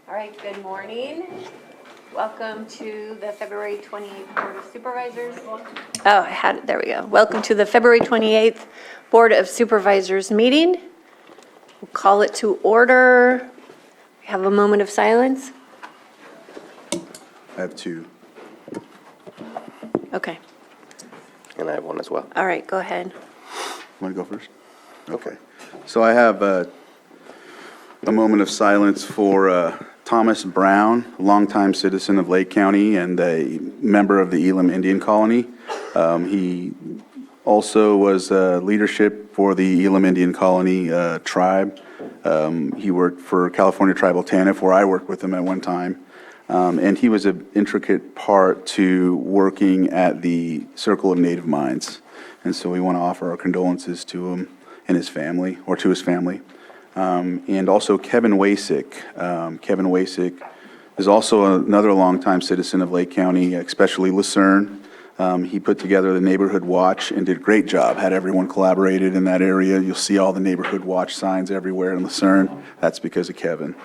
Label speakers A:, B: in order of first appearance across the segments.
A: All right, good morning. Welcome to the February 28th Board of Supervisors. Oh, I had it, there we go. Welcome to the February 28th Board of Supervisors meeting. We'll call it to order. We have a moment of silence.
B: I have two.
A: Okay,
C: And I have one as well.
A: all right, go ahead.
B: Want to go first? Okay. So I have a moment of silence for Thomas Brown, a longtime citizen of Lake County and a member of the Elam Indian Colony. He also was leadership for the Elam Indian Colony tribe. He worked for California Tribal TANF, where I worked with him at one time. And he was an intricate part to working at the Circle of Native Minds. And so we want to offer our condolences to him and his family, or to his family. And also Kevin Wasick. Kevin Wasick is also another longtime citizen of Lake County, especially Lucerne. He put together the Neighborhood Watch and did a great job, had everyone collaborated in that area. You'll see all the Neighborhood Watch signs everywhere in Lucerne. That's because of Kevin.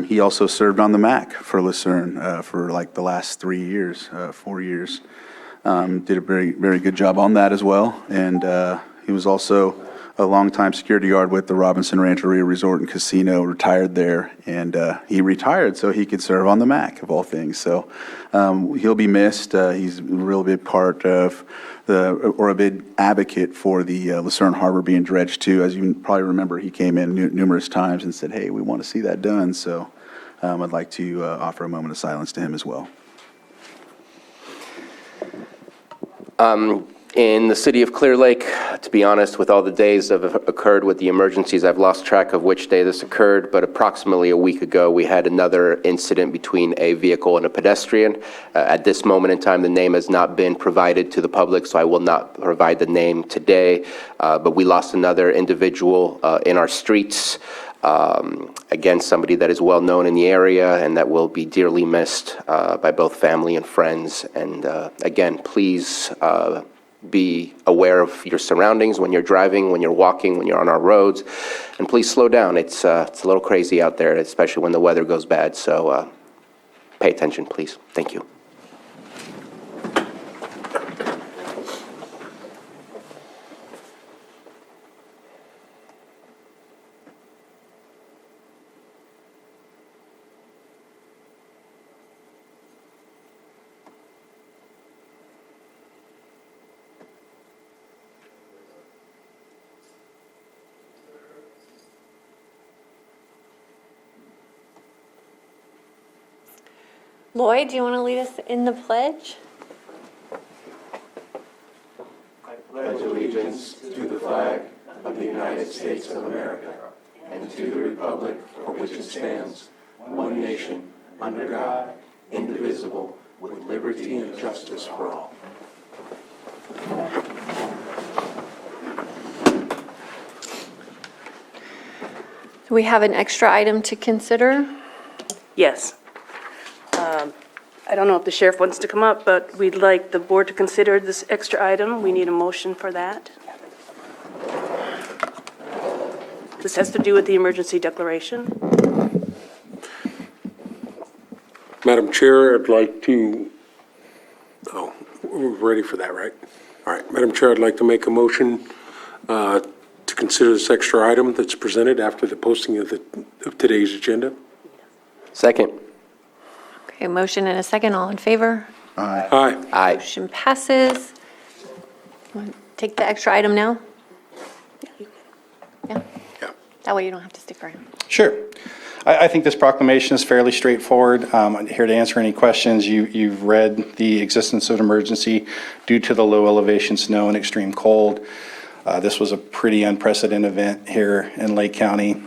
B: He also served on the MAC for Lucerne for like the last 4 years. Did a very, very good job on that as well. And he was also a longtime security guard with the Robinson Rancheria Resort and Casino, retired there. And he retired so he could serve on the MAC, of all things. So he'll be missed. He's a real big part of a big advocate for the Lucerne Harbor being dredged too. As you probably remember, he came in numerous times and said, hey, we want to see that done. So I'd like to offer a moment of silence to him as well.
C: In the city of Clear Lake, to be honest, with all the days that have occurred with the emergencies, I've lost track of which day this occurred, but approximately a week ago, we had another incident between a vehicle and a pedestrian. At this moment in time, the name has not been provided to the public, so I will not provide the name today, but we lost another individual in our streets. Again, somebody that is well known in the area and that will be dearly missed by both family and friends. And again, please be aware of your surroundings when you're driving, when you're walking, when you're on our roads, and please slow down. It's a little crazy out there, especially when the weather goes bad. So pay attention, please. Thank you.
A: Lloyd, do you want to lead us in the pledge?
D: I pledge allegiance to the flag of the United States of America and to the republic for which it stands, one nation, under God, indivisible, with liberty and justice for all.
A: Do we have an extra item to consider?
E: Yes. I don't know if the sheriff wants to come up, but we'd like the board to consider this extra item. We need a motion for that. This has to do with the emergency declaration.
F: Madam Chair, I'd like to, we're ready for that, right? All right, Madam Chair, I'd like to make a motion to consider this extra item that's presented after the posting of today's agenda.
C: Second.
A: Okay, motion and a second. All in favor?
B: Aye.
F: Aye.
C: Aye.
A: Motion passes. Want to take the extra item now? Yeah?
F: Yeah.
A: That way you don't have to stick around.
G: Sure. I think this proclamation is fairly straightforward. I'm here to answer any questions. You've read the existence of an emergency due to the low elevation snow and extreme cold. This was a pretty unprecedented event here in Lake County.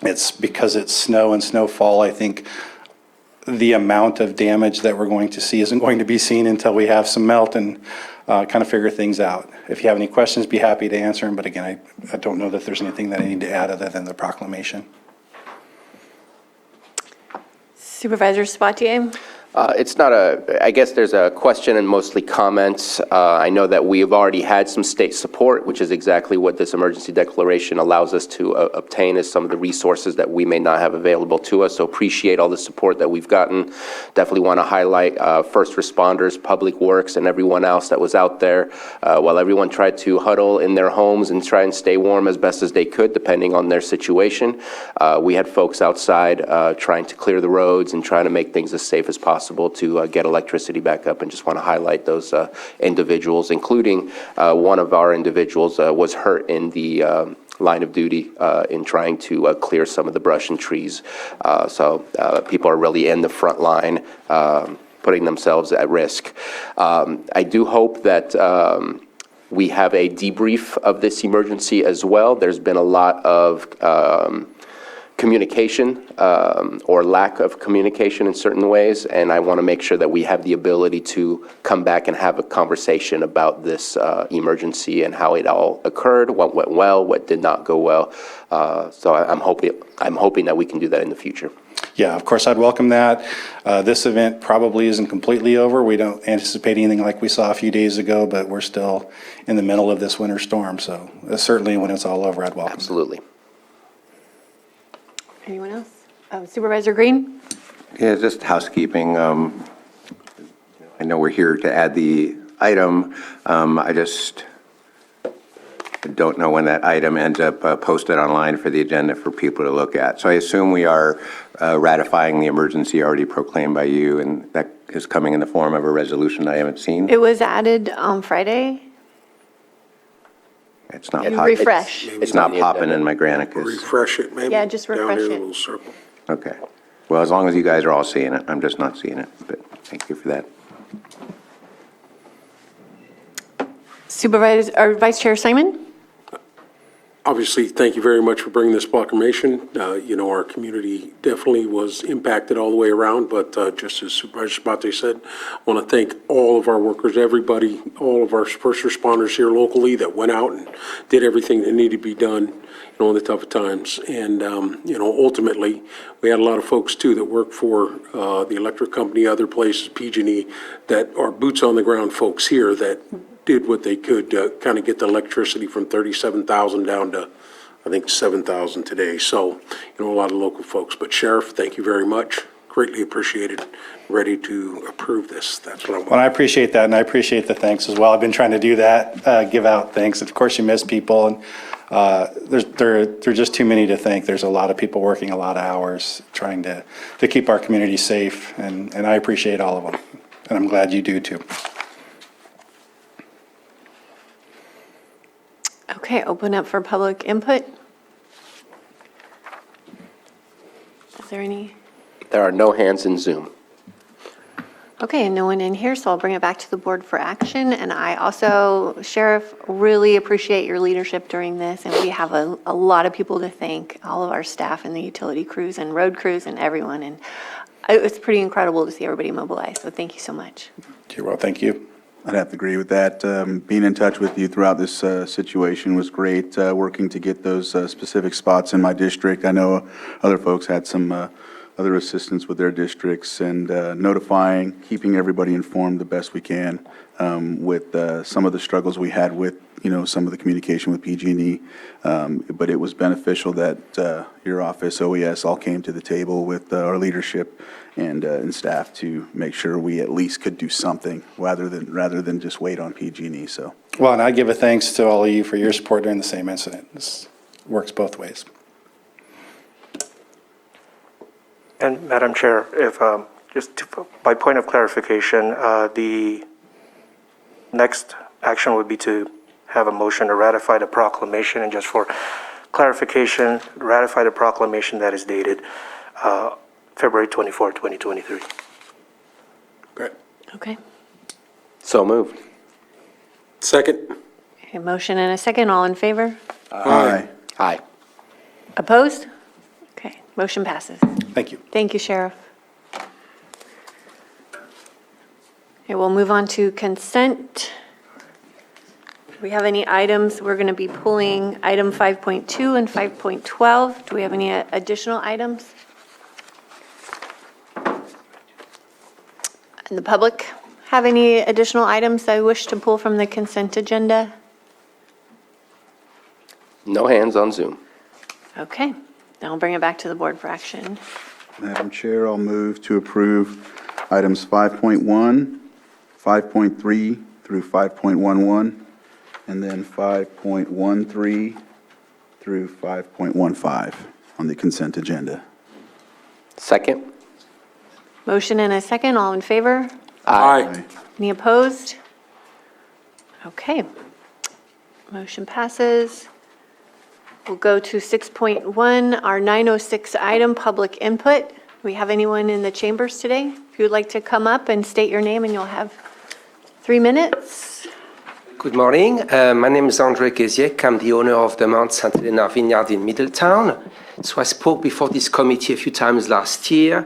G: It's because it's snow and snowfall. I think the amount of damage that we're going to see isn't going to be seen until we have some melt and kind of figure things out. If you have any questions, be happy to answer them. But again, I don't know that there's anything that I need to add other than the proclamation.
A: Supervisor Sabatier?
C: It's not I guess there's a question and mostly comments. I know that we have already had some state support, which is exactly what this emergency declaration allows us to obtain, is some of the resources that we may not have available to us. So appreciate all the support that we've gotten. Definitely want to highlight first responders, public works, and everyone else that was out there while everyone tried to huddle in their homes and try and stay warm as best as they could, depending on their situation. We had folks outside trying to clear the roads and trying to make things as safe as possible to get electricity back up, and just want to highlight those individuals, including one of our individuals was hurt in the line of duty in trying to clear some of the brush and trees. So people are really in the front line, putting themselves at risk. I do hope that we have a debrief of this emergency as well. There's been a lot of communication or lack of communication in certain ways, and I want to make sure that we have the ability to come back and have a conversation about this emergency and how it all occurred, what went well, what did not go well. So I'm hoping that we can do that in the future.
G: Yeah, of course, I'd welcome that. This event probably isn't completely over. We don't anticipate anything like we saw a few days ago, but we're still in the middle of this winter storm. So certainly when it's all over, I'd welcome it.
C: Absolutely.
A: Anyone else? Supervisor Green?
H: Yeah, just housekeeping. I know we're here to add the item. I just don't know when that item ends up posted online for the agenda for people to look at. So I assume we are ratifying the emergency already proclaimed by you, and that is coming in the form of a resolution I haven't seen.
A: It was added on Friday.
H: It's not
A: You
H: pop-
A: refresh.
H: It's not popping in my Granicus.
F: Refresh it, maybe.
A: Yeah, just refresh
F: Down here,
A: it.
F: a little circle.
H: Okay. Well, as long as you guys are all seeing it, I'm just not seeing it, but thank you for that.
A: Supervisor, or Vice Chair Simon?
F: Obviously, thank you very much for bringing this proclamation. Our community definitely was impacted all the way around, but just as Supervisor Sabate said, I want to thank all of our workers, everybody, all of our first responders here locally that went out and did everything that needed to be done in the tough times. And, ultimately, we had a lot of folks, too, that work for the electric company, other places, PG&E, that are boots-on-the-ground folks here that did what they could to kind of get the electricity from 37,000 down to, I think, 7,000 today. So, a lot of local folks. But Sheriff, thank you very much. Greatly appreciated. Ready to approve this. That's what I want.
G: Well, I appreciate that, and I appreciate the thanks as well. I've been trying to do that, give out thanks. Of course, you miss people, and there are just too many to thank. There's a lot of people working a lot of hours trying to keep our community safe, and I appreciate all of them, and I'm glad you do too.
A: Okay, open up for public input. Is there any?
C: There are no hands in Zoom.
A: Okay, and no one in here, so I'll bring it back to the board for action. And I also, Sheriff, really appreciate your leadership during this. And we have a lot of people to thank, all of our staff and the utility crews and road crews and everyone. And it was pretty incredible to see everybody mobilize. So thank you so much.
G: You're well, thank you.
B: I'd have to agree with that. Being in touch with you throughout this situation was great, working to get those specific spots in my district. I know other folks had some other assistance with their districts, and notifying, keeping everybody informed the best we can with some of the struggles we had with, some of the communication with PG&E. But it was beneficial that your office, OES, all came to the table with our leadership and staff to make sure we at least could do something rather than just wait on PG&E. So.
G: Well, and I give a thanks to all of you for your support during the same incident. This works both ways.
I: And Madam Chair, if by point of clarification, the next action would be to have a motion to ratify the proclamation, and just for clarification, ratify the proclamation that is dated February 24, 2023.
F: Okay.
A: Okay.
C: So moved.
F: Second.
A: A motion and a second. All in favor?
B: Aye.
C: Aye.
A: Opposed? Okay, motion passes.
G: Thank you.
A: Thank you, Sheriff. Okay, we'll move on to consent. Do we have any items? We're going to be pulling item 5.2 and 5.12. Do we have any additional items? And the public have any additional items they wish to pull from the consent agenda?
C: No hands on Zoom.
A: Okay, then I'll bring it back to the board for action.
B: Madam Chair, I'll move to approve items 5.1, 5.3 through 5.11, and then 5.13 through 5.15 on the consent agenda.
C: Second?
A: Motion and a second, all in favor?
F: Aye.
A: Any opposed? Okay. Motion passes. We'll go to 6.1, our 906 item, public input. Do we have anyone in the chambers today? If you would like to come up and state your name, and you'll have 3 minutes.
J: Good morning. My name is André Keziek. I'm the owner of the Mount St. Helena Vineyard in Middletown. So I spoke before this committee a few times last year.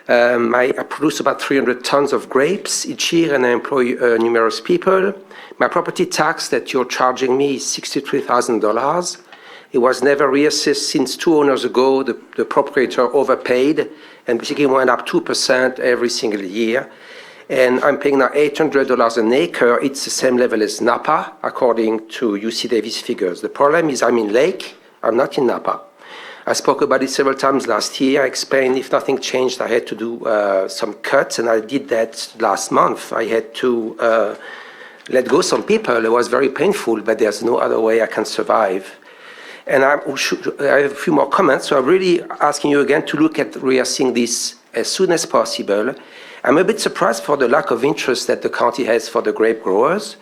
J: I produce about 300 tons of grapes each year, and I employ numerous people. My property tax that you're charging me is $63,000. It was never reassessed since 2 owners ago. The proprietor overpaid and basically went up 2% every single year. And I'm paying now $800 an acre. It's the same level as Napa, according to UC Davis figures. The problem is I'm in Lake, I'm not in Napa. I spoke about it several times last year. I explained if nothing changed, I had to do some cuts, and I did that last month. I had to let go some people. It was very painful, but there's no other way I can survive. And I have a few more comments, so I'm really asking you again to look at reassessing this as soon as possible. I'm a bit surprised for the lack of interest that the county has for the grape growers.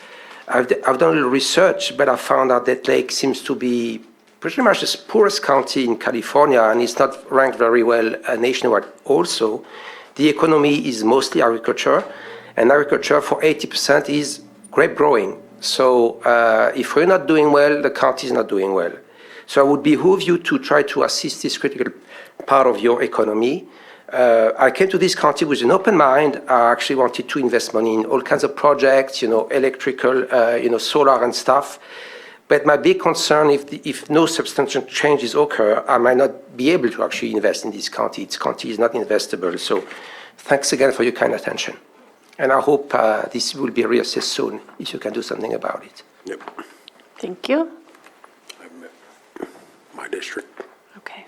J: I've done a little research, but I found out that Lake seems to be pretty much the poorest county in California, and it's not ranked very well nationwide also. The economy is mostly agriculture, and agriculture for 80% is grape growing. So if we're not doing well, the county is not doing well. So I would behoove you to try to assist this critical part of your economy. I came to this county with an open mind. I actually wanted to invest money in all kinds of projects, electrical, solar and stuff. But my big concern, if no substantial changes occur, I might not be able to actually invest in this county. This county is not investable. So thanks again for your kind attention. And I hope this will be reassessed soon, if you can do something about it.
F: Yep.
A: Thank you.
F: My district.
A: Okay.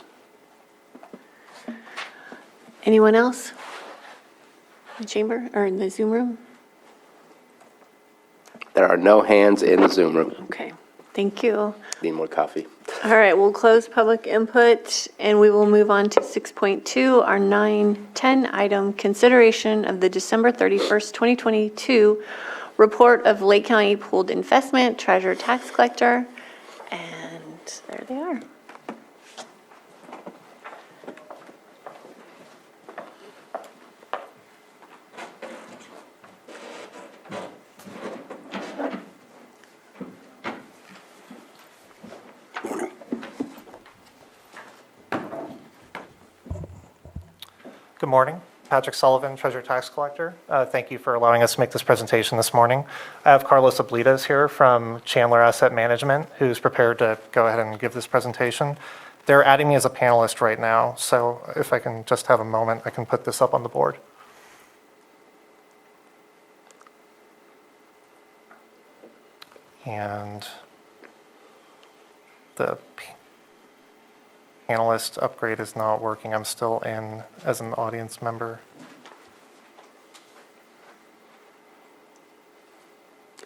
A: Anyone else? In the chamber or in the Zoom room?
C: There are no hands in the Zoom room.
A: Okay, thank you.
C: Need more coffee.
A: All right, we'll close public input and we will move on to 6.2, our 910 item, consideration of the December 31st, 2022 report of Lake County Pooled Investment Treasurer Tax Collector. And there they are.
K: Good morning. Patrick Sullivan, Treasurer Tax Collector. Thank you for allowing us to make this presentation this morning. I have Carlos Oblitas here from Chandler Asset Management, who's prepared to go ahead and give this presentation. They're adding me as a panelist right now, so if I can just have a moment, I can put this up on the board. And the panelist upgrade is not working. I'm still in as an audience member.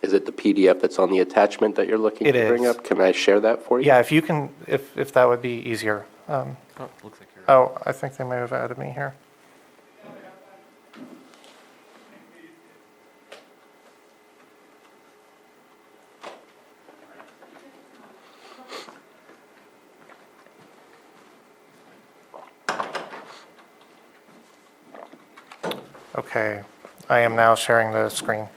C: Is it the PDF that's on the attachment that you're looking
K: It
C: to bring
K: is.
C: up? Can I share that for you?
K: Yeah, if you can, if that would be easier. Oh, I think they may have added me here. Okay, I am now sharing the screen.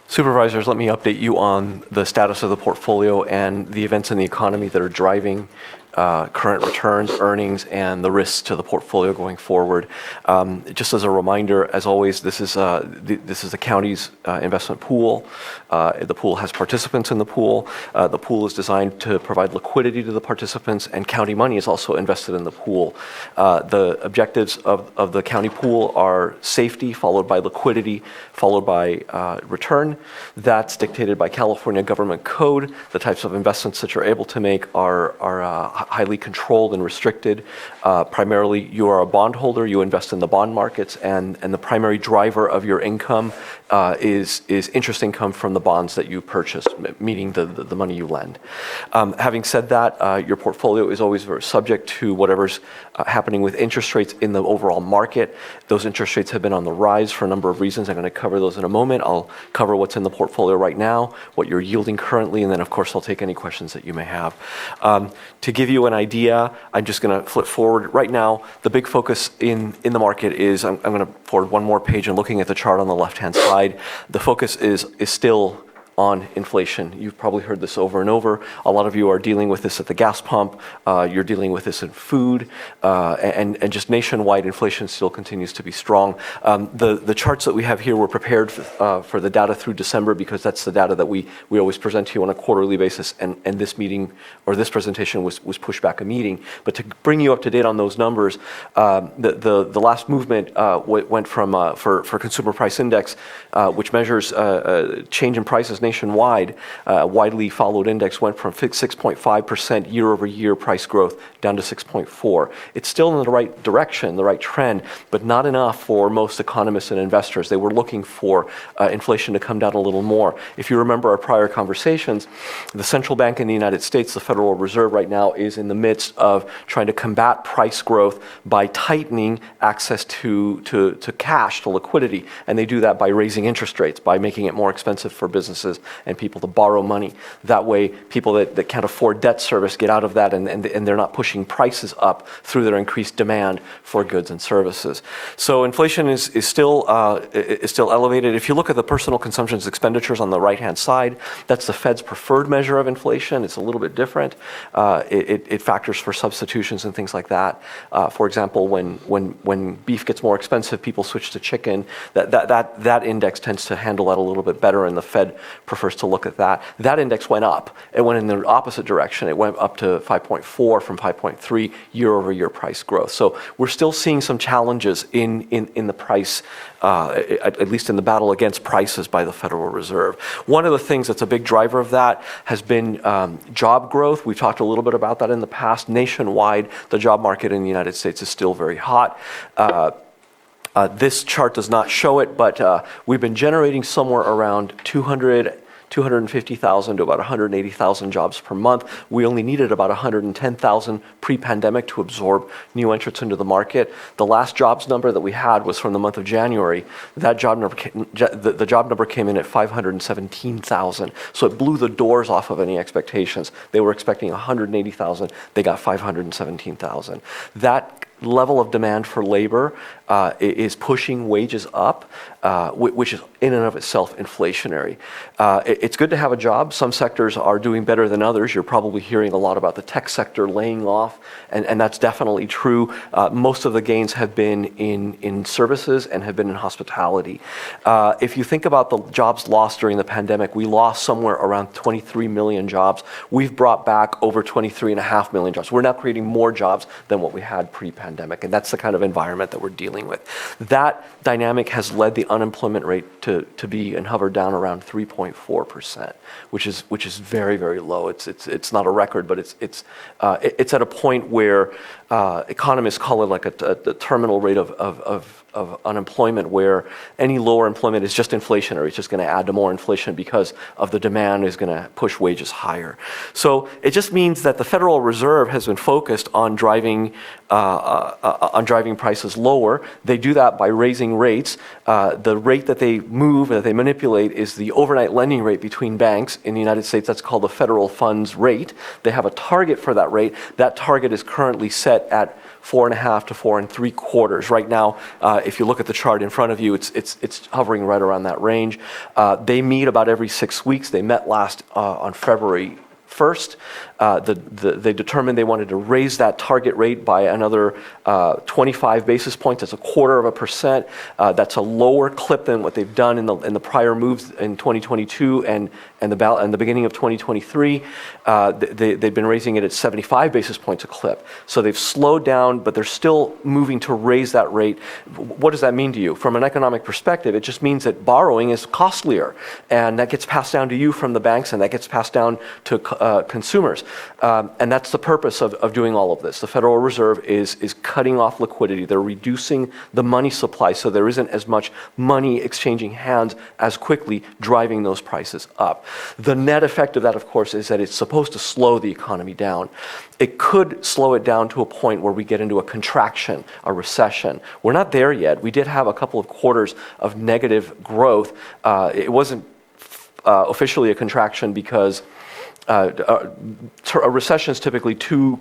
L: Supervisors, let me update you on the status of the portfolio and the events in the economy that are driving current returns, earnings, and the risks to the portfolio going forward. Just as a reminder, as always, this is the county's investment pool. The pool has participants in the pool. The pool is designed to provide liquidity to the participants, and county money is also invested in the pool. The objectives of the county pool are safety, followed by liquidity, followed by return. That's dictated by California government code. The types of investments that you're able to make are highly controlled and restricted. Primarily, you are a bondholder. You invest in the bond markets, and the primary driver of your income is interest income from the bonds that you purchased, meaning the money you lend. Having said that, your portfolio is always very subject to whatever's happening with interest rates in the overall market. Those interest rates have been on the rise for a number of reasons. I'm going to cover those in a moment. I'll cover what's in the portfolio right now, what you're yielding currently, and then, of course, I'll take any questions that you may have. To give you an idea, I'm just going to flip forward. Right now, the big focus in the market is, I'm going to forward one more page and looking at the chart on the left-hand side, the focus is still on inflation. You've probably heard this over and over. A lot of you are dealing with this at the gas pump. You're dealing with this in food, and just nationwide inflation still continues to be strong. The charts that we have here were prepared for the data through December because that's the data that we always present to you on a quarterly basis, and this meeting or this presentation was pushed back a meeting. But to bring you up to date on those numbers, the last movement went from for Consumer Price Index, which measures change in prices nationwide, widely followed index went from 6.5% year over year price growth down to 6.4. It's still in the right direction, the right trend, but not enough for most economists and investors. They were looking for inflation to come down a little more. If you remember our prior conversations, the central bank in the United States, the Federal Reserve right now, is in the midst of trying to combat price growth by tightening access to cash, to liquidity, and they do that by raising interest rates, by making it more expensive for businesses and people to borrow money. That way, people that can't afford debt service get out of that, and they're not pushing prices up through their increased demand for goods and services. So inflation is still elevated. If you look at the personal consumption expenditures on the right-hand side, that's the Fed's preferred measure of inflation. It's a little bit different. It factors for substitutions and things like that. For example, when beef gets more expensive, people switch to chicken. That index tends to handle that a little bit better, and the Fed prefers to look at that. That index went up. It went in the opposite direction. It went up to 5.4 from 5.3 year over year price growth. So we're still seeing some challenges in the price, at least in the battle against prices by the Federal Reserve. One of the things that's a big driver of that has been job growth. We've talked a little bit about that in the past. Nationwide, the job market in the United States is still very hot. This chart does not show it, but we've been generating somewhere around 250,000 to about 180,000 jobs per month. We only needed about 110,000 pre-pandemic to absorb new entrants into the market. The last jobs number that we had was from the month of January. That job number, the job number came in at 517,000. So it blew the doors off of any expectations. They were expecting 180,000. They got 517,000. That level of demand for labor is pushing wages up, which is in and of itself inflationary. It's good to have a job. Some sectors are doing better than others. You're probably hearing a lot about the tech sector laying off, and that's definitely true. Most of the gains have been in services and have been in hospitality. If you think about the jobs lost during the pandemic, we lost somewhere around 23 million jobs. We've brought back over 23.5 million jobs. We're now creating more jobs than what we had pre-pandemic, and that's the kind of environment that we're dealing with. That dynamic has led the unemployment rate to be and hover down around 3.4%, which is very, very low. It's not a record, but it's at a point where economists call it like a terminal rate of unemployment, where any lower employment is just inflationary. It's just going to add to more inflation because of the demand is going to push wages higher. So it just means that the Federal Reserve has been focused on driving prices lower. They do that by raising rates. The rate that they move, that they manipulate, is the overnight lending rate between banks in the United States. That's called the federal funds rate. They have a target for that rate. That target is currently set at 4.5 to 4.75. Right now, if you look at the chart in front of you, it's hovering right around that range. They meet about every 6 weeks. They met last on February 1st. They determined they wanted to raise that target rate by another 25 basis points. That's 0.25%. That's a lower clip than what they've done in the prior moves in 2022 and the beginning of 2023. They've been raising it at 75 basis points a clip. So they've slowed down, but they're still moving to raise that rate. What does that mean to you? From an economic perspective, it just means that borrowing is costlier, and that gets passed down to you from the banks, and that gets passed down to consumers. And that's the purpose of doing all of this. The Federal Reserve is cutting off liquidity. They're reducing the money supply so there isn't as much money exchanging hands as quickly, driving those prices up. The net effect of that, of course, is that it's supposed to slow the economy down. It could slow it down to a point where we get into a contraction, a recession. We're not there yet. We did have a couple of quarters of negative growth. It wasn't officially a contraction because a recession is typically 2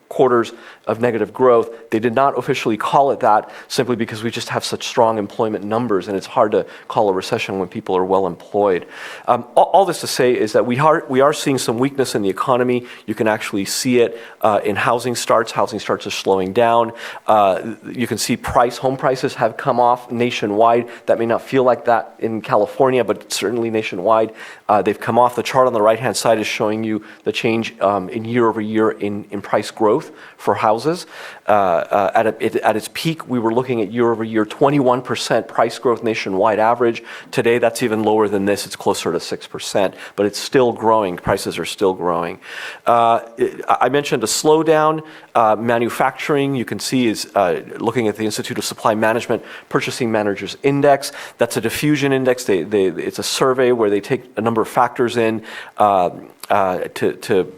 L: quarters of negative growth. They did not officially call it that simply because we just have such strong employment numbers, and it's hard to call a recession when people are well employed. All this to say is that we are seeing some weakness in the economy. You can actually see it in housing starts. Housing starts are slowing down. You can see home prices have come off nationwide. That may not feel like that in California, but certainly nationwide. They've come off. The chart on the right-hand side is showing you the change in year over year in price growth for houses. At its peak, we were looking at year over year 21% price growth nationwide average. Today, that's even lower than this. It's closer to 6%, but it's still growing. Prices are still growing. I mentioned a slowdown. Manufacturing, you can see, is looking at the Institute of Supply Management Purchasing Managers Index. That's a diffusion index. It's a survey where they take a number of factors in to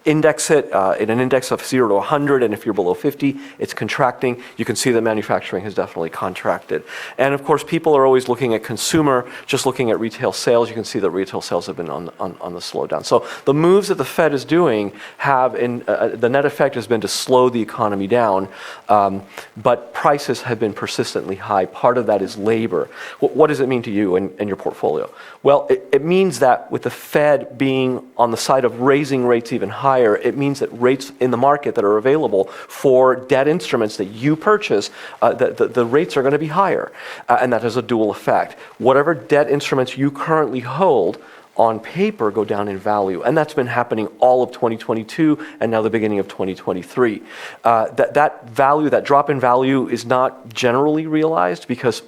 L: index it in an index of 0 to 100, and if you're below 50, it's contracting. You can see that manufacturing has definitely contracted. And of course, people are always looking at consumer, just looking at retail sales. You can see that retail sales have been on the slowdown. So the moves that the Fed is doing have, the net effect has been to slow the economy down, but prices have been persistently high. Part of that is labor. What does it mean to you and your portfolio? Well, it means that with the Fed being on the side of raising rates even higher, it means that rates in the market that are available for debt instruments that you purchase, the rates are going to be higher. And that has a dual effect. Whatever debt instruments you currently hold on paper go down in value. And that's been happening all of 2022 and now the beginning of 2023. That value, that drop in value is not generally realized because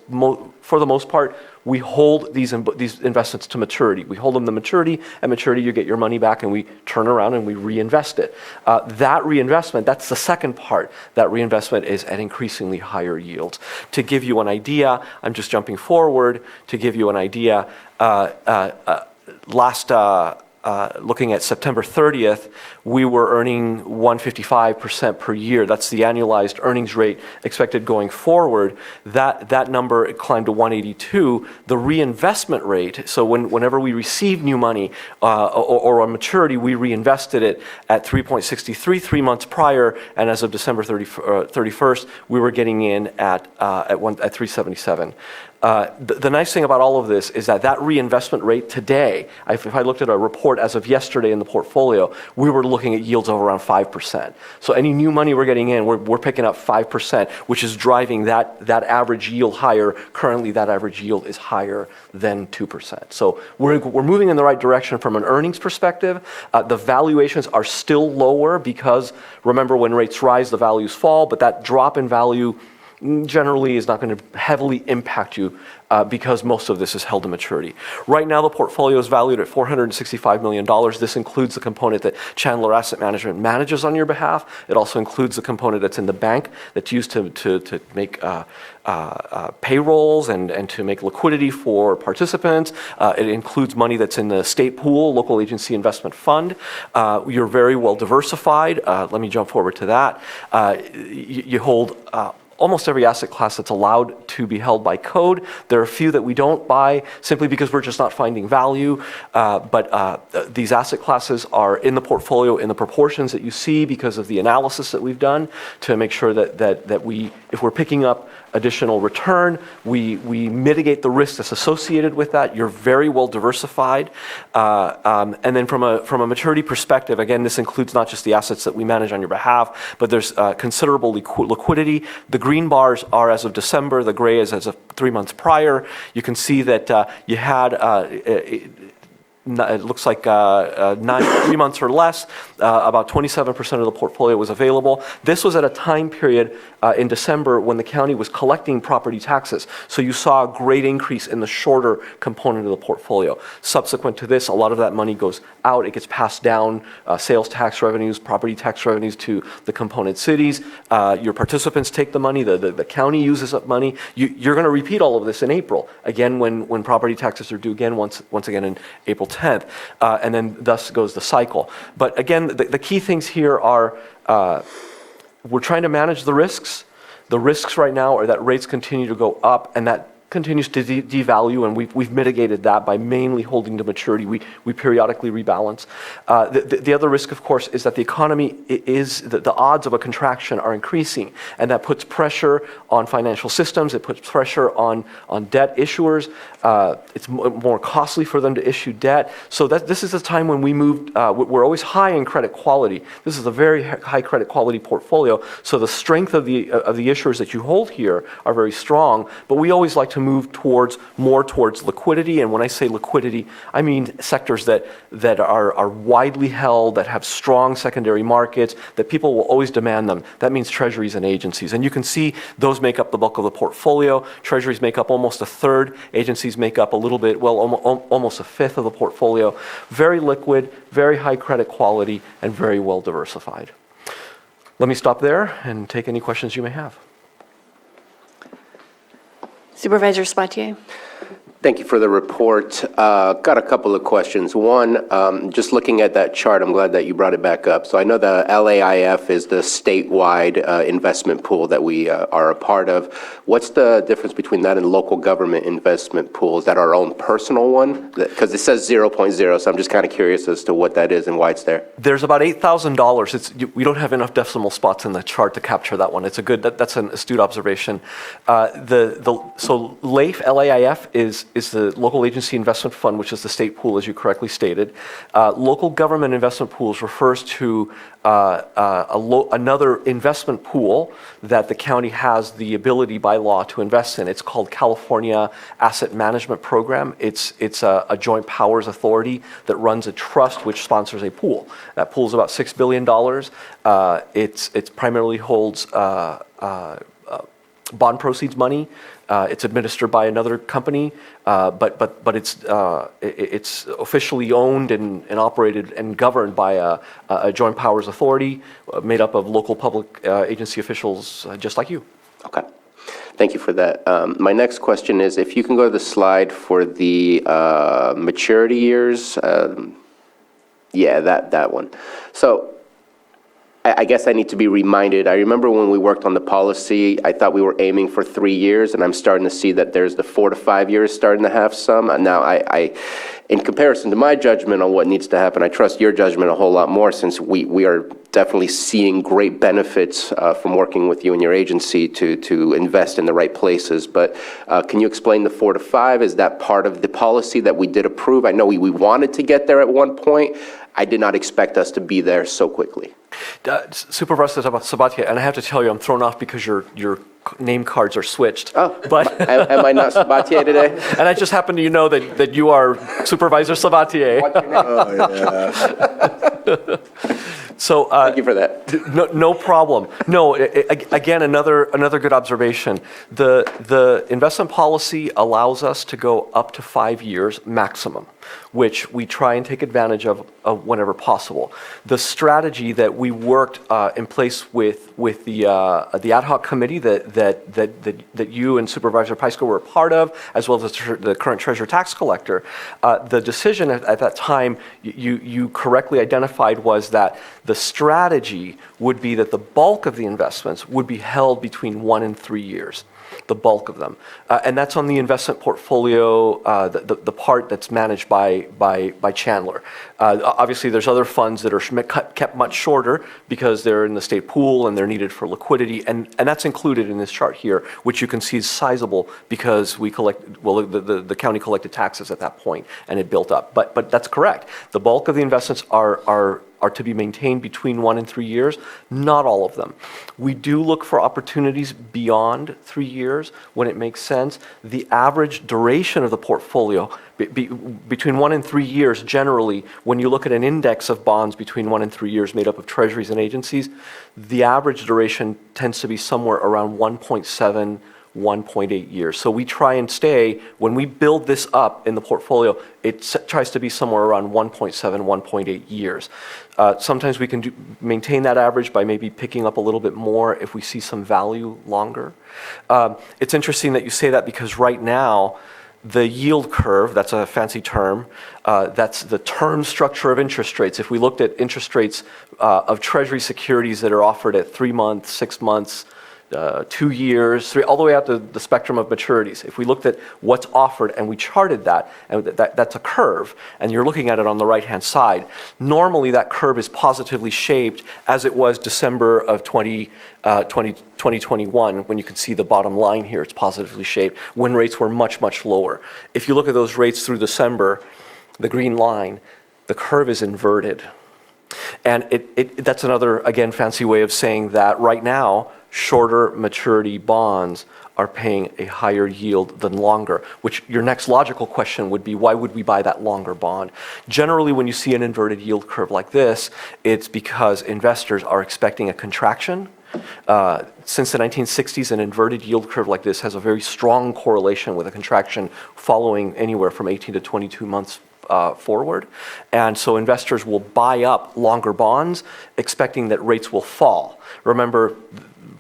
L: for the most part, we hold these investments to maturity. We hold them to maturity. At maturity, you get your money back, and we turn around and we reinvest it. That reinvestment, that's the second part. That reinvestment is at increasingly higher yields. To give you an idea, I'm just jumping forward to give you an idea. Looking at September 30th, we were earning 155% per year. That's the annualized earnings rate expected going forward. That number climbed to 182. The reinvestment rate, so whenever we receive new money or on maturity, we reinvested it at 3.63 3 months prior, and as of December 31st, we were getting in at 377. The nice thing about all of this is that reinvestment rate today, if I looked at a report as of yesterday in the portfolio, we were looking at yields of around 5%. So any new money we're getting in, we're picking up 5%, which is driving that average yield higher. Currently, that average yield is higher than 2%. So we're moving in the right direction from an earnings perspective. The valuations are still lower because, remember, when rates rise, the values fall, but that drop in value generally is not going to heavily impact you because most of this is held to maturity. Right now, the portfolio is valued at $465 million. This includes the component that Chandler Asset Management manages on your behalf. It also includes the component that's in the bank that's used to make payrolls and to make liquidity for participants. It includes money that's in the state pool, local agency investment fund. You're very well diversified. Let me jump forward to that. You hold almost every asset class that's allowed to be held by code. There are a few that we don't buy simply because we're just not finding value. But these asset classes are in the portfolio in the proportions that you see because of the analysis that we've done to make sure that if we're picking up additional return. We mitigate the risk that's associated with that. You're very well diversified. And then from a maturity perspective, again, this includes not just the assets that we manage on your behalf, but there's considerable liquidity. The green bars are as of December, the gray is as of 3 months prior. You can see that you had it looks like 3 months or less, about 27% of the portfolio was available. This was at a time period in December when the county was collecting property taxes. So you saw a great increase in the shorter component of the portfolio. Subsequent to this, a lot of that money goes out. It gets passed down, sales tax revenues, property tax revenues to the component cities. Your participants take the money, the county uses up money. You're going to repeat all of this in April, again, when property taxes are due again, once again in April 10th, and then thus goes the cycle. But again, the key things here are we're trying to manage the risks. The risks right now are that rates continue to go up, and that continues to devalue, and we've mitigated that by mainly holding to maturity. We periodically rebalance. The other risk, of course, is that the economy the odds of a contraction are increasing, and that puts pressure on financial systems. It puts pressure on debt issuers. It's more costly for them to issue debt. So this is a time when we moved. We're always high in credit quality. This is a very high credit quality portfolio. So the strength of the issuers that you hold here are very strong. But we always like to move more towards liquidity. And when I say liquidity, I mean sectors that are widely held, that have strong secondary markets, that people will always demand them. That means treasuries and agencies. And you can see those make up the bulk of the portfolio. Treasuries make up almost a third. Agencies make up a little bit, well, almost a fifth of the portfolio. Very liquid, very high credit quality, and very well diversified. Let me stop there and take any questions you may have.
A: Supervisor Sabatier?
C: Thank you for the report. Got a couple of questions. One, just looking at that chart, I'm glad that you brought it back up. So I know the LAIF is the statewide investment pool that we are a part of. What's the difference between that and local government investment pool? Is that our own personal one? Because it says 0.0, so I'm just kind of curious as to what that is and why it's there.
L: There's about $8,000. We don't have enough decimal spots in the chart to capture that one. It's that's an astute observation. So LAIF, L-A-I-F, is the Local Agency Investment Fund, which is the state pool, as you correctly stated. Local government investment pools refers to another investment pool that the county has the ability by law to invest in. It's called California Asset Management Program. It's a joint powers authority that runs a trust which sponsors a pool. That pool is about $6 billion. It primarily holds bond proceeds money. It's administered by another company, but it's officially owned and operated and governed by a joint powers authority made up of local public agency officials just like you.
C: Okay. Thank you for that. My next question is, if you can go to the slide for the maturity years. Yeah, that one. So I guess I need to be reminded. I remember when we worked on the policy, I thought we were aiming for 3 years, and I'm starting to see that there's the 4 to 5 years starting to have some. And now I in comparison to my judgment on what needs to happen, I trust your judgment a whole lot more, since we are definitely seeing great benefits from working with you and your agency to invest in the right places. But can you explain the 4 to 5? Is that part of the policy that we did approve? I know we wanted to get there at one point. I did not expect us to be there so quickly.
L: Supervisor Sabatier, and I have to tell you, I'm thrown off because your name cards are switched.
C: Oh,
L: but
C: am I not Sabatier today?
L: And I just happen to know that you are Supervisor Sabatier.
B: Oh, yeah.
C: So thank you for that.
L: No problem. No, again, another good observation. The investment policy allows us to go up to 5 years maximum, which we try and take advantage of whenever possible. The strategy that we worked in place with the ad hoc committee that you and Supervisor Pyska were a part of, as well as the current treasurer tax collector, the decision at that time you correctly identified was that the strategy would be that the bulk of the investments would be held between 1 and 3 years. the bulk of them. And that's on the investment portfolio, the part that's managed by Chandler. Obviously, there's other funds that are kept much shorter because they're in the state pool and they're needed for liquidity, and that's included in this chart here, which you can see is sizable because the county collected taxes at that point and it built up. But that's correct. The bulk of the investments are to be maintained between 1 and 3 years, not all of them. We do look for opportunities beyond 3 years when it makes sense. The average duration of the portfolio, between 1 and 3 years generally, when you look at an index of bonds between 1 and 3 years made up of treasuries and agencies, the average duration tends to be somewhere around 1.7, 1.8 years. So we try and stay, when we build this up in the portfolio, it tries to be somewhere around 1.7, 1.8 years. Sometimes we can maintain that average by maybe picking up a little bit more if we see some value longer. It's interesting that you say that because right now, the yield curve, that's a fancy term, that's the term structure of interest rates. If we looked at interest rates of treasury securities that are offered at 3 months, 6 months, 2 years, all the way out to the spectrum of maturities. If we looked at what's offered and we charted that, and that's a curve, and you're looking at it on the right-hand side, normally that curve is positively shaped as it was December of 2021, when you can see the bottom line here, it's positively shaped, when rates were much, much lower. If you look at those rates through December, the green line, the curve is inverted. And that's another, again, fancy way of saying that right now, shorter maturity bonds are paying a higher yield than longer, which your next logical question would be, why would we buy that longer bond? Generally, when you see an inverted yield curve like this, it's because investors are expecting a contraction. Since the 1960s, an inverted yield curve like this has a very strong correlation with a contraction following anywhere from 18 to 22 months forward. And so investors will buy up longer bonds expecting that rates will fall. Remember,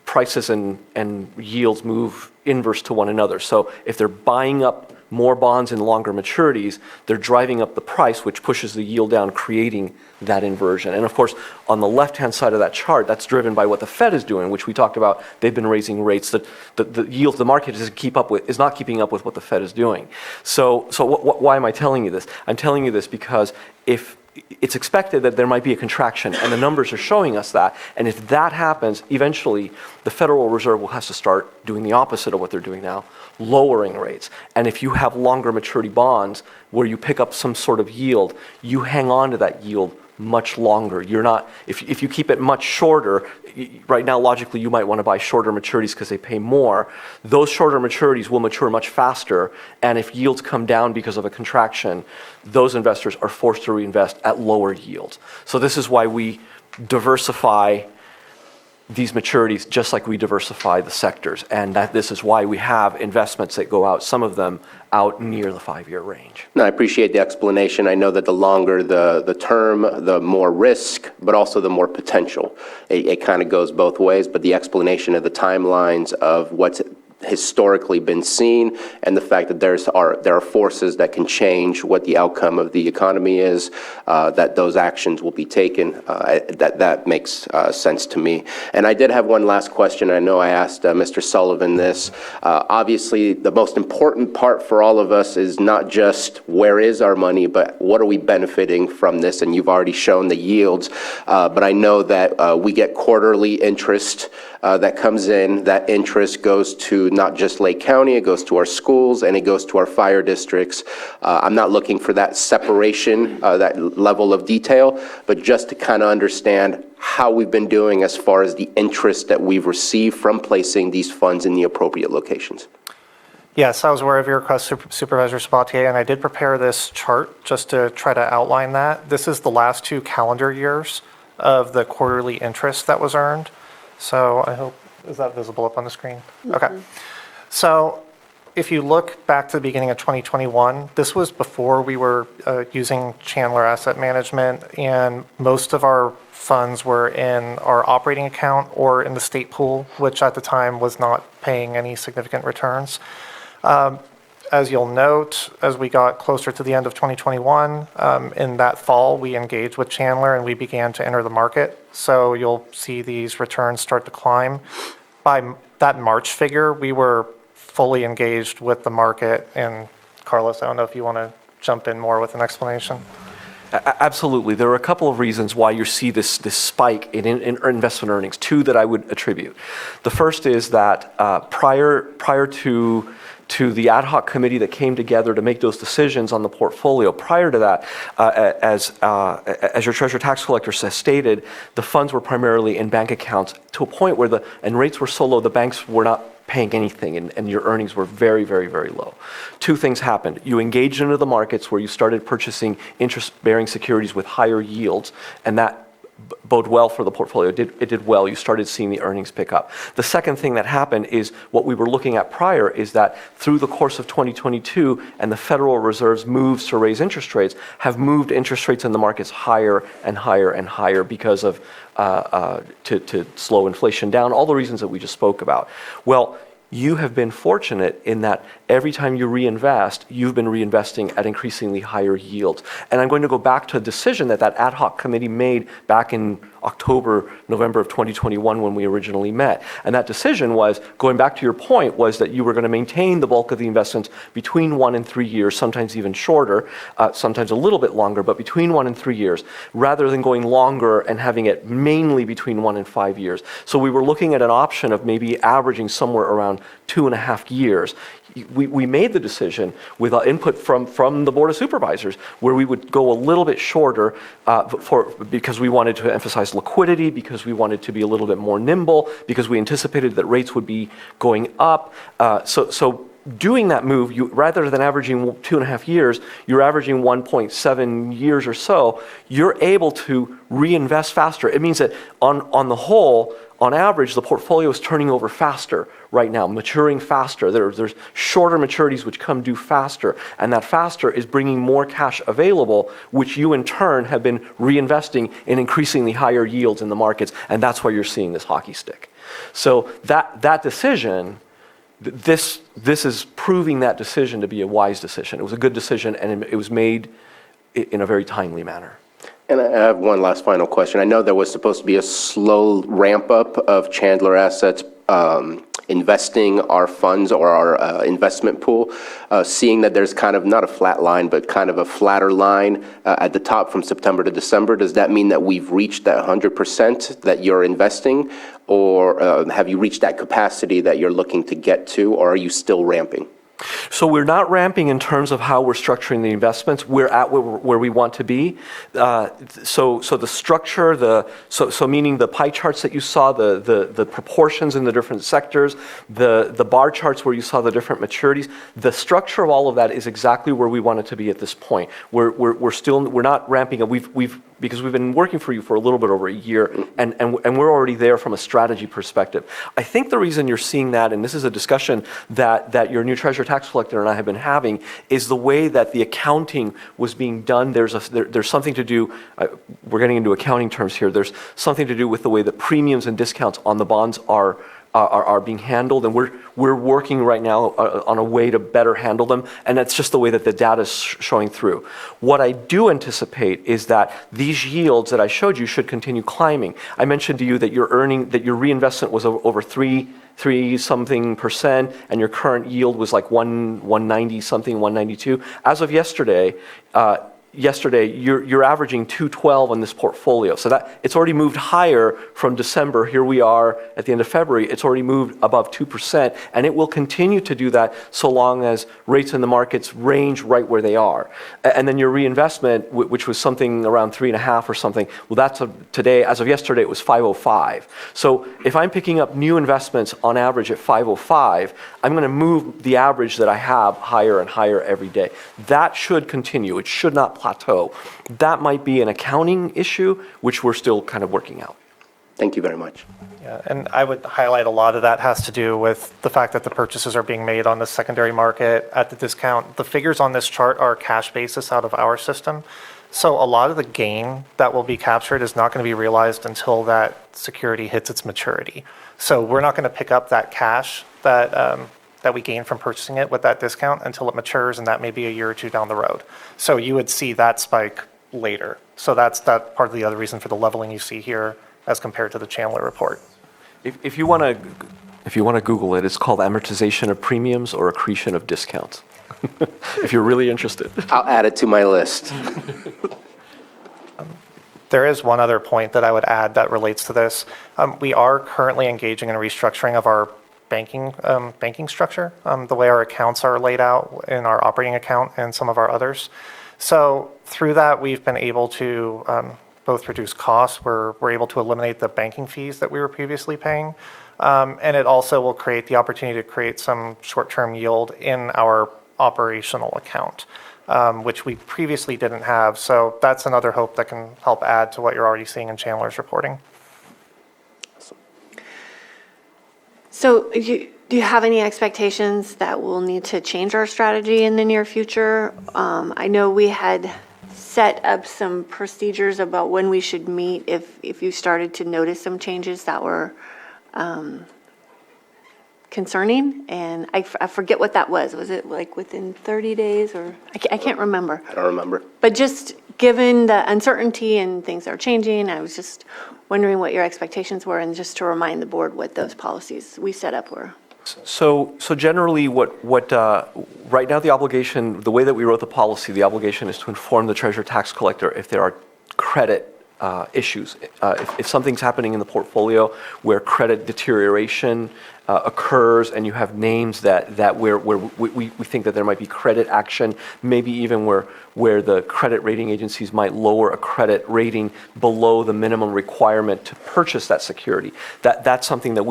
L: prices and yields move inverse to one another. So if they're buying up more bonds in longer maturities, they're driving up the price, which pushes the yield down, creating that inversion. And of course, on the left-hand side of that chart, that's driven by what the Fed is doing, which we talked about. They've been raising rates. The yield, the market is not keeping up with what the Fed is doing. So why am I telling you this? I'm telling you this because if it's expected that there might be a contraction, and the numbers are showing us that. And if that happens, eventually the Federal Reserve will have to start doing the opposite of what they're doing now, lowering rates. And if you have longer maturity bonds where you pick up some sort of yield, you hang on to that yield much longer. You're not, if you keep it much shorter, right now logically you might want to buy shorter maturities because they pay more. Those shorter maturities will mature much faster, and if yields come down because of a contraction, those investors are forced to reinvest at lower yields. So this is why we diversify these maturities just like we diversify the sectors, and that this is why we have investments that go out, some of them out near the 5-year range.
C: No, I appreciate the explanation. I know that the longer the term, the more risk, but also the more potential. It kind of goes both ways, but the explanation of the timelines of what's historically been seen, and the fact that there are forces that can change what the outcome of the economy is, that those actions will be taken, that makes sense to me. And I did have one last question. I know I asked Mr. Sullivan this. Obviously, the most important part for all of us is not just where is our money, but what are we benefiting from this? And you've already shown the yields, but I know that we get quarterly interest that comes in. That interest goes to not just Lake County, it goes to our schools, and it goes to our fire districts. I'm not looking for that separation, that level of detail, but just to kind of understand how we've been doing as far as the interest that we've received from placing these funds in the appropriate locations.
K: Yes, I was aware of your request, Supervisor Sabatier, and I did prepare this chart just to try to outline that. This is the last 2 calendar years of the quarterly interest that was earned. So I hope, is that visible up on the screen? Mm-hmm. Okay. So if you look back to the beginning of 2021, this was before we were using Chandler Asset Management, and most of our funds were in our operating account or in the state pool, which at the time was not paying any significant returns. As you'll note, as we got closer to the end of 2021, in that fall, we engaged with Chandler and we began to enter the market. So you'll see these returns start to climb. By that March figure, we were fully engaged with the market. And Carlos, I don't know if you want to jump in more with an explanation.
L: Absolutely. There are a couple of reasons why you see this spike in investment earnings, two that I would attribute. The first is that prior to the ad hoc committee that came together to make those decisions on the portfolio, prior to that, as your treasurer tax collector has stated, the funds were primarily in bank accounts to a point where and rates were so low, the banks were not paying anything, and your earnings were very, very, very low. Two things happened. You engaged into the markets where you started purchasing interest-bearing securities with higher yields, and that bode well for the portfolio. It did well. You started seeing the earnings pick up. The second thing that happened is what we were looking at prior is that through the course of 2022 and the Federal Reserve's moves to raise interest rates have moved interest rates in the markets higher and higher and higher because of to slow inflation down, all the reasons that we just spoke about. Well, you have been fortunate in that every time you reinvest, you've been reinvesting at increasingly higher yields. And I'm going to go back to a decision that ad hoc committee made back in November of 2021 when we originally met. And that decision was, going back to your point, was that you were going to maintain the bulk of the investments between 1 and 3 years, sometimes even shorter, sometimes a little bit longer, but between 1 and 3 years, rather than going longer and having it mainly between 1 and 5 years. So we were looking at an option of maybe averaging somewhere around 2.5 years. We made the decision with input from the Board of Supervisors where we would go a little bit shorter because we wanted to emphasize liquidity, because we wanted to be a little bit more nimble, because we anticipated that rates would be going up. So doing that move, rather than averaging 2.5 years, you're averaging 1.7 years or so, you're able to reinvest faster. It means that on the whole, on average, the portfolio is turning over faster right now, maturing faster. There's shorter maturities which come due faster, and that faster is bringing more cash available, which you in turn have been reinvesting in increasingly higher yields in the markets, and that's why you're seeing this hockey stick. So that decision, this is proving that decision to be a wise decision. It was a good decision, and it was made in a very timely manner.
C: And I have one last final question. I know there was supposed to be a slow ramp up of Chandler Assets investing our funds or our investment pool, seeing that there's kind of not a flat line, but kind of a flatter line at the top from September to December. Does that mean that we've reached that 100% that you're investing, or have you reached that capacity that you're looking to get to, or are you still ramping?
L: So we're not ramping in terms of how we're structuring the investments. We're at where we want to be. So the structure, so meaning the pie charts that you saw, the proportions in the different sectors, the bar charts where you saw the different maturities, the structure of all of that is exactly where we want it to be at this point. We're not ramping up. Because we've been working for you for a little bit over a year, and we're already there from a strategy perspective. I think the reason you're seeing that, and this is a discussion that your new treasurer tax collector and I have been having, is the way that the accounting was being done. There's something to do, we're getting into accounting terms here, there's something to do with the way that premiums and discounts on the bonds are being handled, and we're working right now on a way to better handle them, and that's just the way that the data is showing through. What I do anticipate is that these yields that I showed you should continue climbing. I mentioned to you that your reinvestment was over 3 something percent, and your current yield was like 190 something, 192. As of yesterday, you're averaging 212 on this portfolio. So that it's already moved higher from December. Here we are at the end of February. It's already moved above 2%, and it will continue to do that so long as rates in the markets range right where they are. And then your reinvestment, which was something around 3.5 or something, well, that's today, as of yesterday, it was 505. So if I'm picking up new investments on average at 505, I'm going to move the average that I have higher and higher every day. That should continue. It should not plateau. That might be an accounting issue, which we're still kind of working out.
C: Thank you very much.
K: Yeah, and I would highlight a lot of that has to do with the fact that the purchases are being made on the secondary market at the discount. The figures on this chart are cash basis out of our system. So a lot of the gain that will be captured is not going to be realized until that security hits its maturity. So we're not going to pick up that cash that we gain from purchasing it with that discount until it matures, and that may be a year or two down the road. So you would see that spike later. So that's part of the other reason for the leveling you see here as compared to the Chandler report.
L: If you want to If you want to Google it, it's called amortization of premiums or accretion of discounts, if you're really interested.
C: I'll add it to my list.
K: There is one other point that I would add that relates to this. We are currently engaging in a restructuring of our banking structure, the way our accounts are laid out in our operating account and some of our others. So through that, we've been able to both reduce costs. We're able to eliminate the banking fees that we were previously paying. And it also will create the opportunity to create some short-term yield in our operational account, which we previously didn't have. So that's another hope that can help add to what you're already seeing in Chandler's reporting.
A: So do you have any expectations that we'll need to change our strategy in the near future? I know we had set up some procedures about when we should meet if you started to notice some changes that were concerning, and I forget what that was. Was it like within 30 days or I can't remember.
C: I don't remember.
A: But just given the uncertainty and things are changing, I was just wondering what your expectations were and just to remind the board what those policies we set up were.
L: So generally, right now the obligation, the way that we wrote the policy, the obligation is to inform the treasurer tax collector if there are credit issues. If something's happening in the portfolio where credit deterioration occurs and you have names that where we think that there might be credit action, maybe even where the credit rating agencies might lower a credit rating below the minimum requirement to purchase that security. That's something that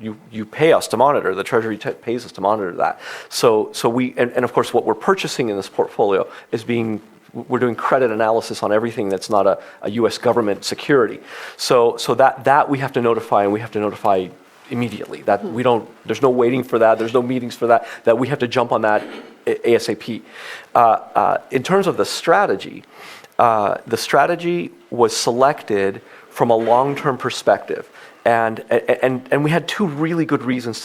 L: you pay us to monitor. The Treasury pays us to monitor that. So we and of course what we're purchasing in this portfolio is we're doing credit analysis on everything that's not a U.S. government security. So that we have to notify, and we have to notify immediately. That there's no waiting for that. There's no meetings for that. That we have to jump on that ASAP. In terms of the strategy was selected from a long-term perspective. And we had two really good reasons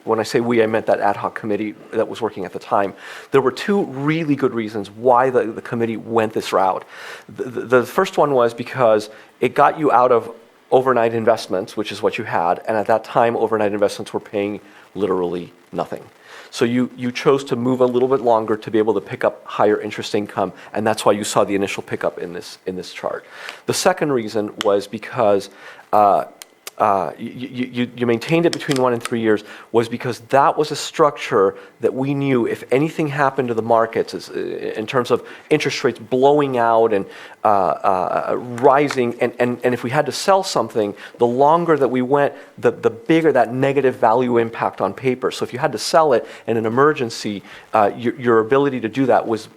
L: when I say we, I meant that ad hoc committee that was working at the time. There were two really good reasons why the committee went this route. The first one was because it got you out of overnight investments, which is what you had, and at that time overnight investments were paying literally nothing. So you chose to move a little bit longer to be able to pick up higher interest income, and that's why you saw the initial pickup in this chart. The second reason was because you maintained it between 1 and 3 years was because that was a structure that we knew if anything happened to the markets in terms of interest rates blowing out and rising, and if we had to sell something, the longer that we went, the bigger that negative value impact on paper. So if you had to sell it in an emergency, your ability to do that was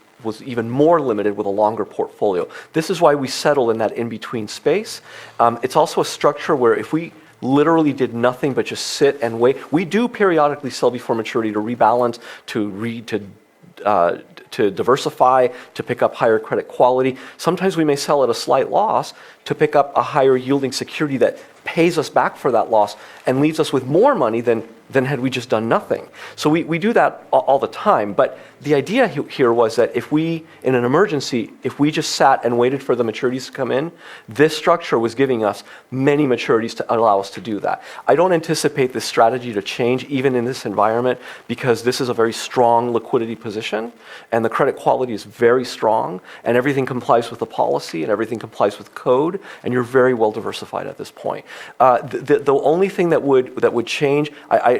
L: even more limited with a longer portfolio. This is why we settled in that in-between space. It's also a structure where if we literally did nothing but just sit and wait, we do periodically sell before maturity to rebalance, to diversify, to pick up higher credit quality. Sometimes we may sell at a slight loss to pick up a higher yielding security that pays us back for that loss and leaves us with more money than had we just done nothing. So we do that all the time. But the idea here was that if we, in an emergency, if we just sat and waited for the maturities to come in, this structure was giving us many maturities to allow us to do that. I don't anticipate this strategy to change even in this environment because this is a very strong liquidity position and the credit quality is very strong and everything complies with the policy and everything complies with code and you're very well diversified at this point. The only thing that would change,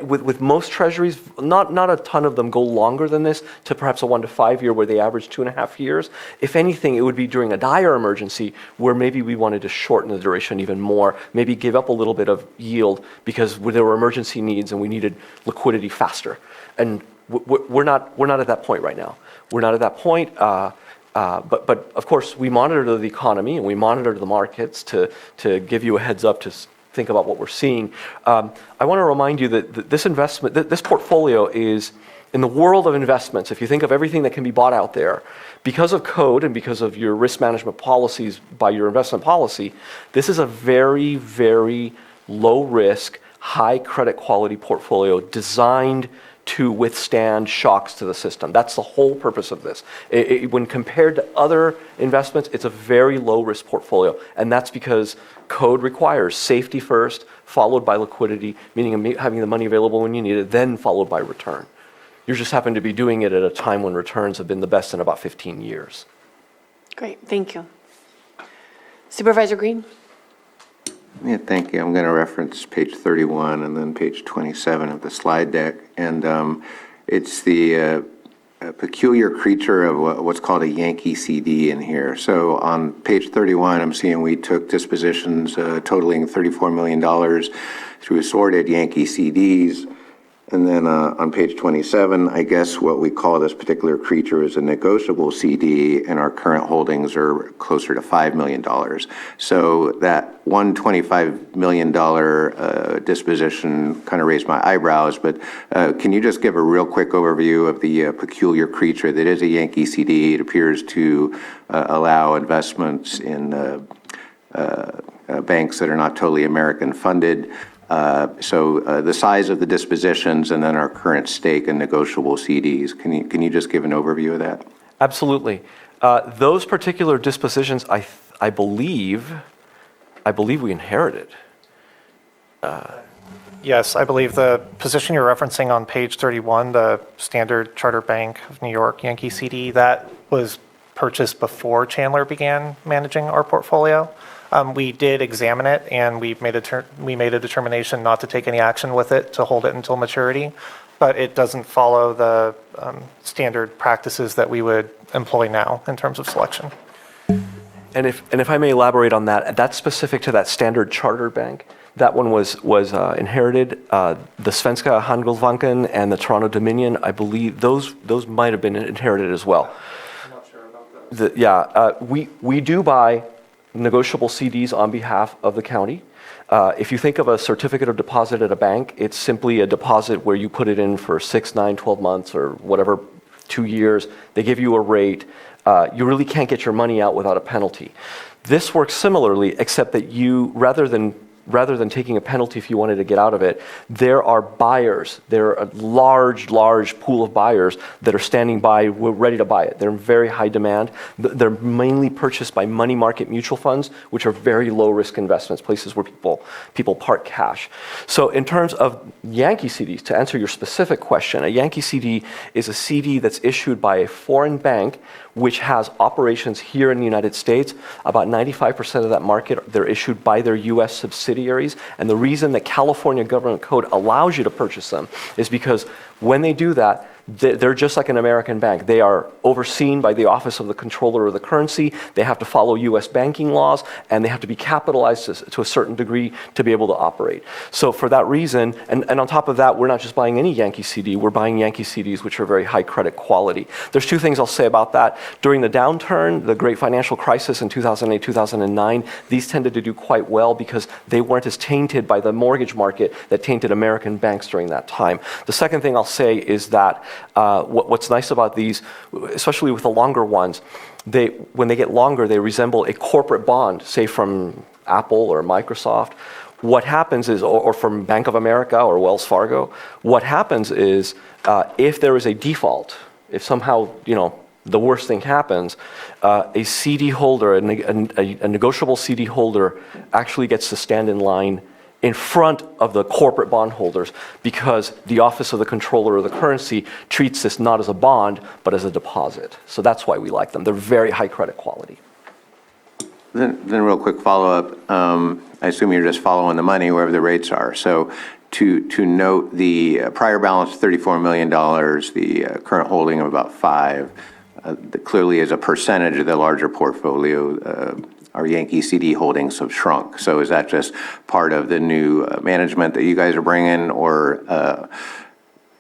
L: with most treasuries, not a ton of them go longer than this to perhaps a 1 to 5 year where they average 2.5 years. If anything, it would be during a dire emergency where maybe we wanted to shorten the duration even more, maybe give up a little bit of yield because there were emergency needs and we needed liquidity faster. And we're not at that point right now. We're not at that point. But of course, we monitor the economy and we monitor the markets to give you a heads up to think about what we're seeing. I want to remind you that this portfolio is, in the world of investments, if you think of everything that can be bought out there, because of code and because of your risk management policies by your investment policy, this is a very, very low risk, high credit quality portfolio designed to withstand shocks to the system. That's the whole purpose of this. When compared to other investments, it's a very low-risk portfolio, and that's because code requires safety first, followed by liquidity, meaning having the money available when you need it, then followed by return. You just happen to be doing it at a time when returns have been the best in about 15 years.
A: Great, thank you. Supervisor Green?
H: Yeah, thank you. I'm going to reference page 31 and then page 27 of the slide deck. And it's the peculiar creature of what's called a Yankee CD in here. So on page 31, I'm seeing we took dispositions totaling $34 million through assorted Yankee CDs. And then on page 27, I guess what we call this particular creature is a negotiable CD, and our current holdings are closer to $5 million. So that $125 million disposition kind of raised my eyebrows, but can you just give a real quick overview of the peculiar creature that is a Yankee CD? It appears to allow investments in banks that are not totally American funded. So the size of the dispositions and then our current stake in negotiable CDs. Can you just give an overview of that?
L: Absolutely. Those particular dispositions, I believe we inherited.
K: Yes, I believe the position you're referencing on page 31, the Standard Chartered Bank of New York Yankee CD, that was purchased before Chandler began managing our portfolio. We did examine it, and we made a determination not to take any action with it, to hold it until maturity, but it doesn't follow the standard practices that we would employ now in terms of selection.
L: And if I may elaborate on that, that's specific to that Standard Chartered Bank. That one was inherited. The Svenska Handelsbanken and the Toronto Dominion, I believe, those might have been inherited as well.
K: I'm not sure about that.
L: We do buy negotiable CDs on behalf of the county. If you think of a certificate of deposit at a bank, it's simply a deposit where you put it in for 6, 9, 12 months or whatever, 2 years. They give you a rate. You really can't get your money out without a penalty. This works similarly, except that you, rather than taking a penalty if you wanted to get out of it, there are buyers. There are a large pool of buyers that are standing by, ready to buy it. They're in very high demand. They're mainly purchased by money market mutual funds, which are very low risk investments, places where people park cash. So in terms of Yankee CDs, to answer your specific question, a Yankee CD is a CD that's issued by a foreign bank which has operations here in the United States. About 95% of that market, they're issued by their U.S. subsidiaries. And the reason that California government code allows you to purchase them is because when they do that, they're just like an American bank. They are overseen by the Office of the Controller of the Currency. They have to follow U.S. banking laws, and they have to be capitalized to a certain degree to be able to operate. So for that reason, and on top of that, we're not just buying any Yankee CD, we're buying Yankee CDs which are very high credit quality. There's two things I'll say about that. During the downturn, the great financial crisis in 2008, 2009, these tended to do quite well because they weren't as tainted by the mortgage market that tainted American banks during that time. The second thing I'll say is that what's nice about these, especially with the longer ones, when they get longer, they resemble a corporate bond, say from Apple or Microsoft. What happens is, or from Bank of America or Wells Fargo, what happens is if there is a default, if somehow, the worst thing happens, a CD holder, a negotiable CD holder actually gets to stand in line in front of the corporate bondholders because the Office of the Controller of the Currency treats this not as a bond, but as a deposit. So that's why we like them. They're very high credit quality.
H: Then real quick follow-up. I assume you're just following the money wherever the rates are. So to note the prior balance, $34 million, the current holding of about $5 million, clearly as a percentage of the larger portfolio, our Yankee CD holdings have shrunk. So is that just part of the new management that you guys are bringing, or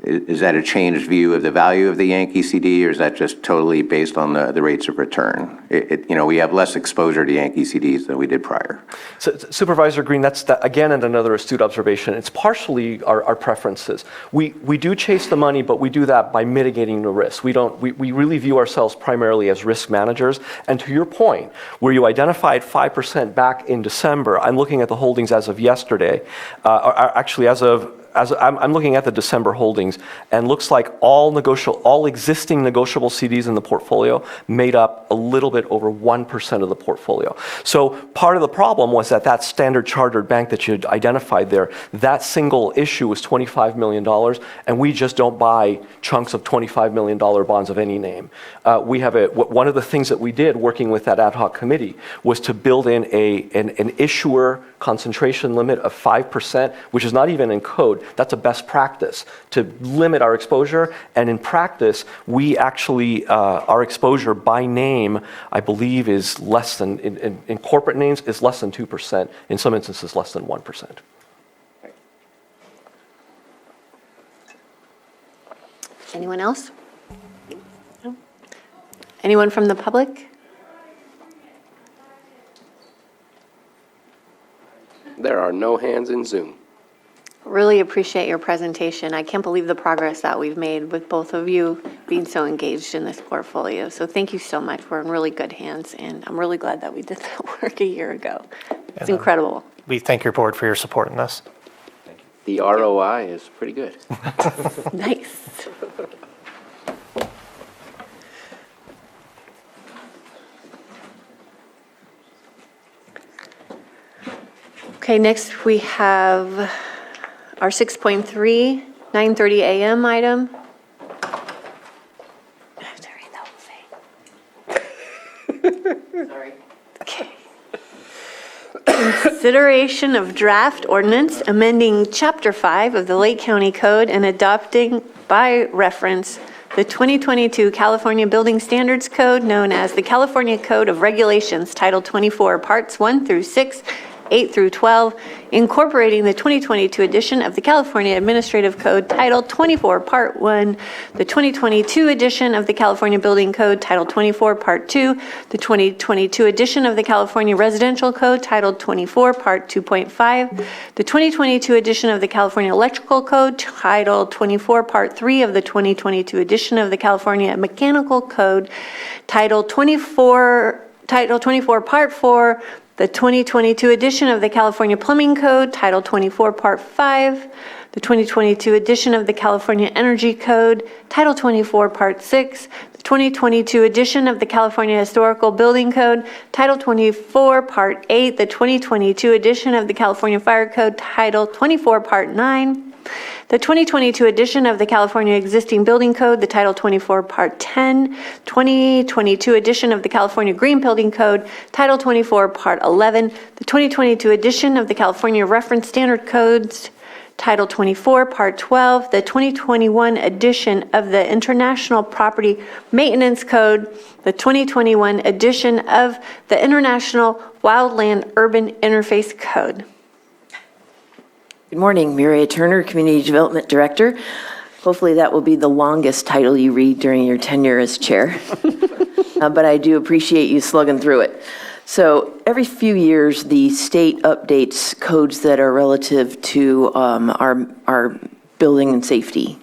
H: is that a changed view of the value of the Yankee CD, or is that just totally based on the rates of return? We have less exposure to Yankee CDs than we did prior.
L: So, Supervisor Green, that's again another astute observation. It's partially our preferences. We do chase the money, but we do that by mitigating the risk. We really view ourselves primarily as risk managers. And to your point, where you identified 5% back in December, I'm looking at the holdings as of yesterday, or actually as of as I'm looking at the December holdings, and looks like all existing negotiable CDs in the portfolio made up a little bit over 1% of the portfolio. So part of the problem was that Standard Chartered Bank that you identified there, that single issue was $25 million, and we just don't buy chunks of $25 million bonds of any name. We have one of the things that we did working with that ad hoc committee was to build in an issuer concentration limit of 5%, which is not even in code. That's a best practice to limit our exposure. And in practice, we actually, our exposure by name, I believe, is less than, in corporate names, is less than 2%. In some instances, less than 1%.
A: Anyone else? No? Anyone from the public?
C: There are no hands in Zoom.
A: Really appreciate your presentation. I can't believe the progress that we've made with both of you being so engaged in this portfolio. So thank you so much. We're in really good hands, and I'm really glad that we did that work a year ago. It's incredible.
K: We thank your board for your support in this.
C: The ROI is pretty good.
A: Nice. Okay, next we have our 6.3, 9:30 a.m. item. I have to read the whole thing. Sorry. Okay. Consideration of draft ordinance amending Chapter 5 of the Lake County Code and adopting by reference the 2022 California Building Standards Code, known as the California Code of Regulations, Title 24, Parts 1 through 6, 8 through 12, incorporating the 2022 edition of the California Administrative Code, Title 24, Part 1, the 2022 edition of the California Building Code, Title 24, Part 2, the 2022 edition of the California Residential Code, Title 24, Part 2.5, the 2022 edition of the California Electrical Code, Title 24, Part 3 of the 2022 edition of the California Mechanical Code, Title 24, Part 4, the 2022 edition of the California Plumbing Code, Title 24, Part 5, the 2022 edition of the California Energy Code, Title 24, Part 6, the 2022 edition of the California Historical Building Code, Title 24, Part 8, the 2022 edition of the California Fire Code, Title 24, Part 9, the 2022 edition of the California Existing Building Code, the Title 24, Part 10, 2022 edition of the California Green Building Code, Title 24, Part 11, the 2022 edition of the California Reference Standard Codes, Title 24, Part 12, the 2021 edition of the International Property Maintenance Code, the 2021 edition of the International Wildland Urban Interface Code.
M: Good morning, Mireya Turner, Community Development Director. Hopefully that will be the longest title you read during your tenure as chair. But I do appreciate you slugging through it. So every few years, the state updates codes that are relative to our building and safety.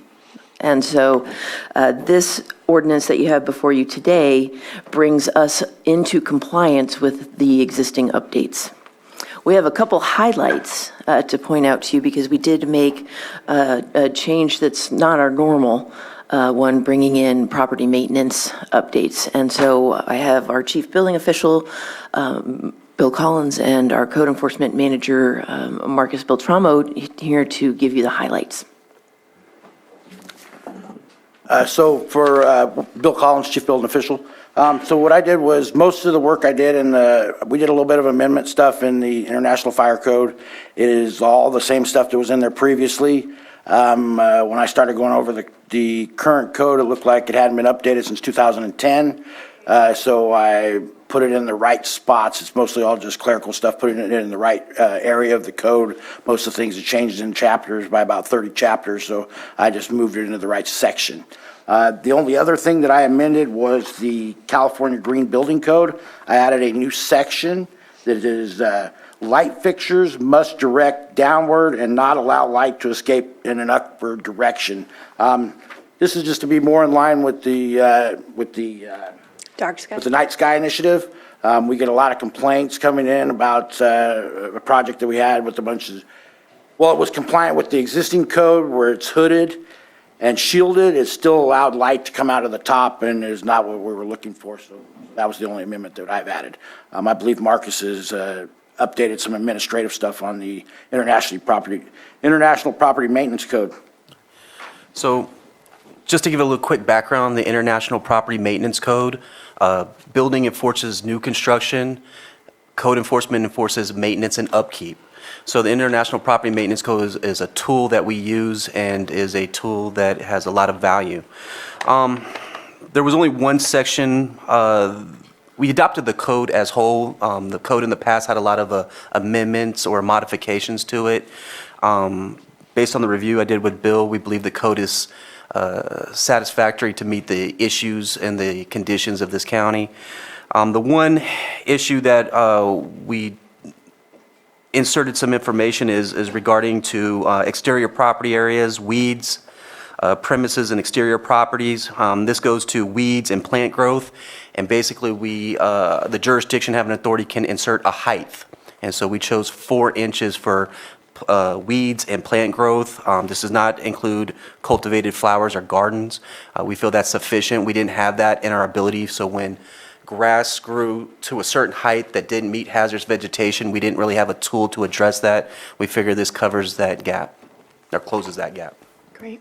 M: And so this ordinance that you have before you today brings us into compliance with the existing updates. We have a couple highlights to point out to you because we did make a change that's not our normal one, bringing in property maintenance updates. And so I have our chief building official, Bill Collins, and our code enforcement manager, Marcus Beltramo, here to give you the highlights.
N: So for Bill Collins, chief building official, so what I did was most of the work I did we did a little bit of amendment stuff in the International Fire Code. It is all the same stuff that was in there previously. When I started going over the current code, it looked like it hadn't been updated since 2010. So I put it in the right spots. It's mostly all just clerical stuff, putting it in the right area of the code. Most of the things have changed in chapters by about 30 chapters, so I just moved it into the right section. The only other thing that I amended was the California Green Building Code. I added a new section that is light fixtures must direct downward and not allow light to escape in an upward direction. This is just to be more in line with the
A: Dark sky.
N: with the Night Sky Initiative. We get a lot of complaints coming in about a project that we had with a bunch of While it was compliant with the existing code where it's hooded and shielded, it still allowed light to come out of the top and is not what we were looking for. So that was the only amendment that I've added. I believe Marcus has updated some administrative stuff on the International Property Maintenance Code.
O: So just to give a little quick background, the International Property Maintenance Code, building enforces new construction, code enforcement enforces maintenance and upkeep. So the International Property Maintenance Code is a tool that we use and is a tool that has a lot of value. There was only one section, we adopted the code as whole. The code in the past had a lot of amendments or modifications to it. Based on the review I did with Bill, we believe the code is satisfactory to meet the issues and the conditions of this county. The one issue that we inserted some information is regarding to exterior property areas, weeds, premises and exterior properties. This goes to weeds and plant growth, and basically the jurisdiction having authority can insert a height. And so we chose 4 inches for weeds and plant growth. This does not include cultivated flowers or gardens. We feel that's sufficient. We didn't have that in our ability, so when grass grew to a certain height that didn't meet hazardous vegetation, we didn't really have a tool to address that. We figure this covers that gap, or closes that gap.
A: Great.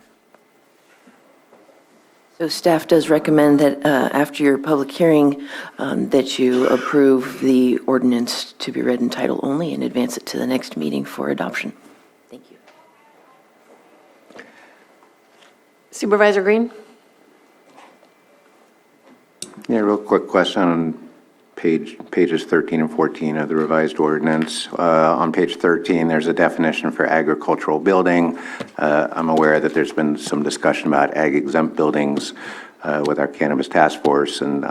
M: So staff does recommend that after your public hearing, that you approve the ordinance to be read in title only and advance it to the next meeting for adoption. Thank you.
A: Supervisor Green?
H: Yeah, real quick question on pages 13 and 14 of the revised ordinance. On page 13, there's a definition for agricultural building. I'm aware that there's been some discussion about ag-exempt buildings with our cannabis task force, and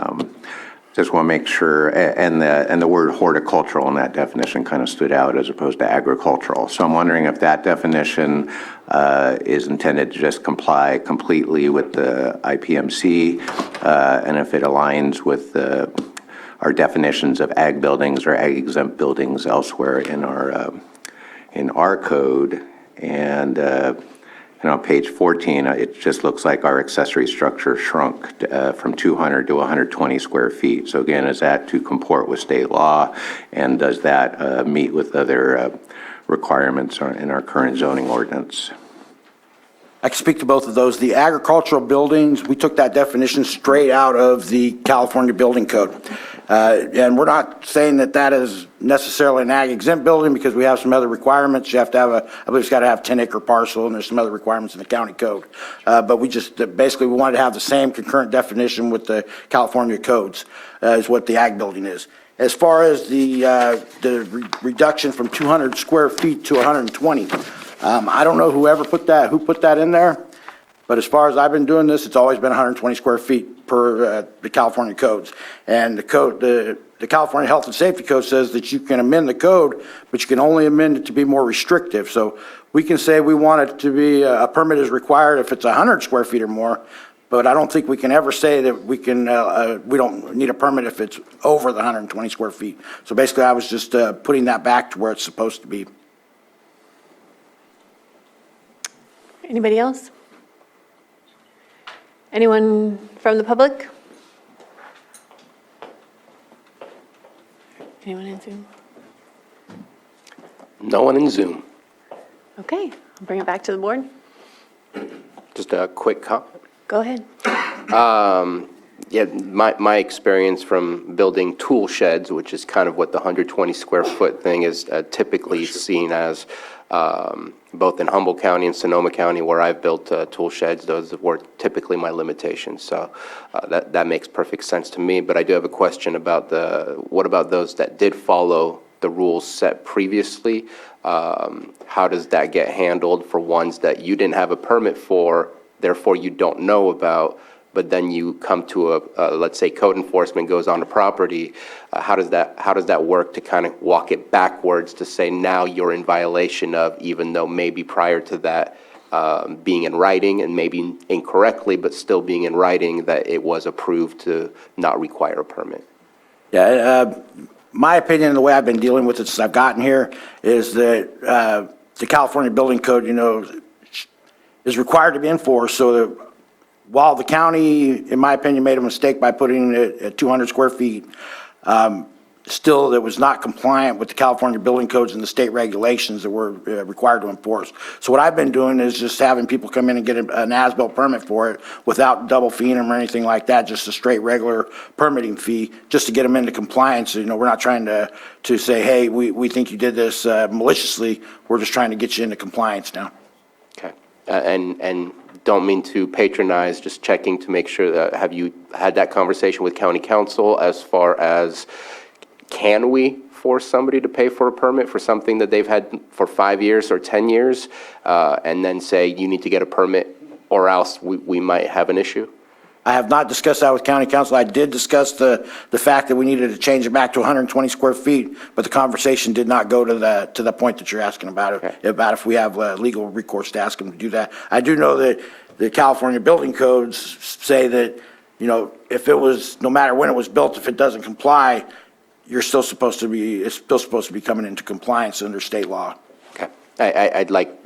H: just want to make sure, and the word horticultural in that definition kind of stood out as opposed to agricultural. So I'm wondering if that definition is intended to just comply completely with the IPMC, and if it aligns with our definitions of ag buildings or ag-exempt buildings elsewhere in our code. And on page 14, it just looks like our accessory structure shrunk from 200 to 120 square feet. So again, is that to comport with state law, and does that meet with other requirements in our current zoning ordinance?
N: I can speak to both of those. The agricultural buildings, we took that definition straight out of the California Building Code. And we're not saying that that is necessarily an ag exempt building, because we have some other requirements. You have to have I believe it's got to have 10-acre parcel, and there's some other requirements in the county code. But we just, basically we wanted to have the same concurrent definition with the California codes is what the ag building is. As far as the reduction from 200 square feet to 120, I don't know who put that in there, but as far as I've been doing this, it's always been 120 square feet per the California codes. And the code, the California Health and Safety Code says that you can amend the code, but you can only amend it to be more restrictive. So we can say we want it to be a permit is required if it's 100 square feet or more, but I don't think we can ever say that we don't need a permit if it's over the 120 square feet. So basically, I was just putting that back to where it's supposed to be.
A: Anybody else? Anyone from the public? Anyone in Zoom?
C: No one in Zoom.
A: Okay, I'll bring it back to the board.
C: Just a quick comment.
A: Go ahead.
C: Yeah, my experience from building tool sheds, which is kind of what the 120 square foot thing is typically seen as, both in Humboldt County and Sonoma County, where I've built tool sheds, those were typically my limitations. So that makes perfect sense to me. But I do have a question about what about those that did follow the rules set previously? How does that get handled for ones that you didn't have a permit for, therefore you don't know about, but then you come to let's say code enforcement goes on the property, how does that work to kind of walk it backwards to say now you're in violation of, even though maybe prior to that being in writing and maybe incorrectly, but still being in writing that it was approved to not require a permit?
N: Yeah, my opinion and the way I've been dealing with it since I've gotten here is that the California Building Code, is required to be enforced, so that while the county, in my opinion, made a mistake by putting it at 200 square feet, still, it was not compliant with the California building codes and the state regulations that we're required to enforce. So what I've been doing is just having people come in and get an as-built permit for it without double feeing them or anything like that, just a straight regular permitting fee, just to get them into compliance. We're not trying to say, hey, we think you did this maliciously. We're just trying to get you into compliance now.
C: Okay. And don't mean to patronize, just checking to make sure that, have you had that conversation with county council as far as, can we force somebody to pay for a permit for something that they've had for 5 years or 10 years, and then say you need to get a permit or else we might have an issue?
N: I have not discussed that with county council. I did discuss the fact that we needed to change it back to 120 square feet, but the conversation did not go to the point that you're asking about it,
C: Okay.
N: about if we have legal recourse to ask them to do that. I do know that the California building codes say that, if it was, no matter when it was built, if it doesn't comply, it's still supposed to be coming into compliance under state law.
C: Okay. I'd like,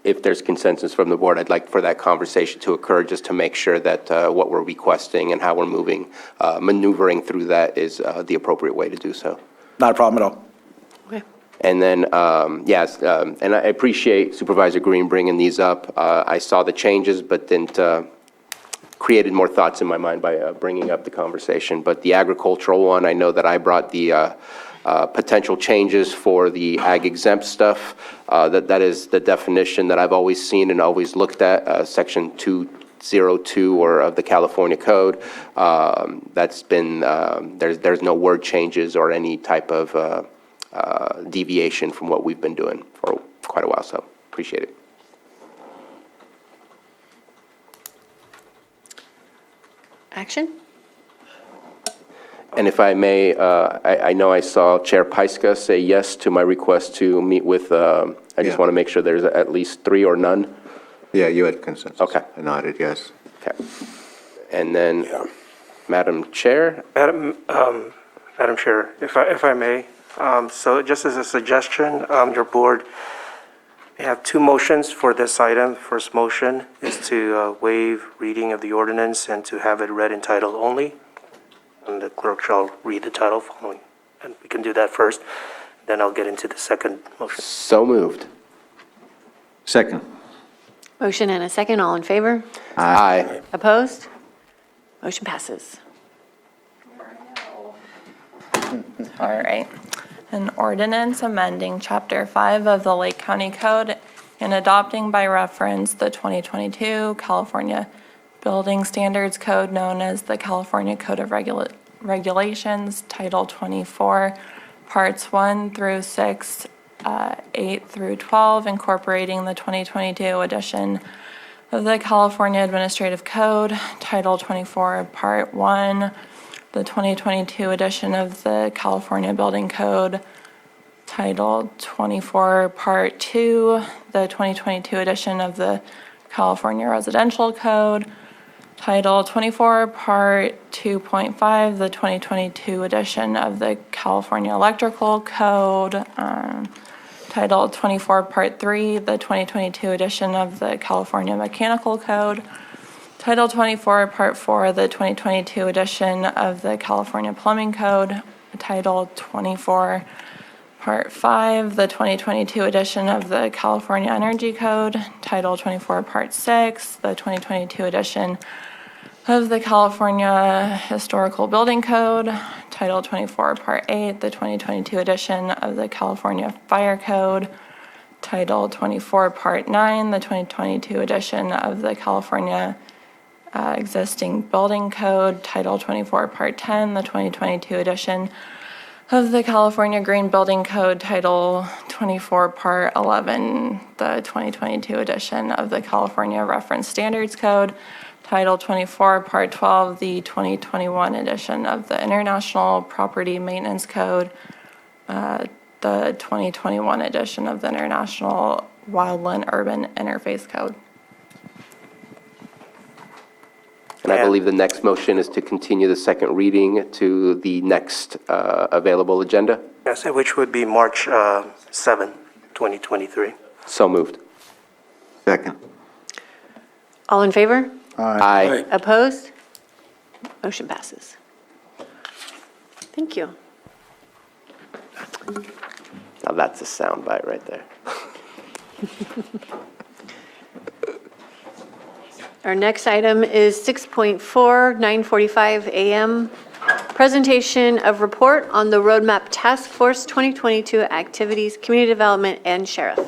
C: if there's consensus from the board, I'd like for that conversation to occur just to make sure that what we're requesting and how we're maneuvering through that is the appropriate way to do so.
N: Not a problem at all.
C: Okay. And then, yes, and I appreciate Supervisor Green bringing these up. I saw the changes, but didn't created more thoughts in my mind by bringing up the conversation. But the agricultural one, I know that I brought the potential changes for the ag exempt stuff. That is the definition that I've always seen and always looked at, section 202 or of the California Code. That's been, there's no word changes or any type of deviation from what we've been doing for quite a while, so appreciate it.
A: Action?
C: And if I may, I know I saw Chair Pyska say yes to my request to meet with, I just want to make sure there's at least 3 or none.
H: Yeah, you had consensus.
C: Okay.
H: I nodded, yes.
C: Okay. And then, Madam Chair?
I: Madam Chair, if I may, so just as a suggestion, your board, we have 2 motions for this item. The first motion is to waive reading of the ordinance and to have it read in title only. And the clerk shall read the title following. And we can do that first, then I'll get into the second motion.
C: So moved.
H: Second.
A: Motion and a second, all in favor?
C: Aye.
A: Opposed? Motion passes.
P: All right. An ordinance amending Chapter 5 of the Lake County Code and adopting by reference the 2022 California Building Standards Code known as the California Code of Regulations, Title 24, Parts 1 through 6, 8 through 12, incorporating the 2022 edition of the California Administrative Code, Title 24, Part 1, the 2022 edition of the California Building Code, Title 24, Part 2, the 2022 edition of the California Residential Code, Title 24, Part 2.5, the 2022 edition of the California Electrical Code, Title 24, Part 3, the 2022 edition of the California Mechanical Code, Title 24, Part 4, the 2022 edition of the California Plumbing Code, Title 24, Part 5, the 2022 edition of the California Energy Code, Title 24, Part 6, the 2022 edition of the California Historical Building Code, Title 24, Part 8, the 2022 edition of the California Fire Code, Title 24, Part 9, the 2022 edition of the California Existing Building Code, Title 24, Part 10, the 2022 edition of the California Green Building Code, Title 24, Part 11, the 2022 edition of the California Reference Standards Code, Title 24, Part 12, the 2021 edition of the International Property Maintenance Code, the 2021 edition of the International Wildland Urban Interface Code.
C: And I believe the next motion is to continue the second reading to the next available agenda.
I: Yes, which would be March 7, 2023.
C: So moved.
H: Second.
A: All in favor?
C: Aye.
A: Opposed? Motion passes. Thank you.
C: Now that's a soundbite right there.
A: Our next item is 6.4, 9:45 a.m. Presentation of report on the Roadmap Task Force 2022 activities, community development, and sheriff.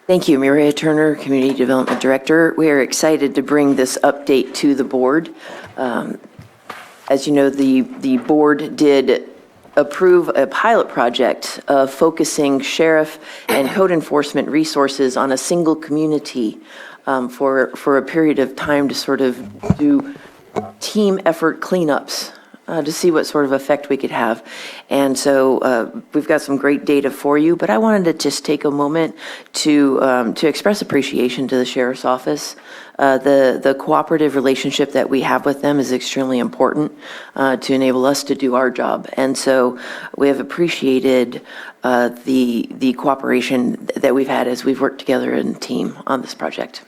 M: Thank you, Mireya Turner, Community Development Director. We are excited to bring this update to the board. As you know, the board did approve a pilot project of focusing sheriff and code enforcement resources on a single community for a period of time to sort of do team effort cleanups to see what sort of effect we could have. And so we've got some great data for you, but I wanted to just take a moment to express appreciation to the Sheriff's Office. The cooperative relationship that we have with them is extremely important to enable us to do our job. And so we have appreciated the cooperation that we've had as we've worked together in a team on this project.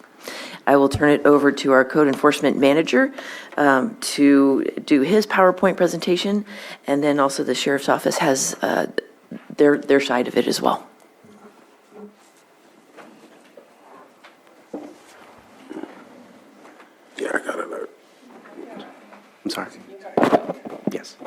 M: I will turn it over to our code enforcement manager to do his PowerPoint presentation, and then also the Sheriff's Office has their side of it as well.
F: Yeah, I got it.
O: I'm sorry. Yes.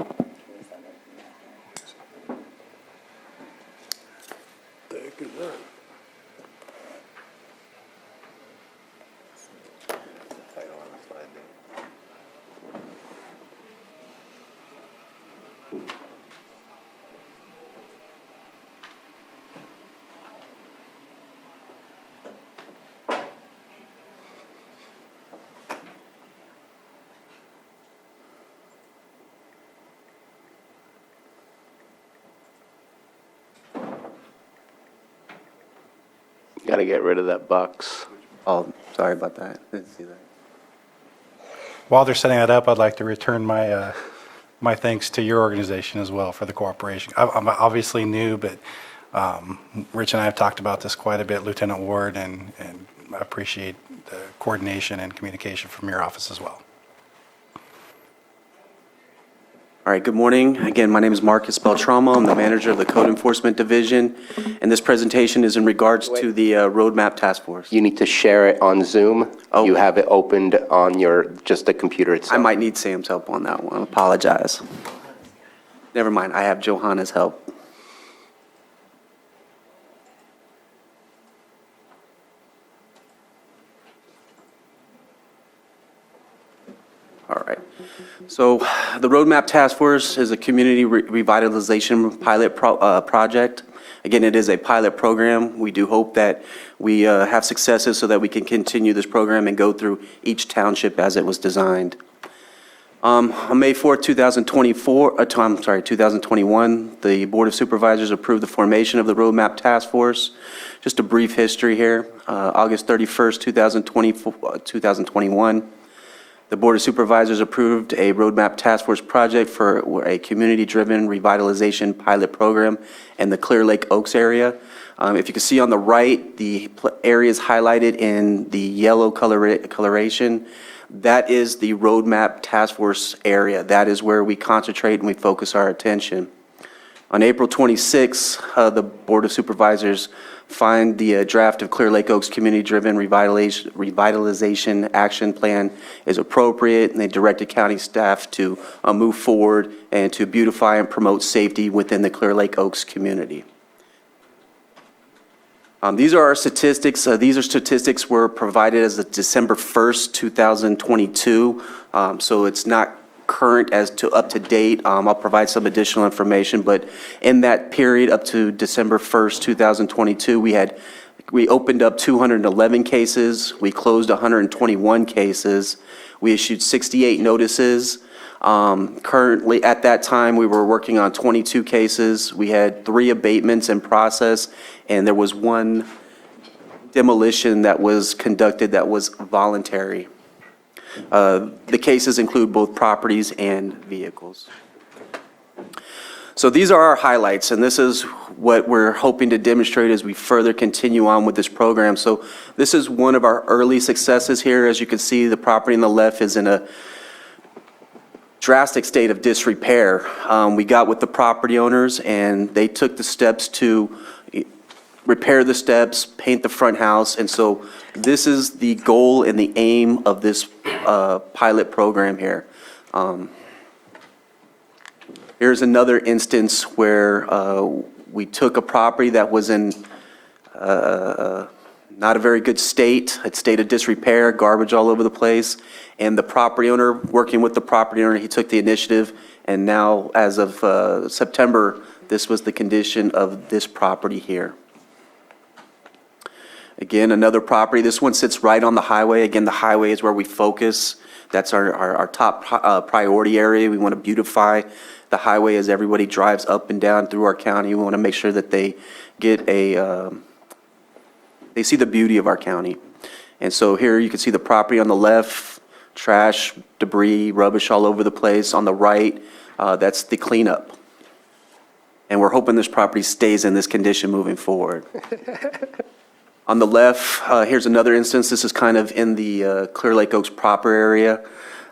C: Got to get rid of that box.
O: Oh, sorry about that. Didn't see that.
G: While they're setting that up, I'd like to return my thanks to your organization as well for the cooperation. I'm obviously new, but Rich and I have talked about this quite a bit, Lieutenant Ward, and I appreciate the coordination and communication from your office as well.
O: All right, good morning. Again, my name is Marcus Beltramo. I'm the manager of the Code Enforcement Division, and this presentation is in regards to the Roadmap Task Force.
C: You need to share it on Zoom.
O: Oh.
C: You have it opened on just the computer itself.
O: I might need Sam's help on that one. I apologize. Never mind, I have Johanna's help. All right. So the Roadmap Task Force is a community revitalization pilot project. Again, it is a pilot program. We do hope that we have successes so that we can continue this program and go through each township as it was designed. On May 4th, 2021, the Board of Supervisors approved the formation of the Roadmap Task Force. Just a brief history here. August 31st, 2021. The Board of Supervisors approved a Roadmap Task Force project for a community-driven revitalization pilot program in the Clear Lake Oaks area. If you can see on the right, the areas highlighted in the yellow coloration, that is the Roadmap Task Force area. That is where we concentrate and we focus our attention. On April 26th, the Board of Supervisors find the draft of Clear Lake Oaks Community-Driven Revitalization Action Plan is appropriate, and they directed county staff to move forward and to beautify and promote safety within the Clear Lake Oaks community. These are our statistics. These are statistics were provided as of December 1st, 2022, so it's not current as to up to date. I'll provide some additional information, but in that period up to December 1st, 2022, we opened up 211 cases. We closed 121 cases. We issued 68 notices. Currently, at that time, we were working on 22 cases. We had 3 abatements in process, and there was 1 demolition that was conducted that was voluntary. The cases include both properties and vehicles. So these are our highlights, and this is what we're hoping to demonstrate as we further continue on with this program. So this is one of our early successes here. As you can see, the property on the left is in a drastic state of disrepair. We got with the property owners, and they took the steps to repair the steps, paint the front house, and so this is the goal and the aim of this pilot program here. Here's another instance where we took a property that was in not a very good state, a state of disrepair, garbage all over the place, and the property owner, working with the property owner, he took the initiative, and now, as of September, this was the condition of this property here. Again, another property. This one sits right on the highway. Again, the highway is where we focus. That's our top priority area. We want to beautify the highway as everybody drives up and down through our county. We want to make sure that they get they see the beauty of our county. And so here you can see the property on the left, trash, debris, rubbish all over the place. On the right, that's the cleanup. And we're hoping this property stays in this condition moving forward. On the left, here's another instance. This is kind of in the Clear Lake Oaks proper area.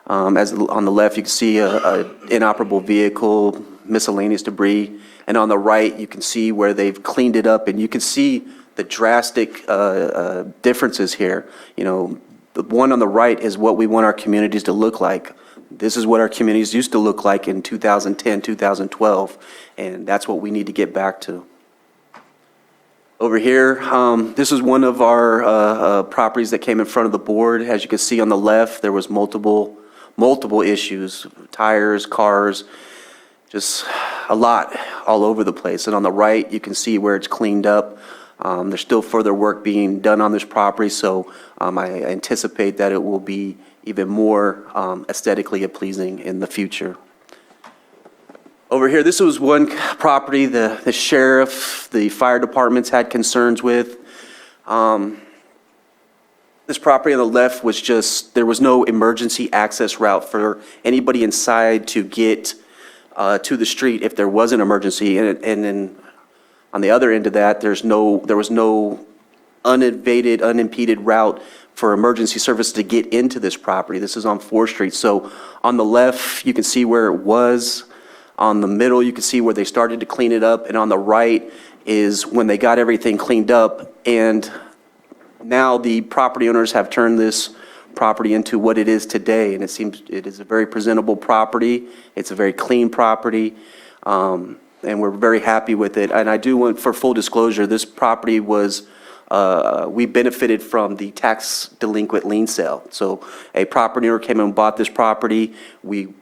O: As on the left, you can see a inoperable vehicle, miscellaneous debris. And on the right, you can see where they've cleaned it up, and you can see the drastic differences here. You know, the one on the right is what we want our communities to look like. This is what our communities used to look like in 2010, 2012, and that's what we need to get back to. Over here, this is one of our properties that came in front of the board. As you can see on the left, there was multiple issues, tires, cars, just a lot all over the place. And on the right, you can see where it's cleaned up. There's still further work being done on this property, so I anticipate that it will be even more aesthetically pleasing in the future. Over here, this was one property the sheriff, the fire departments had concerns with. This property on the left was just, there was no emergency access route for anybody inside to get to the street if there was an emergency. And then on the other end of that, there was no uninvaded, unimpeded route for emergency service to get into this property. This is on 4th Street. So on the left, you can see where it was. On the middle, you can see where they started to clean it up. And on the right is when they got everything cleaned up. And now the property owners have turned this property into what it is today. And it seems it is a very presentable property. It's a very clean property. And we're very happy with it. And I do want, for full disclosure, this property was, we benefited from the tax delinquent lien sale. So a property owner came and bought this property. We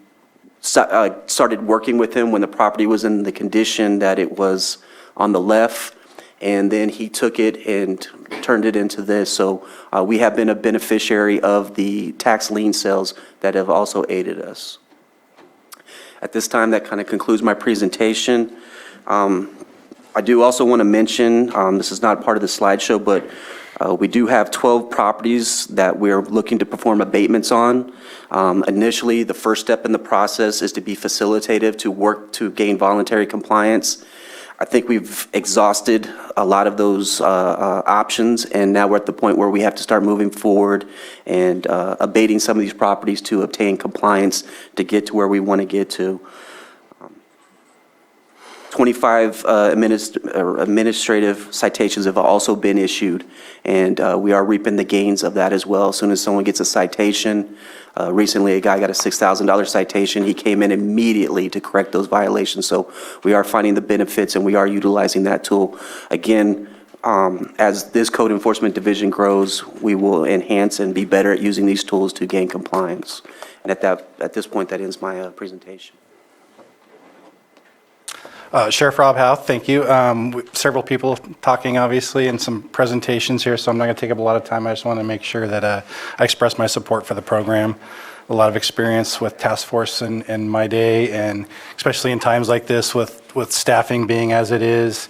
O: started working with him when the property was in the condition that it was on the left, and then he took it and turned it into this. So we have been a beneficiary of the tax lien sales that have also aided us. At this time, that kind of concludes my presentation. I do also want to mention, this is not part of the slideshow, but we do have 12 properties that we're looking to perform abatements on. Initially, the first step in the process is to be facilitative, to work to gain voluntary compliance. I think we've exhausted a lot of those options, and now we're at the point where we have to start moving forward and abating some of these properties to obtain compliance to get to where we want to get to. 25 administrative citations have also been issued, and we are reaping the gains of that as well. As soon as someone gets a citation, recently a guy got a $6,000 citation. He came in immediately to correct those violations. So we are finding the benefits, and we are utilizing that tool. Again, as this code enforcement division grows, we will enhance and be better at using these tools to gain compliance. And at this point, that ends my presentation.
G: Sheriff Rob Howe, thank you. Several people talking, obviously, and some presentations here, so I'm not going to take up a lot of time. I just want to make sure that I express my support for the program. A lot of experience with task force in my day, and especially in times like this with staffing being as it is.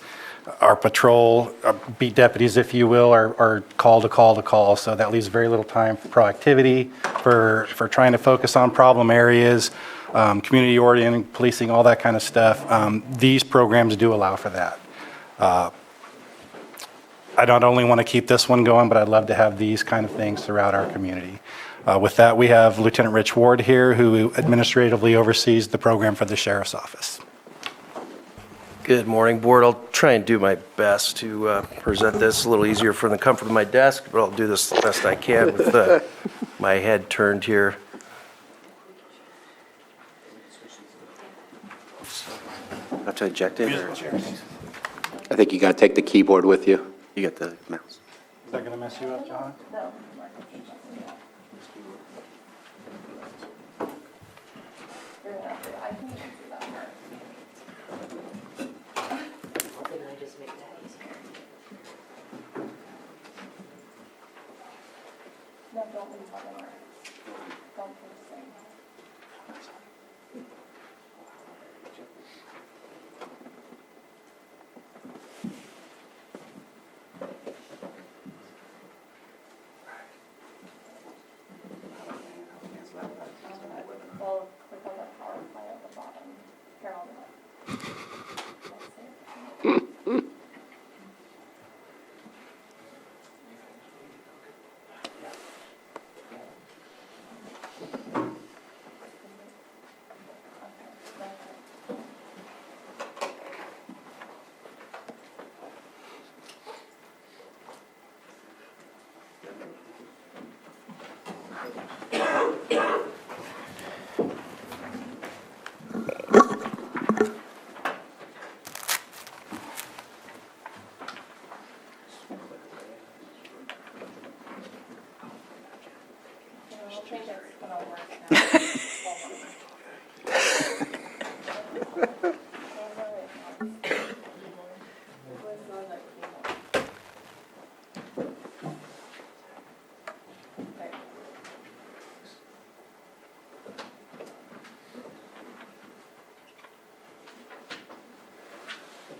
G: Our patrol, our beat deputies, if you will, are call to call, so that leaves very little time for proactivity, for trying to focus on problem areas. community-oriented policing, all that kind of stuff. These programs do allow for that. I not only want to keep this one going, but I'd love to have these kind of things throughout our community. With that, we have Lieutenant Rich Ward here, who administratively oversees the program for the Sheriff's Office.
Q: Good morning, Board. I'll try and do my best to present this a little easier from the comfort of my desk, but I'll do this the best I can with my head turned here.
H: Have to eject it? Or?
C: I think you got to take the keyboard with you.
H: You got the mouse.
G: Is that going to mess you up, John? No.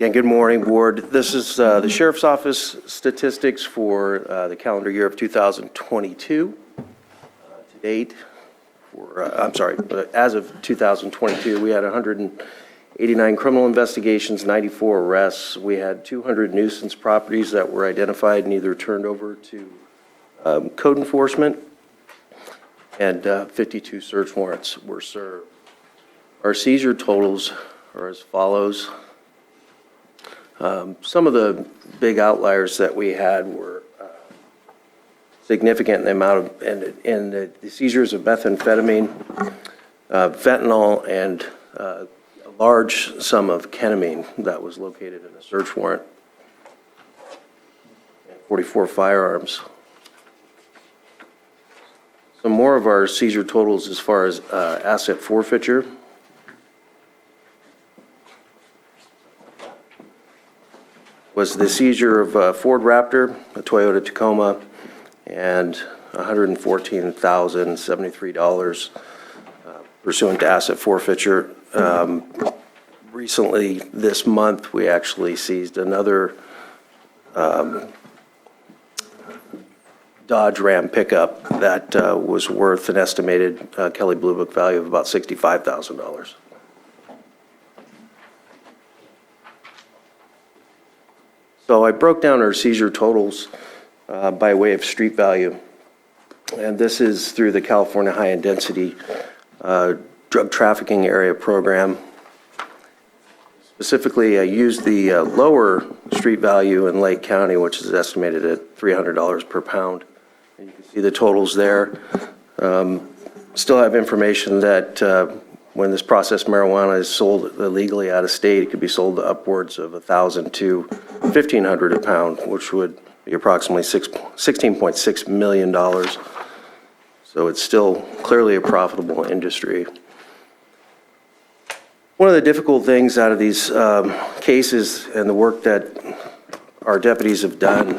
Q: Again, good morning, Board. This is the Sheriff's Office statistics for the calendar year of 2022. To date, as of 2022, we had 189 criminal investigations, 94 arrests. We had 200 nuisance properties that were identified and either turned over to code enforcement, and 52 search warrants were served. Our seizure totals are as follows. Some of the big outliers that we had were significant in the amount of, and the seizures of methamphetamine, fentanyl, and a large sum of ketamine that was located in a search warrant, and 44 firearms. Some more of our seizure totals as far as asset forfeiture. Was the seizure of a Ford Raptor, a Toyota Tacoma, and $114,073 pursuant to asset forfeiture. Recently, this month, we actually seized another Dodge Ram pickup that was worth an estimated Kelley Blue Book value of about $65,000. So I broke down our seizure totals by way of street value, and this is through the California High Intensity Drug Trafficking Area Program. Specifically, I used the lower street value in Lake County, which is estimated at $300 per pound. And you can see the totals there. Still have information that when this processed marijuana is sold illegally out of state, it could be sold to upwards of $1,000 to $1,500 a pound, which would be approximately $16.6 million. So it's still clearly a profitable industry. One of the difficult things out of these cases and the work that our deputies have done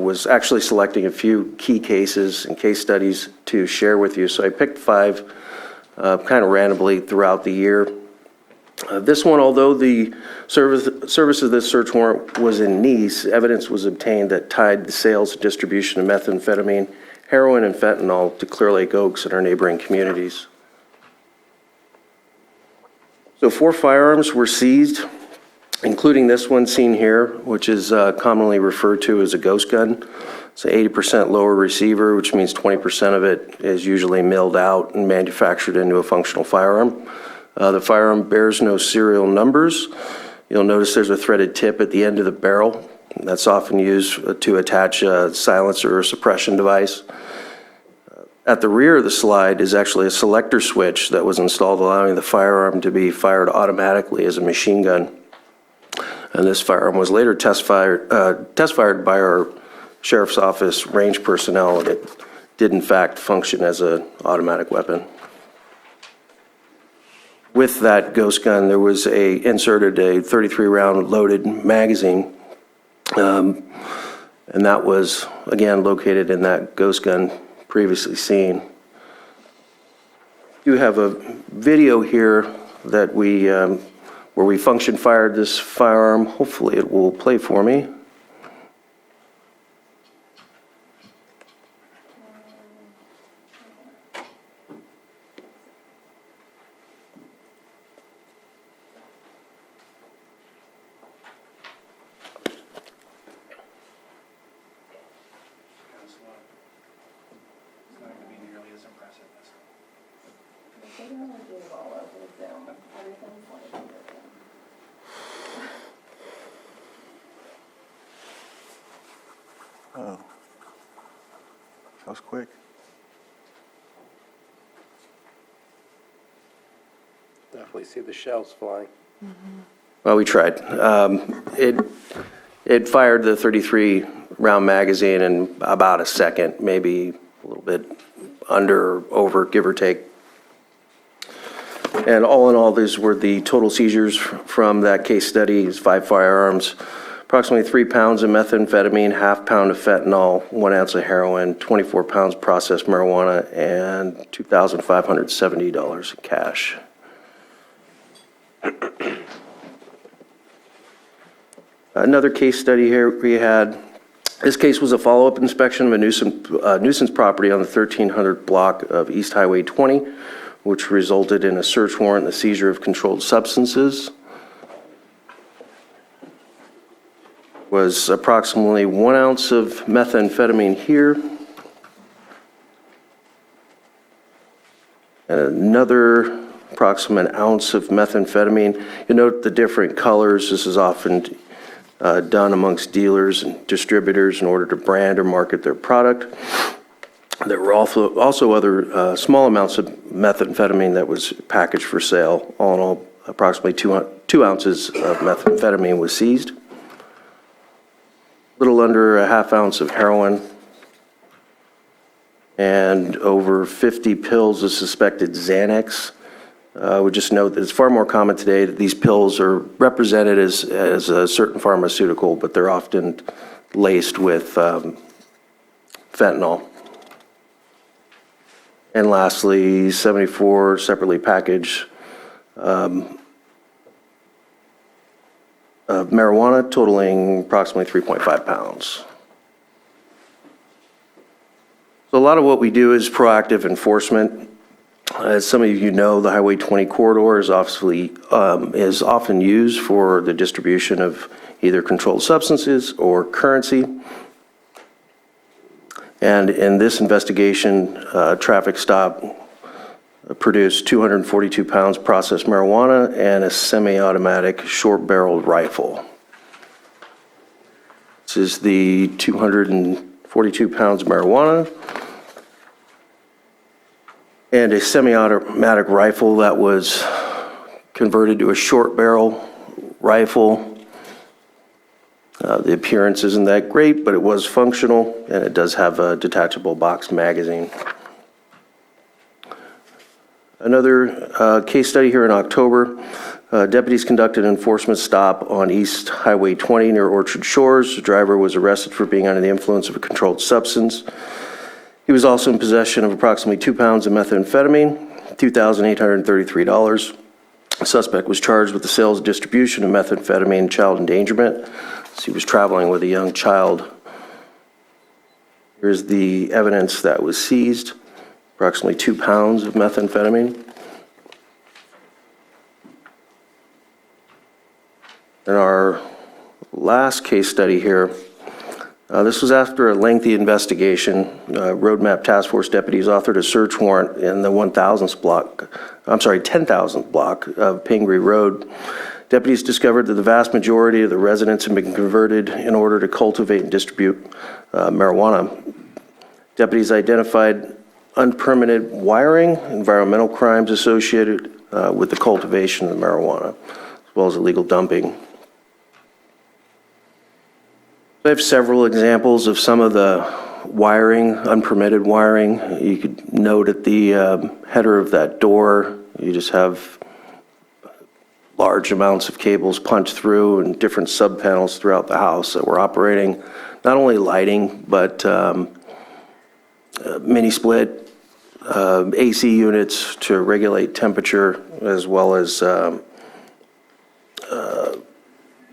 Q: was actually selecting a few key cases and case studies to share with you. So I picked 5 kind of randomly throughout the year. This one, although the service of this search warrant was in Nice, evidence was obtained that tied the sales and distribution of methamphetamine, heroin, and fentanyl to Clear Lake Oaks and our neighboring communities.
I: So 4 firearms were seized, including this one seen here, which is commonly referred to as a ghost gun. It's an 80% lower receiver, which means 20% of it is usually milled out and manufactured into a functional firearm. The firearm bears no serial numbers. You'll notice there's a threaded tip at the end of the barrel. That's often used to attach a silencer or suppression device. At the rear of the slide is actually a selector switch that was installed, allowing the firearm to be fired automatically as a machine gun. And this firearm was later test fired by our Sheriff's Office range personnel, and it did in fact function as an automatic weapon. With that ghost gun, there was inserted a 33-round loaded magazine, and that was, again, located in that ghost gun previously seen. You have a video here that where we function fired this firearm. Hopefully it will play for me.
B: Oh, that was quick.
C: Definitely see the shells flying.
I: Well, we tried. It fired the 33-round magazine in about a second, maybe a little bit under or over, give or take. And all in all, these were the total seizures from that case study. It's 5 firearms, approximately 3 pounds of methamphetamine, half pound of fentanyl, 1 ounce of heroin, 24 pounds processed marijuana, and $2,570 in cash. Another case study here we had. This case was a follow-up inspection of a nuisance property on the 1300 block of East Highway 20, which resulted in a search warrant and the seizure of controlled substances. Was approximately 1 ounce of methamphetamine here. And another approximate ounce of methamphetamine. You note the different colors. This is often done amongst dealers and distributors in order to brand or market their product. There were also other small amounts of methamphetamine that was packaged for sale. All in all, approximately 2 ounces of methamphetamine was seized. A little under a half ounce of heroin, and over 50 pills of suspected Xanax. I would just note that it's far more common today that these pills are represented as a certain pharmaceutical, but they're often laced with fentanyl. And lastly, 74 separately packaged of marijuana totaling approximately 3.5 pounds. So a lot of what we do is proactive enforcement. As some of you know, the Highway 20 corridor is often used for the distribution of either controlled substances or currency. And in this investigation, traffic stop produced 242 pounds processed marijuana and a semi-automatic short-barreled rifle. This is the 242 pounds of marijuana and a semi-automatic rifle that was converted to a short barrel rifle. The appearance isn't that great, but it was functional, and it does have a detachable box magazine. Another case study here in October. Deputies conducted an enforcement stop on East Highway 20 near Orchard Shores. The driver was arrested for being under the influence of a controlled substance. He was also in possession of approximately 2 pounds of methamphetamine, $2,833. The suspect was charged with the sales and distribution of methamphetamine and child endangerment. So he was traveling with a young child. Here's the evidence that was seized, approximately 2 pounds of methamphetamine.
Q: In our last case study here, this was after a lengthy investigation. Roadmap Task Force deputies authored a search warrant in the 10,000th block of Pingree Road. Deputies discovered that the vast majority of the residents had been converted in order to cultivate and distribute marijuana. Deputies identified unpermitted wiring, environmental crimes associated with the cultivation of marijuana, as well as illegal dumping. I have several examples of some of the wiring, unpermitted wiring. You could note at the header of that door, you just have large amounts of cables punched through and different sub-panels throughout the house that were operating, not only lighting, but mini-split, AC units to regulate temperature, as well as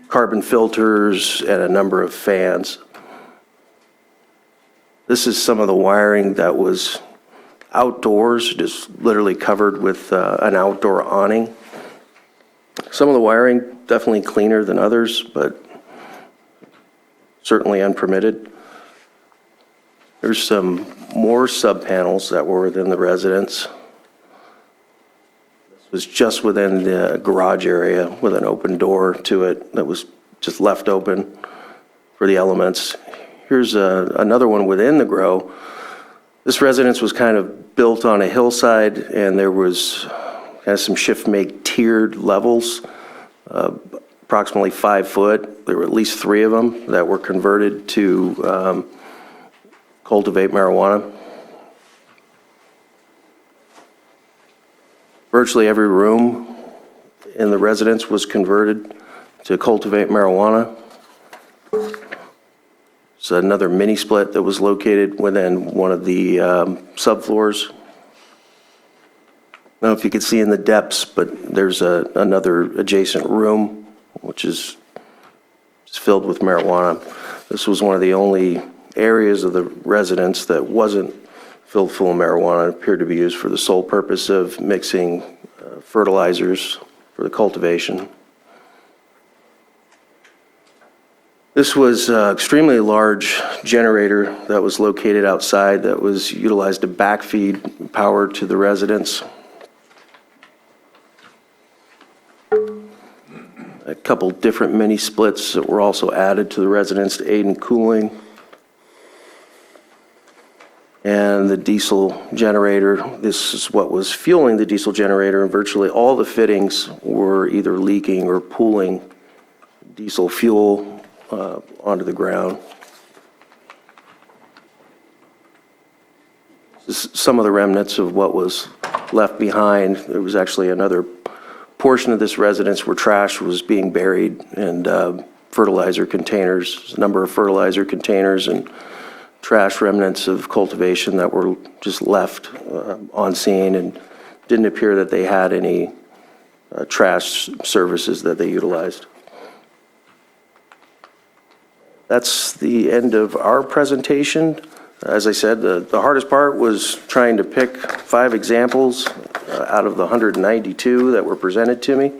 Q: carbon filters and a number of fans. This is some of the wiring that was outdoors, just literally covered with an outdoor awning. Some of the wiring definitely cleaner than others, but certainly unpermitted. There's some more sub-panels that were within the residence. Was just within the garage area with an open door to it that was just left open for the elements. Here's another one within the grow. This residence was kind of built on a hillside, and there was kind of some shift-make tiered levels, approximately 5 foot. There were at least 3 of them that were converted to cultivate marijuana. Virtually every room in the residence was converted to cultivate marijuana. So another mini split that was located within one of the subfloors. I don't know if you could see in the depths, but there's another adjacent room which is filled with marijuana. This was one of the only areas of the residence that wasn't filled full of marijuana. It appeared to be used for the sole purpose of mixing fertilizers for the cultivation. This was an extremely large generator that was located outside that was utilized to backfeed power to the residence. A couple different mini splits that were also added to the residence to aid in cooling. And the diesel generator, this is what was fueling the diesel generator, and virtually all the fittings were either leaking or pooling diesel fuel onto the ground. This is some of the remnants of what was left behind. There was actually another portion of this residence where trash was being buried, and fertilizer containers, a number of fertilizer containers and trash remnants of cultivation that were just left on scene, and didn't appear that they had any trash services that they utilized. That's the end of our presentation. As I said, the hardest part was trying to pick 5 examples out of the 192 that were presented to me.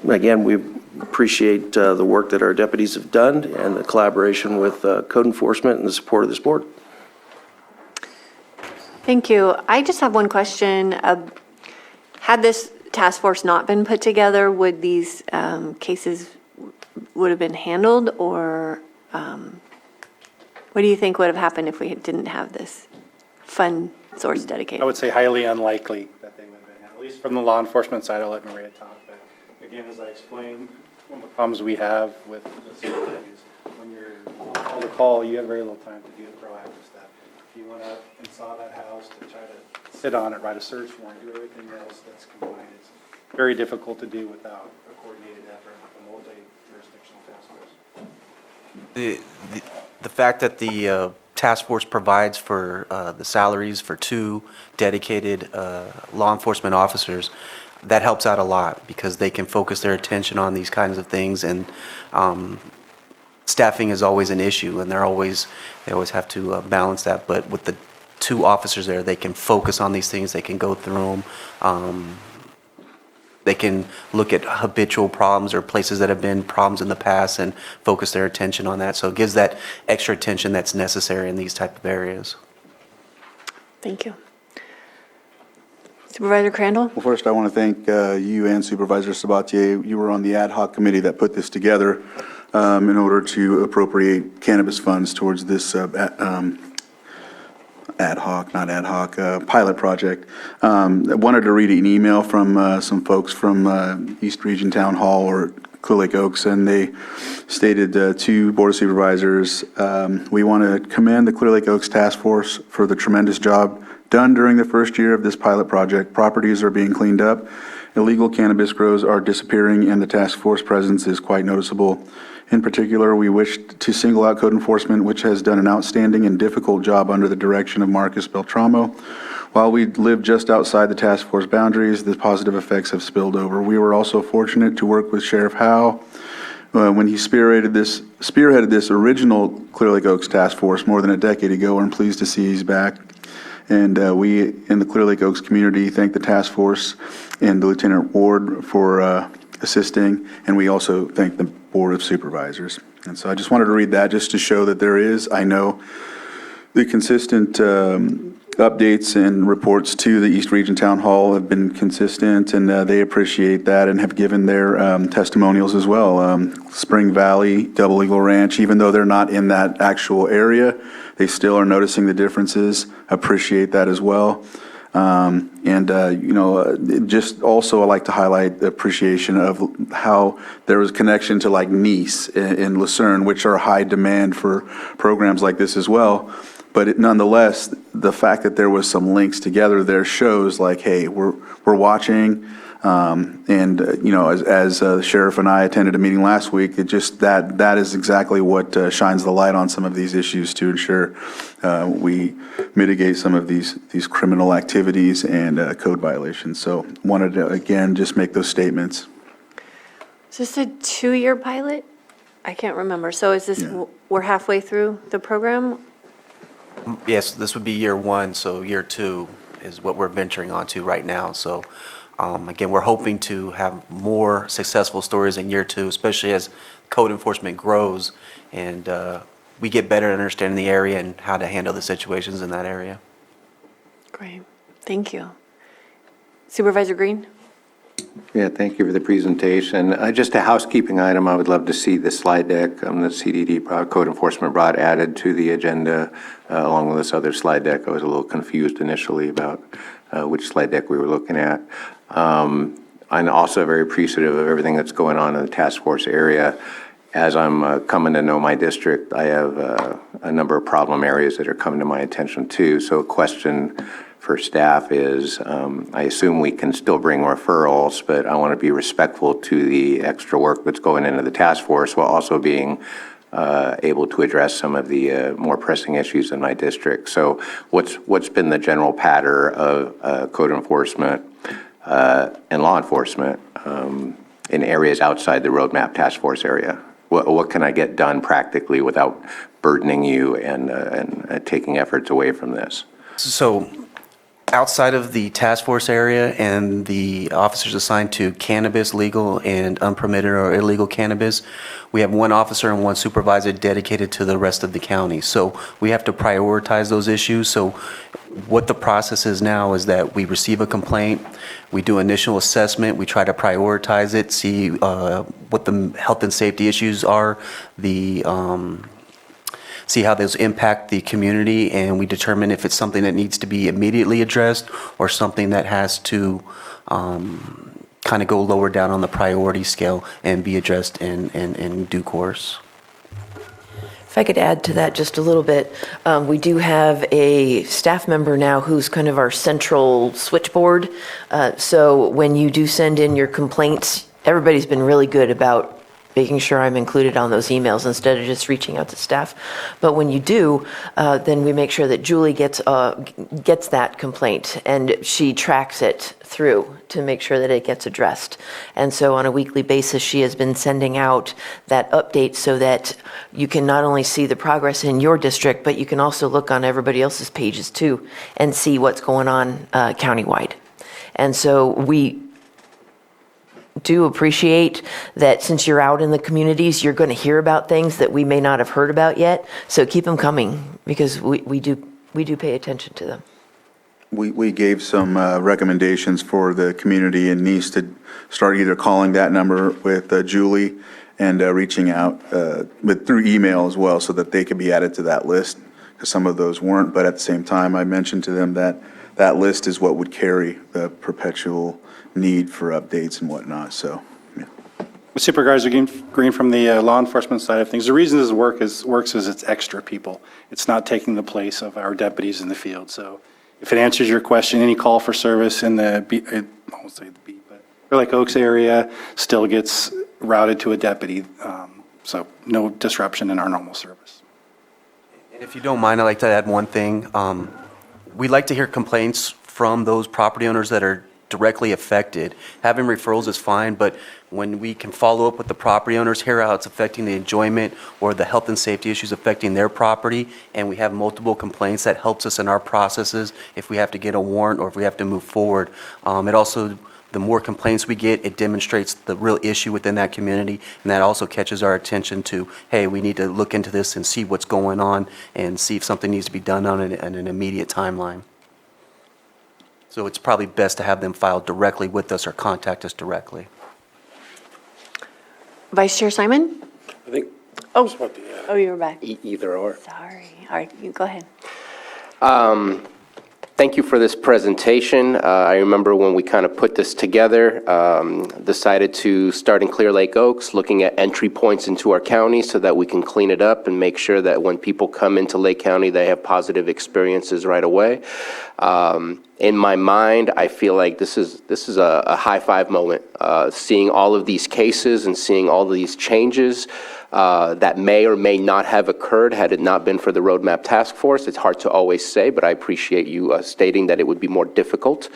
Q: Again, we appreciate the work that our deputies have done and the collaboration with code enforcement and the support of this board.
A: Thank you. I just have one question. Had this task force not been put together, would these cases would have been handled, or what do you think would have happened if we didn't have this fund source dedicated?
G: I would say highly unlikely that they would have been, at least from the law enforcement side. I'll let Maria talk, but again, as I explained, one of the problems we have with the city is when you're on the call, you have very little time to do the proactive stuff. If you went up and saw that house to try to sit on it, write a search warrant, do everything else that's combined, it's very difficult to do without a coordinated effort with a multi-jurisdictional task force.
O: The fact that the task force provides for the salaries for 2 dedicated law enforcement officers, that helps out a lot because they can focus their attention on these kinds of things, and staffing is always an issue, and they always have to balance that. But with the 2 officers there, they can focus on these things, they can go through them. they can look at habitual problems or places that have been problems in the past and focus their attention on that. So it gives that extra attention that's necessary in these type of areas.
A: Thank you. Supervisor Crandall?
B: Well, first, I want to thank you and Supervisor Sabatier. You were on the ad hoc committee that put this together in order to appropriate cannabis funds towards this pilot project. I wanted to read an email from some folks from East Region Town Hall or Clear Lake Oaks, and they stated to Board of Supervisors, we want to commend the Clear Lake Oaks Task Force for the tremendous job done during the first year of this pilot project. Properties are being cleaned up, illegal cannabis grows are disappearing, and the task force presence is quite noticeable. In particular, we wish to single out code enforcement, which has done an outstanding and difficult job under the direction of Marcus Beltramo. While we live just outside the task force boundaries, the positive effects have spilled over. We were also fortunate to work with Sheriff Howe when he spearheaded this original Clear Lake Oaks task force more than a decade ago. I'm pleased to see he's back. And we in the Clear Lake Oaks community thank the task force and the Lieutenant Ward for assisting, and we also thank the Board of Supervisors. And so I just wanted to read that just to show that there is, I know, the consistent updates and reports to the East Region Town Hall have been consistent, and they appreciate that and have given their testimonials as well. Spring Valley, Double Eagle Ranch, even though they're not in that actual area, they still are noticing the differences, appreciate that as well. Just also I like to highlight the appreciation of how there was connection to like Nice and Lucerne, which are high demand for programs like this as well. But nonetheless, the fact that there was some links together there shows like, hey, we're watching. As the sheriff and I attended a meeting last week, it just that is exactly what shines the light on some of these issues to ensure we mitigate some of these criminal activities and code violations. So wanted to again just make those statements.
A: Is this a 2-year pilot? I can't remember. So is this, we're halfway through the program?
O: Yes, this would be year one, so year two is what we're venturing onto right now. So again, we're hoping to have more successful stories in year two, especially as code enforcement grows and we get better at understanding the area and how to handle the situations in that area.
A: Great. Thank you. Supervisor Green?
H: Yeah, thank you for the presentation. Just a housekeeping item, I would love to see the slide deck the CDD Code Enforcement brought added to the agenda along with this other slide deck. I was a little confused initially about which slide deck we were looking at. I'm also very appreciative of everything that's going on in the task force area. As I'm coming to know my district, I have a number of problem areas that are coming to my attention too. So a question for staff is, I assume we can still bring referrals, but I want to be respectful to the extra work that's going into the task force while also being able to address some of the more pressing issues in my district. So what's been the general pattern of code enforcement and law enforcement in areas outside the roadmap task force area? What can I get done practically without burdening you and taking efforts away from this?
O: So outside of the task force area and the officers assigned to cannabis, legal and unpermitted or illegal cannabis, we have one officer and one supervisor dedicated to the rest of the county. So we have to prioritize those issues. So what the process is now is that we receive a complaint, we do initial assessment, we try to prioritize it, see what the health and safety issues are, see how those impact the community, and we determine if it's something that needs to be immediately addressed or something that has to kind of go lower down on the priority scale and be addressed in due course.
M: If I could add to that just a little bit, we do have a staff member now who's kind of our central switchboard. So when you do send in your complaints, everybody's been really good about making sure I'm included on those emails instead of just reaching out to staff. But when you do, then we make sure that Julie gets that complaint and she tracks it through to make sure that it gets addressed. And so on a weekly basis, she has been sending out that update so that you can not only see the progress in your district, but you can also look on everybody else's pages too and see what's going on countywide. And so do appreciate that since you're out in the communities, you're going to hear about things that we may not have heard about yet. So keep them coming because we do pay attention to them.
B: We gave some recommendations for the community in Nice to start either calling that number with Julie and reaching out through email as well so that they could be added to that list, because some of those weren't. But at the same time, I mentioned to them that that list is what would carry the perpetual need for updates and whatnot, so. Yeah.
G: Supervisor Green, from the law enforcement side of things, the reason this works is it's extra people. It's not taking the place of our deputies in the field. So if it answers your question, any call for service in the, I won't say the beat, but Clear Lake Oaks area still gets routed to a deputy. So no disruption in our normal service.
O: And if you don't mind, I'd like to add one thing. We'd like to hear complaints from those property owners that are directly affected. Having referrals is fine, but when we can follow up with the property owners, hear how it's affecting the enjoyment or the health and safety issues affecting their property, and we have multiple complaints, that helps us in our processes if we have to get a warrant or if we have to move forward. It also, the more complaints we get, it demonstrates the real issue within that community, and that also catches our attention to, hey, we need to look into this and see what's going on and see if something needs to be done on an immediate timeline. So it's probably best to have them file directly with us or contact us directly.
A: Vice Chair Simon?
F: I think.
A: Oh, you were back.
C: Either or.
A: Sorry. All right, you go ahead.
C: Thank you for this presentation. I remember when we kind of put this together, decided to start in Clear Lake Oaks, looking at entry points into our county so that we can clean it up and make sure that when people come into Lake County, they have positive experiences right away. In my mind, I feel like this is a high five moment, seeing all of these cases and seeing all of these changes that may or may not have occurred had it not been for the Roadmap Task Force. It's hard to always say, but I appreciate you stating that it would be more difficult.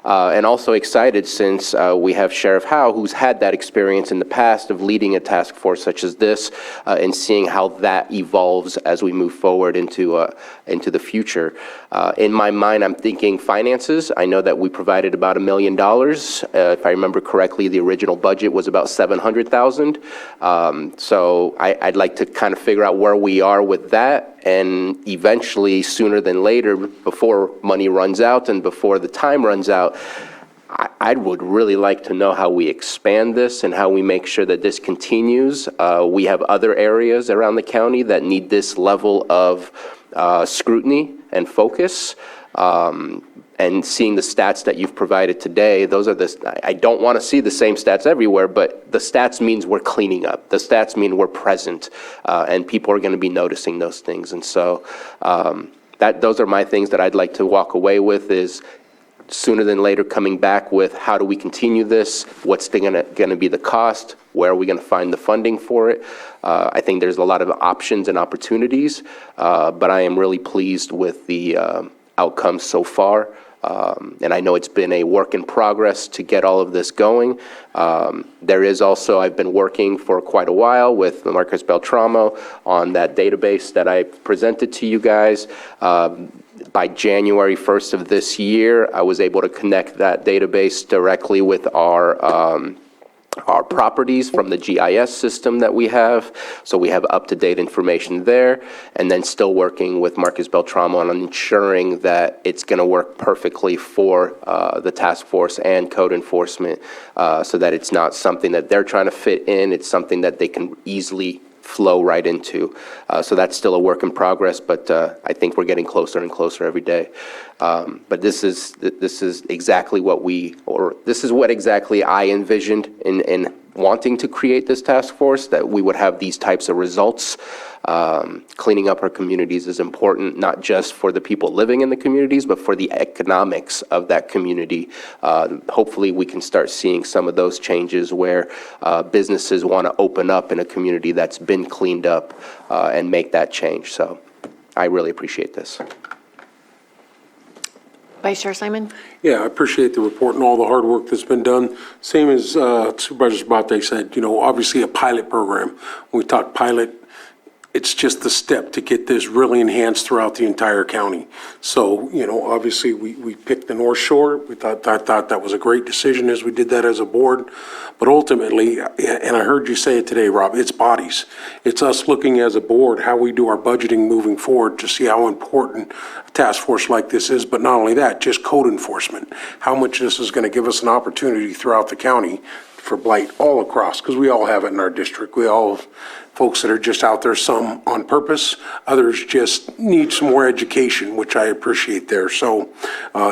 C: And also excited since we have Sheriff Howe, who's had that experience in the past of leading a task force such as this and seeing how that evolves as we move forward into the future. In my mind, I'm thinking finances. I know that we provided about $1 million. If I remember correctly, the original budget was about $700,000. So I'd like to kind of figure out where we are with that, and eventually, sooner than later, before money runs out and before the time runs out, I would really like to know how we expand this and how we make sure that this continues. We have other areas around the county that need this level of scrutiny and focus. And seeing the stats that you've provided today, those are I don't want to see the same stats everywhere, but the stats means we're cleaning up. The stats mean we're present, and people are going to be noticing those things. And so those are my things that I'd like to walk away with, is sooner than later coming back with how do we continue this, what's going to be the cost, where are we going to find the funding for it. I think there's a lot of options and opportunities, but I am really pleased with the outcomes so far. And I know it's been a work in progress to get all of this going. There is also, I've been working for quite a while with Marcus Beltramo on that database that I presented to you guys. By January 1st of this year, I was able to connect that database directly with our properties from the GIS system that we have. So we have up-to-date information there, and then still working with Marcus Beltramo on ensuring that it's going to work perfectly for the task force and code enforcement, so that it's not something that they're trying to fit in, it's something that they can easily flow right into. So that's still a work in progress, but I think we're getting closer and closer every day. But this is exactly what this is what exactly I envisioned in wanting to create this task force, that we would have these types of results. Cleaning up our communities is important, not just for the people living in the communities, but for the economics of that community. Hopefully we can start seeing some of those changes where businesses want to open up in a community that's been cleaned up and make that change. So I really appreciate this.
A: Vice Chair Simon?
F: Yeah, I appreciate the report and all the hard work that's been done. Same as Supervisor Sabate said, obviously a pilot program. When we talk pilot, It's just the step to get this really enhanced throughout the entire county. So, obviously, we picked the North Shore. I thought that was a great decision as we did that as a board. But ultimately, and I heard you say it today, Rob, it's bodies. It's us looking as a board, how we do our budgeting moving forward to see how important a task force like this is. But not only that, just code enforcement. How much this is going to give us an opportunity throughout the county for blight all across, because we all have it in our district. We all have folks that are just out there, some on purpose, others just need some more education, which I appreciate there. So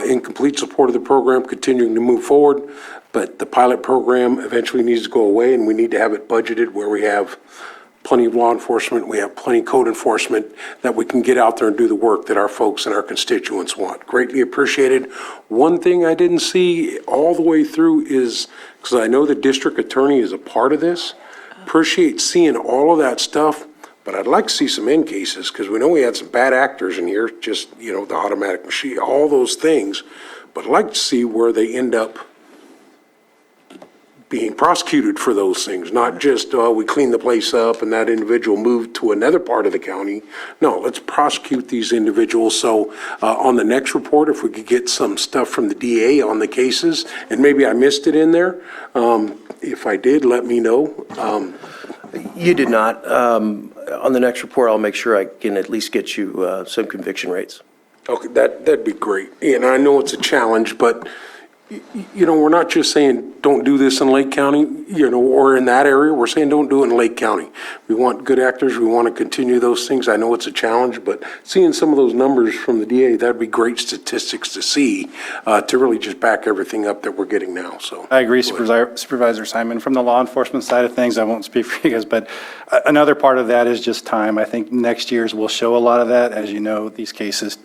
F: in complete support of the program, continuing to move forward, but the pilot program eventually needs to go away, and we need to have it budgeted where we have plenty of law enforcement, we have plenty of code enforcement, that we can get out there and do the work that our folks and our constituents want. Greatly appreciated. One thing I didn't see all the way through is, because I know the district attorney is a part of this, appreciate seeing all of that stuff, but I'd like to see some end cases, because we know we had some bad actors in here, just, the automatic machine, all those things. But I'd like to see where they end up being prosecuted for those things, not just, we cleaned the place up and that individual moved to another part of the county. No, let's prosecute these individuals. So on the next report, if we could get some stuff from the DA on the cases, and maybe I missed it in there. If I did, let me know.
Q: You did not. On the next report, I'll make sure I can at least get you some conviction rates.
F: Okay, that'd be great. And I know it's a challenge, but we're not just saying don't do this in Lake County, or in that area. We're saying don't do it in Lake County. We want good actors. We want to continue those things. I know it's a challenge, but seeing some of those numbers from the DA, that'd be great statistics to see, to really just back everything up that we're getting now. So
G: I agree, Supervisor Simon. From the law enforcement side of things, I won't speak for you guys, but another part of that is just time. I think next year's will show a lot of that. As you know, these cases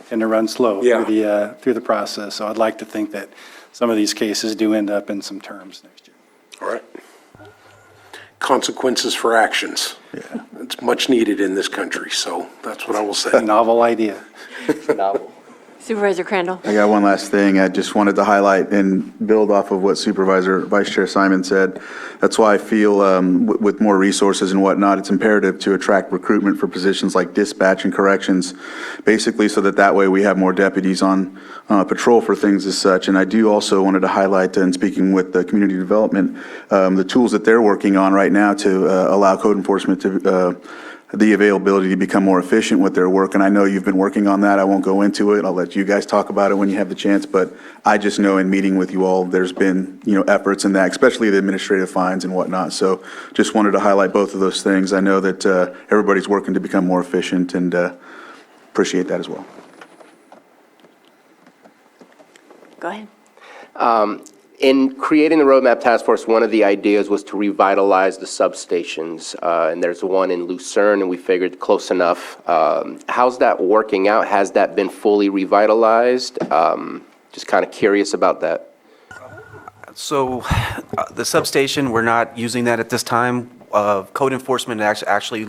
G: tend to run slow through the process. So I'd like to think that some of these cases do end up in some terms next year.
F: All right. Consequences for actions. Yeah. It's much needed in this country, so that's what I will say.
G: Novel idea.
C: Novel.
A: Supervisor Crandall.
B: I got one last thing. I just wanted to highlight and build off of what Supervisor Vice Chair Simon said. That's why I feel with more resources and whatnot, it's imperative to attract recruitment for positions like dispatch and corrections, basically so that way we have more deputies on patrol for things as such. And I do also wanted to highlight, and speaking with the community development, the tools that they're working on right now to allow code enforcement to the availability to become more efficient with their work. And I know you've been working on that. I won't go into it. I'll let you guys talk about it when you have the chance. But I just know in meeting with you all, there's been, efforts in that, especially the administrative fines and whatnot. So just wanted to highlight both of those things. I know that everybody's working to become more efficient, and appreciate that as well.
A: Go ahead.
C: In creating the Roadmap Task Force, one of the ideas was to revitalize the substations, and there's one in Lucerne, and we figured close enough. How's that working out? Has that been fully revitalized? Just kind of curious about that.
O: So the substation, we're not using that at this time. Code enforcement actually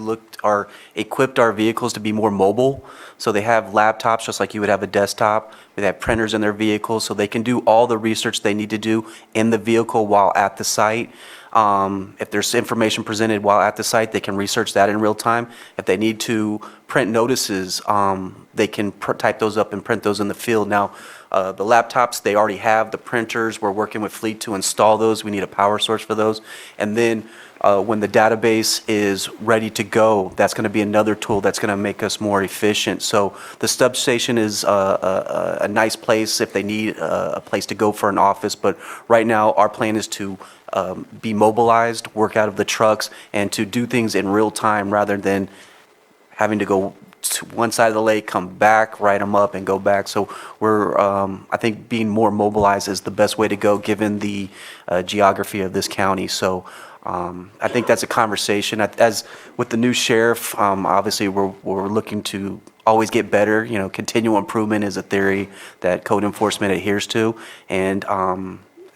O: equipped our vehicles to be more mobile. So they have laptops just like you would have a desktop. They have printers in their vehicles, so they can do all the research they need to do in the vehicle while at the site. If there's information presented while at the site, they can research that in real time. If they need to print notices, they can type those up and print those in the field. Now, the laptops, they already have the printers. We're working with Fleet to install those. We need a power source for those. And then when the database is ready to go, that's going to be another tool that's going to make us more efficient. So the substation is a nice place if they need a place to go for an office. But right now, our plan is to be mobilized, work out of the trucks, and to do things in real time rather than having to go to one side of the lake, come back, write them up, and go back. So we're, I think being more mobilized is the best way to go given the geography of this county. So I think that's a conversation. As with the new sheriff, obviously we're looking to always get better. Continual improvement is a theory that code enforcement adheres to. And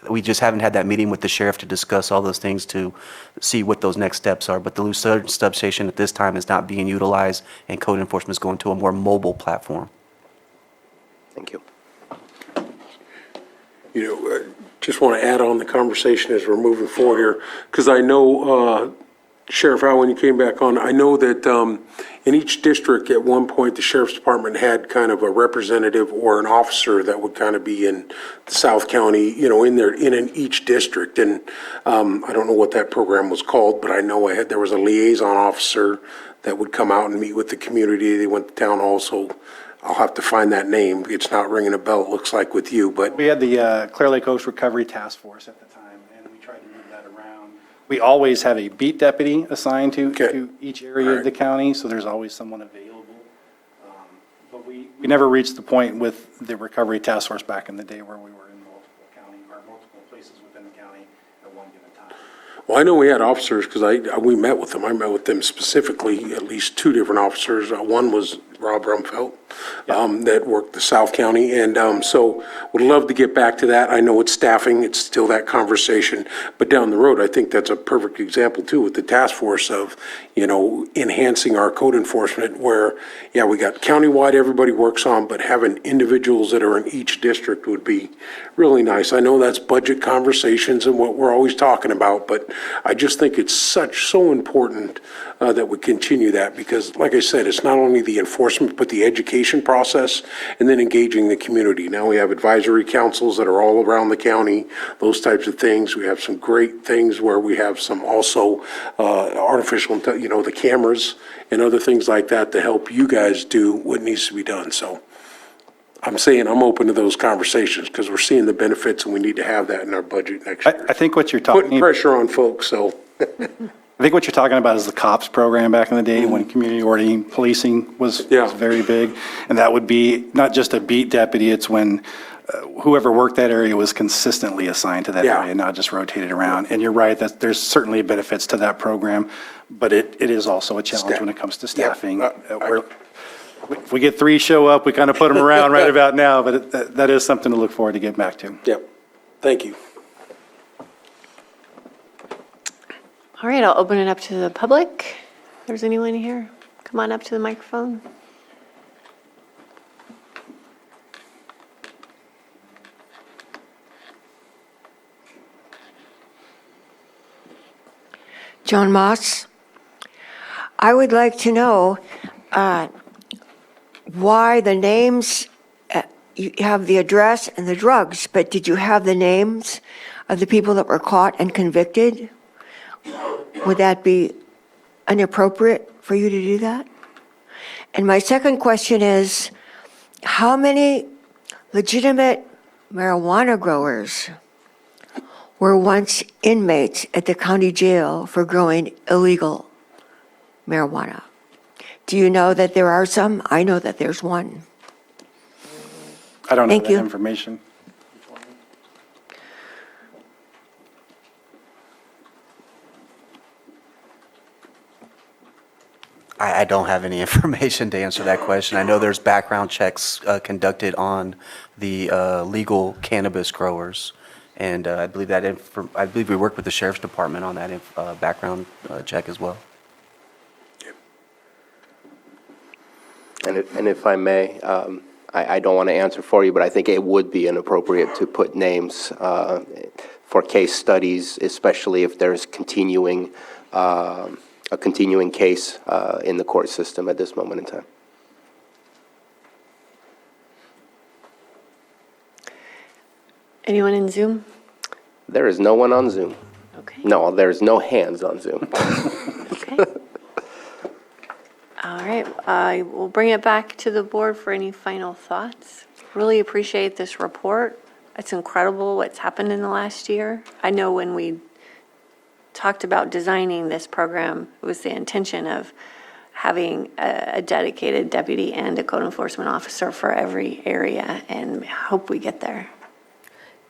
O: we just haven't had that meeting with the sheriff to discuss all those things to see what those next steps are. But the Lucerne substation at this time is not being utilized, and code enforcement is going to a more mobile platform.
C: Thank you.
F: Just want to add on the conversation as we're moving forward here, because I know Sheriff Al, when you came back on, I know that in each district, at one point, the sheriff's department had kind of a representative or an officer that would kind of be in the South County, in each district. And I don't know what that program was called, but I know there was a liaison officer that would come out and meet with the community. They went to town hall, so I'll have to find that name. It's not ringing a bell, it looks like, with you, but.
G: We had the Clear Lake Coast Recovery Task Force at the time, and we tried to move that around. We always have a beat deputy assigned to each area of the county, so there's always someone available. But we never reached the point with the Recovery Task Force back in the day where we were in multiple county, or multiple places within the county at one given time.
F: Well, I know we had officers, because we met with them. I met with them specifically, at least two different officers. One was Rob Rumfeld, that worked the South County, and so would love to get back to that. I know it's staffing, it's still that conversation, but down the road, I think that's a perfect example too, with the task force of, enhancing our code enforcement where, we got countywide everybody works on, but having individuals that are in each district would be really nice. I know that's budget conversations and what we're always talking about, but I just think it's so important that we continue that, because like I said, it's not only the enforcement, but the education process and then engaging the community. Now we have advisory councils that are all around the county, those types of things. We have some great things where we have some also artificial, the cameras and other things like that to help you guys do what needs to be done. So I'm saying I'm open to those conversations because we're seeing the benefits and we need to have that in our budget next year.
G: I think what you're talking.
F: Putting pressure on folks, so.
G: I think what you're talking about is the COPS program back in the day when community oriented policing was very big. And that would be not just a beat deputy, it's when whoever worked that area was consistently assigned to that area, not just rotated around. And you're right, that there's certainly benefits to that program, but it is also a challenge when it comes to staffing. If we get 3 show up, we kind of put them around right about now, but that is something to look forward to get back to.
F: Yep. Thank you.
A: All right, I'll open it up to the public. If there's anyone here, come on up to the microphone.
R: John Moss. I would like to know why the names, you have the address and the drugs, but did you have the names of the people that were caught and convicted? Would that be inappropriate for you to do that? And my second question is, how many legitimate marijuana growers were once inmates at the county jail for growing illegal marijuana? Do you know that there are some? I know that there's one.
G: I don't have
R: Thank
G: that
R: you.
G: information.
O: I don't have any information to answer that question. I know there's background checks conducted on the legal cannabis growers, and I believe we work with the sheriff's department on that background check as well.
C: And if I may, I don't want to answer for you, but I think it would be inappropriate to put names for case studies, especially if there's a continuing case in the court system at this moment in time.
A: Anyone in Zoom?
C: There is no one on Zoom.
A: Okay.
C: No, there's no hands on Zoom.
A: Okay. All right, I will bring it back to the board for any final thoughts. Really appreciate this report. It's incredible what's happened in the last year. I know when we talked about designing this program, it was the intention of having a dedicated deputy and a code enforcement officer for every area, and hope we get there.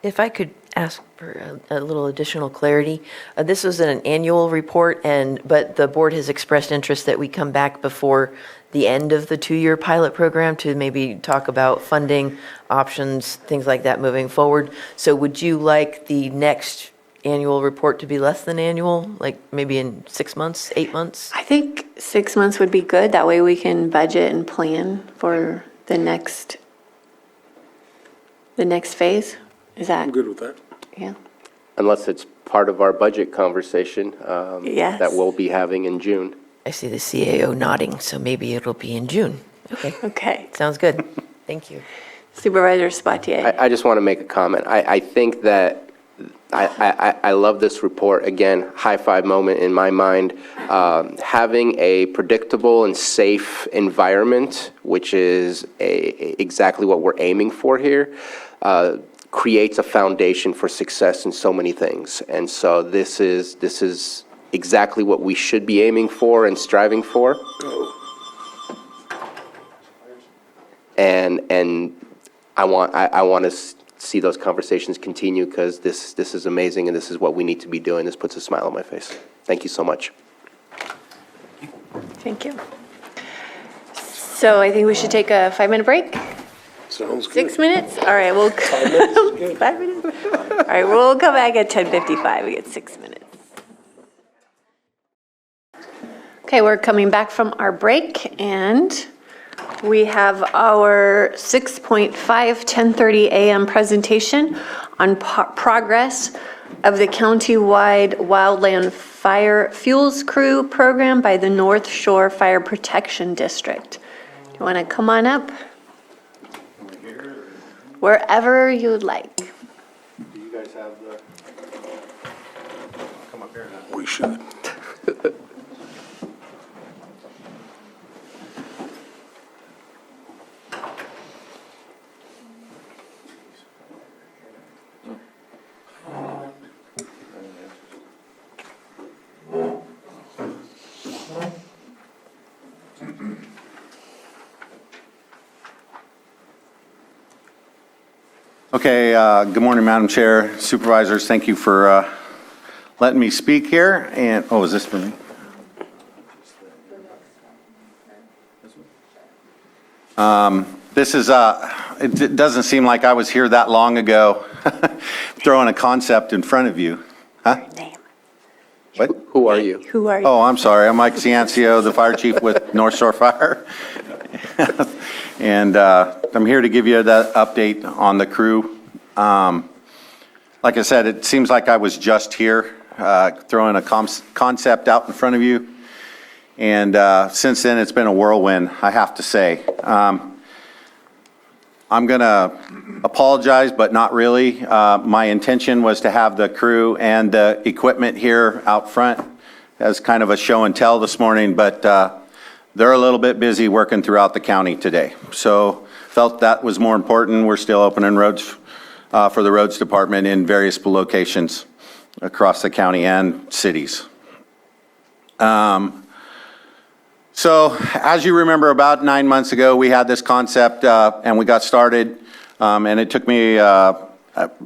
M: If I could ask for a little additional clarity. This was an annual report, but the board has expressed interest that we come back before the end of the 2-year pilot program to maybe talk about funding options, things like that moving forward. So would you like the next annual report to be less than annual, like maybe in 6 months, 8 months?
A: I think 6 months would be good. That way we can budget and plan for the next phase. Is that?
F: I'm good with that.
A: Yeah.
C: Unless it's part of our budget conversation
M: Yes.
C: that we'll be having in June.
M: I see the CAO nodding, so maybe it'll be in June. Okay,
A: Okay.
M: sounds good. Thank you.
A: Supervisor Sabatier.
C: I just want to make a comment. I think that I love this report. Again, high five moment in my mind. Having a predictable and safe environment, which is exactly what we're aiming for here, creates a foundation for success in so many things. And so this is exactly what we should be aiming for and striving for. And I want to see those conversations continue, because this is amazing, and this is what we need to be doing. This puts a smile on my face. Thank you so much.
A: Thank you. So I think we should take a 5-minute break.
F: Sounds good.
A: 6 minutes? All right, we'll.
F: 5 minutes is good.
A: 5 minutes? All right, we'll come back at 10:55. We get 6 minutes. Okay, we're coming back from our break, and we have our 6.5, 10:30 a.m. presentation on progress of the countywide wildland fire fuels crew program by the North Shore Fire Protection District. Do you want to come on up? Wherever you'd like.
G: Do you guys have the? Come up here now.
F: We should.
G: Okay, good morning, Madam Chair, Supervisors. Thank you for letting me speak here. And, oh, is this for me? This is, it doesn't seem like I was here that long ago throwing a concept in front of you. Huh?
A: Name.
G: What?
C: Who are you?
A: Who are you?
G: Oh, I'm sorry. I'm Mike Ciancio, the fire chief with North Shore Fire. And I'm here to give you that update on the crew. Like I said, it seems like I was just here throwing a concept out in front of you. And since then, it's been a whirlwind, I have to say. I'm going to apologize, but not really. My intention was to have the crew and the equipment here out front as kind of a show and tell this morning, but they're a little bit busy working throughout the county today. So felt that was more important. We're still opening roads for the roads department in various locations across the county and cities. So as you remember, about 9 months ago, we had this concept and we got started. And it took me, it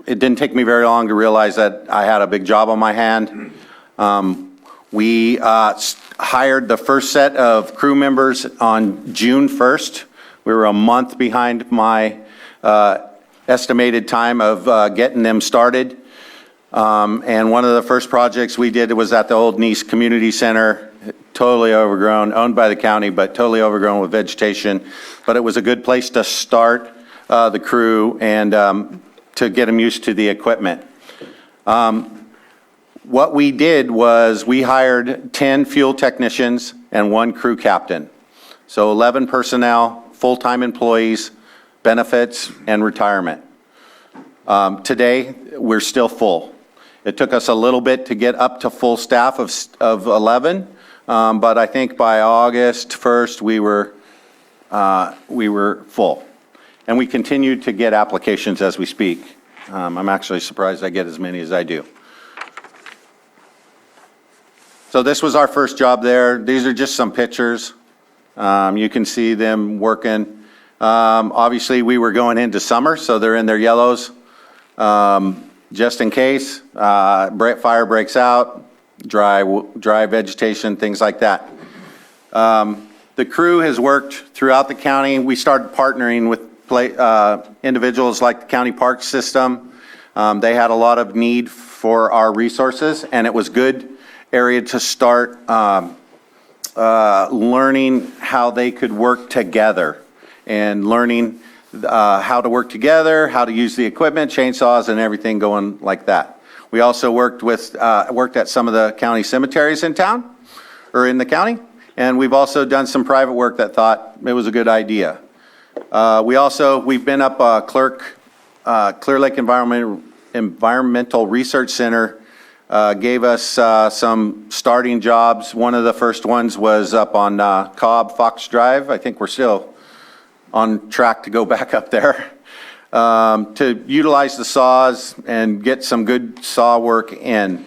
G: didn't take me very long to realize that I had a big job on my hand. We hired the first set of crew members on June 1st. We were a month behind my estimated time of getting them started. And one of the first projects we did was at the Old Nice Community Center, totally overgrown, owned by the county, but totally overgrown with vegetation. But it was a good place to start the crew and to get them used to the equipment. What we did was we hired 10 fuel technicians and 1 crew captain. So 11 personnel, full-time employees, benefits, and retirement. Today, we're still full. It took us a little bit to get up to full staff of 11, but I think by August 1st, we were full. And we continue to get applications as we speak. I'm actually surprised I get as many as I do. So this was our first job there. These are just some pictures. You can see them working. Obviously, we were going into summer, so they're in their yellows. Just in case, fire breaks out, dry vegetation, things like that. The crew has worked throughout the county. We started partnering with individuals like the county park system. They had a lot of need for our resources, and it was good area to start learning how they could work together and learning how to work together, how to use the equipment, chainsaws, and everything going like that.
B: We also worked at some of the county cemeteries in town, or in the county, and we've also done some private work that thought it was a good idea. We've been up Clear Lake Environmental Research Center gave us some starting jobs. One of the first ones was up on Cobb Fox Drive. I think we're still on track to go back up there to utilize the saws and get some good saw work in.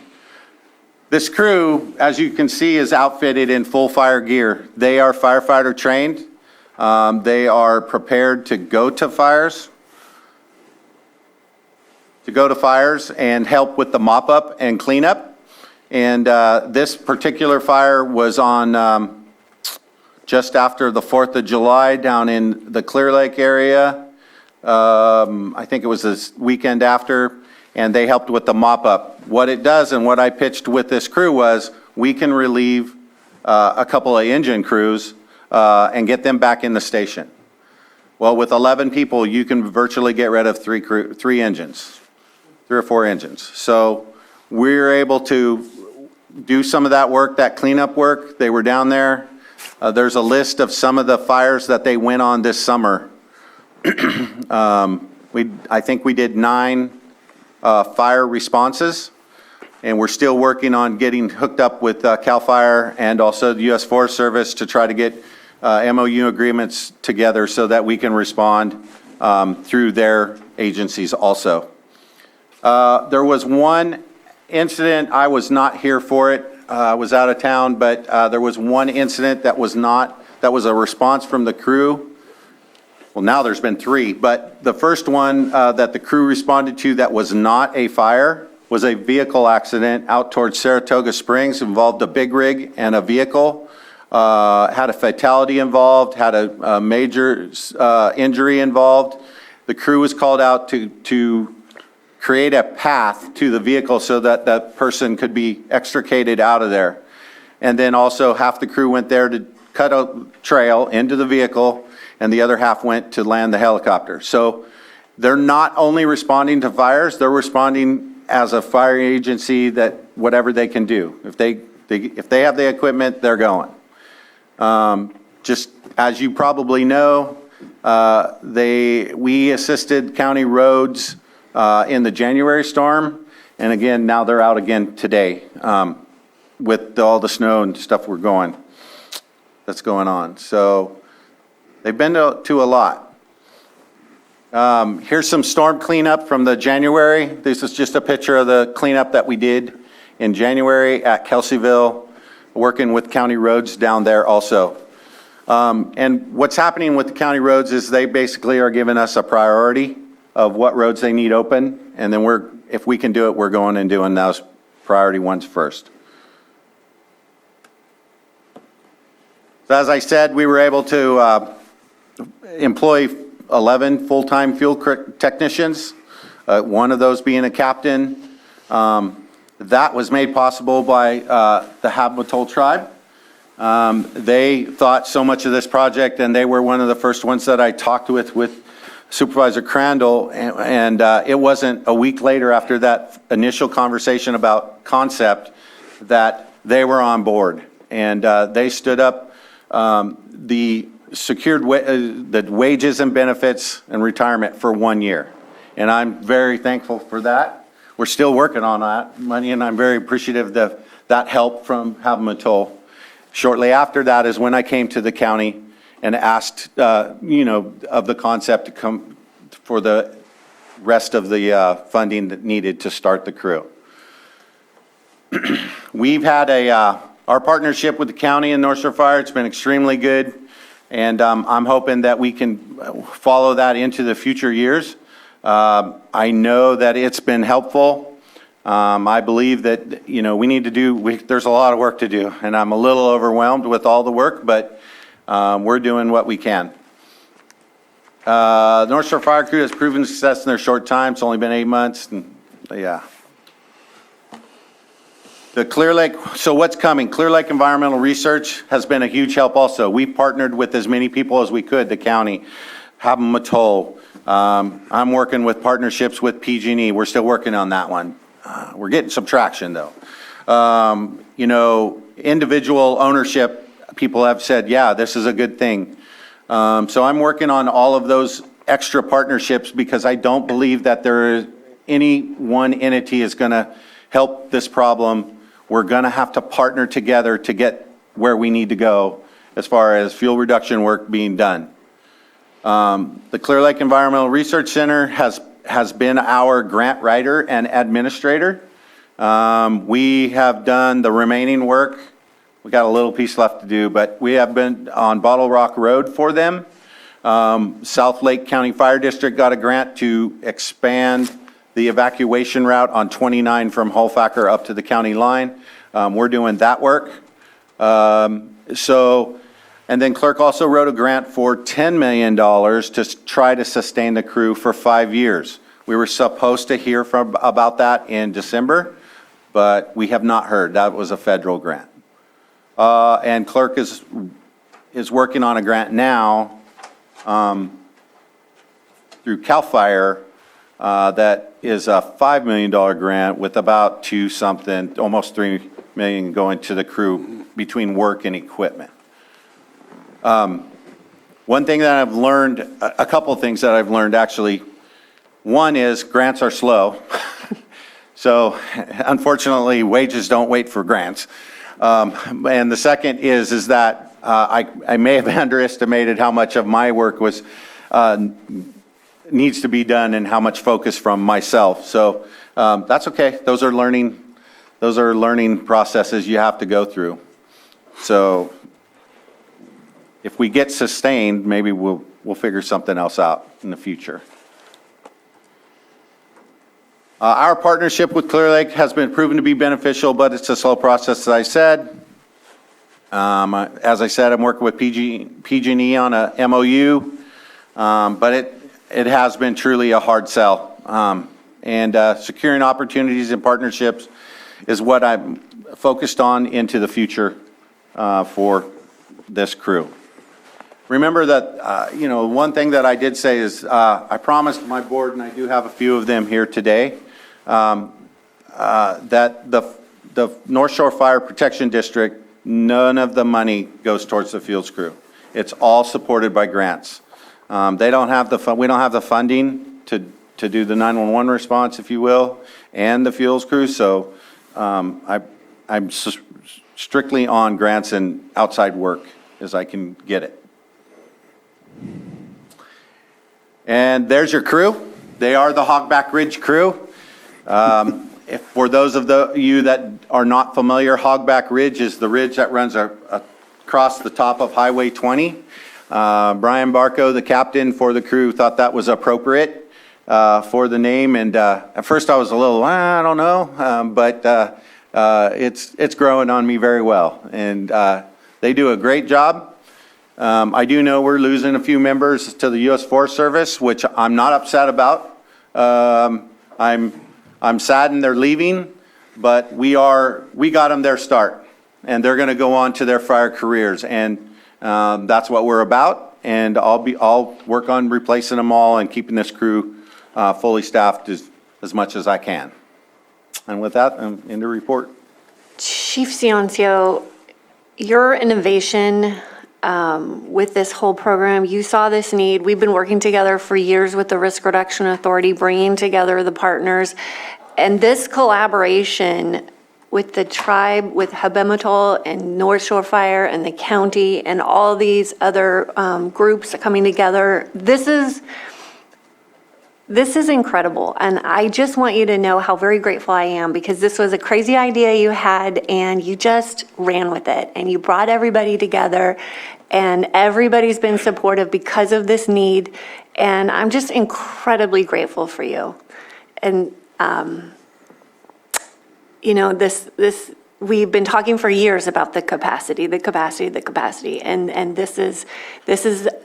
B: This crew, as you can see, is outfitted in full fire gear. They are firefighter trained. They are prepared to go to fires. And help with the mop up and cleanup. And this particular fire was on just after the 4th of July down in the Clear Lake area. I think it was this weekend after, and they helped with the mop up. What it does and what I pitched with this crew was we can relieve a couple of engine crews and get them back in the station. Well, with 11 people, you can virtually get rid of three or four engines. So we're able to do some of that work, that cleanup work. They were down there. There's a list of some of the fires that they went on this summer. I think we did 9 fire responses, and we're still working on getting hooked up with CAL FIRE and also the U.S. Forest Service to try to get MOU agreements together so that we can respond through their agencies also. There was one incident, I was not here for it, I was out of town, but there was one incident that was a response from the crew. Well, now there's been 3, but the first one that the crew responded to that was not a fire was a vehicle accident out towards Saratoga Springs, involved a big rig and a vehicle, had a fatality involved, had a major injury involved. The crew was called out to create a path to the vehicle so that that person could be extricated out of there. And then also half the crew went there to cut a trail into the vehicle, and the other half went to land the helicopter. So they're not only responding to fires, they're responding as a fire agency that whatever they can do. If they have the equipment, they're going. Just as you probably know, we assisted county roads in the January storm, and again, now they're out again today with all the snow and stuff that's going on. So they've been to a lot. Here's some storm cleanup from the January. This is just a picture of the cleanup that we did in January at Kelseyville, working with county roads down there also. And what's happening with the county roads is they basically are giving us a priority of what roads they need open, and then if we can do it, we're going and doing those priority ones first. So as I said, we were able to employ 11 full-time fuel technicians, one of those being a captain. That was made possible by the Habmatol tribe. They thought so much of this project, and they were one of the first ones that I talked with Supervisor Crandall, and it wasn't a week later after that initial conversation about concept that they were on board, and they stood up the secured the wages and benefits and retirement for 1 year, and I'm very thankful for that. We're still working on that money, and I'm very appreciative of that help from Habmatol. Shortly after that is when I came to the county and asked, of the concept to come for the rest of the funding that needed to start the crew. We've had our partnership with the county and North Shore Fire. It's been extremely good, and I'm hoping that we can follow that into the future years. I know that it's been helpful. I believe that, we need to there's a lot of work to do, and I'm a little overwhelmed with all the work, but we're doing what we can. The North Shore Fire Crew has proven success in their short time. It's only been 8 months, and yeah. The Clear Lake, so what's coming? Clear Lake Environmental Research has been a huge help also. We partnered with as many people as we could, the county, Habmatol. I'm working with partnerships with PG&E. We're still working on that one.
S: we're getting some traction, though. You know, individual ownership, people have said, yeah, this is a good thing. So I'm working on all of those extra partnerships because I don't believe that there is any one entity is going to help this problem. We're going to have to partner together to get where we need to go as far as fuel reduction work being done. The Clear Lake Environmental Research Center has been our grant writer and administrator. We have done the remaining work. We got a little piece left to do, but we have been on Bottle Rock Road for them. South Lake County Fire District got a grant to expand the evacuation route on 29 from Hallfacker up to the county line. We're doing that work. And then Clerk also wrote a grant for $10 million to try to sustain the crew for 5 years. We were supposed to hear about that in December, but we have not heard. That was a federal grant. And Clerk is working on a grant now through CAL FIRE that is a $5 million grant with about almost $3 million going to the crew between work and equipment. One thing that I've learned, a couple of things that I've learned actually, one is grants are slow. So unfortunately, wages don't wait for grants. And the second is that I may have underestimated how much of my work needs to be done and how much focus from myself. So that's okay. Those are learning processes you have to go through. So if we get sustained, maybe we'll figure something else out in the future. Our partnership with Clear Lake has been proven to be beneficial, but it's a slow process, as I said. As I said, I'm working with PG&E on a MOU, but it has been truly a hard sell. And securing opportunities and partnerships is what I'm focused on into the future for this crew. Remember that, one thing that I did say is I promised my board, and I do have a few of them here today, that the North Shore Fire Protection District, none of the money goes towards the fields crew. It's all supported by grants. We don't have the funding to do the 911 response, if you will, and the fuels crew. So I'm strictly on grants and outside work as I can get it. And there's your crew. They are the Hogback Ridge crew. For those of you that are not familiar, Hogback Ridge is the ridge that runs across the top of Highway 20. Brian Barco, the captain for the crew, thought that was appropriate for the name. And at first I was a little, I don't know, but it's growing on me very well. And they do a great job. I do know we're losing a few members to the U.S. Forest Service, which I'm not upset about. I'm saddened they're leaving, but we got them their start, and they're going to go on to their fire careers, and that's what we're about. And I'll work on replacing them all and keeping this crew fully staffed as much as I can. And with that, I'm in the report.
A: Chief Cioncio, your innovation with this whole program, you saw this need. We've been working together for years with the Risk Reduction Authority, bringing together the partners. And this collaboration with the tribe, with Habematol and North Shore Fire and the county and all these other groups coming together, this is incredible. And I just want you to know how very grateful I am, because this was a crazy idea you had and you just ran with it and you brought everybody together, and everybody's been supportive because of this need. And I'm just incredibly grateful for you. And, we've been talking for years about the capacity. And this is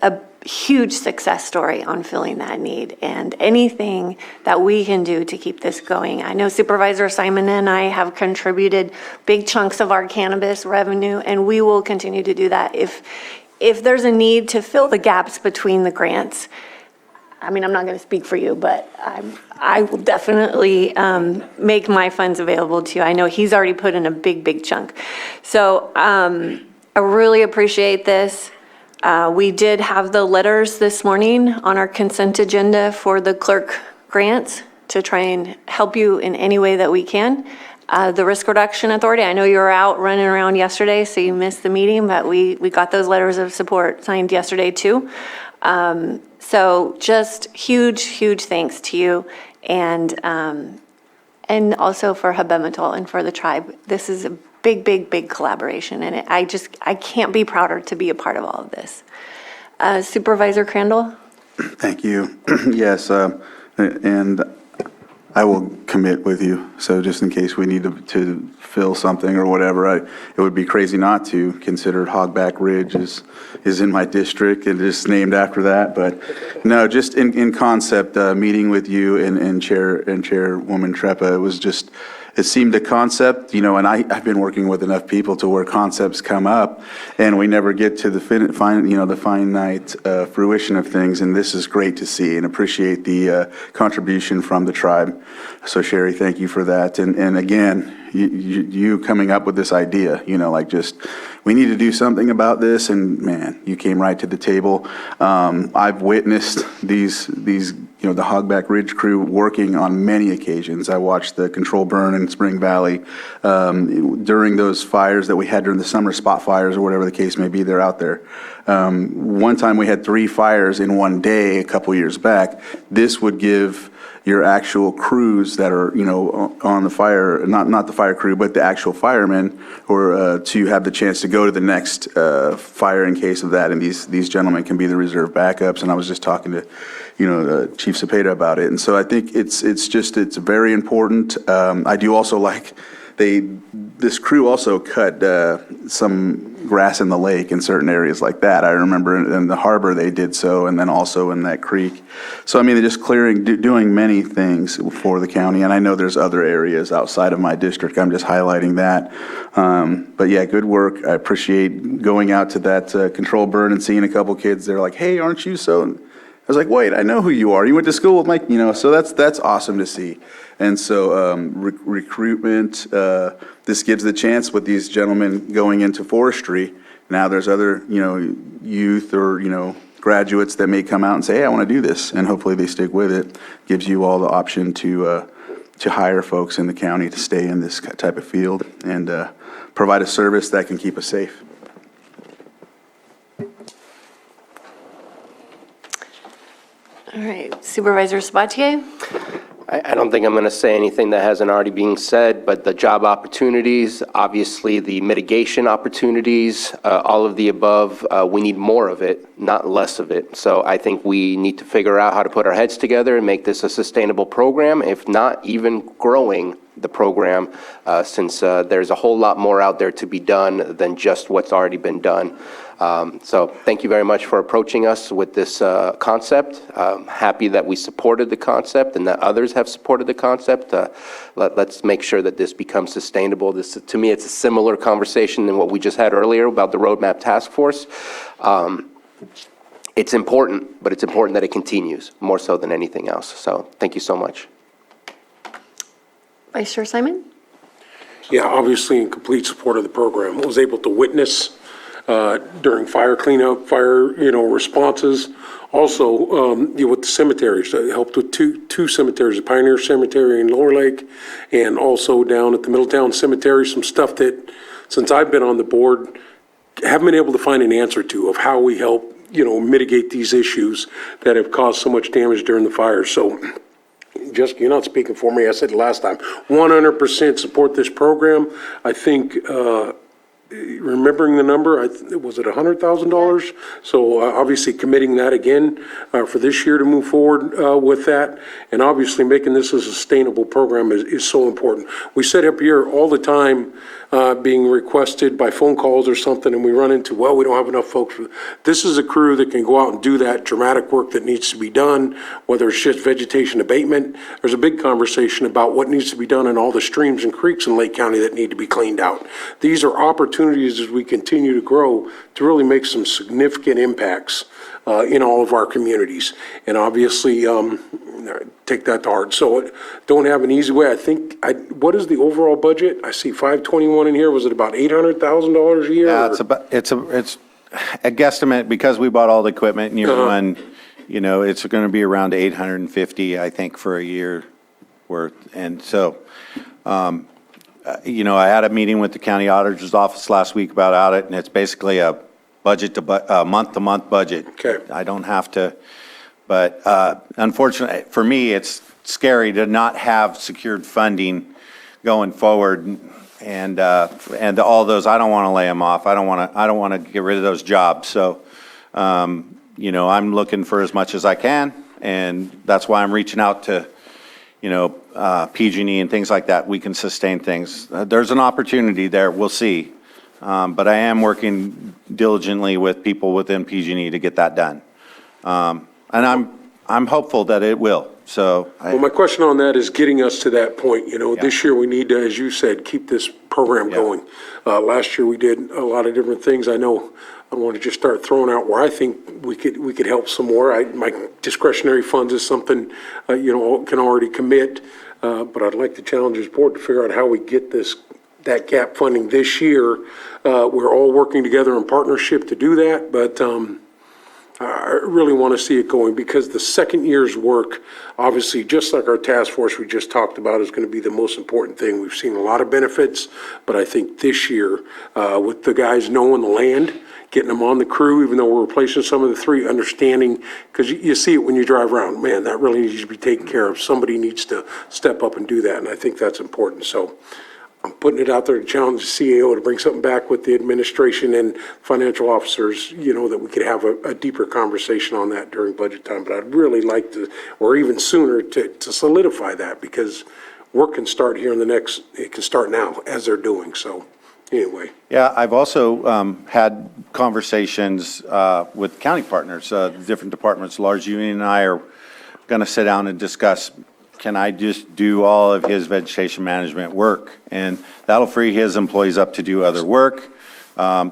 A: a huge success story on filling that need, and anything that we can do to keep this going. I know Supervisor Simon and I have contributed big chunks of our cannabis revenue, and we will continue to do that. If there's a need to fill the gaps between the grants, I mean, I'm not going to speak for you, but I will definitely make my funds available to you. I know he's already put in a big, big chunk. So I really appreciate this. We did have the letters this morning on our consent agenda for the clerk grants to try and help you in any way that we can. The Risk Reduction Authority, I know you were out running around yesterday, so you missed the meeting, but we got those letters of support signed yesterday too. So just huge, huge thanks to you, and also for Habemetal and for the tribe. This is a big, big, big collaboration, and I can't be prouder to be a part of all of this. Supervisor Crandall?
B: Thank you. Yes, and I will commit with you. So just in case we need to fill something or whatever, it would be crazy not to consider Hogback Ridge is in my district and it's named after that. But no, just in concept, meeting with you and Chairwoman Treppa, it was just, it seemed a concept, and I've been working with enough people to where concepts come up and we never get to the finite fruition of things. And this is great to see and appreciate the contribution from the tribe. So Sherry, thank you for that. And again, you coming up with this idea, we need to do something about this. And man, you came right to the table. I've witnessed these the Hogback Ridge crew working on many occasions. I watched the control burn in Spring Valley during those fires that we had during the summer, spot fires or whatever the case may be. They're out there. One time we had 3 fires in one day a couple years back. This would give your actual crews that are, on the fire, not the fire crew, but the actual firemen, or to have the chance to go to the next fire in case of that. And these gentlemen can be the reserve backups. And I was just talking to, Chief Cepeda about it. And so I think it's very important. I do also like this crew also cut some grass in the lake in certain areas like that. I remember in the harbor they did so, and then also in that creek. So I mean, they're just doing many things for the county, and I know there's other areas outside of my district. I'm just highlighting that. But yeah, good work. I appreciate going out to that control burn and seeing a couple kids. They're like, "Hey, aren't you so?" I was like, wait, I know who you are. You went to school with Mike, so that's awesome to see. And so recruitment, this gives the chance with these gentlemen going into forestry. Now there's other, youth or, graduates that may come out and say, hey, I want to do this. And hopefully they stick with it. Gives you all the option to hire folks in the county to stay in this type of field and provide a service that can keep us safe.
A: All right, Supervisor Sabatier?
C: I don't think I'm going to say anything that hasn't already been said, but the job opportunities, obviously the mitigation opportunities, all of the above, we need more of it, not less of it. So I think we need to figure out how to put our heads together and make this a sustainable program, if not even growing the program, since there's a whole lot more out there to be done than just what's already been done. So thank you very much for approaching us with this concept. Happy that we supported the concept and that others have supported the concept. Let's make sure that this becomes sustainable. This, to me, it's a similar conversation than what we just had earlier about the Roadmap Task Force. It's important, but it's important that it continues more so than anything else. So thank you so much.
A: Vice Chair Simon?
F: Yeah, obviously in complete support of the program. I was able to witness during fire cleanup, fire, responses. Also, with the cemeteries, I helped with two cemeteries, the Pioneer Cemetery in Lower Lake, and also down at the Middletown Cemetery, some stuff that, since I've been on the board, haven't been able to find an answer to of how we help, mitigate these issues that have caused so much damage during the fires. So, Jessica, you're not speaking for me. I said it last time. 100% support this program. I think, remembering the number, was it $100,000? So obviously committing that again for this year to move forward with that. And obviously making this a sustainable program is so important. We sit up here all the time being requested by phone calls or something, and we run into, well, we don't have enough folks. This is a crew that can go out and do that dramatic work that needs to be done, whether it's just vegetation abatement. There's a big conversation about what needs to be done in all the streams and creeks in Lake County that need to be cleaned out. These are opportunities opportunities as we continue to grow to really make some significant impacts in all of our communities. And obviously, take that to heart. So don't have an easy way. I think, what is the overall budget? I see 521 in here. Was it about $800,000 a year?
S: Yeah,
F: or-
S: it's a guesstimate, because we bought all the equipment in year one, it's going to be around 850, I think, for a year worth. And so, I had a meeting with the county auditor's office last week about audit, and it's basically a month-to-month budget.
F: Okay.
S: I don't have to, but unfortunately, for me, it's scary to not have secured funding going forward. And all those, I don't want to lay them off. I don't want to get rid of those jobs. So, I'm looking for as much as I can, and that's why I'm reaching out to, PG&E and things like that. We can sustain things. There's an opportunity there. We'll see. But I am working diligently with people within PG&E to get that done. And I'm hopeful that it will. So,
F: Well, my question on that is getting us to that point. This year we need to, as you said, keep this program going. Last year we did a lot of different things. I know I want to just start throwing out where I think we could help some more. My discretionary funds is something, can already commit. But I'd like to challenge this board to figure out how we get that gap funding this year. We're all working together in partnership to do that, but I really want to see it going, because the second year's work, obviously, just like our task force we just talked about, is going to be the most important thing. We've seen a lot of benefits, but I think this year, with the guys knowing the land, getting them on the crew, even though we're replacing some of the three, understanding, because you see it when you drive around, man, that really needs to be taken care of. Somebody needs to step up and do that, and I think that's important. So I'm putting it out there to challenge the CAO to bring something back with the administration and financial officers, that we could have a deeper conversation on that during budget time. But I'd really like to, or even sooner, to solidify that, because work can start here it can start now as they're doing. So anyway.
S: yeah, I've also had conversations with county partners, different departments. Lars Union and I are going to sit down and discuss, can I just do all of his vegetation management work? And that'll free his employees up to do other work,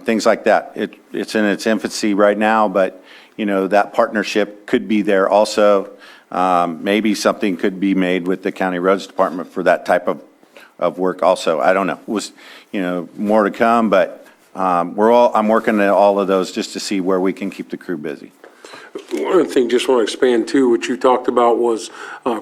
S: things like that. It's in its infancy right now, but, that partnership could be there also. Maybe something could be made with the county roads department for that type of work also. I don't know. More to come, but I'm working at all of those just to see where we can keep the crew busy.
F: One other thing, just want to expand too, what you talked about was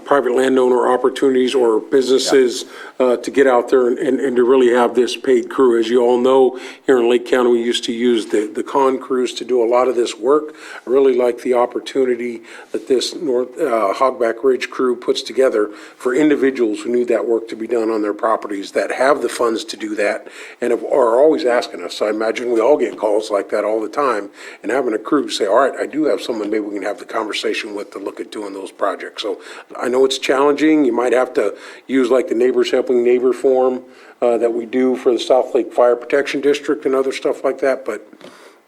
F: private landowner opportunities or businesses to get out there and to really have this paid crew. As you all know, here in Lake County, we used to use the con crews to do a lot of this work. I really like the opportunity that this North Hogback Ridge crew puts together for individuals who need that work to be done on their properties, that have the funds to do that, and are always asking us. So I imagine we all get calls like that all the time, and having a crew say, all right, I do have someone maybe we can have the conversation with to look at doing those projects. So I know it's challenging. You might have to use like the Neighbors Helping Neighbor form that we do for the South Lake Fire Protection District and other stuff like that, but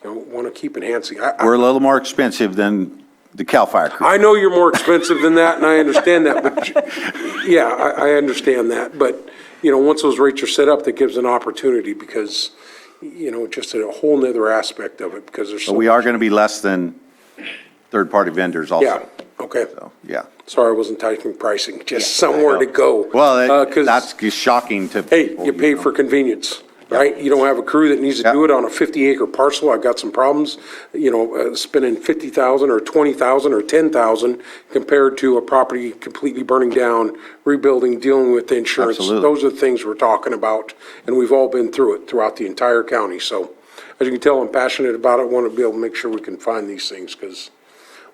F: want to keep enhancing.
S: We're a little more expensive than the CAL FIRE crew.
F: I know you're more expensive than that, and I understand that, but yeah, I understand that. But, once those rates are set up, that gives an opportunity, because, just a whole nother aspect of it, because there's so
S: But we are going to be less than third-party vendors also.
F: Yeah, okay.
S: So, yeah.
F: Sorry, I wasn't typing pricing, just somewhere to go.
S: Well,
F: 'cause,
S: that's shocking to
F: hey,
S: people.
F: you pay for convenience, right? You don't have a crew that needs to do it on a 50-acre parcel. I've got some problems, spending $50,000 or $20,000 or $10,000 compared to a property completely burning down, rebuilding, dealing with the insurance.
S: Absolutely.
F: Those are the things we're talking about, and we've all been through it throughout the entire county. So as you can tell, I'm passionate about it. Want to be able to make sure we can find these things, because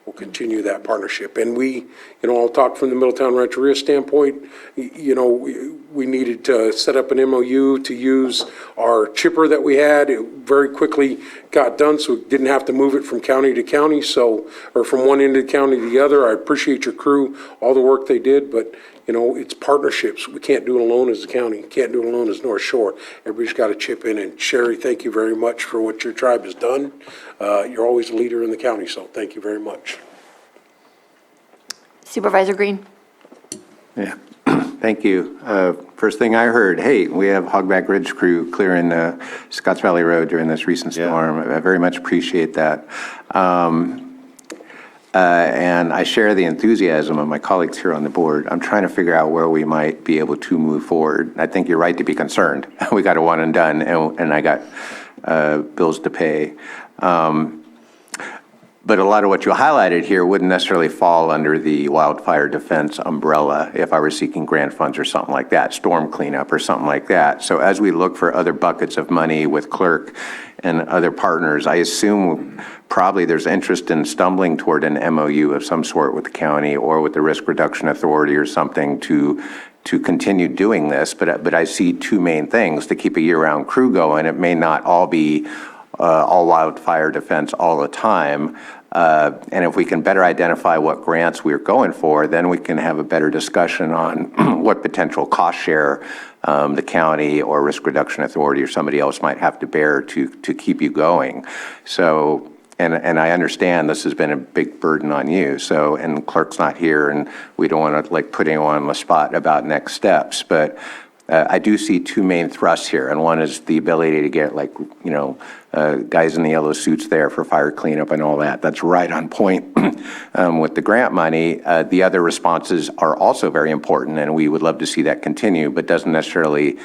F: we'll continue that partnership. And we, I'll talk from the Middletown Rancheria standpoint, we needed to set up an MOU to use our chipper that we had. It very quickly got done, so we didn't have to move it from county to county, or from one end of the county to the other. I appreciate your crew, all the work they did, but it's partnerships. We can't do it alone as a county. Can't do it alone as North Shore. Everybody's got to chip in. And Sherry, thank you very much for what your tribe has done. You're always a leader in the county, so thank you very much.
A: Supervisor Green.
H: Yeah. Thank Thank you. First thing I heard, hey, we have Hogback Ridge crew clearing Scotts Valley Road during this recent storm. I very much appreciate that. And I share the enthusiasm of my colleagues here on the board. I'm trying to figure out where we might be able to move forward. I think you're right to be concerned. We got a one and done, and I got bills to pay. But a lot of what you highlighted here wouldn't necessarily fall under the wildfire defense umbrella if I were seeking grant funds or something like that, storm cleanup or something like that. So as we look for other buckets of money with clerk and other partners, I assume probably there's interest in stumbling toward an MOU of some sort with the county or with the Risk Reduction Authority or something to continue doing this. But I see two main things: to keep a year-round crew going. It may not all be all wildfire defense all the time. And if we can better identify what grants we're going for, then we can have a better discussion on what potential cost share the county or Risk Reduction Authority or somebody else might have to bear to keep you going. So, and I understand this has been a big burden on you. So, and clerk's not here, and we don't want to like put anyone on the spot about next steps, but I do see two main thrusts here, and one is the ability to get guys in the yellow suits there for fire cleanup and all that. That's right on point with the grant money. The other responses are also very important, and we would love to see that continue, but doesn't necessarily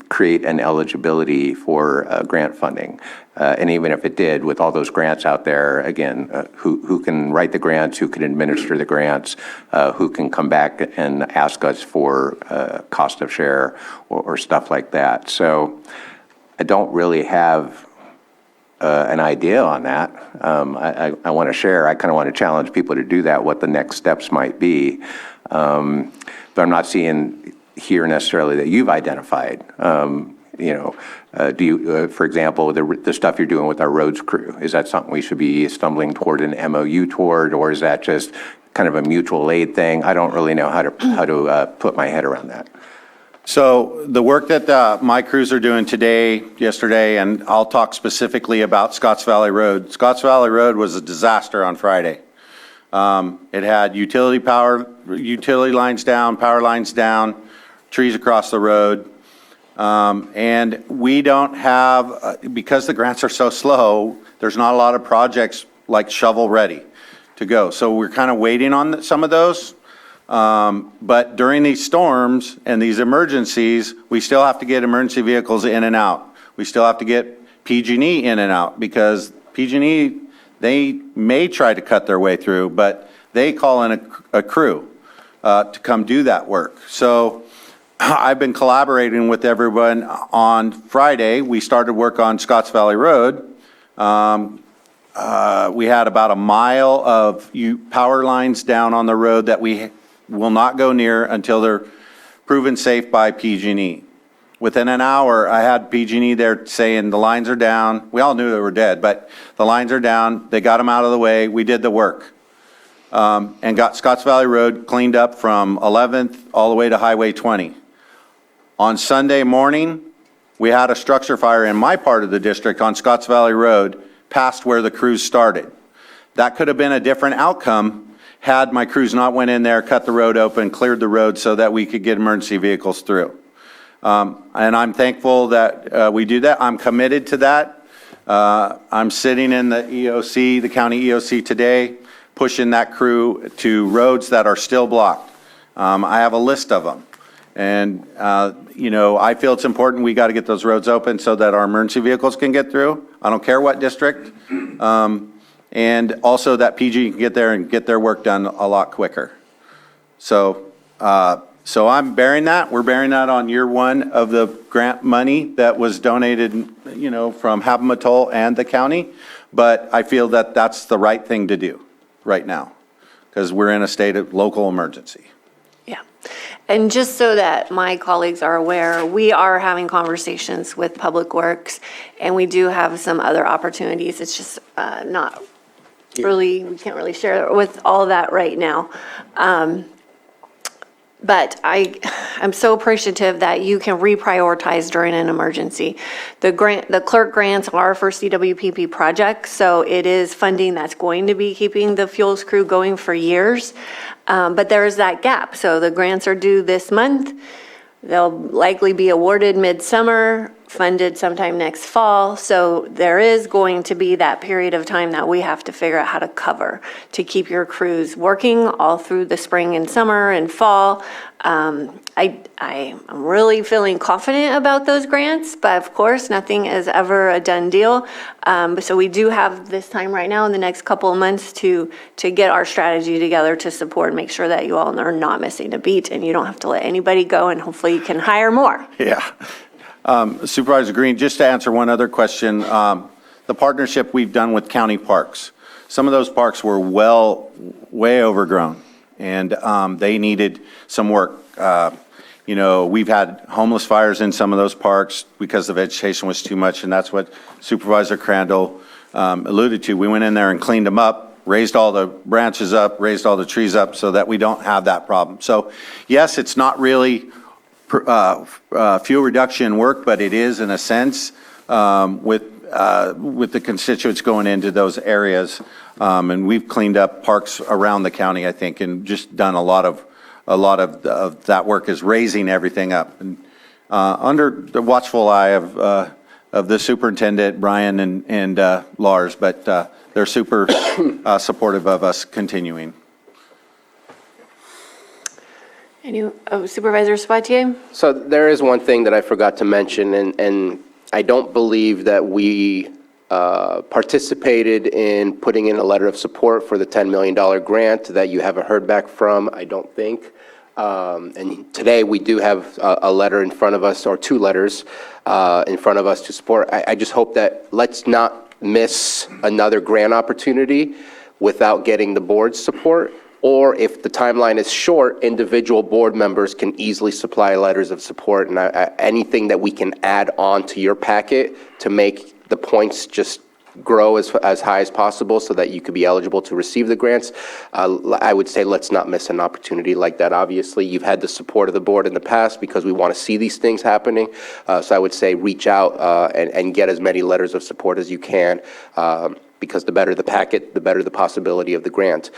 H: create an eligibility for grant funding. And even if it did, with all those grants out there, again, who can write the grants, who can administer the grants, who can come back and ask us for cost of share or stuff like that. So I don't really have an idea on that. I want to share. I kind of want to challenge people to do that, what the next steps might be. But I'm not seeing here necessarily that you've identified. Do you, for example, the stuff you're doing with our roads crew, is that something we should be stumbling toward an MOU toward, or is that just kind of a mutual aid thing? I don't really know how to put my head around that.
S: So the work that my crews are doing today, yesterday, and I'll talk specifically about Scotts Valley Road. Scotts Valley Road was a disaster on Friday. It had utility lines down, power lines down, trees across the road. And we don't have, because the grants are so slow, there's not a lot of projects like shovel ready to go. So we're kind of waiting on some of those. But during these storms and these emergencies, we still have to get emergency vehicles in and out. We still have to get PG&E in and out, because PG&E, they may try to cut their way through, but they call in a crew to come do that work. So I've been collaborating with everyone. On Friday, we started work on Scotts Valley Road. We had about a mile of power lines down on the road that we will not go near until they're proven safe by PG&E. Within an hour, I had PG&E there saying the lines are down. We all knew they were dead, but the lines are down. They got them out of the way. We did the work. And got Scotts Valley Road cleaned up from 11th all the way to Highway 20. On Sunday morning, we had a structure fire in my part of the district on Scotts Valley Road, past where the crews started. That could have been a different outcome had my crews not went in there, cut the road open, cleared the road so that we could get emergency vehicles through. And I'm thankful that we do that. I'm committed to that. I'm sitting in the EOC, the county EOC today, pushing that crew to roads that are still blocked. I have a list of them. And, I feel it's important we got to get those roads open so that our emergency vehicles can get through. I don't care what district. And also that PG can get there and get their work done a lot quicker. So I'm bearing that. We're bearing that on year one of the grant money that was donated, from Habermatol and the county. But I feel that that's the right thing to do right now, because we're in a state of local emergency.
A: Yeah. And just so that my colleagues are aware, we are having conversations with Public Works, and we do have some other opportunities. It's just not really, we can't really share with all that right now. But I'm so appreciative that you can reprioritize during an emergency. The clerk grants are for CWPP projects, so it is funding that's going to be keeping the fuels crew going for years. But there is that gap. So the grants are due this month. They'll likely be awarded midsummer, funded sometime next fall. So there is going to be that period of time that we have to figure out how to cover to keep your crews working all through the spring and summer and fall. I'm really feeling confident about those grants, but of course, nothing is ever a done deal. So we do have this time right now in the next couple of months to get our strategy together to support and make sure that you all are not missing a beat and you don't have to let anybody go, and hopefully you can hire more.
S: Yeah. Supervisor Green, just to answer one other question, the partnership we've done with county parks, some of those parks were way overgrown, and they needed some work. We've had homeless fires in some of those parks because the vegetation was too much, and that's what Supervisor Crandall alluded to. We went in there and cleaned them up, raised all the branches up, raised all the trees up so that we don't have that problem. So yes, it's not really fuel reduction work, but it is in a sense with the constituents going into those areas. And we've cleaned up parks around the county, I think, and just done a lot of that work is raising everything up. And under the watchful eye of the superintendent, Brian and Lars, but they're super supportive of us continuing.
A: Supervisor Sabatier?
C: So there is one thing that I forgot to mention, and I don't believe that we participated in putting in a letter of support for the $10 million grant that you haven't heard back from, I don't think. And today we do have a letter in front of us, or two letters in front of us to support. I just hope that let's not miss another grant opportunity without getting the board's support. Or if the timeline is short, individual board members can easily supply letters of support, and anything that we can add on to your packet to make the points just grow as high as possible so that you could be eligible to receive the grants. I would say let's not miss an opportunity like that. Obviously, you've had the support of the board in the past because we want to see these things happening. So I would say reach out and get as many letters of support as you can, because the better the packet, the better the possibility of the grant.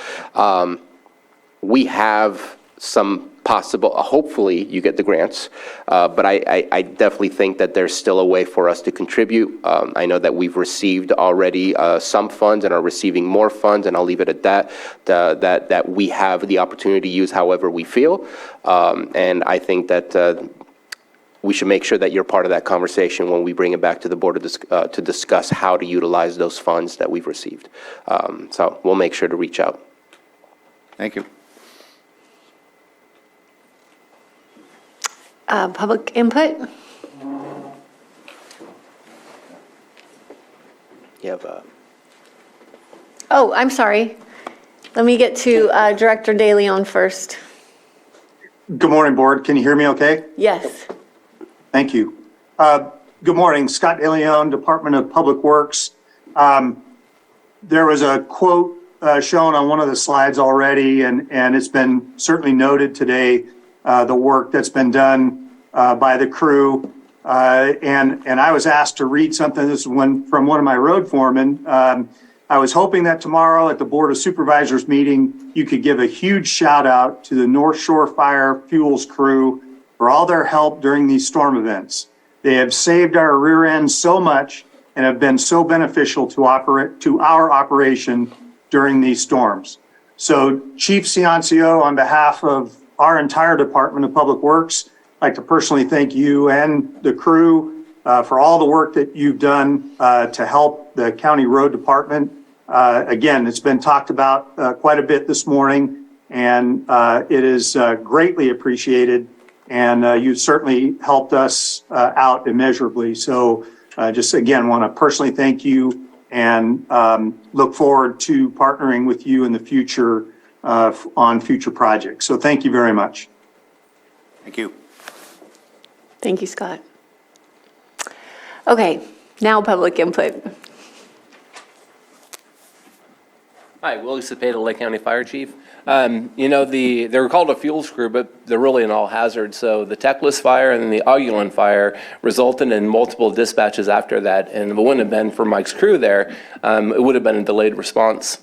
C: We have some possible, hopefully you get the grants, but I definitely think that there's still a way for us to contribute. I know that we've received already some funds and are receiving more funds, and I'll leave it at that, that we have the opportunity to use however we feel. And I think that we should make sure that you're part of that conversation when we bring it back to the board to discuss how to utilize those funds that we've received. So we'll make sure to reach out.
S: Thank you.
A: Public input?
C: You have
A: Oh, I'm sorry. Let me get to Director De Leon first.
T: Good morning, Board. Can you hear me okay?
A: Yes.
T: Thank you. Good morning, Scott De Leon, Department of Public Works. There was a quote shown on one of the slides already, and it's been certainly noted today, the work that's been done by the crew. And I was asked to read something. This is from one of my road foremen. I was hoping that tomorrow at the Board of Supervisors meeting, you could give a huge shout out to the North Shore Fire Fuels crew for all their help during these storm events. They have saved our rear end so much and have been so beneficial to our operation during these storms. So Chief Ciancio, on behalf of our entire Department of Public Works, I'd like to personally thank you and the crew for all the work that you've done to help the County Road Department. Again, it's been talked about quite a bit this morning, and it is greatly appreciated, and you certainly helped us out immeasurably. So just again, want to personally thank you and look forward to partnering with you in the future on future projects. So thank you very much.
S: Thank you.
A: Thank you, Scott. Okay, now public input.
U: Hi, Willie Cepeda, Lake County Fire Chief. They're called a fuels crew, but they're really an all hazard. So the Teclis fire and then the Augulin fire resulted in multiple dispatches after that. And if it wouldn't have been for Mike's crew there, it would have been a delayed response.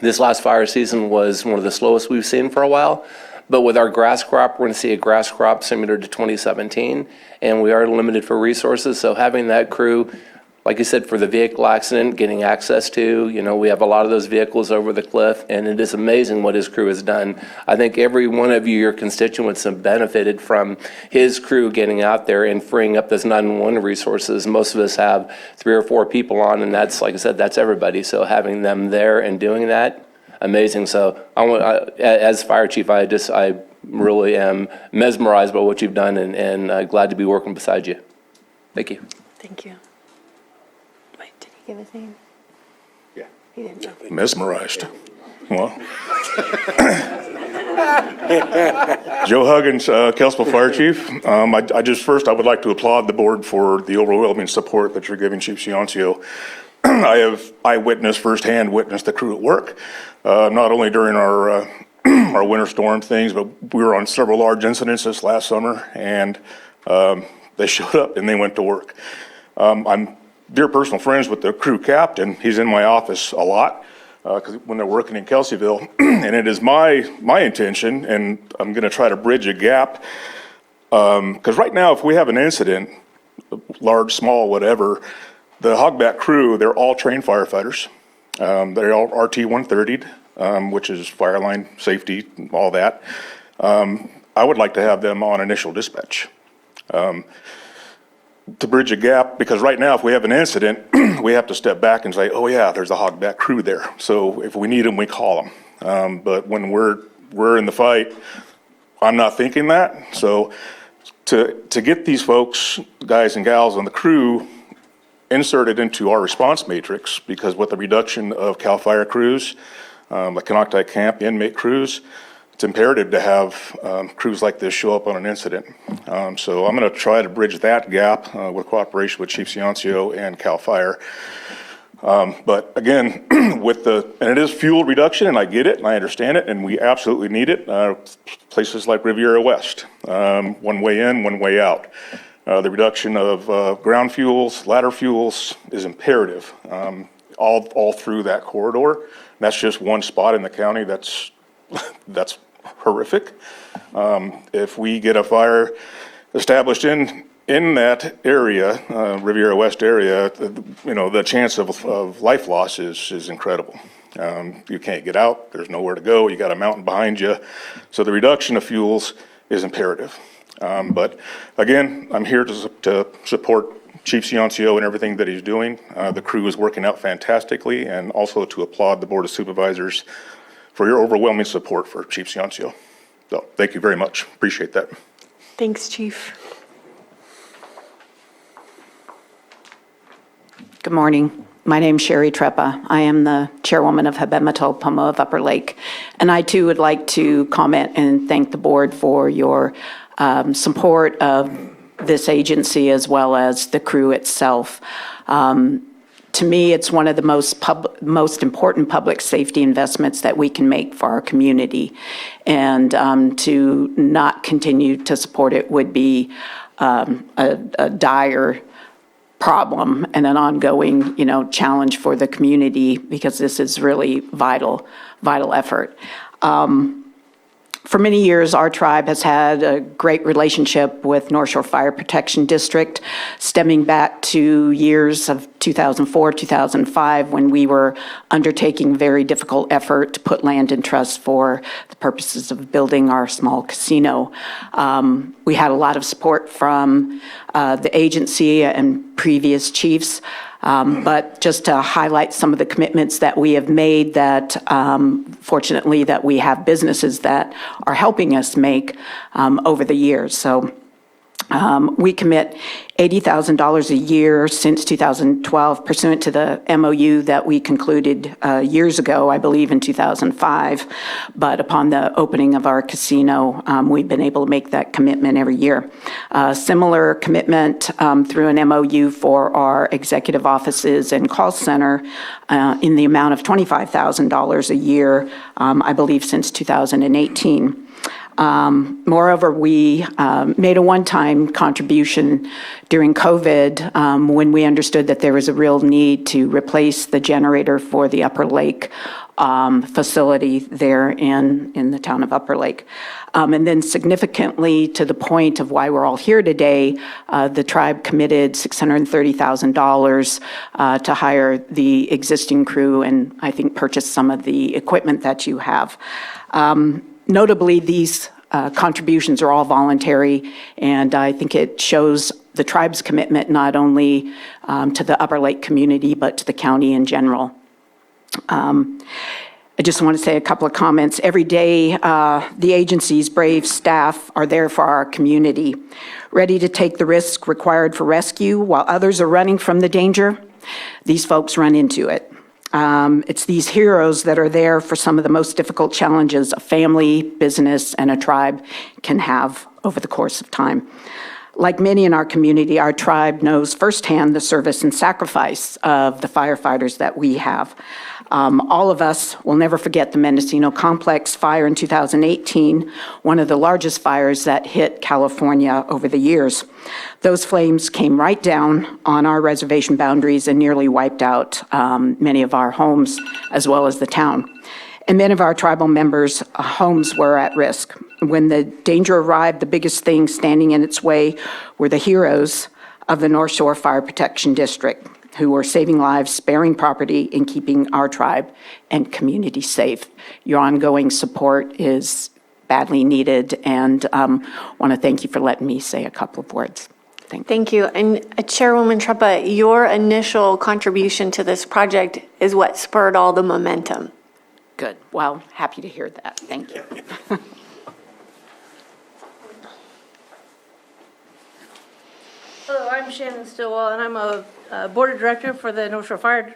U: This last fire season was one of the slowest we've seen for a while. But with our grass crop, we're going to see a grass crop similar to 2017, and we are limited for resources. So having that crew, like you said, for the vehicle accident, getting access to, we have a lot of those vehicles over the cliff, and it is amazing what his crew has done. I think every one of you, your constituents, have benefited from his crew getting out there and freeing up those 911 resources. Most of us have 3 or 4 people on, and that's, like I said, that's everybody. So having them there and doing that, amazing. So as fire chief, I really am mesmerized by what you've done, and glad to be working beside you. Thank you.
A: Thank you. Give his name?
B: Yeah.
A: He didn't.
V: Mesmerized. Well. Joe Huggins, Kelsville Fire Chief. I would like to applaud the board for the overwhelming support that you're giving Chief Ciancio. I have firsthand witnessed the crew at work, not only during our our winter storm things, but we were on several large incidents this last summer, and they showed up and they went to work. I'm dear personal friends with the crew captain. He's in my office a lot because when they're working in Kelseyville, and it is my intention, and I'm going to try to bridge a gap, because right now if we have an incident, large, small, whatever, the hogback crew, they're all trained firefighters. They're all RT-130'd, which is fire line safety, all that. I would like to have them on initial dispatch. To bridge a gap, because right now if we have an incident, we have to step back and say, oh yeah, there's a hogback crew there. So if we need them, we call them. But when we're in the fight, I'm not thinking that. So to get these folks, guys and gals on the crew, inserted into our response matrix, because with the reduction of CAL FIRE crews, like Canocti Camp inmate crews, it's imperative to have crews like this show up on an incident. So I'm going to try to bridge that gap with cooperation with Chief Ciancio and CAL FIRE. But again, and it is fuel reduction, and I get it, and I understand it, and we absolutely need it. Places like Riviera West, one way in, one way out. The reduction of ground fuels, ladder fuels is imperative all through that corridor. That's just one spot in the county that's horrific. If we get a fire established in that area, Riviera West area, the chance of life loss is incredible. You can't get out. There's nowhere to go. You got a mountain behind you. So the reduction of fuels is imperative. But again, I'm here to support Chief Ciancio and everything that he's doing. The crew is working out fantastically, and also to applaud the Board of Supervisors for your overwhelming support for Chief Ciancio. So thank you very much. Appreciate that.
A: Thanks, Chief.
W: Good morning. My name's Sherry Treppa. I am the chairwoman of Habematol Poma of Upper Lake. And I too would like to comment and thank the board for your support of this agency as well as the crew itself. To me, it's one of the most important public safety investments that we can make for our community. And to not continue to support it would be a dire problem and an ongoing, challenge for the community, because this is really vital effort. For many years, our tribe has had a great relationship with North Shore Fire Protection District, stemming back to years of 2004, 2005, when we were undertaking very difficult effort to put land in trust for the purposes of building our small casino. We had a lot of support from the agency and previous chiefs. But just to highlight some of the commitments that we have made, that fortunately that we have businesses that are helping us make over the years. So We commit $80,000 a year since 2012 pursuant to the MOU that we concluded years ago, I believe in 2005. But upon the opening of our casino, we've been able to make that commitment every year. Similar commitment through an MOU for our executive offices and call center in the amount of $25,000 a year, I believe since 2018. Moreover, we made a one-time contribution during COVID when we understood that there was a real need to replace the generator for the Upper Lake facility there in the town of Upper Lake. And then significantly to the point of why we're all here today, the tribe committed $630,000 to hire the existing crew and I think purchase some of the equipment that you have. Notably, these contributions are all voluntary, and I think it shows the tribe's commitment not only to the Upper Lake community, but to the county in general. I just want to say a couple of comments. Every day, the agency's brave staff are there for our community, ready to take the risk required for rescue while others are running from the danger. These folks run into it. It's these heroes that are there for some of the most difficult challenges a family, business, and a tribe can have over the course of time. Like many in our community, our tribe knows firsthand the service and sacrifice of the firefighters that we have. All of us will never forget the Mendocino Complex fire in 2018, one of the largest fires that hit California over the years. Those flames came right down on our reservation boundaries and nearly wiped out many of our homes as well as the town. And many of our tribal members' homes were at risk. When the danger arrived, the biggest thing standing in its way were the heroes of the North Shore Fire Protection District, who were saving lives, sparing property, and keeping our tribe and community safe. Your ongoing support is badly needed, and want to thank you for letting me say a couple of words.
A: Thank you. And Chairwoman Treppa, your initial contribution to this project is what spurred all the momentum.
W: Good. Well, happy to hear that. Thank you.
D: Hello, I'm Shannon Stillwell, and I'm a board of director for the North Shore Fire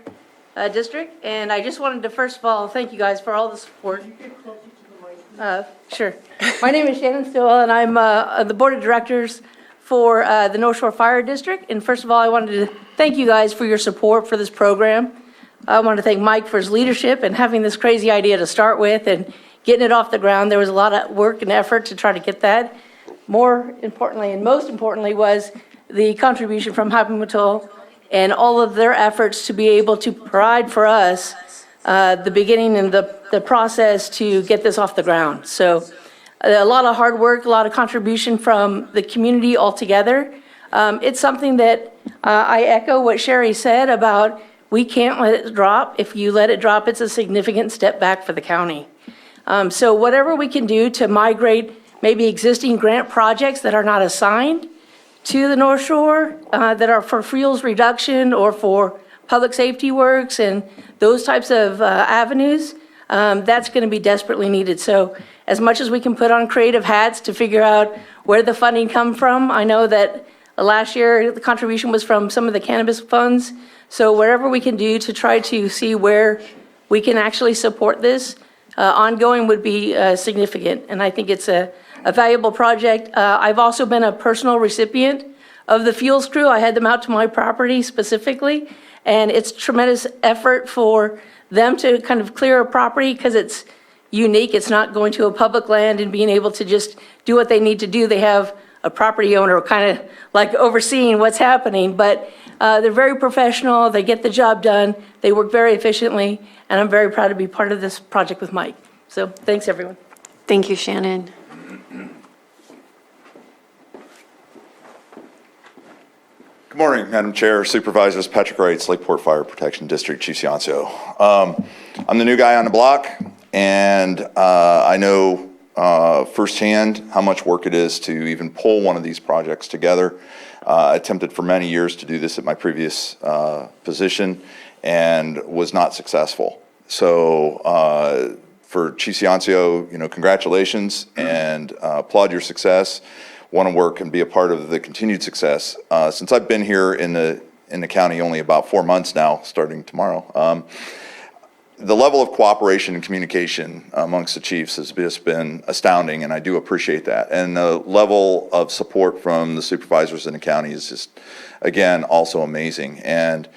D: District. And I just wanted to first of all thank you guys for all the support. Sure. My name is Shannon Stillwell, and I'm the board of directors for the North Shore Fire District. And first of all, I wanted to thank you guys for your support for this program. I want to thank Mike for his leadership and having this crazy idea to start with and getting it off the ground. There was a lot of work and effort to try to get that. More importantly, and most importantly, was the contribution from Happy and all of their efforts to be able to provide for us the beginning and the process to get this off the ground. So a lot of hard work, a lot of contribution from the community altogether. It's something that I echo what Sherry said about we can't let it drop. If you let it drop, it's a significant step back for the county. So whatever we can do to migrate maybe existing grant projects that are not assigned to the North Shore that are for fuels reduction or for public safety works and those types of avenues, that's going to be desperately needed. So as much as we can put on creative hats to figure out where the funding come from, I know that last year the contribution was from some of the cannabis funds. So wherever we can do to try to see where we can actually support this, ongoing would be significant. And I think it's a valuable project. I've also been a personal recipient of the fuels crew. I had them out to my property specifically, and it's tremendous effort for them to kind of clear a property because it's unique. It's not going to a public land and being able to just do what they need to do. They have a property owner kind of like overseeing what's happening, but they're very professional. They get the job done. They work very efficiently, and I'm very proud to be part of this project with Mike. So thanks, everyone.
A: Thank you, Shannon.
E: Good morning, Madam Chair, Supervisors, Patrick Wrights, Lakeport Fire Protection District, Chief Ciancio. I'm the new guy on the block, and I know firsthand how much work it is to even pull one of these projects together. I attempted for many years to do this at my previous position and was not successful. So for Chief Ciancio, congratulations and applaud your success. want to work and be a part of the continued success. Since I've been here in the county only about 4 months now, starting tomorrow, the level of cooperation and communication amongst the chiefs has just been astounding, and I do appreciate that. And the level of support from the supervisors in the county is just, again, also amazing. And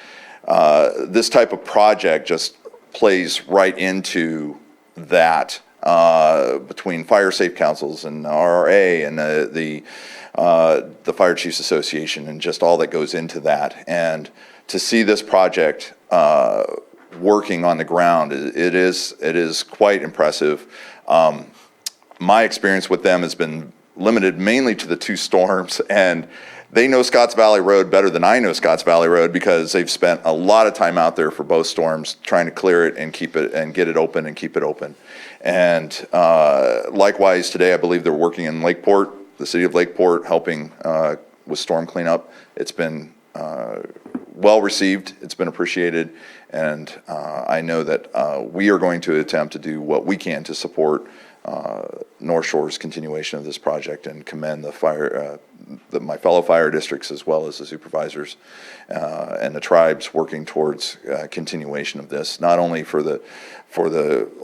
E: this type of project just plays right into that between fire safe councils and RRA and the Fire Chiefs Association and just all that goes into that. And to see this project working on the ground, it is quite impressive. My experience with them has been limited mainly to the 2 storms, and they know Scotts Valley Road better than I know Scotts Valley Road because they've spent a lot of time out there for both storms trying to clear it and keep it and get it open and keep it open. And likewise today, I believe they're working in Lakeport, the city of Lakeport, helping with storm cleanup. It's been well received, it's been appreciated, and I know that we are going to attempt to do what we can to support North Shore's continuation of this project and commend the my fellow fire districts as well as the supervisors and the tribes working towards continuation of this, not only for the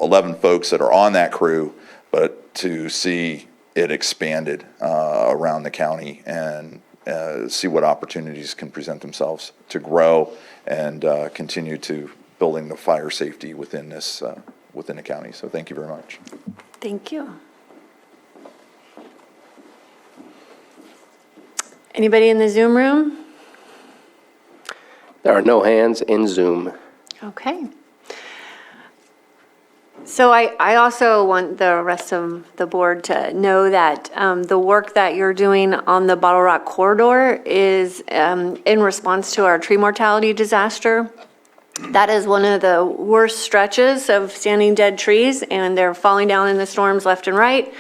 E: 11 folks that are on that crew, but to see it expanded around the county and see what opportunities can present themselves to grow and continue to building the fire safety within this within the county. So thank you very much.
A: Thank you. Anybody in the Zoom room?
C: There are no hands in Zoom.
A: Okay. So I also want the rest of the board to know that the work that you're doing on the Bottle Rock corridor is in response to our tree mortality disaster. That is one of the worst stretches of standing dead trees, and they're falling down in the storms left and right.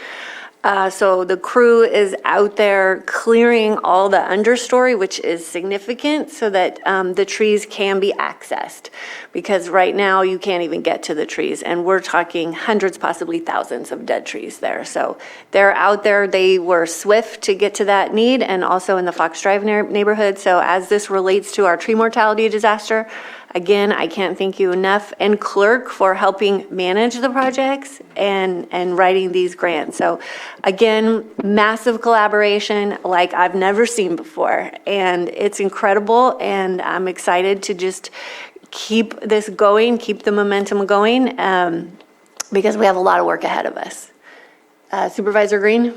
A: So the crew is out there clearing all the understory, which is significant, so that the trees can be accessed. Because right now, you can't even get to the trees, and we're talking hundreds, possibly thousands of dead trees there. So they're out there. They were swift to get to that need, and also in the Fox Drive neighborhood. So as this relates to our tree mortality disaster, again, I can't thank you enough, and clerk for helping manage the projects and writing these grants. So again, massive collaboration like I've never seen before, and it's incredible, and I'm excited to just keep this going, keep the momentum going, because we have a lot of work ahead of us. Supervisor Green?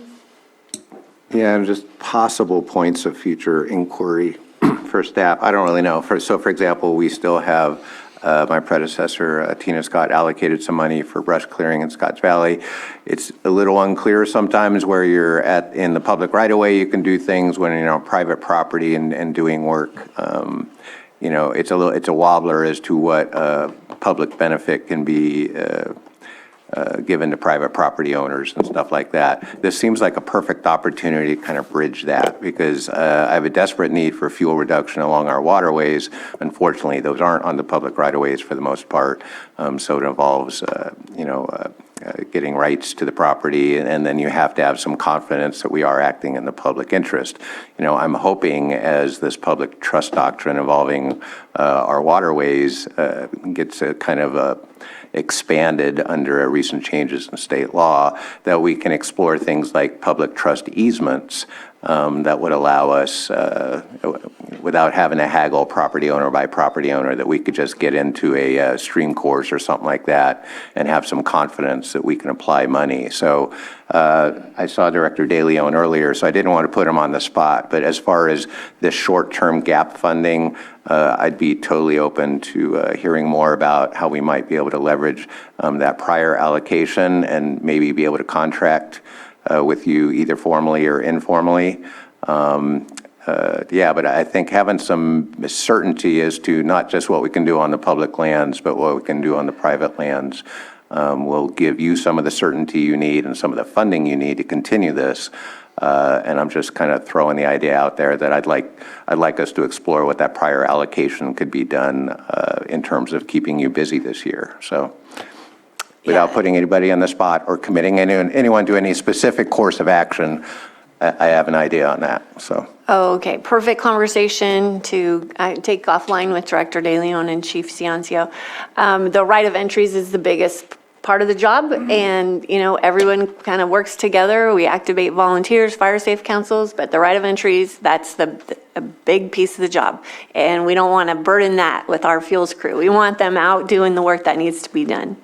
H: Yeah, and just possible points of future inquiry for staff. I don't really know. For example, we still have my predecessor, Tina Scott, allocated some money for brush clearing in Scotts Valley. It's a little unclear sometimes where you're in the public right of way. You can do things when you're on private property and doing work. It's a wobbler as to what public benefit can be given to private property owners and stuff like that. This seems like a perfect opportunity to kind of bridge that, because I have a desperate need for fuel reduction along our waterways. Unfortunately, those aren't on the public right-of-ways for the most part, so it involves, getting rights to the property, and then you have to have some confidence that we are acting in the public interest. I'm hoping as this public trust doctrine involving our waterways gets a kind of expanded under recent changes in state law, that we can explore things like public trust easements that would allow us, without having to haggle property owner by property owner, that we could just get into a stream course or something like that and have some confidence that we can apply money. So I saw Director DeLeon earlier, so I didn't want to put him on the spot, but as far as this short-term gap funding, I'd be totally open to hearing more about how we might be able to leverage that prior allocation and maybe be able to contract with you either formally or informally. But I think having some certainty as to not just what we can do on the public lands, but what we can do on the private lands will give you some of the certainty you need and some of the funding you need to continue this. And I'm just kind of throwing the idea out there that I'd like us to explore what that prior allocation could be done in terms of keeping you busy this year. So without putting anybody on the spot or committing anyone to any specific course of action, I have an idea on that, so.
A: Oh, okay, perfect conversation to take offline with Director De Leon and Chief Ciancio. The right of entries is the biggest part of the job, and, you know, everyone kind of works together. We activate volunteers, fire safe councils, but the right of entries, that's a big piece of the job. And we don't want to burden that with our fuels crew. We want them out doing the work that needs to be done.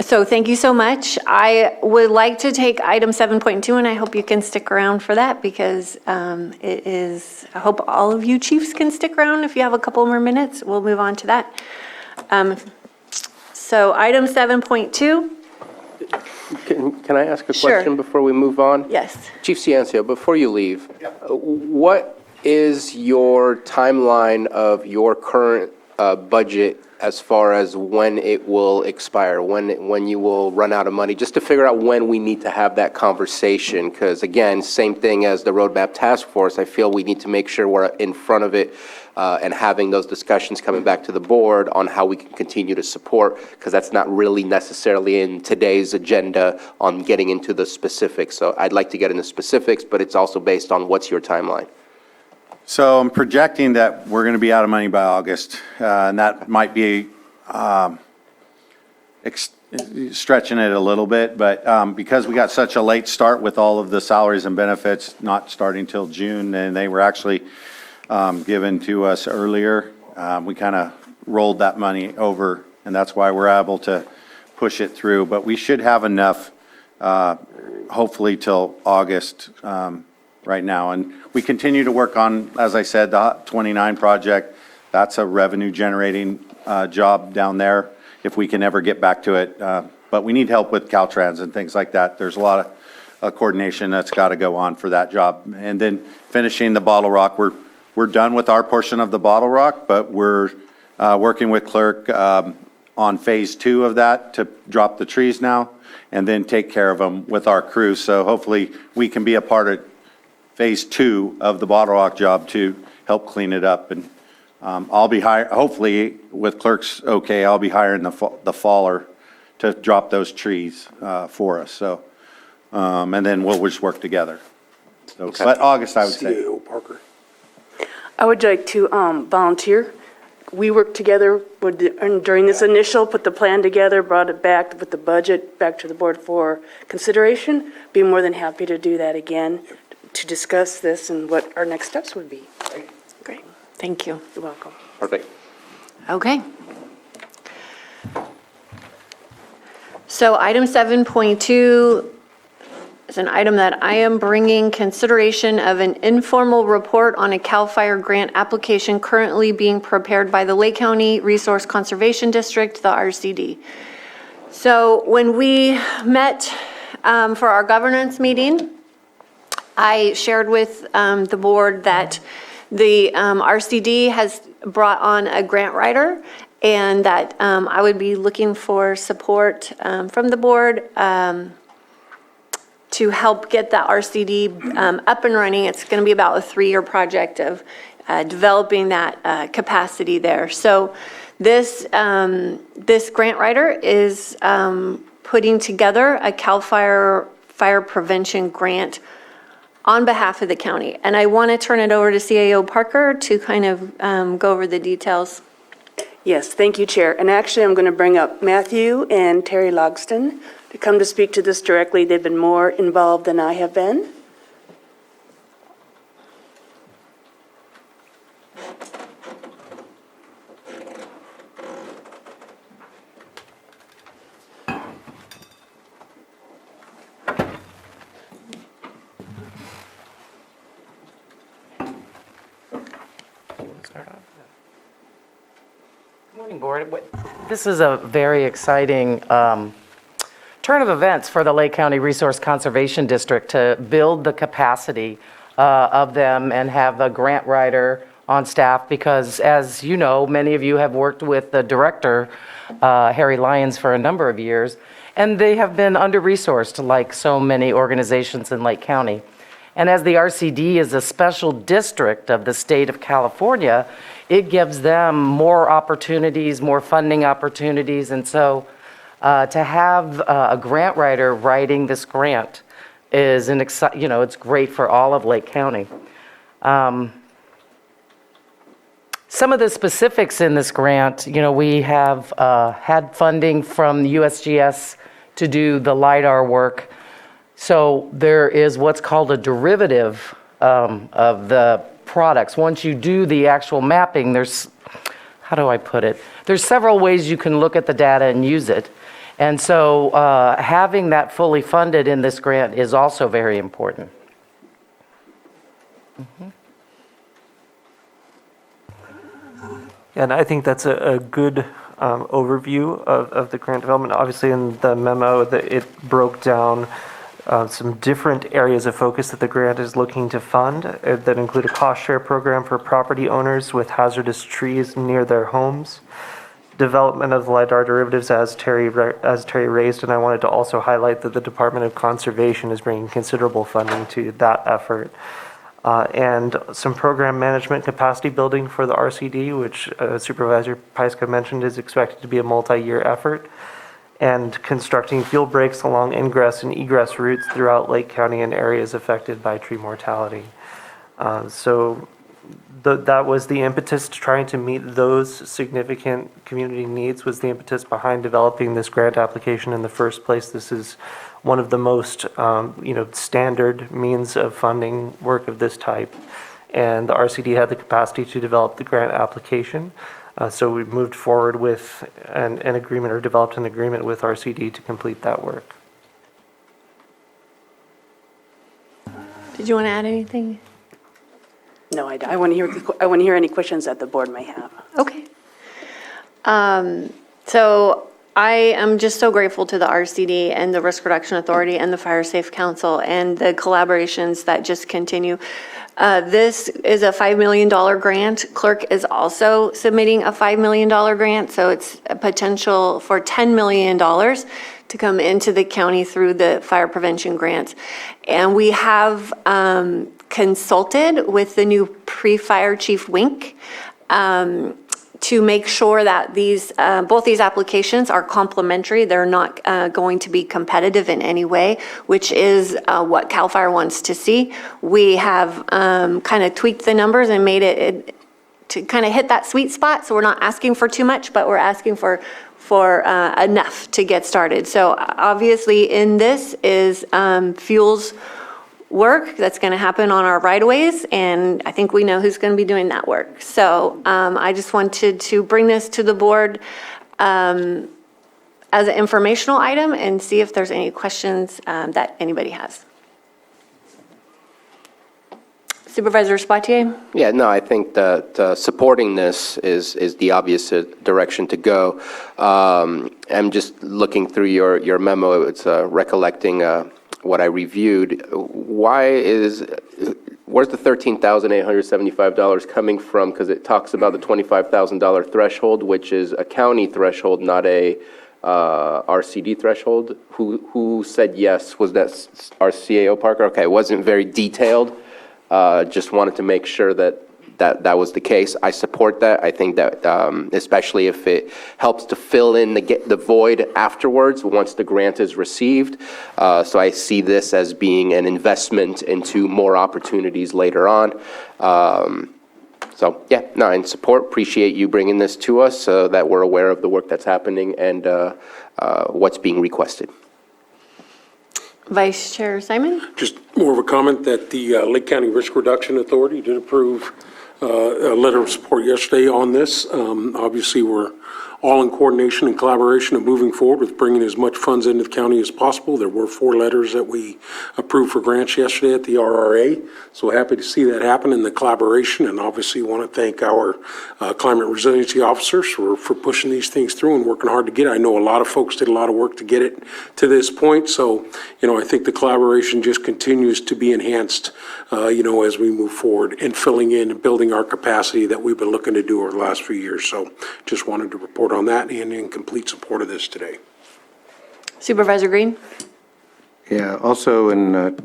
A: So thank you so much. I would like to take item 7.2, and I hope you can stick around for that because it is, I hope all of you chiefs can stick around. If you have a couple more minutes, we'll move on to that. So item 7.2.
C: Can I ask a
A: Sure.
C: question before we move on?
A: Yes.
C: Chief Ciancio, before you leave, what is your timeline of your current budget as far as when it will expire, when you will run out of money, just to figure out when we need to have that conversation? Because again, same thing as the Roadmap Task Force, I feel we need to make sure we're in front of it and having those discussions coming back to the board on how we can continue to support, because that's not really necessarily in today's agenda on getting into the specifics. So I'd like to get into specifics, but it's also based on what's your timeline.
S: So I'm projecting that we're going to be out of money by August, and that might be stretching it a little bit, but because we got such a late start with all of the salaries and benefits not starting till June, and they were actually given to us earlier, we kind of rolled that money over, and that's why we're able to push it through. But we should have enough, hopefully till August right now. And we continue to work on, as I said, the Hot 29 project. That's a revenue generating job down there, if we can ever get back to it. But we need help with Caltrans and things like that. There's a lot of coordination that's got to go on for that job. And then finishing the Bottle Rock, we're done with our portion of the Bottle Rock, but we're working with Clerk on phase 2 of that to drop the trees now and then take care of them with our crew. So hopefully we can be a part of phase 2 of the Bottle Rock job to help clean it up. And I'll be hopefully with Clerk's okay, I'll be hiring the faller to drop those trees for us. So, and then we'll just work together. So,
C: Okay.
S: But August, I would say.
F: CAO Parker.
J: I would like to volunteer. We worked together during this initial, put the plan together, brought it back with the budget back to the board for consideration. Be more than happy to do that again, to discuss this and what our next steps would be.
A: Great. Thank you.
J: You're welcome.
C: Perfect.
A: Okay. So item 7.2 is an item that I am bringing consideration of an informal report on a CAL FIRE grant application currently being prepared by the Lake County Resource Conservation District, the RCD. So when we met for our governance meeting, I shared with the board that the RCD has brought on a grant writer, and that I would be looking for support from the board to help get the RCD up and running. It's going to be about a 3-year project of developing that capacity there. So this grant writer is putting together a CAL FIRE fire prevention grant on behalf of the county. And I want to turn it over to CAO Parker to kind of go over the details.
J: Yes, thank you, Chair. And actually, I'm going to bring up Matthew and Terry Logston to come to speak to this directly. They've been more involved than I have been.
K: Morning, Board. This is a very exciting turn of events for the Lake County Resource Conservation District to build the capacity of them and have a grant writer on staff because, as you know, many of you have worked with the director, Harry Lyons, for a number of years, and they have been under-resourced like so many organizations in Lake County. And as the RCD is a special district of the state of California, it gives them more opportunities, more funding opportunities. And so to have a grant writer writing this grant is it's great for all of Lake County. Some of the specifics in this grant, we have had funding from the USGS to do the LiDAR work. So there is what's called a derivative of the products. Once you do the actual mapping, how do I put it? There's several ways you can look at the data and use it. And so having that fully funded in this grant is also very important.
I: And I think that's a good overview of the grant development. Obviously, in the memo, it broke down some different areas of focus that the grant is looking to fund that include a cost share program for property owners with hazardous trees near their homes, development of LiDAR derivatives as Terry raised, and I wanted to also highlight that the Department of Conservation is bringing considerable funding to that effort. And some program management capacity building for the RCD, which Supervisor Pyska mentioned is expected to be a multi-year effort, and constructing fuel breaks along ingress and egress routes throughout Lake County and areas affected by tree mortality. That was the impetus to trying to meet those significant community needs, was the impetus behind developing this grant application in the first place. This is one of the most standard means of funding work of this type. And the RCD had the capacity to develop the grant application. So we moved forward with an agreement, or developed an agreement with RCD to complete that work.
A: Did you want to add anything?
J: No, I want to hear any questions that the board may have.
A: Okay. So I am just so grateful to the RCD and the Risk Reduction Authority and the Fire Safe Council and the collaborations that just continue. This is a $5 million grant. Clerk is also submitting a $5 million grant, so it's a potential for $10 million to come into the county through the fire prevention grants. And we have consulted with the new pre-fire chief Wink to make sure that both these applications are complementary. They're not going to be competitive in any way, which is what CAL FIRE wants to see. We have kind of tweaked the numbers and made it to kind of hit that sweet spot. So we're not asking for too much, but we're asking for enough to get started. So obviously in this is fuels work that's going to happen on our right-of-ways, and I think we know who's going to be doing that work. So I just wanted to bring this to the board as an informational item and see if there's any questions that anybody has. Supervisor Spatier?
C: Yeah, no, I think that supporting this is the obvious direction to go. I'm just looking through your memo. It's recollecting what I reviewed. Where's the $13,875 coming from? Because it talks about the $25,000 threshold, which is a county threshold, not a RCD threshold. Who said yes? Was that our CAO Parker? Okay, it wasn't very detailed. Just wanted to make sure that was the case. I support that. I think that especially if it helps to fill in the void afterwards once the grant is received. So I see this as being an investment into more opportunities later on. So yeah, no, in support. Appreciate you bringing this to us so that we're aware of the work that's happening and what's being requested.
A: Vice Chair Simon?
F: Just more of a comment that the Lake County Risk Reduction Authority did approve a letter of support yesterday on this. Obviously, we're all in coordination and collaboration of moving forward with bringing as much funds into the county as possible. There were 4 letters that we approved for grants yesterday at the RRA. So happy to see that happen in the collaboration, and obviously want to thank our climate resiliency officers for pushing these things through and working hard to get it. I know a lot of folks did a lot of work to get it to this point. So, I think the collaboration just continues to be enhanced, as we move forward and filling in and building our capacity that we've been looking to do over the last few years. So just wanted to report on that and in complete support of this today.
A: Supervisor Green?
H: Yeah, also in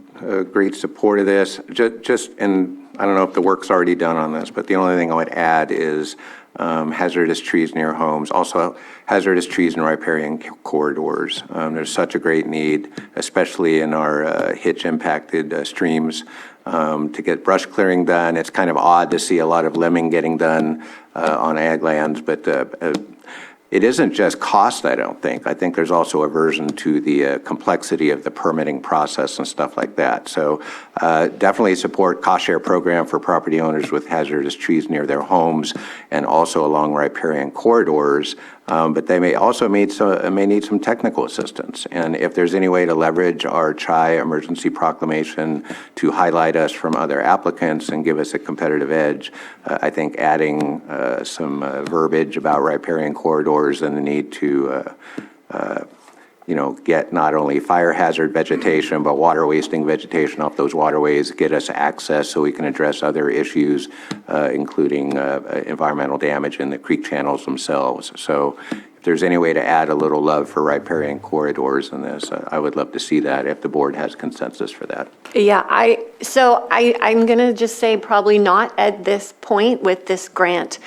H: great support of this, and I don't know if the work's already done on this, but the only thing I would add is hazardous trees near homes, also hazardous trees and riparian corridors. There's such a great need, especially in our hitch-impacted streams, to get brush clearing done. It's kind of odd to see a lot of limbing getting done on ag lands, but it isn't just cost, I don't think. I think there's also aversion to the complexity of the permitting process and stuff like that. So definitely support cost share program for property owners with hazardous trees near their homes and also along riparian corridors. But they may also need some technical assistance. And if there's any way to leverage our CHI emergency proclamation to highlight us from other applicants and give us a competitive edge, I think adding some verbiage about riparian corridors and the need to get not only fire hazard vegetation, but water wasting vegetation off those waterways, get us access so we can address other issues, including environmental damage in the creek channels themselves. So if there's any way to add a little love for riparian corridors in this, I would love to see that if the board has consensus for that.
A: Yeah, I'm going to just say probably not at this point with this grant.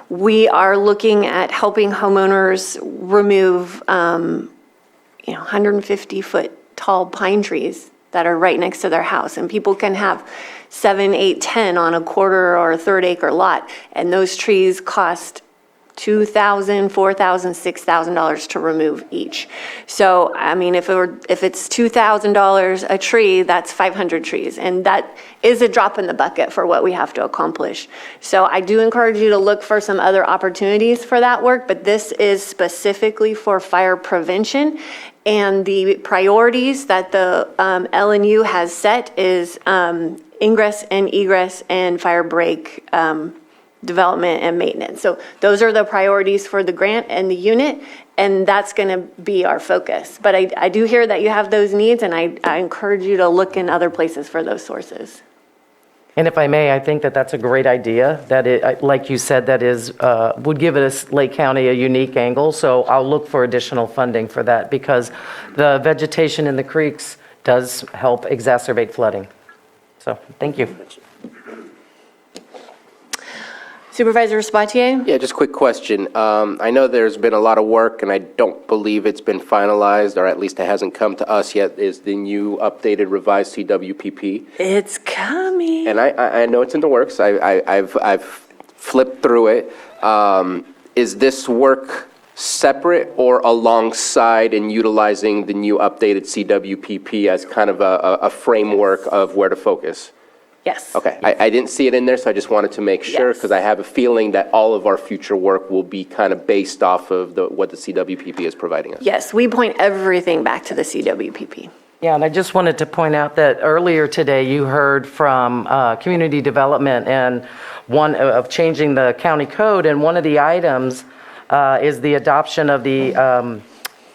A: We are looking at helping homeowners remove 150-foot tall pine trees that are right next to their house. And people can have 7, 8, 10 on a quarter or a third acre lot. And those trees cost $2,000, $4,000, $6,000 to remove each. So, I mean, if it's $2,000 a tree, that's 500 trees. And that is a drop in the bucket for what we have to accomplish. So I do encourage you to look for some other opportunities for that work, but this is specifically for fire prevention. And the priorities that the LNU has set is ingress and egress and fire break development and maintenance. So those are the priorities for the grant and the unit, and that's going to be our focus. But I do hear that you have those needs, and I encourage you to look in other places for those sources.
K: And if I may, I think that that's a great idea, that it, like you said, that is, would give us Lake County a unique angle. So I'll look for additional funding for that because the vegetation in the creeks does help exacerbate flooding. So thank you.
A: Supervisor Sabatier?
C: Yeah, just a quick question. I know there's been a lot of work, and I don't believe it's been finalized, or at least it hasn't come to us yet, is the new updated revised CWPP.
A: It's coming.
C: And I know it's in the works. I've flipped through it. Is this work separate or alongside and utilizing the new updated CWPP as kind of a framework of where to focus?
A: Yes.
C: Okay, I didn't see it in there, so I just wanted to make sure, because I have a feeling that all of our future work will be kind of based off of what the CWPP is providing us.
A: Yes, we point everything back to the CWPP.
K: Yeah, and I just wanted to point out that earlier today you heard from community development and one of changing the county code, and one of the items is the adoption of the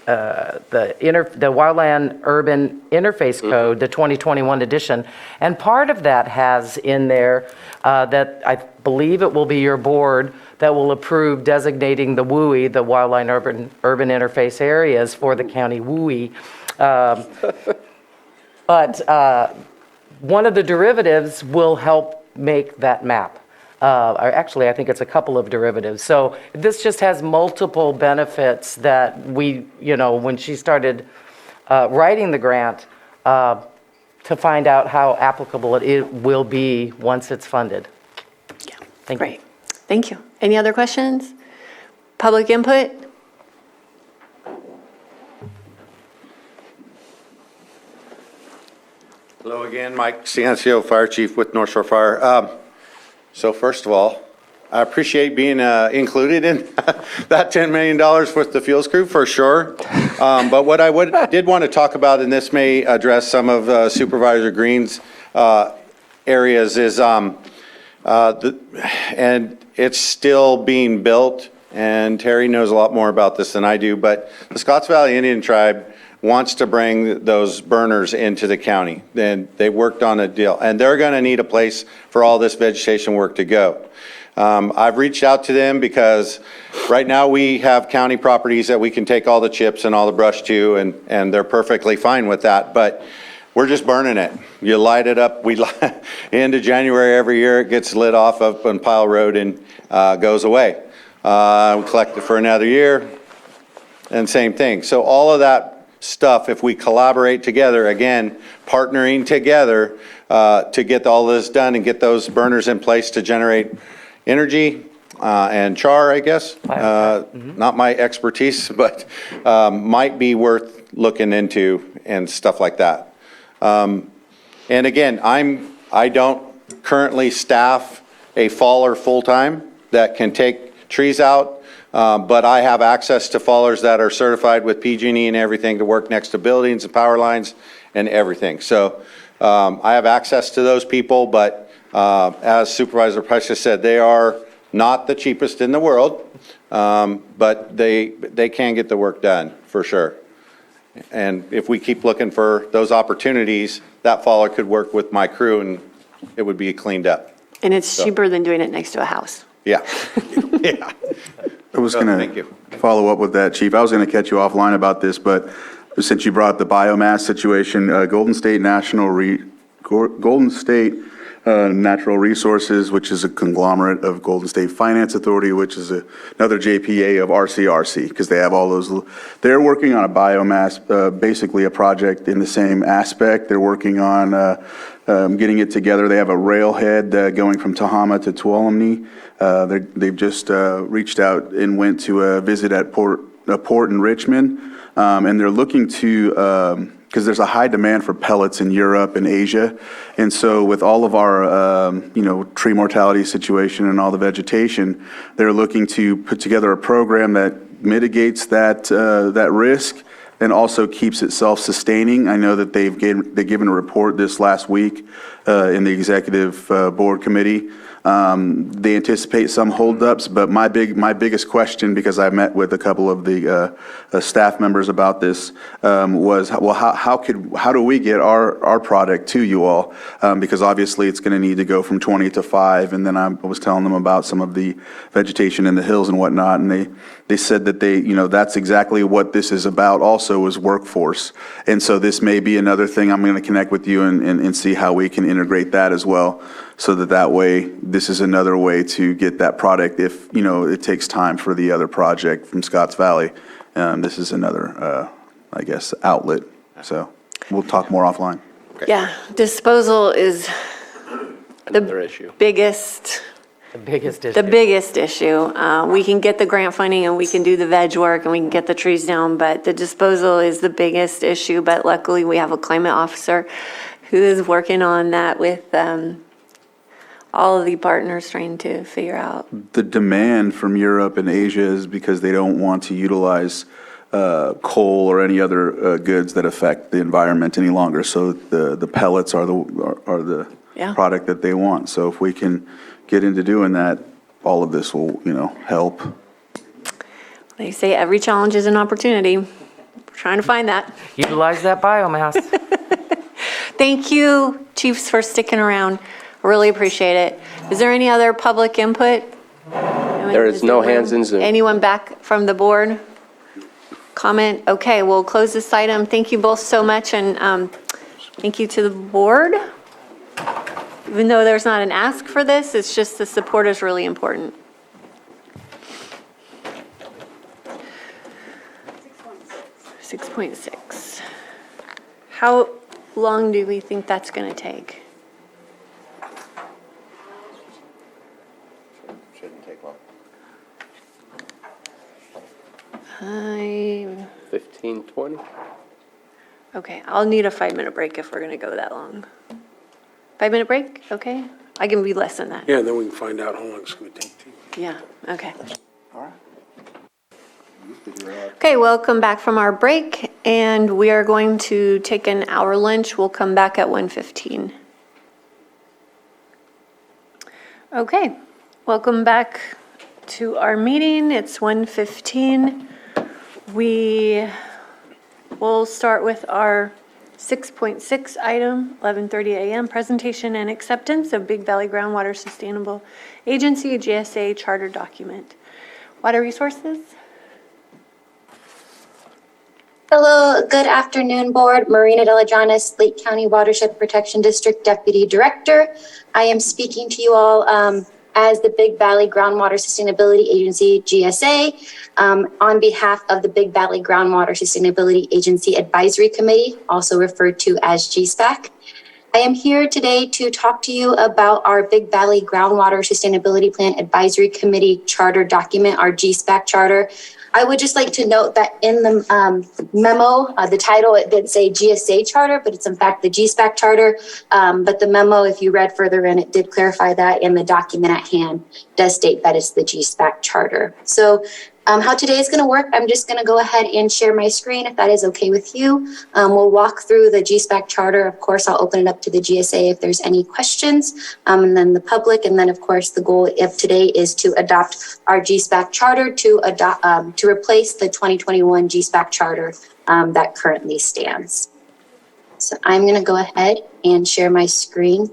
K: Wildland Urban Interface Code, the 2021 edition. And part of that has in there that I believe it will be your board that will approve designating the WUI, the Wildland Urban Interface areas for the county WUI. But one of the derivatives will help make that map. Or actually, I think it's a couple of derivatives. So this just has multiple benefits that we, when she started writing the grant, to find out how applicable it will be once it's funded.
A: Yeah, great. Thank you. Any other questions? Public input?
S: Hello again, Mike Ciancio, Fire Chief with North Shore Fire. So first of all, I appreciate being included in that $10 million with the fuels crew for sure. But what I did want to talk about, and this may address some of Supervisor Green's areas, is and it's still being built, and Terry knows a lot more about this than I do, but the Scotts Valley Indian Tribe wants to bring those burners into the county. Then they worked on a deal, and they're going to need a place for all this vegetation work to go. I've reached out to them because right now we have county properties that we can take all the chips and all the brush to, and they're perfectly fine with that, but we're just burning it. You light it up. End of January every year, it gets lit off up on Pile Road and goes away. We collect it for another year, and same thing. So all of that stuff, if we collaborate together, again, partnering together to get all this done and get those burners in place to generate energy and char, I guess. Not my expertise, but might be worth looking into and stuff like that. And again, I don't currently staff a faller full-time that can take trees out, but I have access to fallers that are certified with PG&E and everything to work next to buildings and power lines and everything. So I have access to those people, but as Supervisor Precious said, they are not the cheapest in the world, but they can get the work done for sure. And if we keep looking for those opportunities, that faller could work with my crew and it would be cleaned up.
A: And it's cheaper than doing it next to a house.
S: Yeah. Yeah.
B: I was going to follow up with that, Chief. I was going to catch you offline about this, but since you brought up the biomass situation, Golden State Natural Resources, which is a conglomerate of Golden State Finance Authority, which is another JPA of RCRC, because they have all those. They're working on a biomass, basically a project in the same aspect. They're working on getting it together. They have a railhead going from Tehama to Tuolumne. They've just reached out and went to a visit at a port in Richmond, and they're looking to, because there's a high demand for pellets in Europe and Asia. And so with all of our, tree mortality situation and all the vegetation, they're looking to put together a program that mitigates that risk and also keeps it self-sustaining. I know that they've given a report this last week in the executive board committee. They anticipate some holdups, but my biggest question, because I met with a couple of the staff members about this, was, well, how do we get our product to you all? Because obviously it's going to need to go from 20 to 5, and then I was telling them about some of the vegetation in the hills and whatnot, and they said that that's exactly what this is about also, is workforce. And so this may be another thing. I'm going to connect with you and see how we can integrate that as well, so that way this is another way to get that product if, it takes time for the other project from Scotts Valley. This is another, outlet. So we'll talk more offline.
A: Yeah, disposal is
C: Another issue.
A: biggest.
K: The biggest issue.
A: The biggest issue. We can get the grant funding and we can do the veg work and we can get the trees down, but the disposal is the biggest issue. But luckily, we have a climate officer who is working on that with all of the partners, trying to figure out.
B: The demand from Europe and Asia is because they don't want to utilize coal or any other goods that affect the environment any longer. So the pellets are the product that they want. So if we can get into doing that, all of this will, help.
A: They say every challenge is an opportunity. We're trying to find that.
K: Utilize that biomass.
A: Thank you, Chiefs, for sticking around. I really appreciate it. Is there any other public input?
C: There is no hands in Zoom.
A: Anyone back from the board? Comment? Okay, we'll close this item. Thank you both so much, and thank you to the board. Even though there's not an ask for this, it's just the support is really important. 6.6. How long do we think that's going to take?
C: Shouldn't take long. 15, 20.
A: Okay, I'll need a 5-minute break if we're going to go that long. 5-minute break, okay? I can be less than that.
F: Yeah, and then we can find out how long it's going to take too.
A: Yeah, okay. Okay, welcome back from our break, and we are going to take an hour lunch. We'll come back at 1:15. Okay, welcome back to our meeting. It's 1:15. We will start with our 6.6 item, 11:30 a.m., presentation and acceptance of Big Valley Groundwater Sustainable Agency, GSA charter document. Water Resources?
L: Hello, good afternoon, Board. Marina Delajanis, Lake County Watershed Protection District Deputy Director. I am speaking to you all as the Big Valley Groundwater Sustainability Agency, GSA, on behalf of the Big Valley Groundwater Sustainability Agency Advisory Committee, also referred to as GSPAC. I am here today to talk to you about our Big Valley Groundwater Sustainability Plan Advisory Committee charter document, our GSPAC charter. I would just like to note that in the memo, the title, it did say GSA charter, but it's in fact the GSPAC charter. But the memo, if you read further in, it did clarify that, and the document at hand does state that it's the GSPAC charter. So how today is going to work, I'm just going to go ahead and share my screen if that is okay with you. We'll walk through the GSPAC charter. Of course, I'll open it up to the GSA if there's any questions, and then the public. And then, of course, the goal of today is to adopt our GSPAC charter to replace the 2021 GSPAC charter that currently stands. So I'm going to go ahead and share my screen.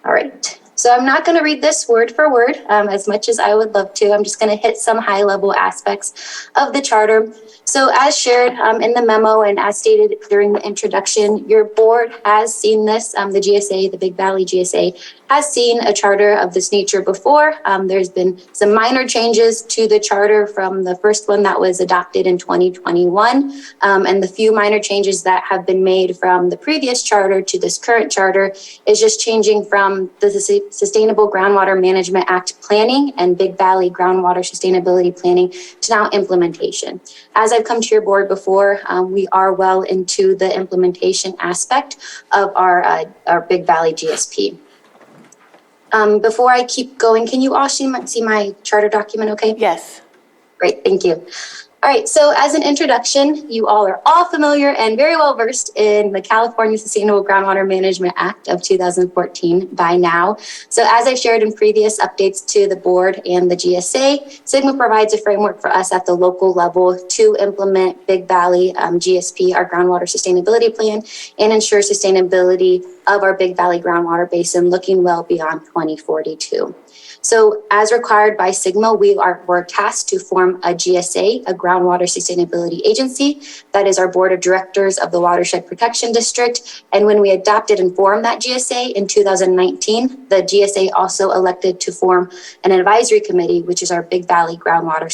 L: All right. So I'm not going to read this word for word as much as I would love to. I'm just going to hit some high level aspects of the charter. So as shared in the memo and as stated during the introduction, your board has seen this, the GSA, the Big Valley GSA, has seen a charter of this nature before. There's been some minor changes to the charter from the first one that was adopted in 2021. And the few minor changes that have been made from the previous charter to this current charter is just changing from the Sustainable Groundwater Management Act planning and Big Valley Groundwater Sustainability Planning to now implementation. As I've come to your board before, we are well into the implementation aspect of our Big Valley GSP. Before I keep going, can you all see my charter document okay?
J: Yes.
L: Great, thank you. All right, so as an introduction, you all are all familiar and very well versed in the California Sustainable Groundwater Management Act of 2014 by now. So as I've shared in previous updates to the board and the GSA, SGMA provides a framework for us at the local level to implement Big Valley GSP, our groundwater sustainability plan, and ensure sustainability of our Big Valley groundwater basin looking well beyond 2042. So as required by SGMA, we're tasked to form a GSA, a Groundwater Sustainability Agency. That is our board of directors of the Watershed Protection District. And when we adopted and formed that GSA in 2019, the GSA also elected to form an advisory committee, which is our Big Valley Groundwater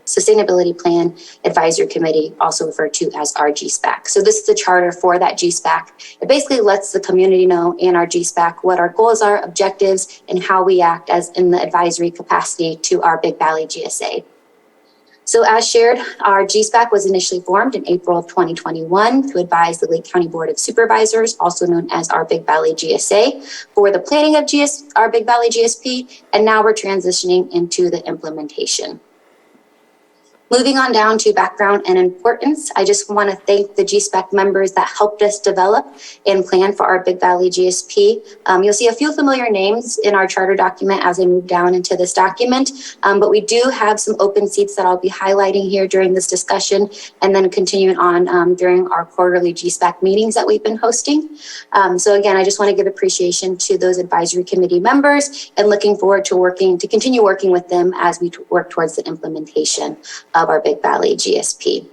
L: Sustainability Plan Advisory Committee, also referred to as our GSPAC. So this is the charter for that GSPAC. It basically lets the community know in our GSPAC what our goals are, objectives, and how we act as in the advisory capacity to our Big Valley GSA. So as shared, our GSPAC was initially formed in April of 2021 to advise the Lake County Board of Supervisors, also known as our Big Valley GSA, for the planning of our Big Valley GSP, and now we're transitioning into the implementation. Moving on down to background and importance, I just want to thank the GSPAC members that helped us develop and plan for our Big Valley GSP. You'll see a few familiar names in our charter document as I move down into this document, but we do have some open seats that I'll be highlighting here during this discussion and then continuing on during our quarterly GSPAC meetings that we've been hosting. So again, I just want to give appreciation to those advisory committee members and looking forward to continue working with them as we work towards the implementation of our Big Valley GSP.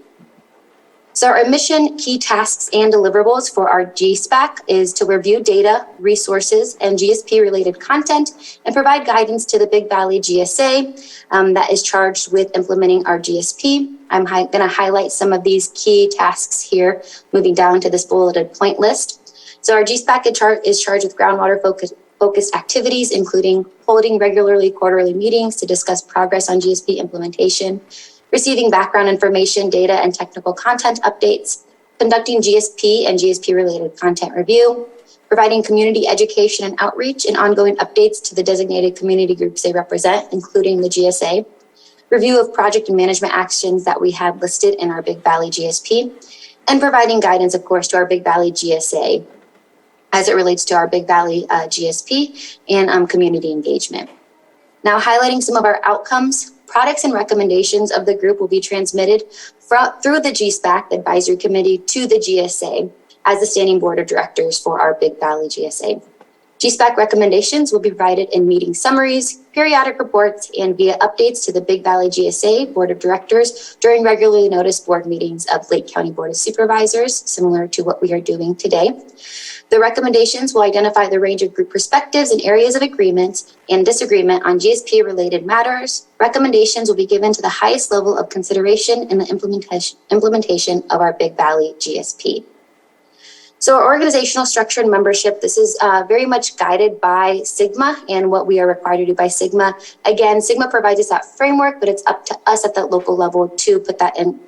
L: So our mission, key tasks, and deliverables for our GSPAC is to review data, resources, and GSP-related content and provide guidance to the Big Valley GSA that is charged with implementing our GSP. I'm going to highlight some of these key tasks here, moving down to this bulleted point list. So our GSPAC is charged with groundwater focused activities, including holding regularly quarterly meetings to discuss progress on GSP implementation, receiving background information, data, and technical content updates, conducting GSP and GSP-related content review, providing community education and outreach and ongoing updates to the designated community groups they represent, including the GSA, review of project and management actions that we have listed in our Big Valley GSP, and providing guidance, of course, to our Big Valley GSA as it relates to our Big Valley GSP and community engagement. Now, highlighting some of our outcomes, products and recommendations of the group will be transmitted through the GSPAC, the advisory committee, to the GSA as the standing board of directors for our Big Valley GSA. GSPAC recommendations will be provided in meeting summaries, periodic reports, and via updates to the Big Valley GSA Board of Directors during regularly noticed board meetings of Lake County Board of Supervisors, similar to what we are doing today. The recommendations will identify the range of group perspectives and areas of agreement and disagreement on GSP-related matters. Recommendations will be given to the highest level of consideration in the implementation of our Big Valley GSP. So our organizational structure and membership, this is very much guided by SGMA and what we are required to do by SGMA. Again, SGMA provides us that framework, but it's up to us at that local level to put that in,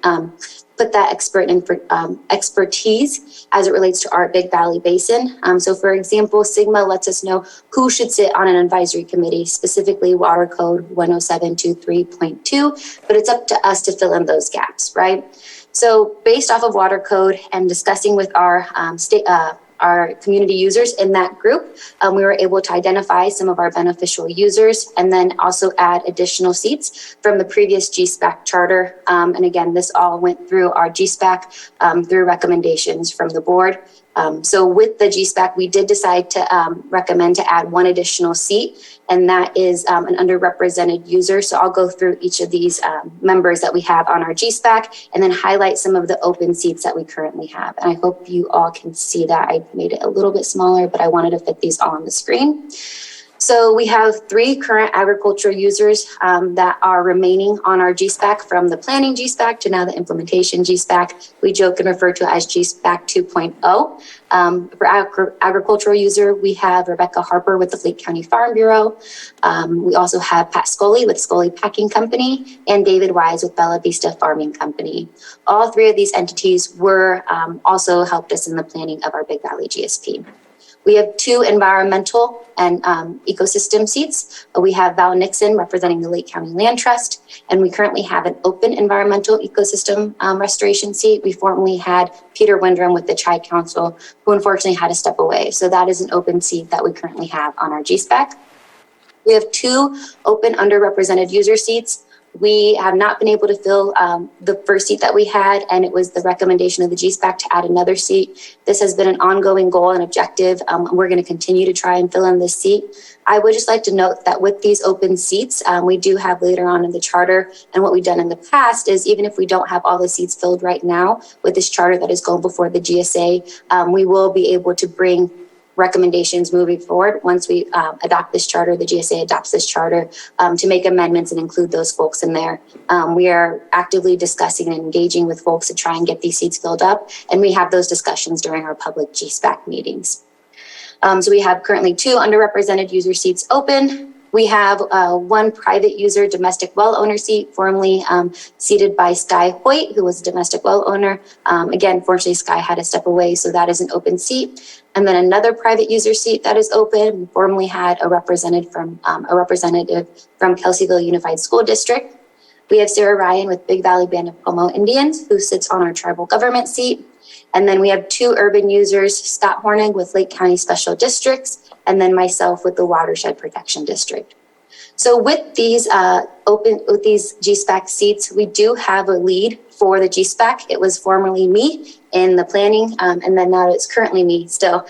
L: expertise as it relates to our Big Valley Basin. So for example, SGMA lets us know who should sit on an advisory committee, specifically Water Code 10723.2, but it's up to us to fill in those gaps, right? So based off of Water Code and discussing with our our community users in that group, we were able to identify some of our beneficial users and then also add additional seats from the previous GSPAC charter. And again, this all went through our GSPAC through recommendations from the board. So with the GSPAC, we did decide to recommend to add one additional seat, and that is an underrepresented user. So I'll go through each of these members that we have on our GSPAC and then highlight some of the open seats that we currently have. And I hope you all can see that. I made it a little bit smaller, but I wanted to fit these all on the screen. So we have 3 current agricultural users that are remaining on our GSPAC from the planning GSPAC to now the implementation GSPAC. We joke and refer to as GSPAC 2.0. For agricultural user, we have Rebecca Harper with the Lake County Farm Bureau. We also have Pat Scully with Scully Packing Company and David Wise with Bella Vista Farming Company. All 3 of these entities were also helped us in the planning of our Big Valley GSP. We have 2 environmental and ecosystem seats. We have Val Nixon representing the Lake County Land Trust, and we currently have an open environmental ecosystem restoration seat. We formerly had Peter Windrum with the Tri-Council, who unfortunately had to step away. So that is an open seat that we currently have on our GSPAC. We have 2 open underrepresented user seats. We have not been able to fill the first seat that we had, and it was the recommendation of the GSPAC to add another seat. This has been an ongoing goal and objective. We're going to continue to try and fill in this seat. I would just like to note that with these open seats, we do have later on in the charter, and what we've done in the past is even if we don't have all the seats filled right now with this charter that is going before the GSA, we will be able to bring recommendations moving forward once we adopt this charter, the GSA adopts this charter, to make amendments and include those folks in there. We are actively discussing and engaging with folks to try and get these seats filled up, and we have those discussions during our public GSPAC meetings. So we have currently 2 underrepresented user seats open. We have 1 private user domestic well owner seat, formerly seated by Sky Hoyt, who was a domestic well owner. Again, fortunately, Sky had to step away, so that is an open seat. And then another private user seat that is open. We formerly had a representative from Kelseyville Unified School District. We have Sarah Ryan with Big Valley Band of Pomo Indians, who sits on our tribal government seat. And then we have 2 urban users, Scott Hornig with Lake County Special Districts, and then myself with the Watershed Protection District. So with these GSPAC seats, we do have a lead for the GSPAC. It was formerly me in the planning, and then now it's currently me still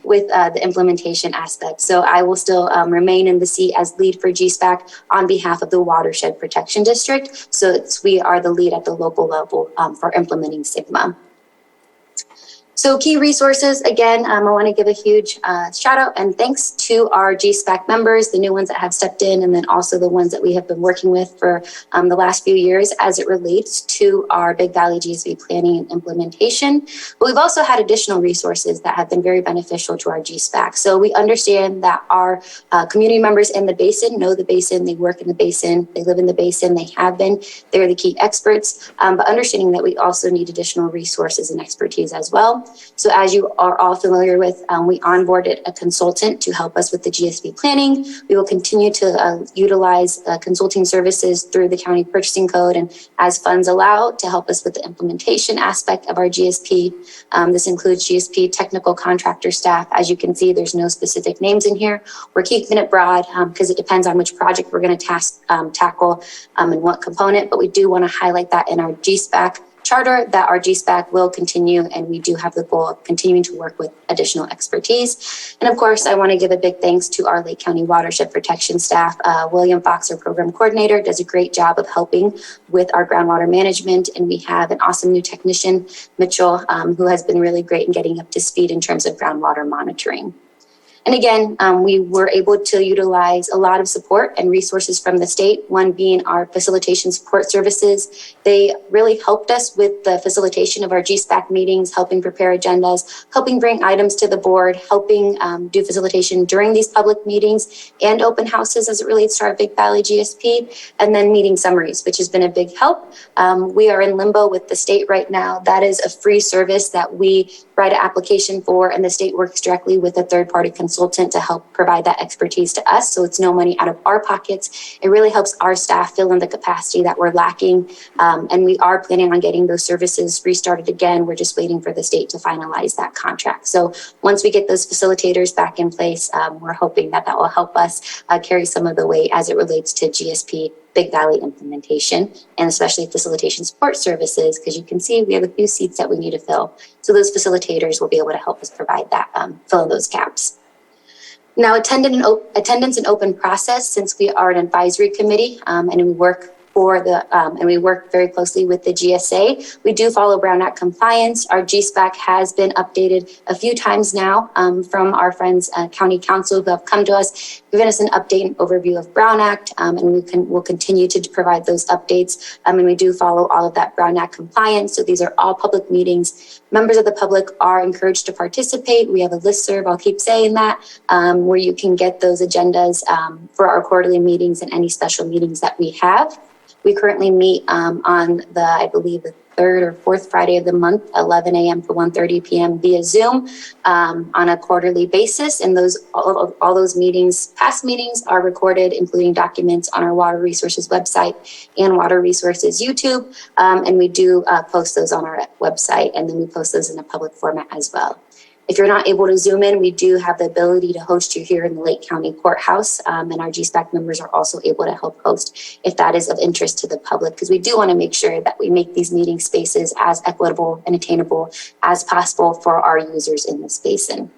L: with the implementation aspect. So I will still remain in the seat as lead for GSPAC on behalf of the Watershed Protection District. So we are the lead at the local level for implementing SGMA. So key resources, again, I want to give a huge shout out and thanks to our GSPAC members, the new ones that have stepped in, and then also the ones that we have been working with for the last few years as it relates to our Big Valley GSP planning and implementation. But we've also had additional resources that have been very beneficial to our GSPAC. So we understand that our community members in the basin know the basin, they work in the basin, they live in the basin, they have been, they're the key experts, but understanding that we also need additional resources and expertise as well. So as you are all familiar with, we onboarded a consultant to help us with the GSP planning. We will continue to utilize consulting services through the county purchasing code and as funds allow to help us with the implementation aspect of our GSP. This includes GSP technical contractor staff. As you can see, there's no specific names in here. We're keeping it broad because it depends on which project we're going to tackle and what component, but we do want to highlight that in our GSPAC charter that our GSPAC will continue, and we do have the goal of continuing to work with additional expertise. And of course, I want to give a big thanks to our Lake County Watershed Protection staff. William Fox, our program coordinator, does a great job of helping with our groundwater management, and we have an awesome new technician, Mitchell, who has been really great in getting up to speed in terms of groundwater monitoring. And again, we were able to utilize a lot of support and resources from the state, one being our facilitation support services. They really helped us with the facilitation of our GSPAC meetings, helping prepare agendas, helping bring items to the board, helping do facilitation during these public meetings and open houses as it relates to our Big Valley GSP, and then meeting summaries, which has been a big help. We are in limbo with the state right now. That is a free service that we write an application for, and the state works directly with a third-party consultant to help provide that expertise to us. So it's no money out of our pockets. It really helps our staff fill in the capacity that we're lacking. And we are planning on getting those services restarted again. We're just waiting for the state to finalize that contract. So once we get those facilitators back in place, we're hoping that that will help us carry some of the weight as it relates to GSP Big Valley implementation, and especially facilitation support services, because you can see we have a few seats that we need to fill. So those facilitators will be able to help us provide that, fill in those gaps. Now, attendance and open process, since we are an advisory committee and we work and we work very closely with the GSA. We do follow Brown Act compliance. Our GSPAC has been updated a few times now from our friends County Council who have come to us, given us an update and overview of Brown Act, and we'll continue to provide those updates. And we do follow all of that Brown Act compliance. So these are all public meetings. Members of the public are encouraged to participate. We have a listserv, I'll keep saying that, where you can get those agendas for our quarterly meetings and any special meetings that we have. We currently meet on I believe, the third or fourth Friday of the month, 11 a.m. to 1:30 p.m. via Zoom on a quarterly basis. And all those meetings, past meetings, are recorded, including documents on our Water Resources website and Water Resources YouTube. And we do post those on our website, and then we post those in a public format as well. If you're not able to Zoom in, we do have the ability to host you here in the Lake County Courthouse, and our GSPAC members are also able to help host if that is of interest to the public, because we do want to make sure that we make these meeting spaces as equitable and attainable as possible for our users in this basin.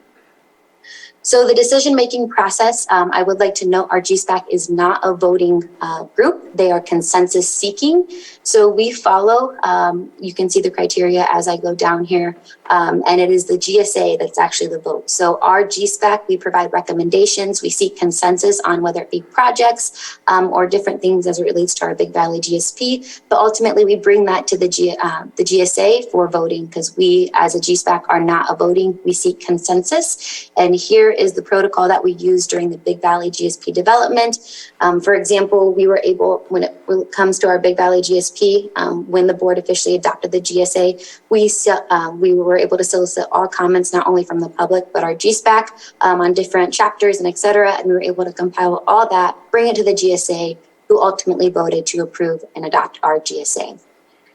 L: So the decision-making process, I would like to note our GSPAC is not a voting group. They are consensus seeking. So we follow, you can see the criteria as I go down here, and it is the GSA that's actually the vote. So our GSPAC, we provide recommendations. We seek consensus on whether it be projects or different things as it relates to our Big Valley GSP. But ultimately, we bring that to the GSA for voting, because we as a GSPAC are not a voting. We seek consensus. And here is the protocol that we use during the Big Valley GSP development. For example, we were able, when it comes to our Big Valley GSP, when the board officially adopted the GSA, we were able to solicit all comments, not only from the public, but our GSPAC on different chapters and et cetera. And we were able to compile all that, bring it to the GSA, who ultimately voted to approve and adopt our GSA.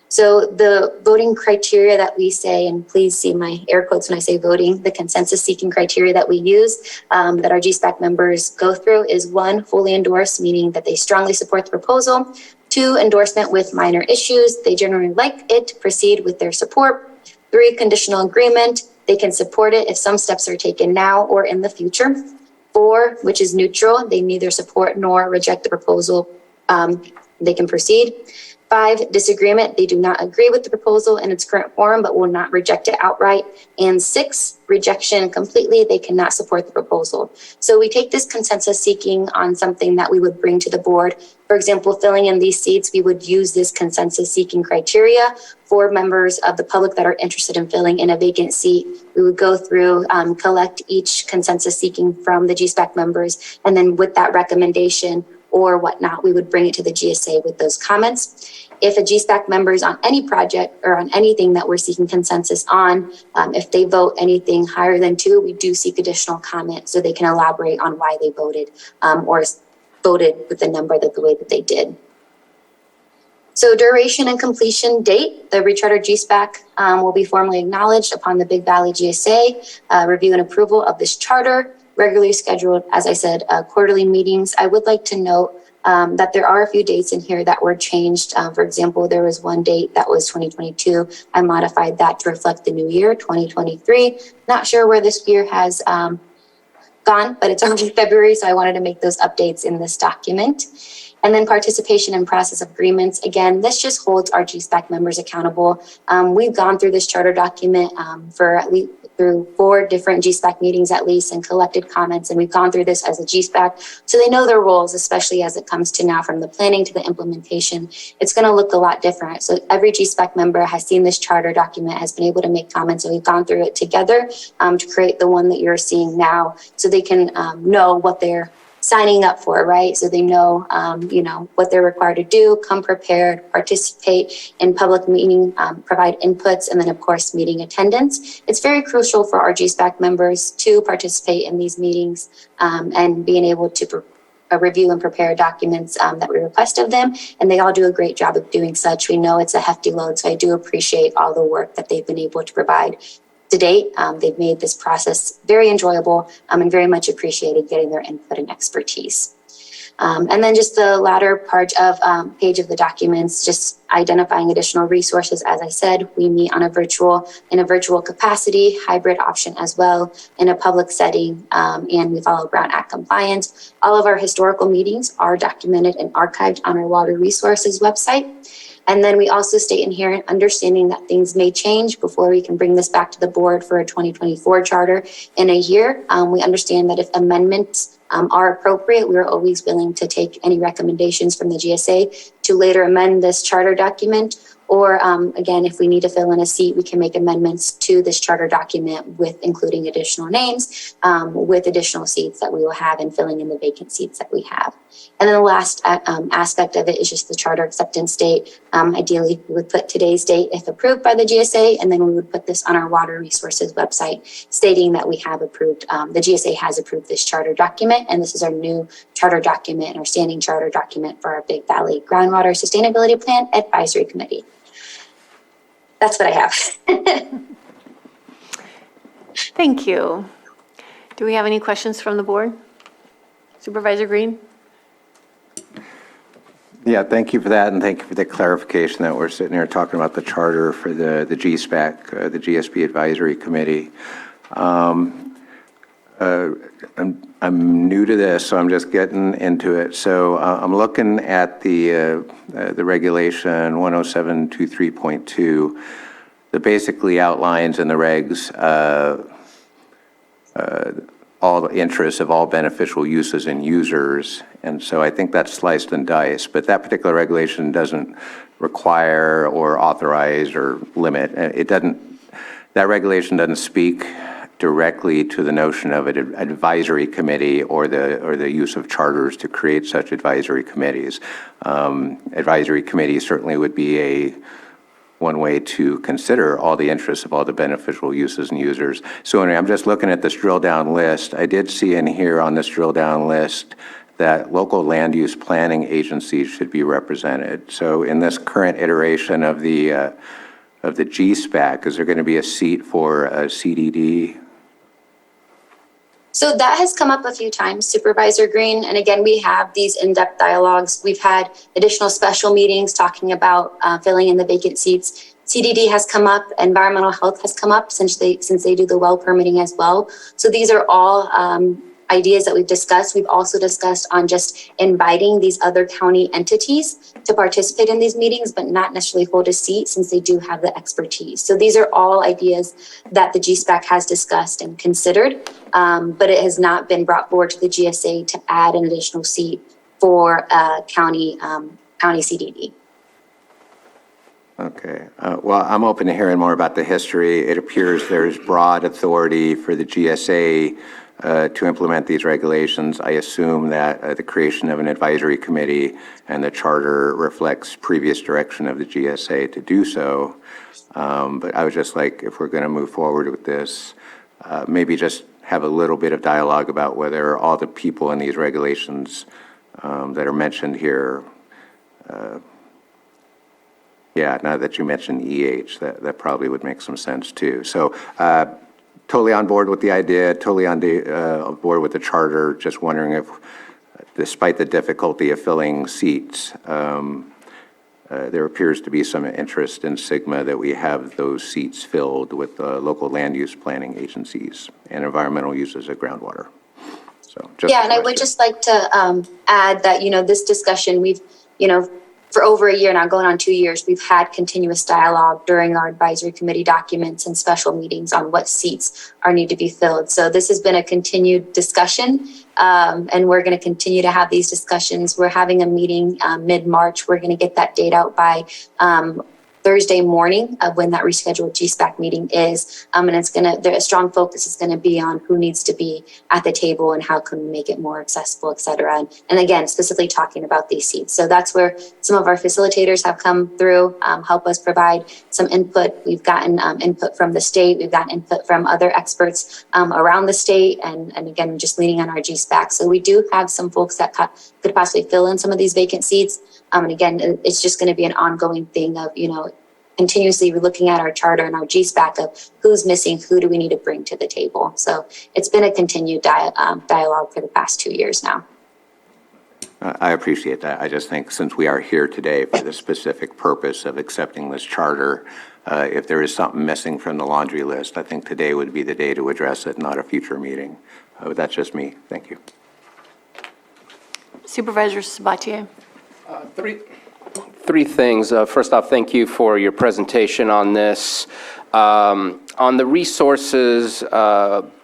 L: So the voting criteria that we say, and please see my air quotes when I say voting, the consensus seeking criteria that we use, that our GSPAC members go through is 1, fully endorse, meaning that they strongly support the proposal. 2, endorsement with minor issues. They generally like it, proceed with their support. 3, conditional agreement. They can support it if some steps are taken now or in the future. 4, which is neutral. They neither support nor reject the proposal. They can proceed. 5, disagreement. They do not agree with the proposal in its current form, but will not reject it outright. And 6, rejection completely. They cannot support the proposal. So we take this consensus seeking on something that we would bring to the board. For example, filling in these seats, we would use this consensus seeking criteria for members of the public that are interested in filling in a vacant seat. We would go through, collect each consensus seeking from the GSPAC members, and then with that recommendation or whatnot, we would bring it to the GSA with those comments. If a GSPAC member is on any project or on anything that we're seeking consensus on, if they vote anything higher than 2, we do seek additional comment so they can elaborate on why they voted or voted with the number the way that they did. So duration and completion date, the recharter GSPAC will be formally acknowledged upon the Big Valley GSA review and approval of this charter. Regularly scheduled, as I said, quarterly meetings. I would like to note that there are a few dates in here that were changed. For example, there was one date that was 2022. I modified that to reflect the new year, 2023. Not sure where this year has gone, but it's already February, so I wanted to make those updates in this document. And then participation in process of agreements. Again, this just holds our GSPAC members accountable. We've gone through this charter document for at least through 4 different GSPAC meetings at least and collected comments. And we've gone through this as a GSPAC. So they know their roles, especially as it comes to now from the planning to the implementation. It's going to look a lot different. So every GSPAC member has seen this charter document, has been able to make comments. And we've gone through it together to create the one that you're seeing now so they can know what they're signing up for, right? So they know, what they're required to do, come prepared, participate in public meeting, provide inputs, and then of course, meeting attendance. It's very crucial for our GSPAC members to participate in these meetings and being able to review and prepare documents that we request of them. And they all do a great job of doing such. We know it's a hefty load, so I do appreciate all the work that they've been able to provide. To date, they've made this process very enjoyable and very much appreciated getting their input and expertise. And then just the latter part of page of the documents, just identifying additional resources. As I said, we meet in a virtual capacity, hybrid option as well, in a public setting, and we follow Brown Act compliance. All of our historical meetings are documented and archived on our Water Resources website. And then we also state in here, understanding that things may change before we can bring this back to the board for a 2024 charter in a year. We understand that if amendments are appropriate, we are always willing to take any recommendations from the GSA to later amend this charter document. Or again, if we need to fill in a seat, we can make amendments to this charter document with including additional names, with additional seats that we will have and filling in the vacant seats that we have. And then the last aspect of it is just the charter acceptance date. Ideally, we would put today's date if approved by the GSA, and then we would put this on our Water Resources website stating that we have approved, the GSA has approved this charter document, and this is our new charter document and our standing charter document for our Big Valley Groundwater Sustainability Plan Advisory Committee. That's what I have.
A: Thank you. Do we have any questions from the board? Supervisor Green?
H: Yeah, thank you for that, and thank you for the clarification that we're sitting here talking about the charter for the GSPAC, the GSP Advisory Committee. I'm new to this, so I'm just getting into it. So I'm looking at the regulation 10723.2 that basically outlines in the regs all the interests of all beneficial uses and users. And so I think that's sliced and diced, but that particular regulation doesn't require or authorize or limit. That regulation doesn't speak directly to the notion of an advisory committee or the use of charters to create such advisory committees. Advisory committees certainly would be one way to consider all the interests of all the beneficial uses and users. So anyway, I'm just looking at this drill down list. I did see in here on this drill down list that local land use planning agencies should be represented. So in this current iteration of the GSPAC, is there going to be a seat for a CDD?
L: So that has come up a few times, Supervisor Green. And again, we have these in-depth dialogues. We've had additional special meetings talking about filling in the vacant seats. CDD has come up, environmental health has come up since they do the well permitting as well. So these are all ideas that we've discussed. We've also discussed on just inviting these other county entities to participate in these meetings, but not necessarily hold a seat since they do have the expertise. So these are all ideas that the GSPAC has discussed and considered, but it has not been brought forward to the GSA to add an additional seat for county CDD.
H: Okay. Well, I'm open to hearing more about the history. It appears there's broad authority for the GSA to implement these regulations. I assume that the creation of an advisory committee and the charter reflects previous direction of the GSA to do so. But I was just like, if we're going to move forward with this, maybe just have a little bit of dialogue about whether all the people in these regulations that are mentioned here, yeah, now that you mentioned EH, that probably would make some sense too. So totally on board with the idea, totally on board with the charter, just wondering if despite the difficulty of filling seats, there appears to be some interest in Sigma that we have those seats filled with local land use planning agencies and environmental uses of groundwater. So just
L: Yeah, and I would just like to add that, this discussion, we've, for over a year now, going on 2 years, we've had continuous dialogue during our advisory committee documents and special meetings on what seats are need to be filled. So this has been a continued discussion, and we're going to continue to have these discussions. We're having a meeting mid-March. We're going to get that date out by Thursday morning of when that rescheduled GSPAC meeting is. And it's a strong focus is going to be on who needs to be at the table and how can we make it more accessible, et cetera. And again, specifically talking about these seats. So that's where some of our facilitators have come through, help us provide some input. We've gotten input from the state. We've gotten input from other experts around the state. And again, just leaning on our GSPAC. So we do have some folks that could possibly fill in some of these vacant seats. And again, it's just going to be an ongoing thing of, continuously looking at our charter and our GSPAC of who's missing, who do we need to bring to the table. So it's been a continued dialogue for the past 2 years now.
H: I appreciate that. I just think since we are here today for the specific purpose of accepting this charter, if there is something missing from the laundry list, I think today would be the day to address it, not a future meeting. That's just me. Thank you.
A: Supervisor Sabatier.
C: Three things. First off, thank you for your presentation on this. On the resources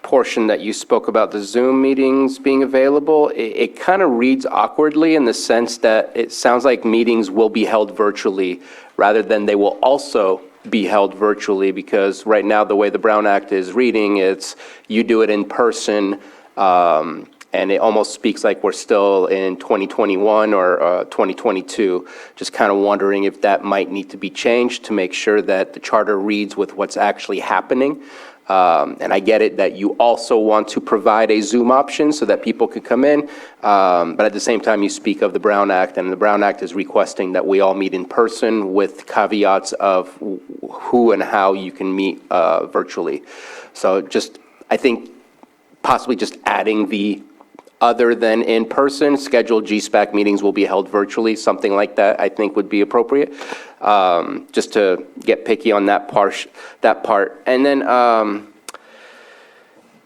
C: portion that you spoke about, the Zoom meetings being available, it kind of reads awkwardly in the sense that it sounds like meetings will be held virtually rather than they will also be held virtually, because right now the way the Brown Act is reading, it's you do it in person, and it almost speaks like we're still in 2021 or 2022. Just kind of wondering if that might need to be changed to make sure that the charter reads with what's actually happening. And I get it that you also want to provide a Zoom option so that people could come in, but at the same time you speak of the Brown Act, and the Brown Act is requesting that we all meet in person with caveats of who and how you can meet virtually. So just, I think possibly just adding the other than in person, scheduled GSPAC meetings will be held virtually, something like that I think would be appropriate, just to get picky on that part. And then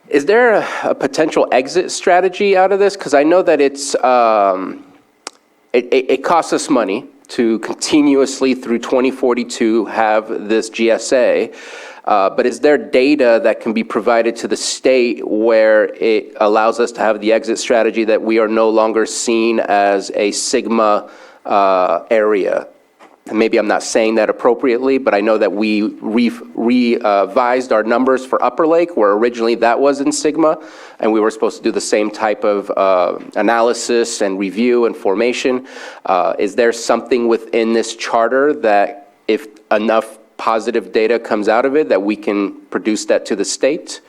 C: is there a potential exit strategy out of this? Because I know that it costs us money to continuously through 2042 have this GSA. But is there data that can be provided to the state where it allows us to have the exit strategy that we are no longer seen as a Sigma area? And maybe I'm not saying that appropriately, but I know that we revised our numbers for Upper Lake, where originally that was in Sigma, and we were supposed to do the same type of analysis and review and formation. Is there something within this charter that if enough positive data comes out of it that we can produce that to the state?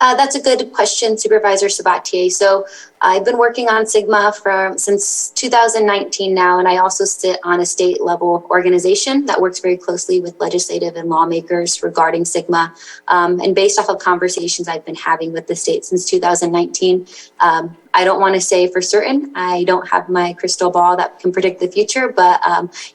L: That's a good question, Supervisor Sabatier. So I've been working on Sigma since 2019 now, and I also sit on a state level organization that works very closely with legislative and lawmakers regarding Sigma. And based off of conversations I've been having with the state since 2019, I don't want to say for certain. I don't have my crystal ball that can predict the future, but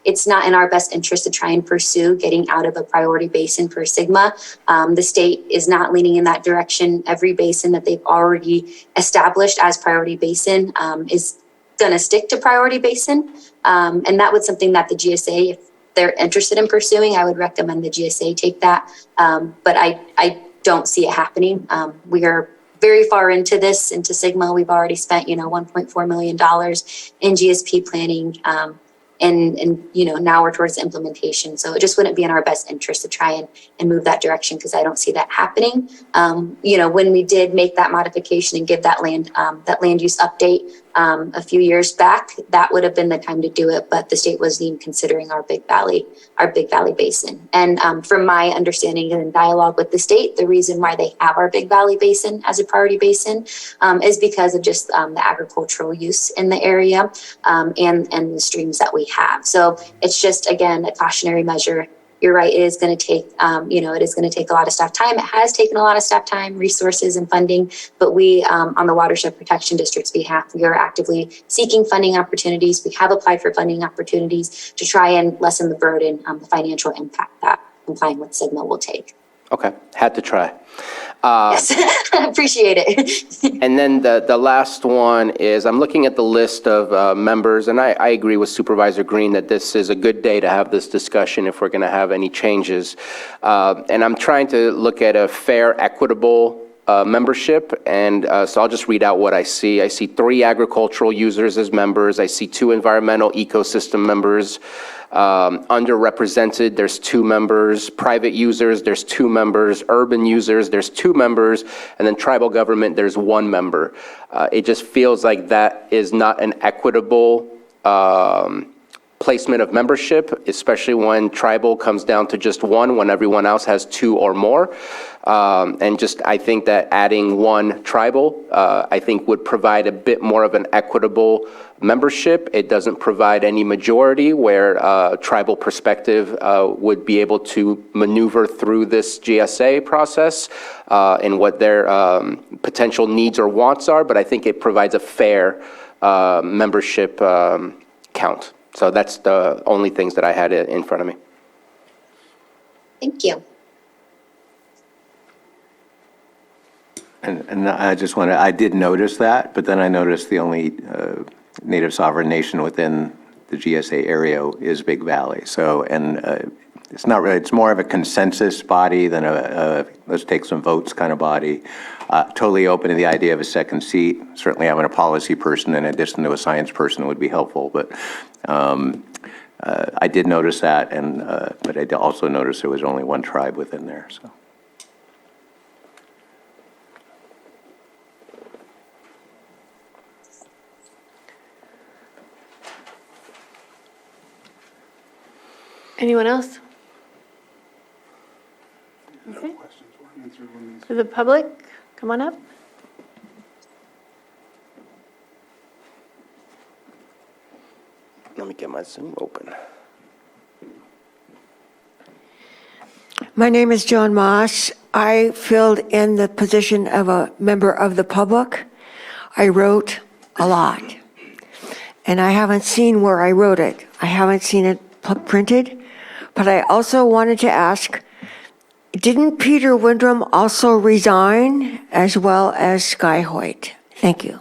L: it's not in our best interest to try and pursue getting out of a priority basin for Sigma. The state is not leaning in that direction. Every basin that they've already established as priority basin is going to stick to priority basin. And that was something that the GSA, if they're interested in pursuing, I would recommend the GSA take that. But I don't see it happening. We are very far into Sigma. We've already spent, $1.4 million in GSP planning. And now we're towards implementation. So it just wouldn't be in our best interest to try and move that direction, because I don't see that happening. When we did make that modification and give that land use update a few years back, that would have been the time to do it. But the state wasn't even considering our Big Valley Basin. And from my understanding and dialogue with the state, the reason why they have our Big Valley Basin as a priority basin is because of just the agricultural use in the area and the streams that we have. So it's just, again, a cautionary measure. you're right, it is going to take, it is going to take a lot of staff time. It has taken a lot of staff time, resources, and funding, but we, on the Watershed Protection District's behalf, we are actively seeking funding opportunities. We have applied for funding opportunities to try and lessen the burden, the financial impact that complying with SGMA will take.
C: Okay, had to try.
L: Yes, appreciate it.
C: And then the last one is, I'm looking at the list of members, and I agree with Supervisor Green that this is a good day to have this discussion if we're going to have any changes. And I'm trying to look at a fair, equitable membership, and so I'll just read out what I see. I see 3 agricultural users as members. I see 2 environmental ecosystem members. Underrepresented, there's 2 members. Private users, there's 2 members. Urban users, there's 2 members. And then tribal government, there's 1 member. It just feels like that is not an equitable placement of membership, especially when tribal comes down to just 1 when everyone else has 2 or more. And just, I think that adding 1 tribal, I think would provide a bit more of an equitable membership. It doesn't provide any majority where tribal perspective would be able to maneuver through this GSA process and what their potential needs or wants are, but I think it provides a fair membership count. So that's the only things that I had in front of me.
L: Thank you.
H: And I just want to, I did notice that, but then I noticed the only native sovereign nation within the GSA area is Big Valley. So, and it's not really, it's more of a consensus body than a let's take some votes kind of body. Totally open to the idea of a second seat. Certainly having a policy person in addition to a science person would be helpful, but I did notice that, and but I also noticed there was only 1 tribe within there, so.
A: Anyone else? Okay. For the public, come on up.
C: Let me get my Zoom open.
R: My name is Joan Moss. I filled in the position of a member of the public. I wrote a lot, and I haven't seen where I wrote it. I haven't seen it printed, but I also wanted to ask, didn't Peter Windrum also resign as well as Sky Hoyt? Thank you.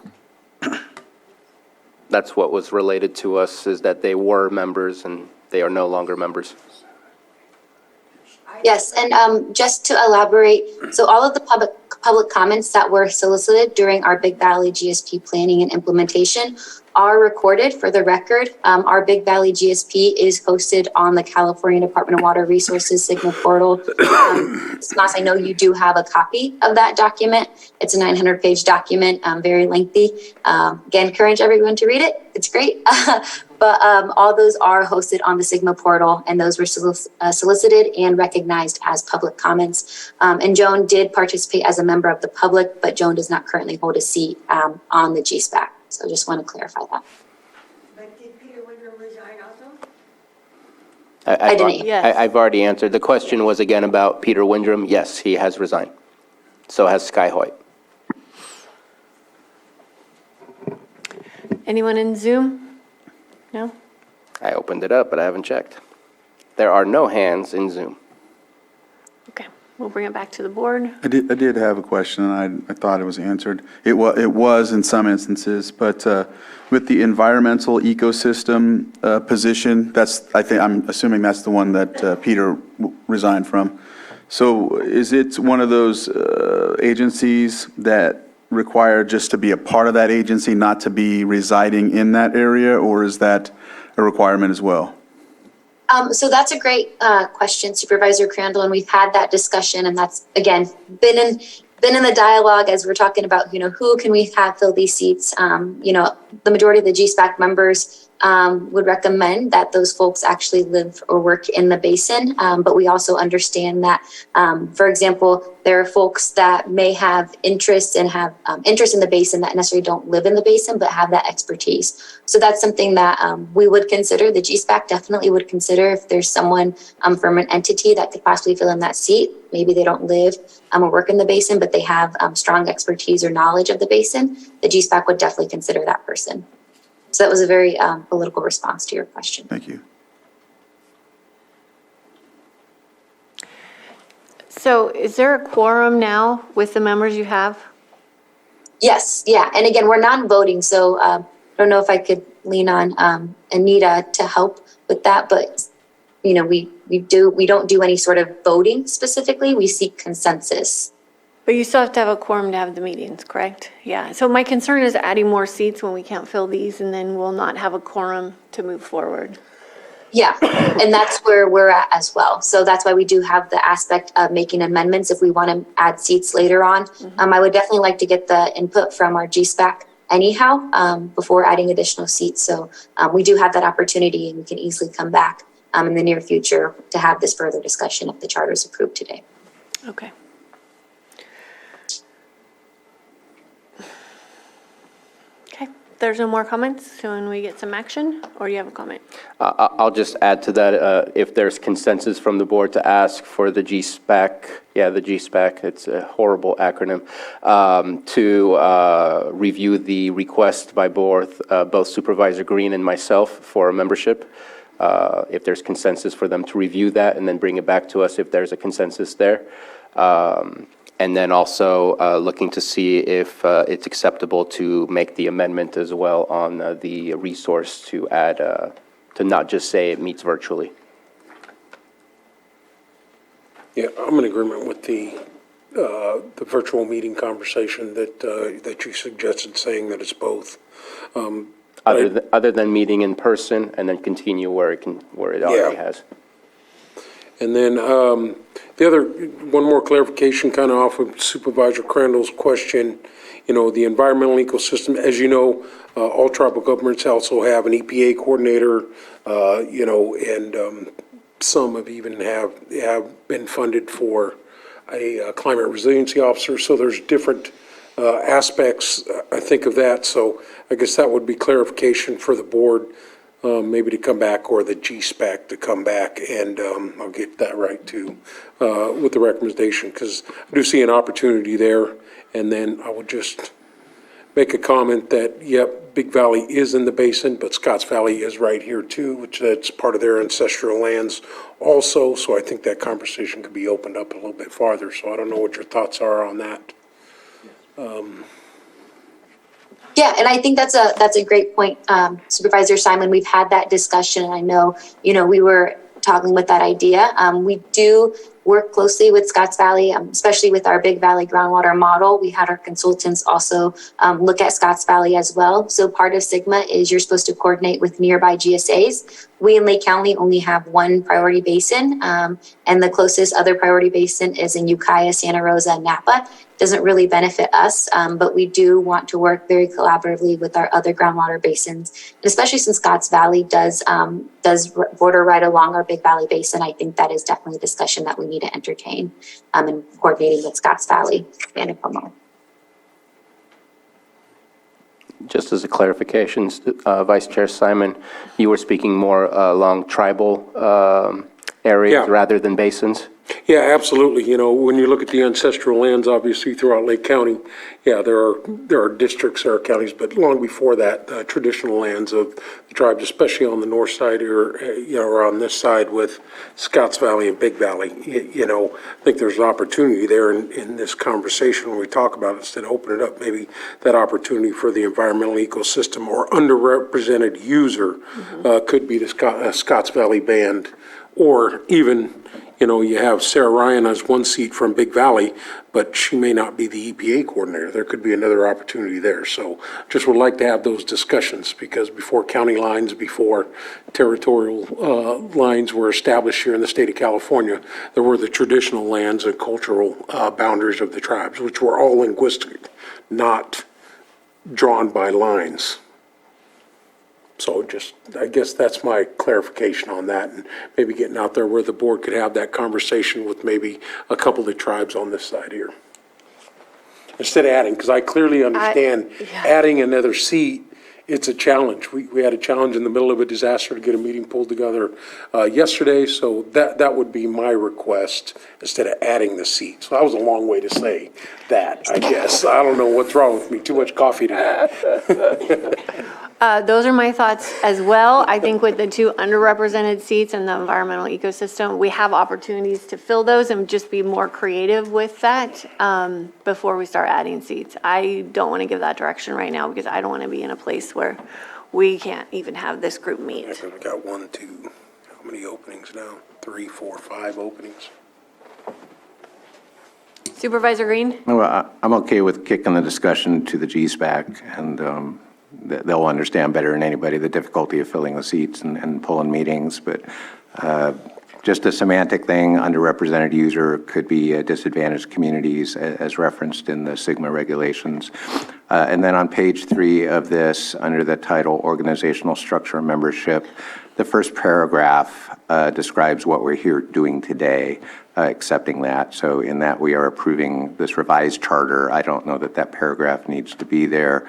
C: That's what was related to us, is that they were members and they are no longer members.
L: Yes, and just to elaborate, so all of the public comments that were solicited during our Big Valley GSP planning and implementation are recorded for the record. Our Big Valley GSP is hosted on the California Department of Water Resources SGMA portal. Smas, I know you do have a copy of that document. It's a 900-page document, very lengthy. Again, encourage everyone to read it. It's great. But all those are hosted on the SGMA portal, and those were solicited and recognized as public comments. And Joan did participate as a member of the public, but Joan does not currently hold a seat on the GSPAC. So I just want to clarify that.
R: But did Peter Windrum resign also?
L: I didn't.
A: Yes.
C: I've already answered. The question was again about Peter Windrum. Yes, he has resigned. So has Sky Hoyt.
A: Anyone in Zoom? No?
C: I opened it up, but I haven't checked. There are no hands in Zoom.
A: Okay, we'll bring it back to the board.
B: I did have a question, and I thought it was answered. It was in some instances, but with the environmental ecosystem position, I'm assuming that's the one that Peter resigned from. So is it one of those agencies that require just to be a part of that agency, not to be residing in that area, or is that a requirement as well?
L: So that's a great question, Supervisor Crandall, and we've had that discussion, and that's, again, been in the dialogue as we're talking about, who can we have fill these seats. The majority of the GSPAC members would recommend that those folks actually live or work in the basin. But we also understand that, for example, there are folks that may have interest and have interest in the basin that necessarily don't live in the basin, but have that expertise. So that's something that we would consider. The GSPAC definitely would consider if there's someone from an entity that could possibly fill in that seat. Maybe they don't live or work in the basin, but they have strong expertise or knowledge of the basin. The GSPAC would definitely consider that person. So that was a very political response to your question.
B: Thank you.
A: So is there a quorum now with the members you have?
L: Yes, yeah. And again, we're non-voting, so I don't know if I could lean on Anita to help with that, but you know, we don't do any sort of voting specifically. We seek consensus.
A: But you still have to have a quorum to have the meetings, correct? Yeah. So my concern is adding more seats when we can't fill these, and then we'll not have a quorum to move forward.
L: Yeah, and that's where we're at as well. So that's why we do have the aspect of making amendments if we want to add seats later on. I would definitely like to get the input from our GSPAC anyhow before adding additional seats. So we do have that opportunity, and we can easily come back in the near future to have this further discussion if the charter is approved today.
A: Okay. There's no more comments, so when we get some action, or you have a comment?
C: I'll just add to that, if there's consensus from the board to ask for the GSPAC, the GSPAC, it's a horrible acronym, to review the request by both Supervisor Green and myself for a membership. If there's consensus for them to review that and then bring it back to us if there's a consensus there. And then also looking to see if it's acceptable to make the amendment as well on the resource to add, to not just say it meets virtually.
F: Yeah, I'm in agreement with the virtual meeting conversation that you suggested, saying that it's both.
C: Other than meeting in person and then continue where it already has.
F: And then the other, one more clarification kind of off of Supervisor Crandall's question, you know, the environmental ecosystem, as you know, all tribal governments also have an EPA coordinator, you know, and some have even have been funded for a climate resiliency officer. So there's different aspects, I think, of that. So I guess that would be clarification for the board. Maybe to come back, or the GSPAC to come back, and I'll get that right too with the recommendation, because I do see an opportunity there. And then I would just make a comment that, yep, Big Valley is in the basin, but Scotts Valley is right here too, which that's part of their ancestral lands also. So I think that conversation could be opened up a little bit farther. So I don't know what your thoughts are on that.
L: Yeah, and I think that's a great point, Supervisor Simon. We've had that discussion. I know, you know, we were talking with that idea. We do work closely with Scotts Valley, especially with our Big Valley groundwater model. We had our consultants also look at Scotts Valley as well. So part of SGMA is you're supposed to coordinate with nearby GSAs. We in Lake County only have one priority basin, and the closest other priority basin is in Ukiah, Santa Rosa, and Napa. Doesn't really benefit us, but we do want to work very collaboratively with our other groundwater basins, and especially since Scotts Valley does border right along our Big Valley Basin. I think that is definitely a discussion that we need to entertain in coordinating with Scotts Valley and Pomo.
C: Just as a clarification, Vice Chair Simon, you were speaking more along tribal areas rather than basins?
F: Yeah, absolutely. You know, when you look at the ancestral lands, obviously throughout Lake County, yeah, there are districts, there are counties, but long before that, traditional lands of the tribes, especially on the north side or, you know, or on this side with Scotts Valley and Big Valley. You know, I think there's an opportunity there in this conversation when we talk about it, instead of open it up, maybe that opportunity for the environmental ecosystem or underrepresented user could be the Scotts Valley band, or even, you know, you have Sarah Ryan as one seat from Big Valley, but she may not be the EPA coordinator. There could be another opportunity there. So just would like to have those discussions, because before county lines, before territorial lines were established here in the state of California, there were the traditional lands and cultural boundaries of the tribes, which were all linguistic, not drawn by lines. So just, I guess that's my clarification on that, and maybe getting out there where the board could have that conversation with maybe a couple of the tribes on this side here. Instead of adding, because I clearly understand adding another seat, it's a challenge. We had a challenge in the middle of a disaster to get a meeting pulled together yesterday, so that would be my request instead of adding the seat. So that was a long way to say that, I guess. I don't know what's wrong with me, too much coffee today.
A: Those are my thoughts as well. I think with the two underrepresented seats in the environmental ecosystem, we have opportunities to fill those and just be more creative with that before we start adding seats. I don't want to give that direction right now because I don't want to be in a place where we can't even have this group meet.
F: I think we got 1, 2, how many openings now? 3, 4, 5 openings.
A: Supervisor Green?
H: Well, I'm okay with kicking the discussion to the GSPAC, and they'll understand better than anybody the difficulty of filling the seats and pulling meetings. But just a semantic thing, underrepresented user could be disadvantaged communities as referenced in the SIGMA regulations. And then on page 3 of this, under the title Organizational Structure and Membership, the first paragraph describes what we're here doing today, accepting that. So in that we are approving this revised charter. I don't know that that paragraph needs to be there.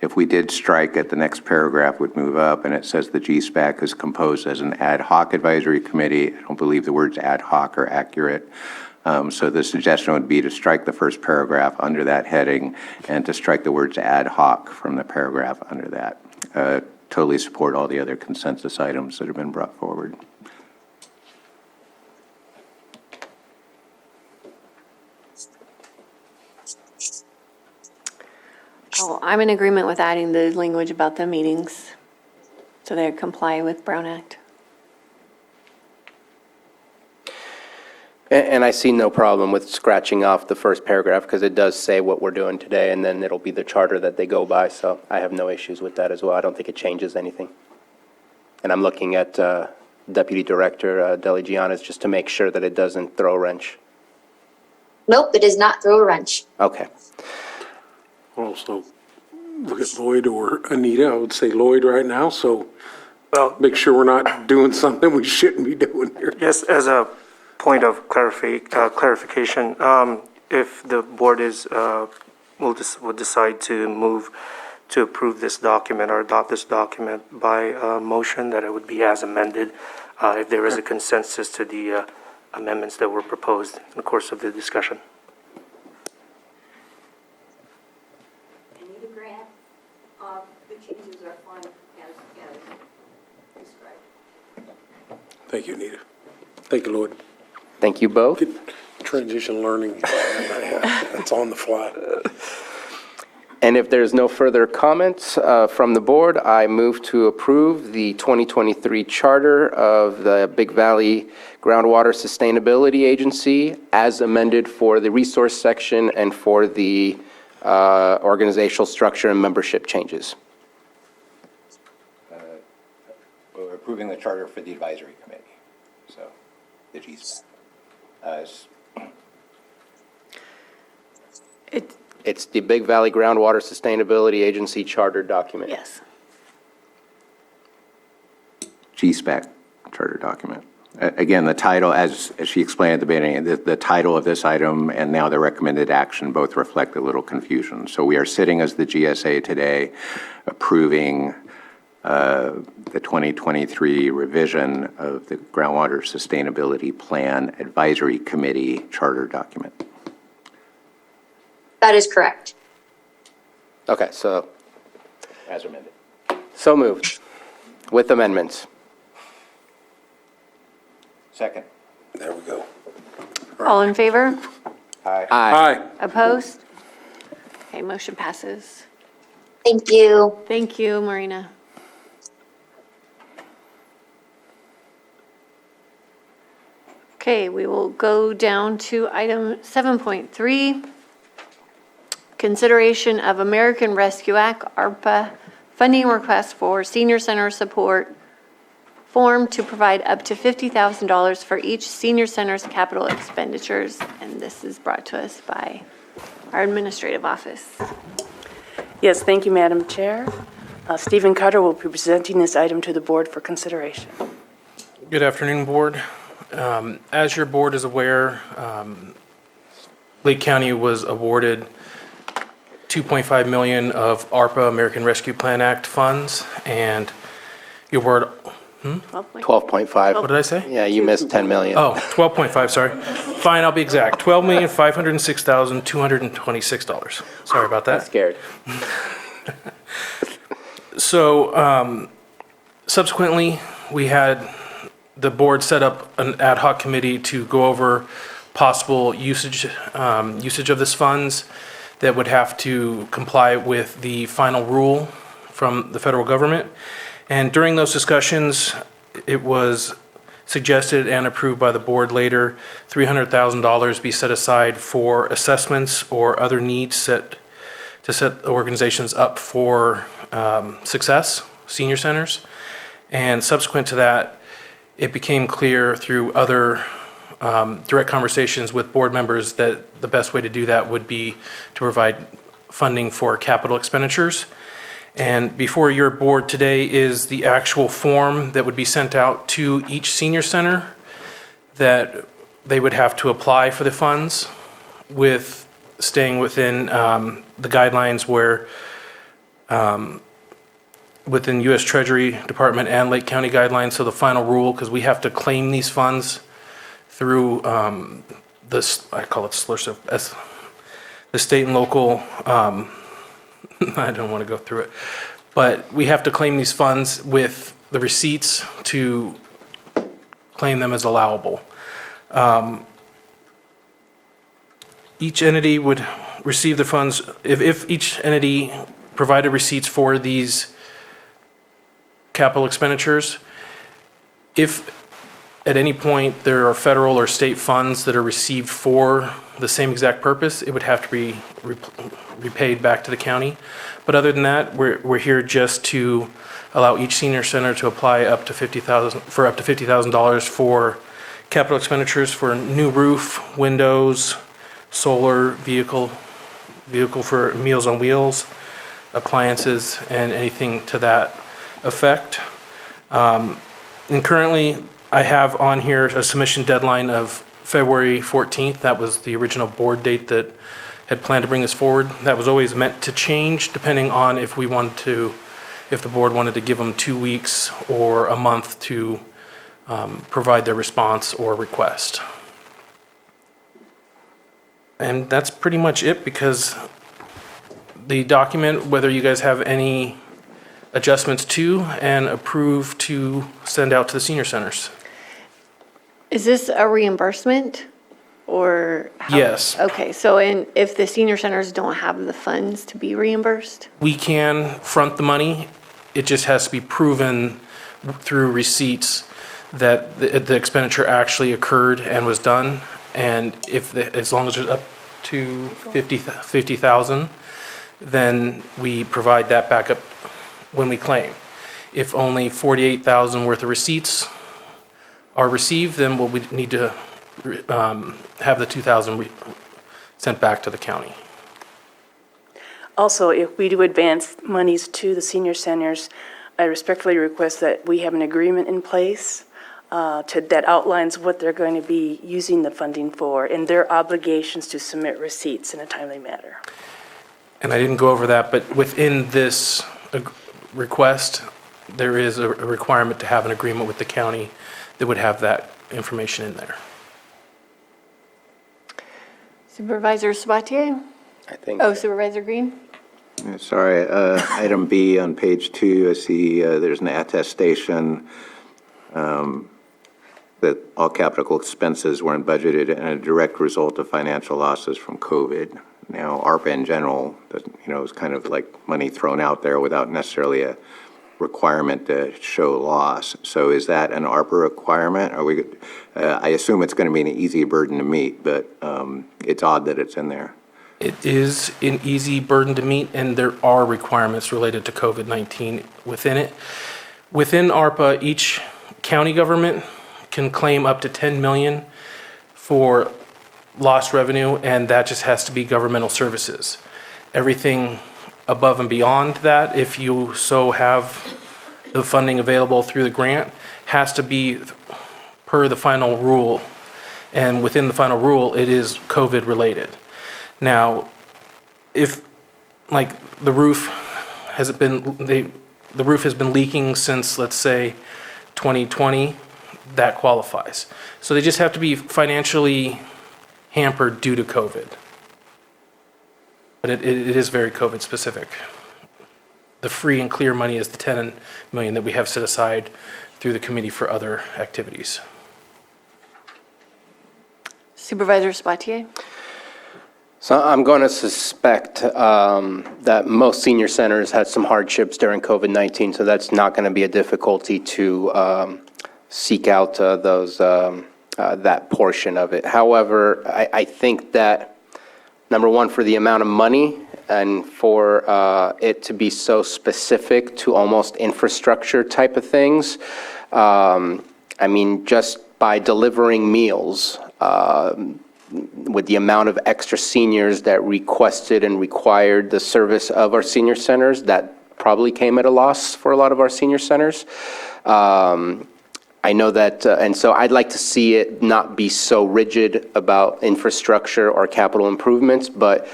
H: If we did strike it, the next paragraph would move up, and it says the GSPAC is composed as an ad hoc advisory committee. I don't believe the words ad hoc are accurate. So the suggestion would be to strike the first paragraph under that heading and to strike the words ad hoc from the paragraph under that. Totally support all the other consensus items that have been brought forward.
A: Oh, I'm in agreement with adding the language about the meetings so they comply with Brown Act.
C: And I see no problem with scratching off the first paragraph because it does say what we're doing today, and then it'll be the charter that they go by. So I have no issues with that as well. I don't think it changes anything. And I'm looking at Deputy Director Deli Giannis just to make sure that it doesn't throw a wrench.
L: Nope, it does not throw a wrench.
C: Okay.
F: Also, look at Lloyd or Anita. I would say Lloyd right now, so make sure we're not doing something we shouldn't be doing here.
I: Yes, as a point of clarification, if the board will decide to move to approve this document or adopt this document by motion, that it would be as amended, if there is a consensus to the amendments that were proposed in the course of the discussion.
R: Anita Grant, the changes are fine as described.
F: Thank you, Anita. Thank you, Lloyd.
C: Thank you both.
F: Good transition learning. That's on the fly.
C: And if there's no further comments from the board, I move to approve the 2023 charter of the Big Valley Groundwater Sustainability Agency as amended for the resource section and for the organizational structure and membership changes.
H: We're approving the charter for the advisory committee, so the GSPAC.
C: It's the Big Valley Groundwater Sustainability Agency charter document.
A: Yes.
H: GSPAC charter document. Again, the title, as she explained at the beginning, the title of this item and now the recommended action both reflect a little confusion. So we are sitting as the GSA today approving the 2023 revision of the Groundwater Sustainability Plan Advisory Committee charter document.
L: That is correct.
C: Okay, so.
H: As amended.
C: So moved with amendments.
H: Second.
F: There we go.
A: All in favor?
H: Aye.
C: Aye.
A: Opposed? Okay, motion passes.
L: Thank you.
A: Thank you, Marina. Okay, we will go down to item 7.3. Consideration of American Rescue Act, ARPA, funding request for senior center support form to provide up to $50,000 for each senior center's capital expenditures. And this is brought to us by our administrative office.
J: Yes, thank you, Madam Chair. Stephen Cutter will be presenting this item to the board for consideration.
N: Good afternoon, Board. As your board is aware, Lake County was awarded $2.5 million of ARPA, American Rescue Plan Act funds, and your board,
C: 12.5.
N: what did I say?
C: Yeah, you missed 10 million.
N: Oh, 12.5, sorry. Fine, I'll be exact. $12,506,226. Sorry about that.
C: I'm scared.
N: So subsequently, we had the board set up an ad hoc committee to go over possible usage of this funds that would have to comply with the final rule from the federal government. And during those discussions, it was suggested and approved by the board later, $300,000 be set aside for assessments or other needs to set organizations up for success, senior centers. And subsequent to that, it became clear through other direct conversations with board members that the best way to do that would be to provide funding for capital expenditures. And before your board today is the actual form that would be sent out to each senior center that they would have to apply for the funds, with staying within the guidelines where within U.S. Treasury Department and Lake County guidelines. So the final rule, because we have to claim these funds through this, I call it SLRSIP, as the state and local, I don't want to go through it, but we have to claim these funds with the receipts to claim them as allowable. Each entity would receive the funds, if each entity provided receipts for these capital expenditures, if at any point there are federal or state funds that are received for the same exact purpose, it would have to be repaid back to the county. But other than that, we're here just to allow each senior center to apply up to $50,000 for capital expenditures for new roof, windows, solar, vehicle for Meals on Wheels, appliances, and anything to that effect. And currently, I have on here a submission deadline of February 14th. That was the original board date that had planned to bring this forward. That was always meant to change depending on if we wanted to, if the board wanted to give them 2 weeks or a month to provide their response or request. And that's pretty much it, because the document, whether you guys have any adjustments to and approve to send out to the senior centers.
A: Is this a reimbursement or?
N: Yes.
A: Okay, so if the senior centers don't have the funds to be reimbursed?
N: We can front the money. It just has to be proven through receipts that the expenditure actually occurred and was done. And as long as it's up to 50,000, then we provide that back up when we claim. If only 48,000 worth of receipts are received, then we'll need to have the 2,000 sent back to the county.
J: Also, if we do advance monies to the senior centers, I respectfully request that we have an agreement in place that outlines what they're going to be using the funding for and their obligations to submit receipts in a timely manner.
N: And I didn't go over that, but within this request, there is a requirement to have an agreement with the county that would have that information in there.
A: Supervisor Sabatier?
C: I think.
A: Oh, Supervisor Green?
H: Sorry, item B on page 2, I see there's an attestation that all capital expenses weren't budgeted and a direct result of financial losses from COVID. Now, ARPA in general, is kind of like money thrown out there without necessarily a requirement to show loss. So is that an ARPA requirement? I assume it's going to be an easy burden to meet, but it's odd that it's in there.
N: It is an easy burden to meet, and there are requirements related to COVID-19 within it. Within ARPA, each county government can claim up to $10 million for lost revenue, and that just has to be governmental services. Everything above and beyond that, if you so have the funding available through the grant, has to be per the final rule. And within the final rule, it is COVID related. Now, if, like, the roof has been leaking since, let's say, 2020, that qualifies. So they just have to be financially hampered due to COVID. But it is very COVID specific. The free and clear money is the 10 million that we have set aside through the committee for other activities.
A: Supervisor Sabatier?
C: So I'm going to suspect that most senior centers had some hardships during COVID-19, so that's not going to be a difficulty to seek out that portion of it. However, I think that, number one, for the amount of money and for it to be so specific to almost infrastructure type of things, I mean, just by delivering meals, with the amount of extra seniors that requested and required the service of our senior centers, that probably came at a loss for a lot of our senior centers. I know that, and so I'd like to see it not be so rigid about infrastructure or capital improvements, but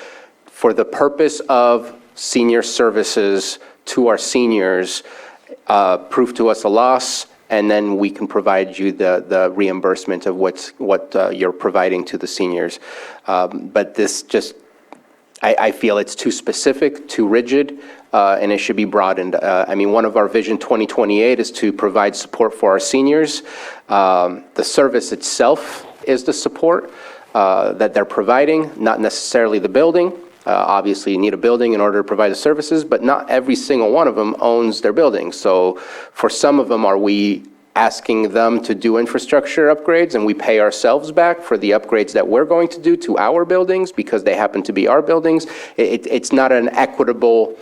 C: for the purpose of senior services to our seniors, prove to us a loss, and then we can provide you the reimbursement of what you're providing to the seniors. But this just, I feel it's too specific, too rigid, and it should be broadened. I mean, one of our Vision 2028 is to provide support for our seniors. The service itself is the support that they're providing, not necessarily the building. Obviously, you need a building in order to provide the services, but not every single one of them owns their building. So for some of them, are we asking them to do infrastructure upgrades and we pay ourselves back for the upgrades that we're going to do to our buildings because they happen to be our buildings? It's not an equitable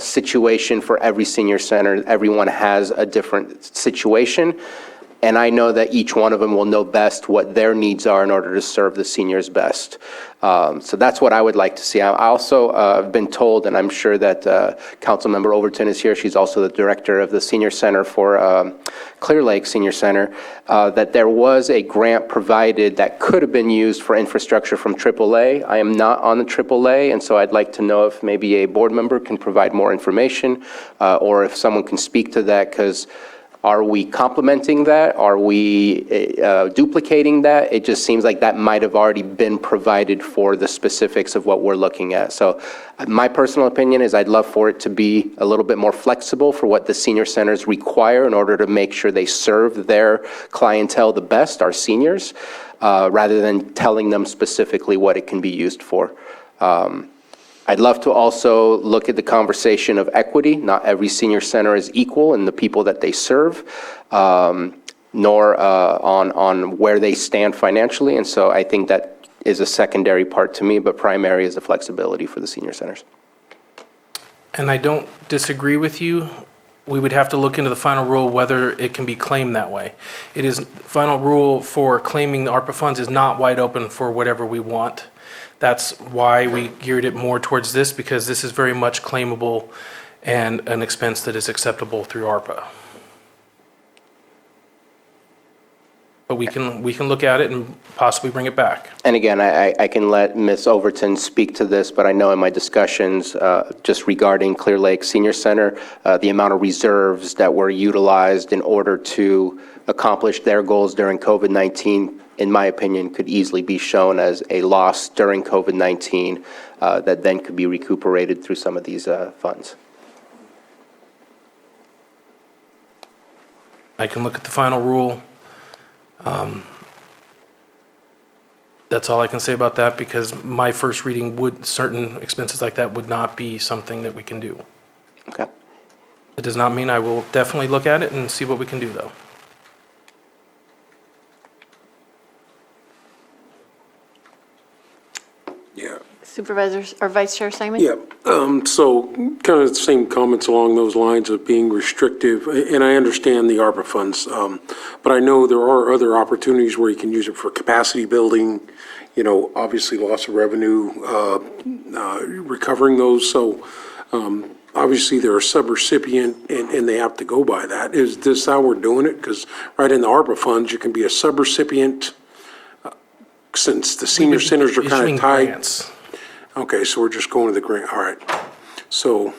C: situation for every senior center. Everyone has a different situation. And I know that each one of them will know best what their needs are in order to serve the seniors best. So that's what I would like to see. I also have been told, and I'm sure that Councilmember Overton is here, she's also the director of the Senior Center for Clear Lake Senior Center, that there was a grant provided that could have been used for infrastructure from AAA. I am not on the AAA, and so I'd like to know if maybe a board member can provide more information, or if someone can speak to that, because are we complementing that? Are we duplicating that? It just seems like that might have already been provided for the specifics of what we're looking at. So my personal opinion is I'd love for it to be a little bit more flexible for what the senior centers require in order to make sure they serve their clientele the best, our seniors, rather than telling them specifically what it can be used for. I'd love to also look at the conversation of equity. Not every senior center is equal in the people that they serve, nor on where they stand financially. And so I think that is a secondary part to me, but primary is the flexibility for the senior centers.
N: And I don't disagree with you. We would have to look into the final rule whether it can be claimed that way. It is, final rule for claiming the ARPA funds is not wide open for whatever we want. That's why we geared it more towards this, because this is very much claimable and an expense that is acceptable through ARPA. But we can look at it and possibly bring it back.
C: And again, I can let Ms. Overton speak to this, but I know in my discussions just regarding Clear Lake Senior Center, the amount of reserves that were utilized in order to accomplish their goals during COVID-19, in my opinion, could easily be shown as a loss during COVID-19 that then could be recuperated through some of these funds.
N: I can look at the final rule. That's all I can say about that, because my first reading would, certain expenses like that would not be something that we can do.
C: Okay.
N: It does not mean I will definitely look at it and see what we can do, though.
F: Yeah.
A: Supervisors, or Vice Chair Simon?
F: Yeah, so kind of the same comments along those lines of being restrictive, and I understand the ARPA funds, but I know there are other opportunities where you can use it for capacity building, obviously loss of revenue, recovering those, so obviously they're a subrecipient and they have to go by that. Is this how we're doing it? Because right in the ARPA funds, you can be a subrecipient since the senior centers are kind
N: Issuing
F: of tied.
N: grants.
F: Okay, so we're just going to the grant, all right. So,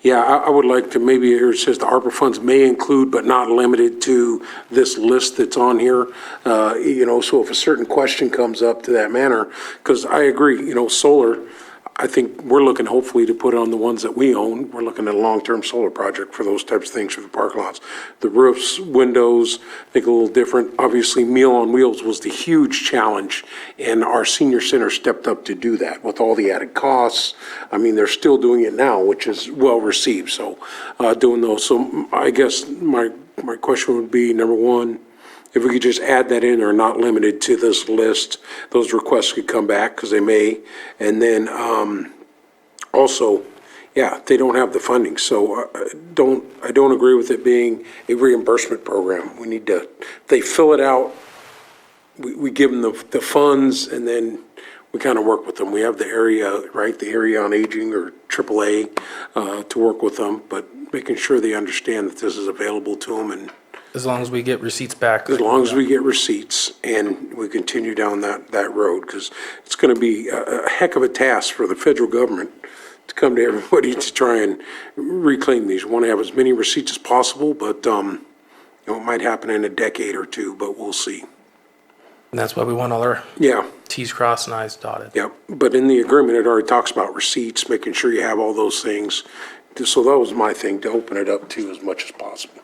F: yeah, I would like to, maybe here it says the ARPA funds may include but not limited to this list that's on here. So if a certain question comes up to that manner, because I agree, solar, I think we're looking hopefully to put on the ones that we own. We're looking at a long-term solar project for those types of things for the parking lots. The roofs, windows, I think a little different. Obviously, Meal on Wheels was the huge challenge, and our senior center stepped up to do that with all the added costs. I mean, they're still doing it now, which is well received, so doing those. So I guess my question would be, number one, if we could just add that in or not limited to this list, those requests could come back because they may. And then also, yeah, they don't have the funding. So I don't agree with it being a reimbursement program. We need to, if they fill it out, we give them the funds and then we kind of work with them. We have the area, right, the area on aging or AAA to work with them, but making sure they understand that this is available to them and
N: As long as we get receipts back.
F: as long as we get receipts and we continue down that road, because it's going to be a heck of a task for the federal government to come to everybody to try and reclaim these. We want to have as many receipts as possible, but, it might happen in a decade or two, but we'll see.
N: And that's why we want all our
F: Yeah,
N: T's crossed and I's dotted.
F: yeah. But in the agreement, it already talks about receipts, making sure you have all those things. So that was my thing, to open it up to as much as possible.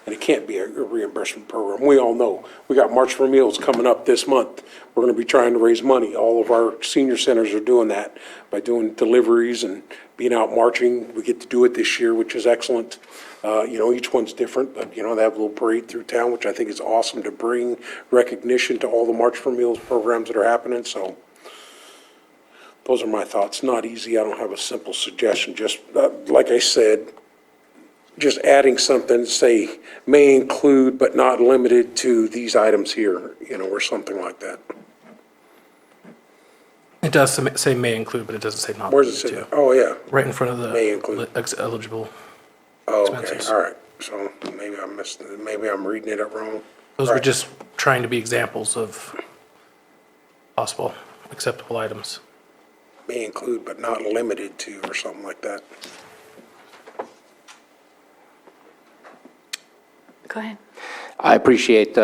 F: And it can't be a reimbursement program. We all know, we got March for Meals coming up this month. We're gonna be trying to raise money. All of our senior centers are doing that by doing deliveries and being out marching. We get to do it this year, which is excellent. Each one's different, but, they have a little parade through town, which I think is awesome to bring recognition to all the March for Meals programs that are happening, so. Those are my thoughts. Not easy. I don't have a simple suggestion. Just, like I said, just adding something, say, may include but not limited to these items here, or something like that.
N: It does say may include, but it doesn't say not.
F: Where's it say? Oh, yeah.
N: Right in front of the
F: May include.
N: eligible
F: Oh, okay,
N: expenses.
F: all right. So maybe I missed, maybe I'm reading it up wrong.
N: Those were
F: Right.
N: just trying to be examples of possible acceptable items.
F: May include but not limited to, or something like that.
A: Go ahead.
C: I appreciate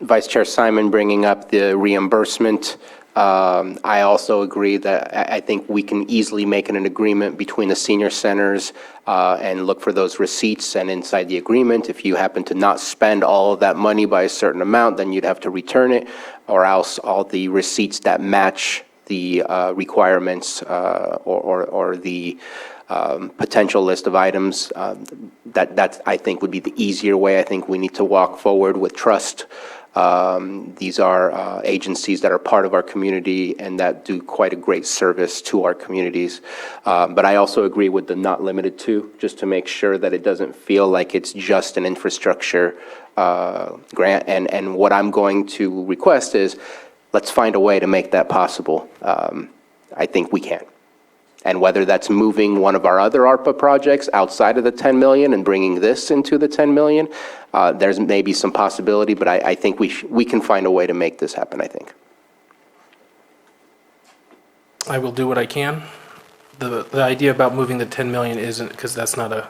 C: Vice Chair Simon bringing up the reimbursement. I also agree that I think we can easily make an agreement between the senior centers and look for those receipts, and inside the agreement, if you happen to not spend all of that money by a certain amount, then you'd have to return it, or else all the receipts that match the requirements or the potential list of items, that I think would be the easier way. I think we need to walk forward with trust. These are agencies that are part of our community and that do quite a great service to our communities. But I also agree with the not limited to, just to make sure that it doesn't feel like it's just an infrastructure grant. And what I'm going to request is, let's find a way to make that possible. I think we can. And whether that's moving one of our other ARPA projects outside of the 10 million and bringing this into the 10 million, there's maybe some possibility, but I think we can find a way to make this happen, I think.
N: I will do what I can. The idea about moving the 10 million isn't, because that's not a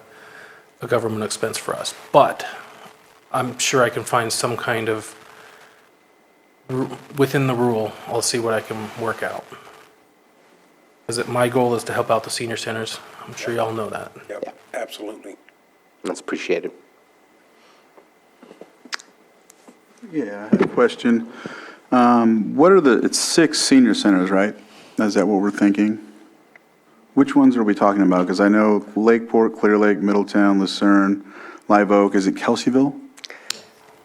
N: government expense for us. But I'm sure I can find some kind of, within the rule, I'll see what I can work out. Because my goal is to help out the senior centers. I'm sure y'all know that.
F: Yep, absolutely.
C: That's appreciated.
B: Yeah, I have a question. It's 6 senior centers, right? Is that what we're thinking? Which ones are we talking about? Because I know Lakeport, Clear Lake, Middletown, Lucerne, Live Oak, is it Kelseyville?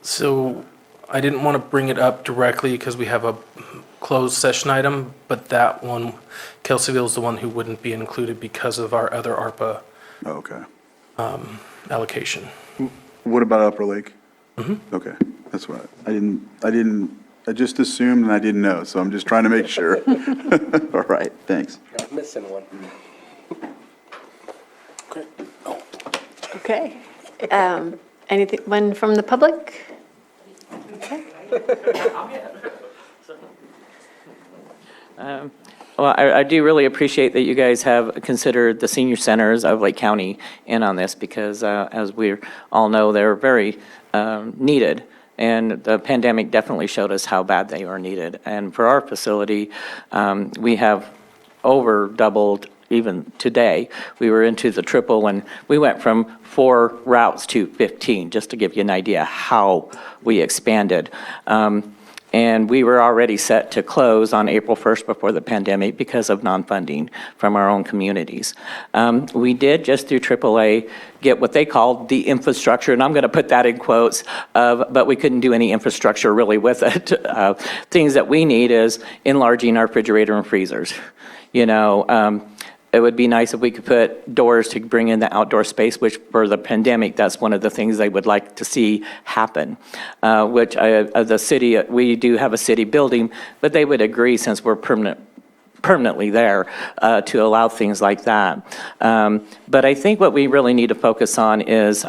N: So I didn't want to bring it up directly because we have a closed session item, but that one, Kelseyville is the one who wouldn't be included because of our other ARPA
B: Okay.
N: allocation.
B: What about Upper Lake? Okay, that's what, I just assumed and I didn't know, so I'm just trying to make sure. All right, thanks.
U: Not missing one.
A: Okay. Anything, one from the public?
O: Well, I do really appreciate that you guys have considered the senior centers of Lake County in on this because, as we all know, they're very needed. And the pandemic definitely showed us how bad they are needed. And for our facility, we have over doubled. Even today, we were into the triple, and we went from 4 routes to 15, just to give you an idea how we expanded. And we were already set to close on April 1st before the pandemic because of non-funding from our own communities. We did, just through AAA, get what they called the infrastructure, and I'm going to put that in quotes, but we couldn't do any infrastructure really with it. Things that we need is enlarging our refrigerator and freezers. You know, it would be nice if we could put doors to bring in the outdoor space, which for the pandemic, that's one of the things they would like to see happen. Which the city, we do have a city building, but they would agree since we're permanently there to allow things like that. But I think what we really need to focus on is,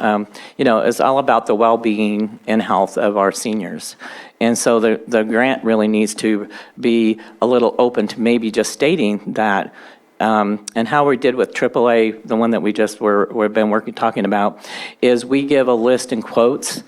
O: is all about the well-being and health of our seniors. And so the grant really needs to be a little open to maybe just stating that. And how we did with AAA, the one that we just we've been talking about, is we give a list in quotes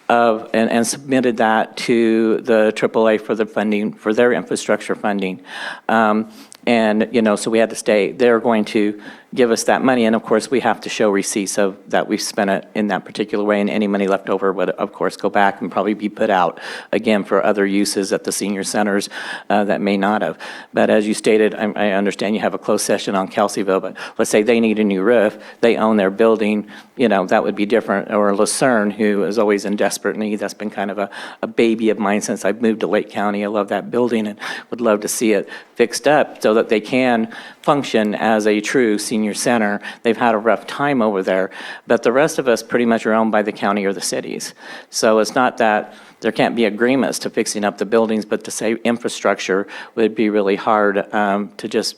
O: of and submitted that to the AAA for the funding for their infrastructure funding. So we had to stay. They're going to give us that money, and of course, we have to show receipts of that we've spent it in that particular way, and any money left over would, of course, go back and probably be put out again for other uses at the senior centers that may not have. But as you stated, I understand you have a closed session on Kelseyville, but let's say they need a new roof, they own their building, that would be different. Or Lucerne, who is always in desperate need, that's been kind of a baby of mine since I've moved to Lake County. I love that building and would love to see it fixed up so that they can function as a true senior center. They've had a rough time over there, but the rest of us pretty much are owned by the county or the cities. So it's not that there can't be agreements to fixing up the buildings, but to say infrastructure would be really hard to just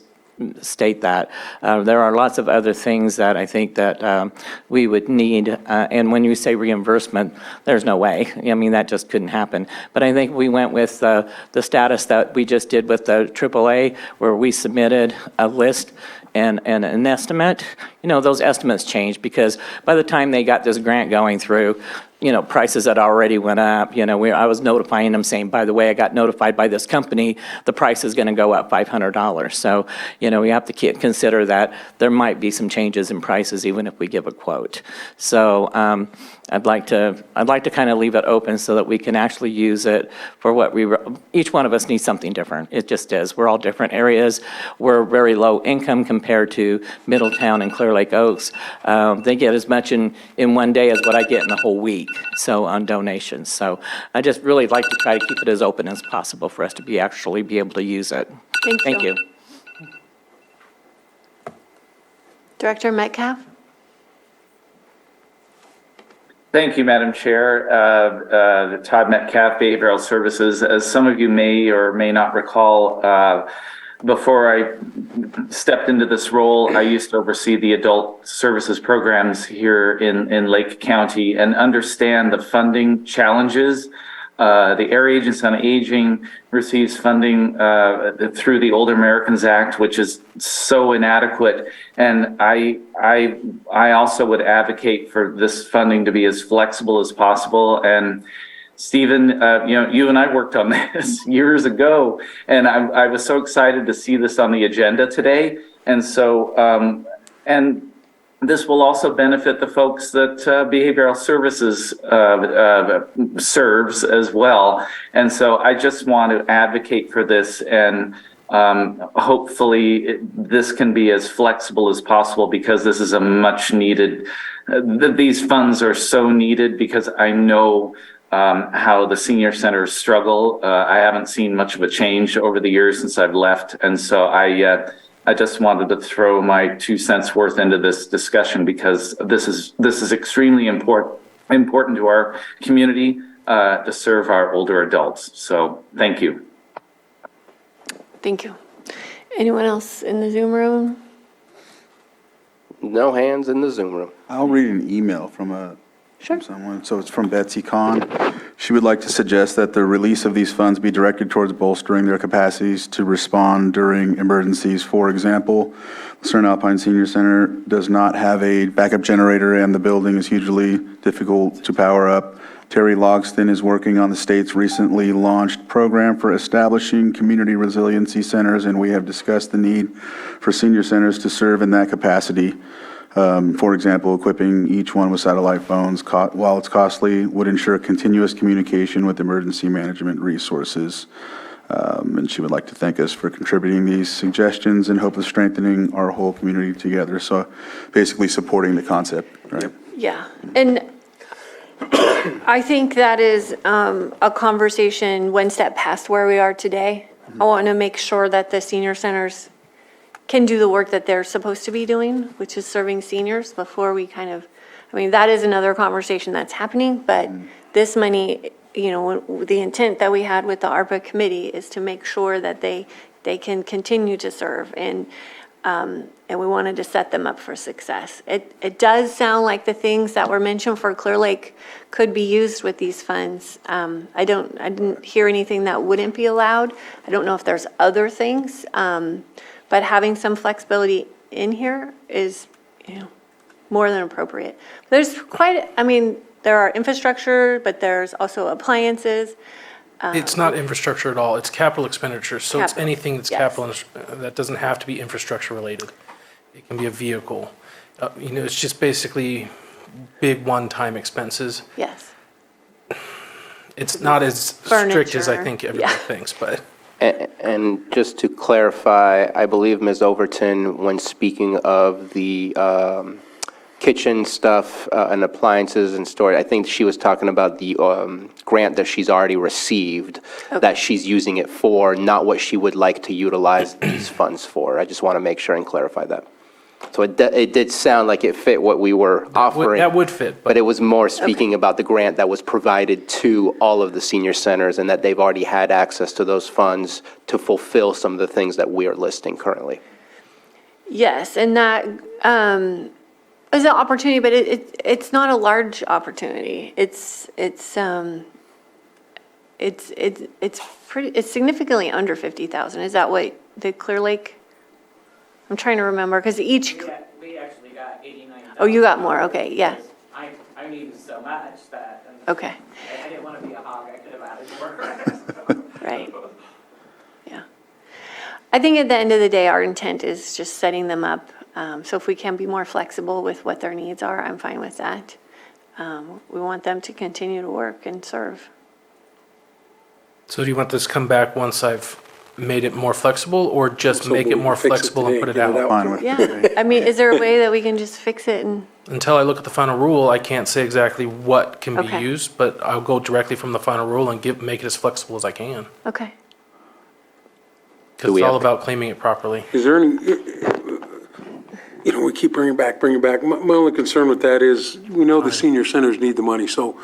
O: state that. There are lots of other things that I think that we would need, and when you say reimbursement, there's no way. I mean, that just couldn't happen. But I think we went with the status that we just did with the AAA, where we submitted a list and an estimate. Those estimates changed because by the time they got this grant going through, prices had already went up. I was notifying them saying, by the way, I got notified by this company, the price is going to go up $500. So, we have to consider that there might be some changes in prices even if we give a quote. So, I'd like to kind of leave it open so that we can actually use it for what each one of us needs something different. It just is. We're all different areas. We're very low income compared to Middletown and Clear Lake Oaks. They get as much in one day as what I get in a whole week. So on donations. So I just really like to try to keep it as open as possible for us to actually be able to use it. Thank you.
A: Director Metcalf?
P: Thank you, Madam Chair. Todd Metcalf, Behavioral Services. As some of you may or may not recall, before I stepped into this role, I used to oversee the adult services programs here in Lake County and understand the funding challenges. The Area Agency on Aging receives funding through the Older Americans Act, which is so inadequate. And I also would advocate for this funding to be as flexible as possible. And Stephen, you and I worked on this years ago, and I was so excited to see this on the agenda today. And so, and this will also benefit the folks that behavioral services serves as well. And so I just want to advocate for this, and hopefully this can be as flexible as possible, because this is a much needed, these funds are so needed, because I know how the senior centers struggle. I haven't seen much of a change over the years since I've left. And so I just wanted to throw my 2 cents worth into this discussion because this is extremely important to our community to serve our older adults. So thank you.
A: Thank you. Anyone else in the Zoom room?
C: No hands in the Zoom room.
B: I'll read an email from someone. So it's from Betsy Kahn. She would like to suggest that the release of these funds be directed towards bolstering their capacities to respond during emergencies. For example, Lucerne Alpine Senior Center does not have a backup generator and the building is hugely difficult to power up. Terry Logston is working on the state's recently launched program for establishing community resiliency centers, and we have discussed the need for senior centers to serve in that capacity. For example, equipping each one with satellite phones, while it's costly, would ensure continuous communication with emergency management resources. And she would like to thank us for contributing these suggestions in hope of strengthening our whole community together. So basically supporting the concept, right?
A: Yeah. And I think that is a conversation one step past where we are today. I want to make sure that the senior centers can do the work that they're supposed to be doing, which is serving seniors before we that is another conversation that's happening, but this money, the intent that we had with the ARPA committee is to make sure that they can continue to serve, and we wanted to set them up for success. It does sound like the things that were mentioned for Clear Lake could be used with these funds. I didn't hear anything that wouldn't be allowed. I don't know if there's other things, but having some flexibility in here is, more than appropriate. There's there are infrastructure, but there's also appliances.
N: It's not infrastructure at all. It's capital expenditures. So it's
A: Capital,
N: anything that's
A: yes.
N: capital, that doesn't have to be infrastructure related. It can be a vehicle. It's just basically big one-time expenses.
A: Yes.
N: It's not as strict as I
A: Furniture,
N: think everybody
A: yeah.
N: thinks, but.
C: And just to clarify, I believe Ms. Overton, when speaking of the kitchen stuff and appliances and storage, I think she was talking about the grant that she's already received, that she's using it for, not what she would like to utilize these funds for. I just want to make sure and clarify that. So it did sound like it fit what we were offering.
N: That would fit.
C: But it was more speaking about the grant that was provided to all of the senior centers and that they've already had access to those funds to fulfill some of the things that we are listing currently.
A: Yes, and that is an opportunity, but it's not a large opportunity. It's significantly under 50,000. Is that what the Clear Lake? I'm trying to remember because each.
K: We actually got 89,000.
A: Oh, you got more. Okay, yeah.
K: I needed so much that.
A: Okay.
K: I didn't want to be a hog. I could have added more.
A: Right. Yeah. I think at the end of the day, our intent is just setting them up. So if we can be more flexible with what their needs are, I'm fine with that. We want them to continue to work and serve.
N: So do you want this to come back once I've made it more flexible, or just
F: So
N: make it
F: we'll
N: more
F: fix it
N: flexible and
F: today,
N: put it
F: get it
N: out?
F: out.
B: Fine with
A: Yeah.
B: it.
A: Is there a way that we can just fix it and?
N: Until I look at the final rule, I can't say exactly what can be
A: Okay.
N: used, but I'll go directly from the final rule and make it as flexible as I can.
A: Okay.
N: Because it's all about claiming it properly.
F: Is there any, we keep bringing back. My only concern with that is, we know the senior centers need the money, so,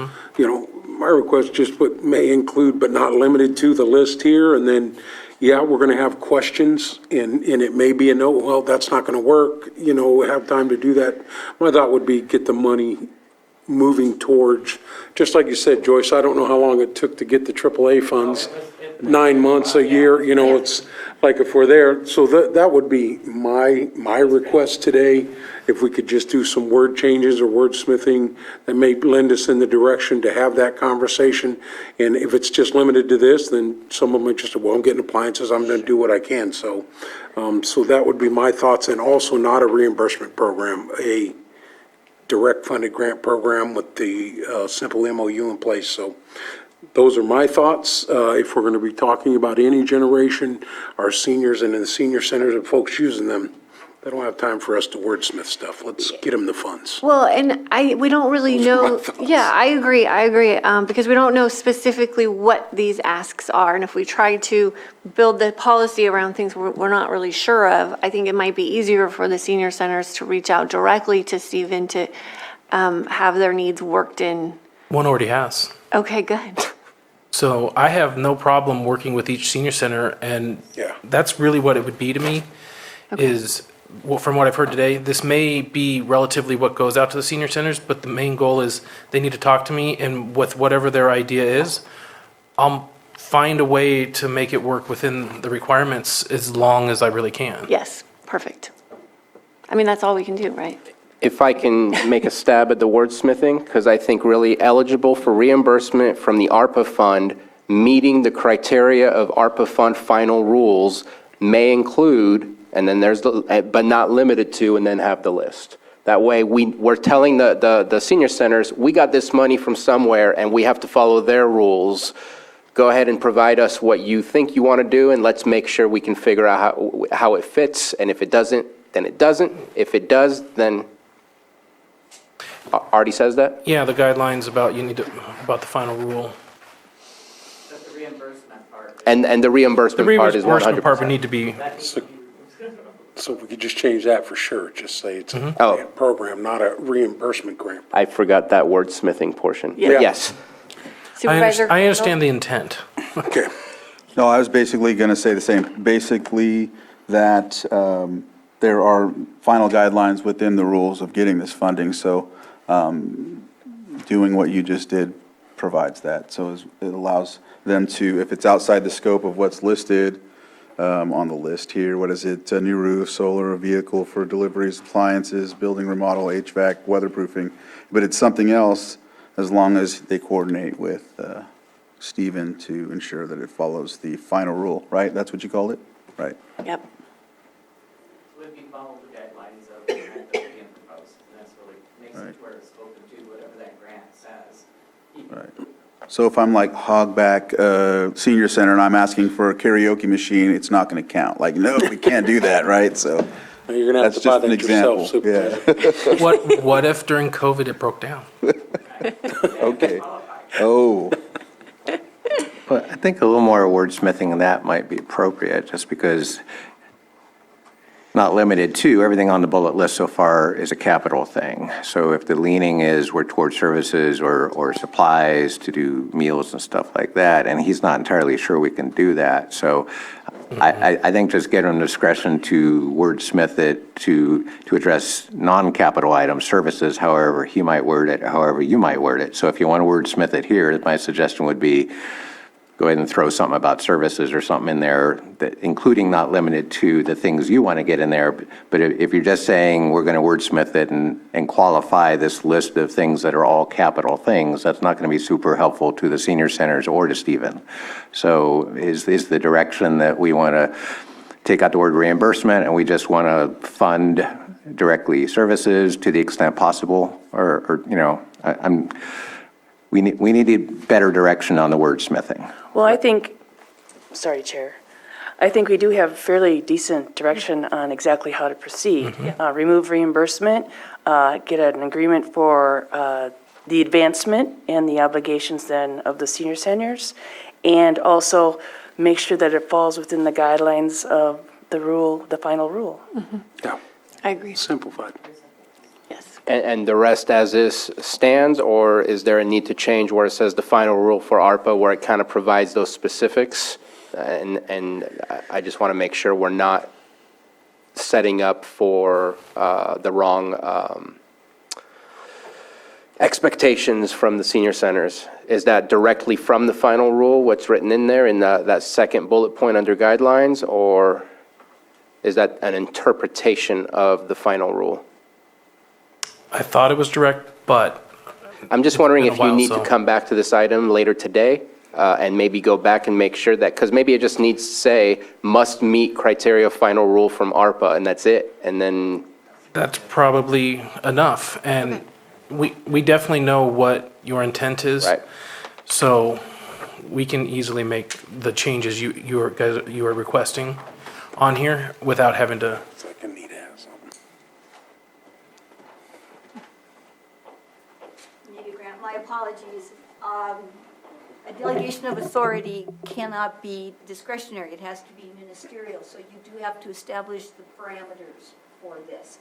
F: my request just put may include but not limited to the list here, and then, we're gonna have questions, and it may be a no, well, that's not gonna work, have time to do that. My thought would be get the money moving towards, just like you said, Joyce, I don't know how long it took to get the AAA funds. 9 months, a year, it's like if we're there, so that would be my request today. If we could just do some word changes or wordsmithing that may lend us in the direction to have that conversation. And if it's just limited to this, then someone might just say, well, I'm getting appliances, I'm gonna do what I can. So that would be my thoughts, and also not a reimbursement program, a direct funded grant program with the simple MOU in place. So those are my thoughts. If we're going to be talking about any generation, our seniors and in the senior centers and folks using them, They don't have time for us to wordsmith stuff. Let's get them the funds.
A: Well, and we don't really know, yeah, I agree, because we don't know specifically what these asks are, and if we try to build the policy around things we're not really sure of, I think it might be easier for the senior centers to reach out directly to Stephen to have their needs worked in.
N: One already has.
A: Okay, good.
N: So I have no problem working with each senior center, and that's really what it would be to me, is, well, from what I've heard today, this may be relatively what goes out to the senior centers, but the main goal is they need to talk to me, and with whatever their idea is, I'll find a way to make it work within the requirements as long as I really can.
A: Yes, perfect. I mean, that's all we can do, right?
C: If I can make a stab at the wordsmithing, because I think really eligible for reimbursement from the ARPA fund, meeting the criteria of ARPA fund final rules may include, and then there's the, but not limited to, and then have the list. That way, we're telling the senior centers, we got this money from somewhere, and we have to follow their rules. Go ahead and provide us what you think you want to do, and let's make sure we can figure out how it fits, and if it doesn't, then it doesn't. If it does, then Artie says that?
N: Yeah, the guidelines about about the final rule.
C: And the reimbursement part is 100%.
N: The reimbursement part would need to be.
F: So we could just change that for sure. Just say it's a
C: Oh.
F: program, not a reimbursement grant.
C: I forgot that wordsmithing portion.
F: Yeah.
C: Yes.
N: I understand the intent.
F: Okay.
B: No, I was basically going to say the same. Basically, that there are final guidelines within the rules of getting this funding, so doing what you just did provides that. So it allows them to, if it's outside the scope of what's listed on the list here, what is it, a new roof, solar, a vehicle for deliveries, appliances, building remodel, HVAC, weatherproofing, but it's something else, as long as they coordinate with Stephen to ensure that it follows the final rule, right? That's what you called it? Right.
A: Yep.
O: Would be follow the guidelines of the grant that's being proposed, and that's really makes it to where it's open to whatever that grant says.
B: Right. So if I'm like Hogback Senior Center and I'm asking for a karaoke machine, it's not going to count. Like, no, we can't do that, right? So
F: You're gonna have
B: that's
F: to buy
B: just an
F: that yourself,
B: example.
F: Supervisor.
B: Yeah.
N: What if during COVID it broke down?
B: Okay. Oh.
H: But I think a little more wordsmithing than that might be appropriate, just because not limited to, everything on the bullet list so far is a capital thing. So if the leaning is we're toward services or supplies to do meals and stuff like that, and he's not entirely sure we can do that. So I think just get him discretion to wordsmith it to address non-capital items, services, however he might word it, however you might word it. So if you want to wordsmith it here, my suggestion would be go ahead and throw something about services or something in there, that including not limited to the things you want to get in there. But if you're just saying we're going to wordsmith it and qualify this list of things that are all capital things, that's not going to be super helpful to the senior centers or to Stephen. So is the direction that we want to take out the word reimbursement and we just want to fund directly services to the extent possible? Or you know, we need better direction on the wordsmithing.
J: Well, I think, sorry, Chair. I think we do have fairly decent direction on exactly how to proceed. Remove reimbursement, get an agreement for the advancement and the obligations then of the senior centers, and also make sure that it falls within the guidelines of the rule, the final rule.
F: Yeah.
A: I agree.
F: Simplified.
C: And the rest as is stands, or is there a need to change where it says the final rule for ARPA, where it kind of provides those specifics? And I just want to make sure we're not setting up for the wrong expectations from the senior centers. Is that directly from the final rule, what's written in there in that second bullet point under guidelines, or is that an interpretation of the final rule?
N: I thought it was direct, but
C: I'm just wondering
N: It's
C: if
N: been a
C: you
N: while,
C: need
N: so-
C: to come back to this item later today and maybe go back and make sure that, because maybe it just needs to say, must meet criteria final rule from ARPA, and that's it. And then,
N: that's probably enough. And we definitely know what your intent is.
C: Right.
N: So we can easily make the changes you are requesting on here without having to
G: delegation of authority cannot be discretionary. It has to be ministerial. So you do have to establish the parameters for this.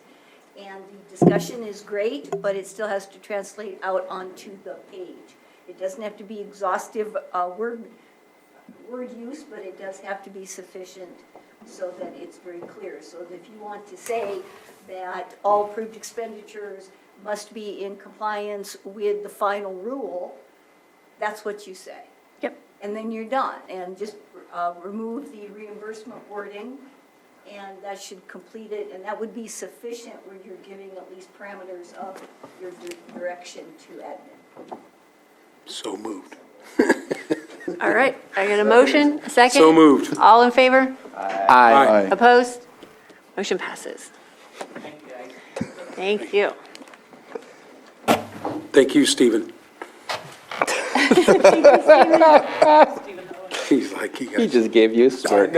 G: And the discussion is great, but it still has to translate out onto the page. It doesn't have to be exhaustive word use, but it does have to be sufficient so that it's very clear. So that if you want to say that all approved expenditures must be in compliance with the final rule, that's what you say.
A: Yep.
G: And then you're done. And just remove the reimbursement wording, and that should complete it. And that would be sufficient where you're giving at least parameters of your direction to admin.
F: So moved.
A: All right, I got a motion, a second?
F: So moved.
A: All in favor?
C: Aye.
A: Opposed? Motion passes. Thank you.
F: Thank you, Stephen. He's like,
C: He just gave you a smirk.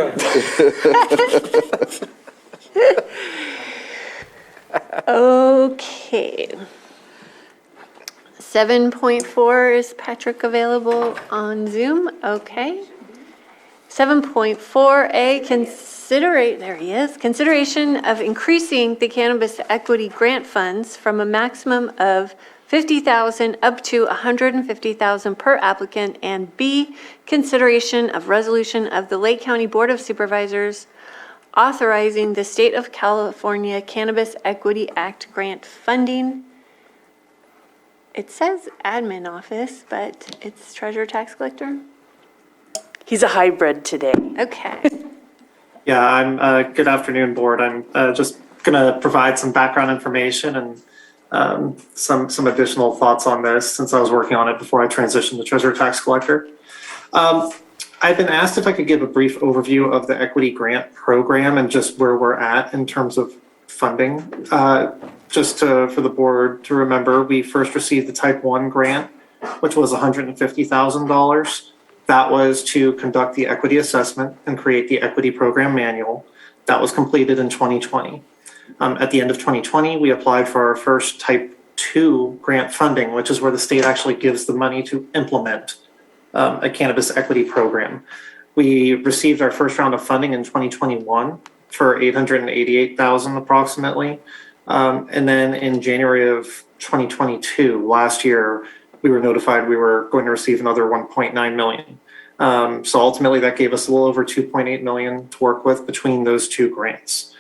A: Okay. 7.4, is Patrick available on Zoom? Okay. 7.4A, there he is, consideration of increasing the cannabis equity grant funds from a maximum of $50,000 up to $150,000 per applicant, and B, consideration of resolution of the Lake County Board of Supervisors authorizing the State of California Cannabis Equity Act grant funding. It says admin office, but it's treasurer tax collector?
J: He's a hybrid today.
A: Okay.
M: Yeah, good afternoon, board. I'm just going to provide some background information and some additional thoughts on this since I was working on it before I transitioned to treasurer tax collector. I've been asked if I could give a brief overview of the equity grant program and just where we're at in terms of funding. For the board to remember, we first received the type 1 grant, which was $150,000. That was to conduct the equity assessment and create the equity program manual. That was completed in 2020. At the end of 2020, we applied for our first type 2 grant funding, which is where the state actually gives the money to implement a cannabis equity program. We received our first round of funding in 2021 for $888,000 approximately. And then in January of 2022, last year, we were notified we were going to receive another 1.9 million. So ultimately that gave us a little over 2.8 million to work with between those two grants.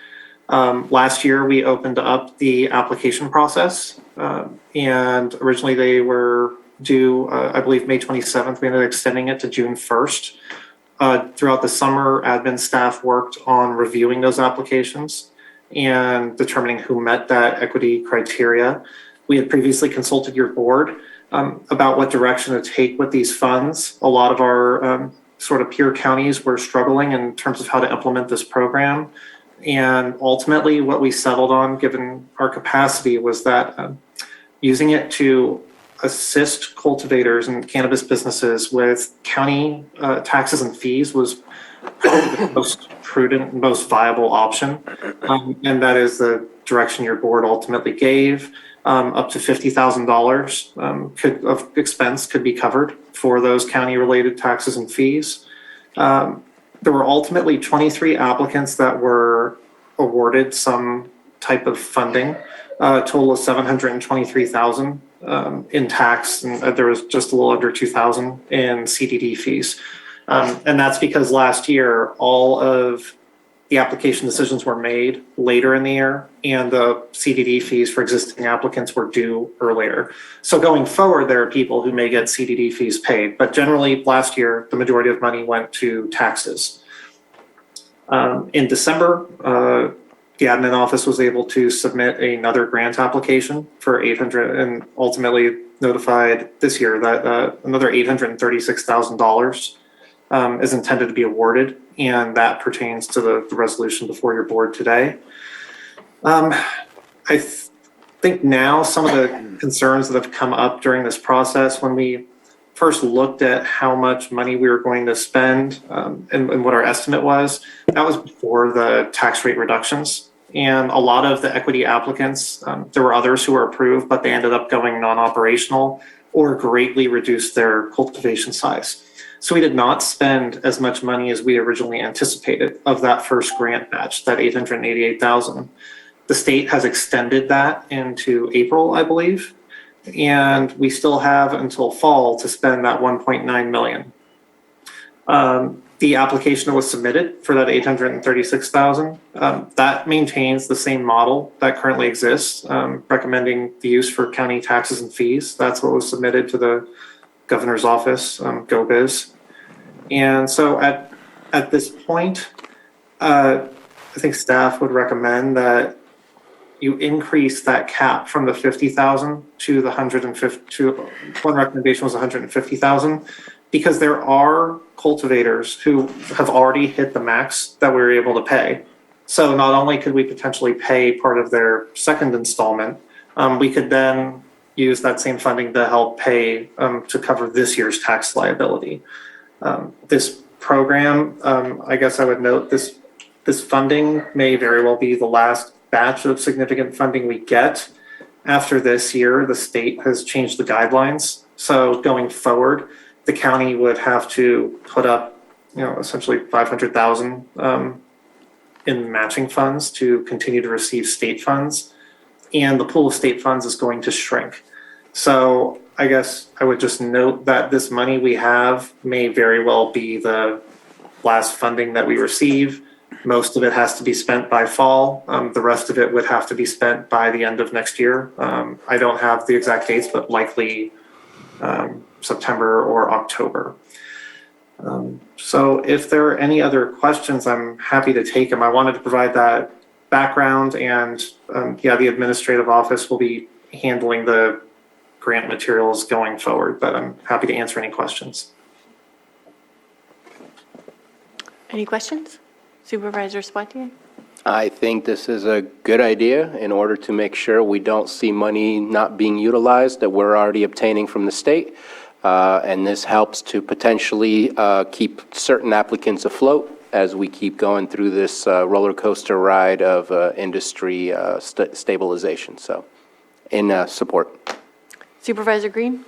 M: Last year, we opened up the application process, and originally they were due, I believe, May 27th. We ended up extending it to June 1st. Throughout the summer, admin staff worked on reviewing those applications and determining who met that equity criteria. We had previously consulted your board about what direction to take with these funds. A lot of our sort of peer counties were struggling in terms of how to implement this program. And ultimately, what we settled on, given our capacity, was that using it to assist cultivators and cannabis businesses with county taxes and fees was probably the most prudent and most viable option. And that is the direction your board ultimately gave. Up to $50,000 of expense could be covered for those county-related taxes and fees. There were ultimately 23 applicants that were awarded some type of funding, a total of $723,000 in tax, and there was just a little under $2,000 in CDD fees. And that's because last year, all of the application decisions were made later in the year, and the CDD fees for existing applicants were due earlier. So going forward, there are people who may get CDD fees paid, but generally last year, the majority of money went to taxes. In December, the admin office was able to submit another grant application for $800 and ultimately notified this year that another $836,000 is intended to be awarded, and that pertains to the resolution before your board today. I think now some of the concerns that have come up during this process, when we first looked at how much money we were going to spend and what our estimate was, that was before the tax rate reductions. And a lot of the equity applicants, there were others who were approved, but they ended up going non-operational or greatly reduce their cultivation size. So we did not spend as much money as we originally anticipated of that first grant batch, that 888,000. The state has extended that into April, I believe, and we still have until fall to spend that 1.9 million. The application that was submitted for that 836,000, that maintains the same model that currently exists, recommending the use for county taxes and fees. That's what was submitted to the governor's office, GoBiz. And so at this point, I think staff would recommend that you increase that cap from the 50,000 to the 150. One recommendation was 150,000, because there are cultivators who have already hit the max that we were able to pay. So not only could we potentially pay part of their second installment, we could then use that same funding to help pay to cover this year's tax liability. This program, I guess I would note, this funding may very well be the last batch of significant funding we get. After this year, the state has changed the guidelines. So going forward, the county would have to put up, essentially 500,000 in matching funds to continue to receive state funds, and the pool of state funds is going to shrink. So I guess I would just note that this money we have may very well be the last funding that we receive. Most of it has to be spent by fall. The rest of it would have to be spent by the end of next year. I don't have the exact dates, but likely September or October. So if there are any other questions, I'm happy to take them. I wanted to provide that background, and the administrative office will be handling the grant materials going forward, but I'm happy to answer any questions.
A: Any questions? Supervisor Spatier?
C: I think this is a good idea in order to make sure we don't see money not being utilized that we're already obtaining from the state. And this helps to potentially keep certain applicants afloat as we keep going through this roller coaster ride of industry stabilization. So in support.
A: Supervisor Green?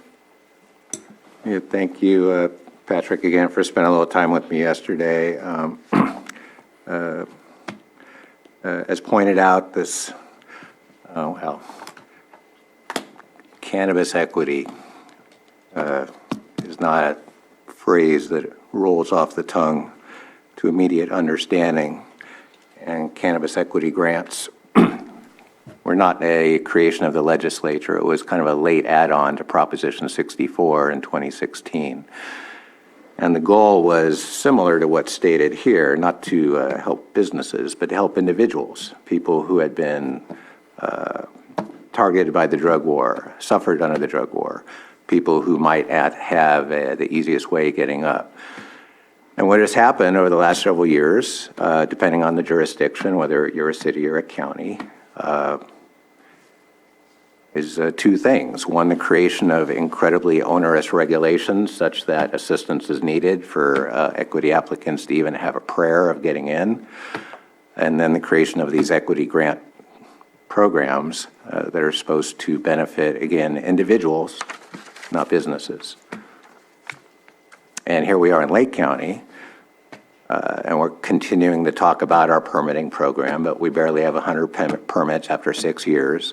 H: Yeah, thank you, Patrick, again, for spending a little time with me yesterday. As pointed out, this, cannabis equity is not a phrase that rolls off the tongue to immediate understanding. And cannabis equity grants were not a creation of the legislature. It was kind of a late add-on to Proposition 64 in 2016. And the goal was similar to what's stated here, not to help businesses, but to help individuals, people who had been targeted by the drug war, suffered under the drug war, people who might have the easiest way getting up. And what has happened over the last several years, depending on the jurisdiction, whether you're a city or a county, is two things. One, the creation of incredibly onerous regulations such that assistance is needed for equity applicants to even have a prayer of getting in. And then the creation of these equity grant programs that are supposed to benefit, again, individuals, not businesses. And here we are in Lake County, and we're continuing to talk about our permitting program, but we barely have 100 permits after 6 years.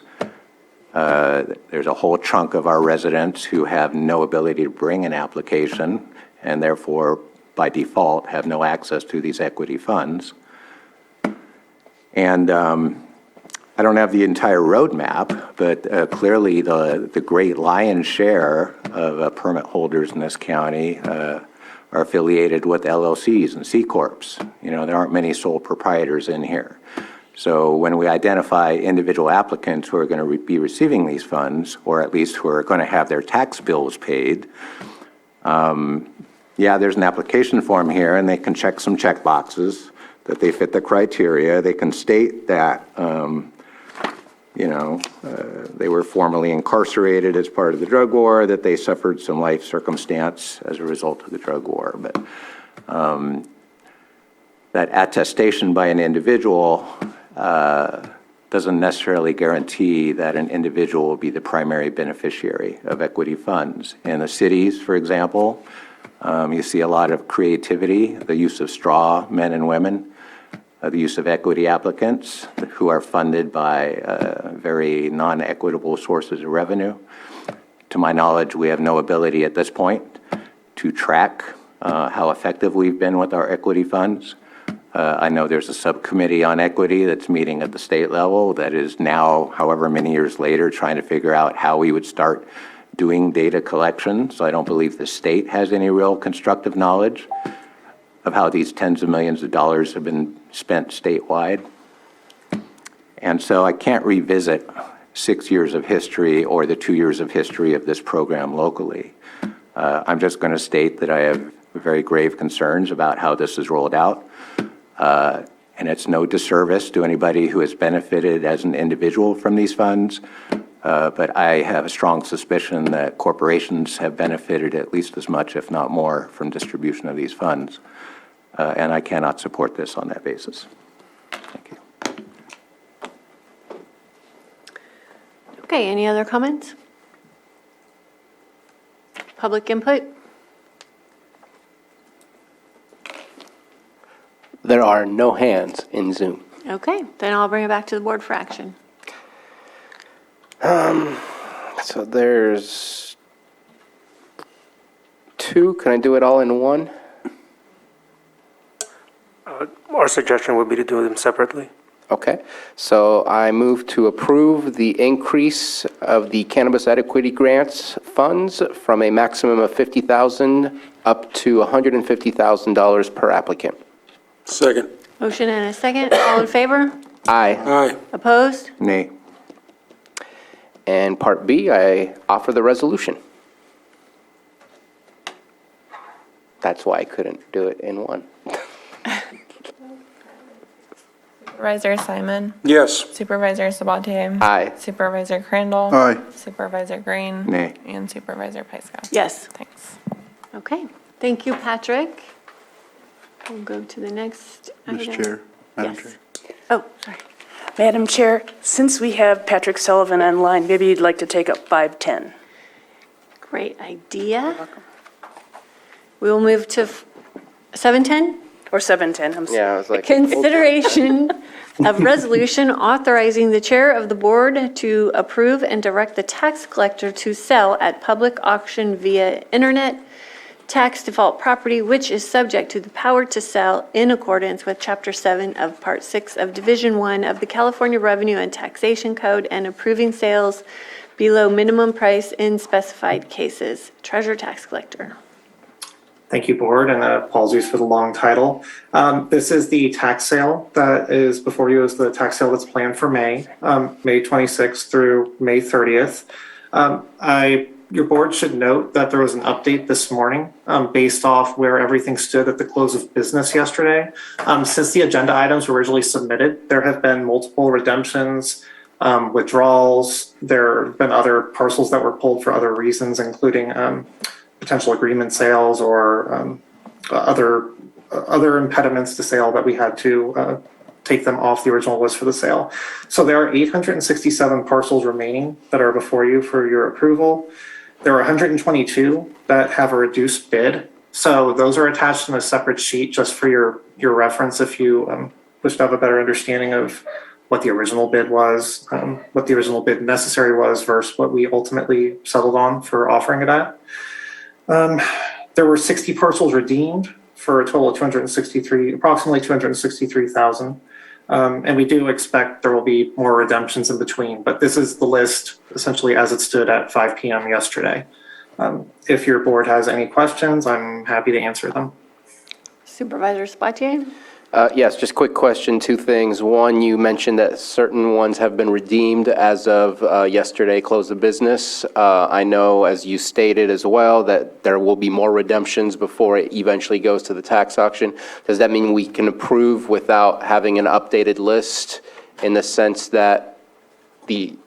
H: There's a whole chunk of our residents who have no ability to bring an application and therefore, by default, have no access to these equity funds. And I don't have the entire roadmap, but clearly the great lion's share of permit holders in this county are affiliated with LLCs and C Corps. There aren't many sole proprietors in here. So when we identify individual applicants who are going to be receiving these funds, or at least who are going to have their tax bills paid, there's an application form here, and they can check some check boxes that they fit the criteria. They can state that, they were formerly incarcerated as part of the drug war, that they suffered some life circumstance as a result of the drug war. But that attestation by an individual doesn't necessarily guarantee that an individual will be the primary beneficiary of equity funds. In the cities, for example, you see a lot of creativity, the use of straw men and women, the use of equity applicants who are funded by very non-equitable sources of revenue. To my knowledge, we have no ability at this point to track how effective we've been with our equity funds. I know there's a subcommittee on equity that's meeting at the state level that is now, however many years later, trying to figure out how we would start doing data collection. So I don't believe the state has any real constructive knowledge of how these tens of millions of dollars have been spent statewide. And so I can't revisit 6 years of history or the 2 years of history of this program locally. I'm just going to state that I have very grave concerns about how this is rolled out. And it's no disservice to anybody who has benefited as an individual from these funds. But I have a strong suspicion that corporations have benefited at least as much, if not more, from distribution of these funds. And I cannot support this on that basis. Thank you.
A: Okay, any other comments? Public input?
C: There are no hands in Zoom.
A: Okay, then I'll bring it back to the board for action.
C: So there's 2. Can I do it all in one?
I: Our suggestion would be to do them separately.
C: Okay, so I move to approve the increase of the cannabis equity grants funds from a maximum of $50,000 up to $150,000 per applicant.
F: Second.
A: Motion and a second. All in favor?
C: Aye.
F: Aye.
A: Opposed?
H: Nay.
C: And Part B, I offer the resolution. That's why I couldn't do it in one.
Q: Supervisor Simon?
F: Yes.
Q: Supervisor Sabatier?
C: Aye.
Q: Supervisor Crandall?
B: Aye.
Q: Supervisor Green?
H: Nay.
Q: And Supervisor Pyska?
A: Yes.
Q: Thanks.
A: Okay, thank you, Patrick. We'll go to the next item.
B: Mr. Chair, Madam
A: Yes.
B: Chair.
A: Oh, sorry.
J: Madam Chair, since we have Patrick Sullivan online, maybe you'd like to take up 510.
A: Great idea. We will move to 710.
J: Or 710, I'm sorry.
C: Yeah, I was like.
A: Consideration of resolution authorizing the chair of the board to approve and direct the tax collector to sell at public auction via internet tax default property which is subject to the power to sell in accordance with Chapter 7 of Part 6 of Division 1 of the California Revenue and Taxation Code and approving sales below minimum price in specified cases. Treasurer Tax Collector.
M: Thank you, Board, and apologies for the long title. This is the tax sale that is before you, is the tax sale that's planned for May 26th through May 30th. Your board should note that there was an update this morning based off where everything stood at the close of business yesterday. Since the agenda items were originally submitted, there have been multiple redemptions, withdrawals. There have been other parcels that were pulled for other reasons, including potential agreement sales or other impediments to sale that we had to take them off the original list for the sale. So there are 867 parcels remaining that are before you for your approval. There are 122 that have a reduced bid. So those are attached in a separate sheet just for your reference if you wish to have a better understanding of what the original bid was, what the original bid necessary was versus what we ultimately settled on for offering it at. There were 60 parcels redeemed for a total of approximately 263,000. And we do expect there will be more redemptions in between, but this is the list essentially as it stood at 5 p.m. yesterday. If your board has any questions, I'm happy to answer them.
A: Supervisor Sabatier?
C: Yes, just quick question, 2 things. One, you mentioned that certain ones have been redeemed as of yesterday, close of business. I know, as you stated as well, that there will be more redemptions before it eventually goes to the tax auction. Does that mean we can approve without having an updated list in the sense that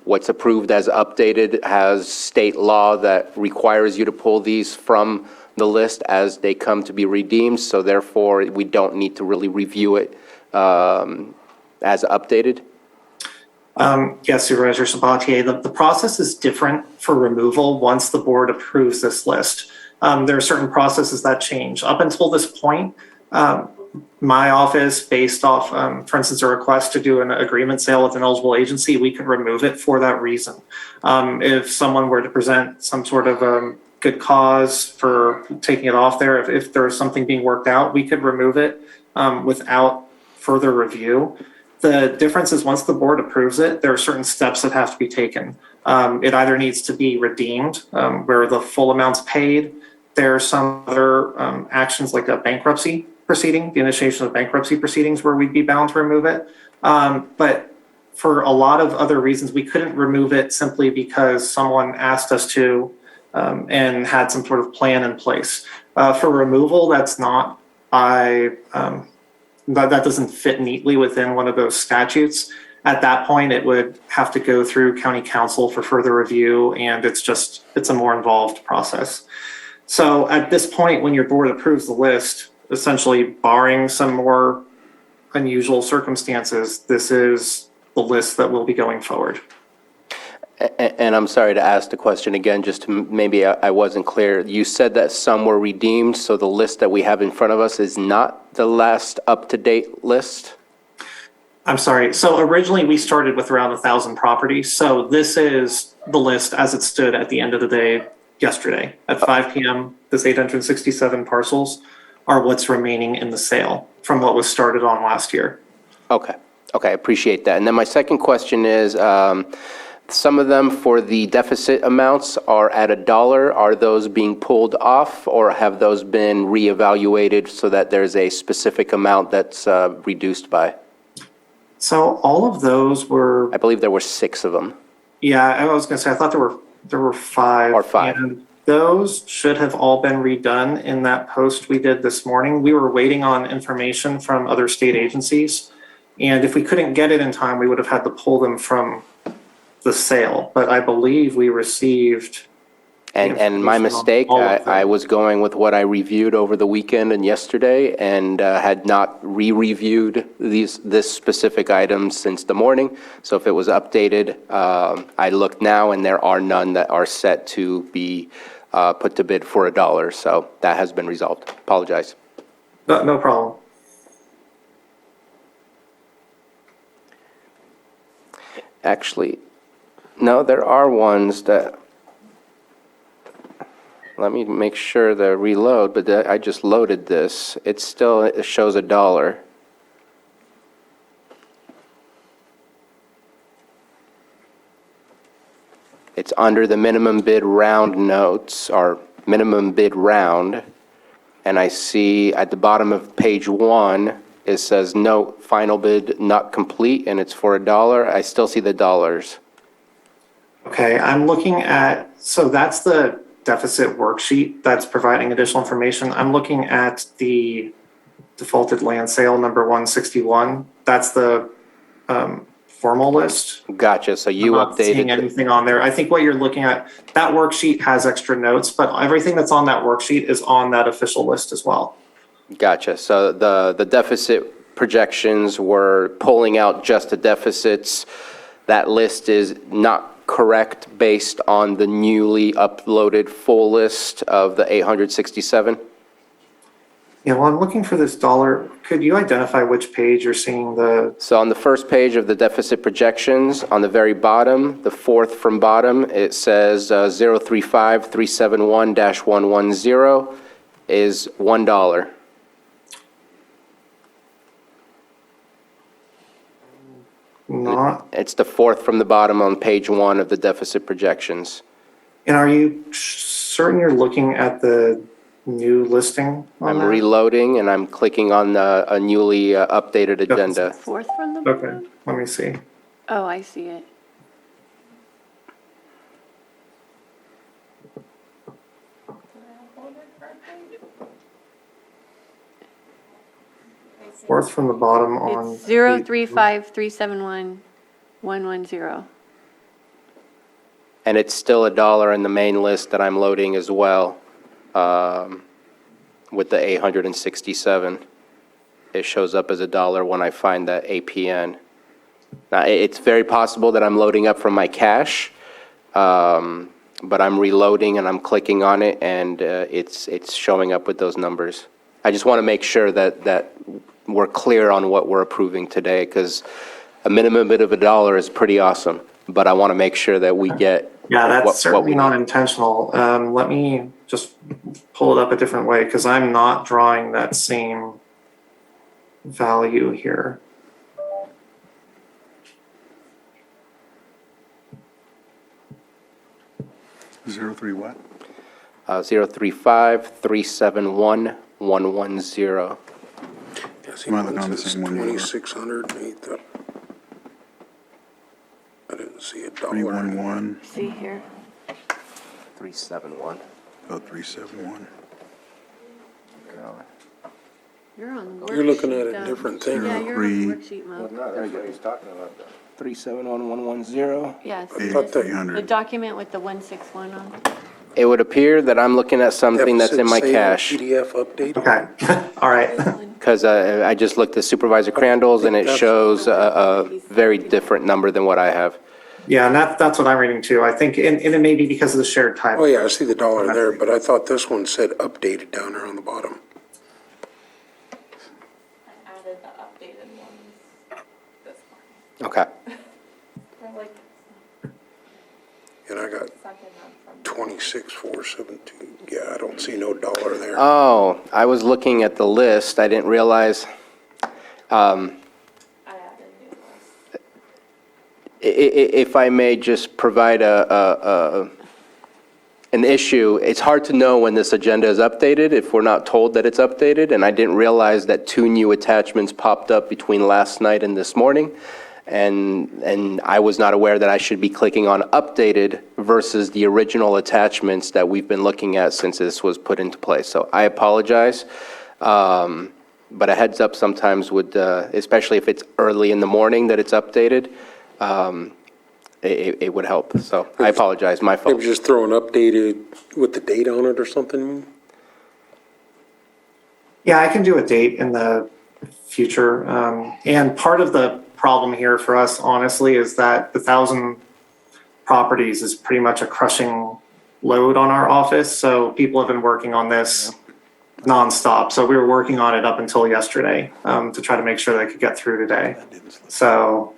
C: what's approved as updated has state law that requires you to pull these from the list as they come to be redeemed, so therefore we don't need to really review it as updated?
M: Yes, Supervisor Sabatier, the process is different for removal once the board approves this list. There are certain processes that change. Up until this point, my office, based off, for instance, a request to do an agreement sale with an eligible agency, we could remove it for that reason. If someone were to present some sort of good cause for taking it off there, if there was something being worked out, we could remove it without further review. The difference is once the board approves it, there are certain steps that have to be taken. It either needs to be redeemed, where the full amount's paid. There are some other actions like a bankruptcy proceeding, the initiation of bankruptcy proceedings where we'd be bound to remove it. But for a lot of other reasons, we couldn't remove it simply because someone asked us to and had some sort of plan in place. For removal, that's not, that doesn't fit neatly within one of those statutes. At that point, it would have to go through county council for further review, and it's a more involved process. So at this point, when your board approves the list, essentially barring some more unusual circumstances, this is the list that will be going forward.
C: And I'm sorry to ask the question again, just to maybe I wasn't clear. You said that some were redeemed, so the list that we have in front of us is not the last up-to-date list?
M: I'm sorry. So originally we started with around 1,000 properties. So this is the list as it stood at the end of the day yesterday. At 5 p.m., this 867 parcels are what's remaining in the sale from what was started on last year.
C: Okay, I appreciate that. And then my second question is, some of them for the deficit amounts are at $1. Are those being pulled off, or have those been reevaluated so that there's a specific amount that's reduced by?
M: So all of those were,
C: I believe there were 6 of them.
M: yeah, I was going to say, I thought there were 5.
C: Or 5.
M: And those should have all been redone in that post we did this morning. We were waiting on information from other state agencies. And if we couldn't get it in time, we would have had to pull them from the sale. But I believe we received.
C: And my mistake, I was going with what I reviewed over the weekend and yesterday, and had not re-reviewed this specific item since the morning. So if it was updated, I looked now, and there are none that are set to be put to bid for $1. So that has been resolved. Apologize.
M: No problem.
C: Actually, no, there are ones that. Let me make sure the reload, but I just loaded this. It shows $1. It's under the minimum bid round notes, or minimum bid round, and I see at the bottom of page 1, it says no, final bid not complete, and it's for $1. I still see the dollars.
M: Okay, I'm looking at, so that's the deficit worksheet that's providing additional information. I'm looking at the defaulted land sale number 161. That's the formal list.
C: Gotcha, so you
M: I'm not seeing anything on there. I think what you're looking at, that worksheet has extra notes, but everything that's on that worksheet is on that official list as well.
C: Gotcha, so the deficit projections were pulling out just the deficits. That list is not correct based on the newly uploaded full list of the 867?
M: Yeah, well, I'm looking for this dollar. Could you identify which page you're seeing the?
C: So on the first page of the deficit projections, on the very bottom, the fourth from bottom, it says 035371-110 is $1.
M: Not.
C: It's the fourth from the bottom on page 1 of the deficit projections.
M: And are you certain you're looking at the new listing on
C: I'm
M: that?
C: reloading and I'm clicking on a newly updated agenda.
A: Fourth from the
M: Okay,
A: bottom?
M: let me see.
A: Oh, I see it.
M: Fourth from the bottom on.
A: It's 035371-110.
C: And it's still $1 in the main list that I'm loading as well, with the 867. It shows up as $1 when I find that APN. It's very possible that I'm loading up from my cache, but I'm reloading and I'm clicking on it, and it's showing up with those numbers. I just want to make sure that we're clear on what we're approving today, because a minimum bid of $1 is pretty awesome, but I want to make sure that we get
M: Yeah, that's
C: what
M: certainly
C: we
M: not
C: need.
M: intentional. Let me just pull it up a different way because I'm not drawing that same value here.
B: Zero three what?
C: 035-371-110.
B: Am I looking on the same one you were?
F: 2,600, I didn't see a dollar.
B: 311,
A: See here.
C: 371.
B: 371.
A: You're on the
F: You're looking at
A: worksheet,
F: a
A: though.
F: different thing.
A: Yeah, you're on the worksheet mode.
C: No, that's what he's talking about, though. 371-110.
A: Yeah,
F: I thought that-
A: the document with the 161 on.
C: It would appear that I'm looking at something that's in my
F: Deficit
C: cache,
F: sale PDF update.
M: Okay, all right.
C: because I just looked at Supervisor Crandall's, and it shows a very different number than what I have.
M: Yeah, and that's what I'm reading too. I think, and it may be because of the shared type.
F: Oh, yeah, I see the dollar there, but I thought this one said updated down there on the bottom.
Q: Added the updated ones this morning.
C: Okay.
F: And I got 26,472. Yeah, I don't see no dollar there.
C: Oh, I was looking at the list. I didn't realize. If I may just provide an issue, it's hard to know when this agenda is updated if we're not told that it's updated, and I didn't realize that 2 new attachments popped up between last night and this morning, and I was not aware that I should be clicking on updated versus the original attachments that we've been looking at since this was put into place. So I apologize, but a heads up sometimes would, especially if it's early in the morning that it's updated, it would help. So I apologize, my fault.
F: Maybe just throw an updated with the date on it or something?
M: Yeah, I can do a date in the future. And part of the problem here for us, honestly, is that the 1,000 properties is pretty much a crushing load on our office. So people have been working on this nonstop. So we were working on it up until yesterday to try to make sure that I could get through today. So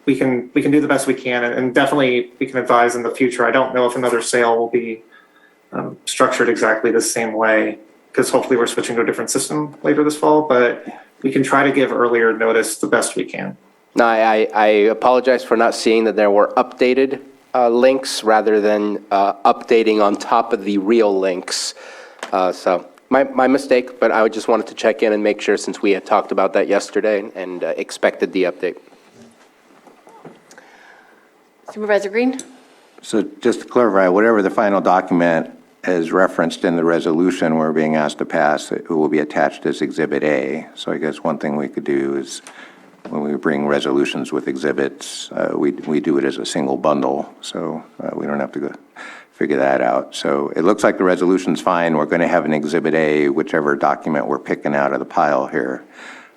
M: we can do the best we can, and definitely we can advise in the future. I don't know if another sale will be structured exactly the same way, because hopefully we're switching to a different system later this fall, but we can try to give earlier notice the best we can.
C: No, I apologize for not seeing that there were updated links rather than updating on top of the real links. So my mistake, but I just wanted to check in and make sure, since we had talked about that yesterday and expected the update.
A: Supervisor Green?
H: So just to clarify, whatever the final document is referenced in the resolution we're being asked to pass, it will be attached as Exhibit A. So I guess one thing we could do is, when we bring resolutions with exhibits, we do it as a single bundle, so we don't have to go figure that out. So it looks like the resolution's fine. We're going to have an Exhibit A, whichever document we're picking out of the pile here.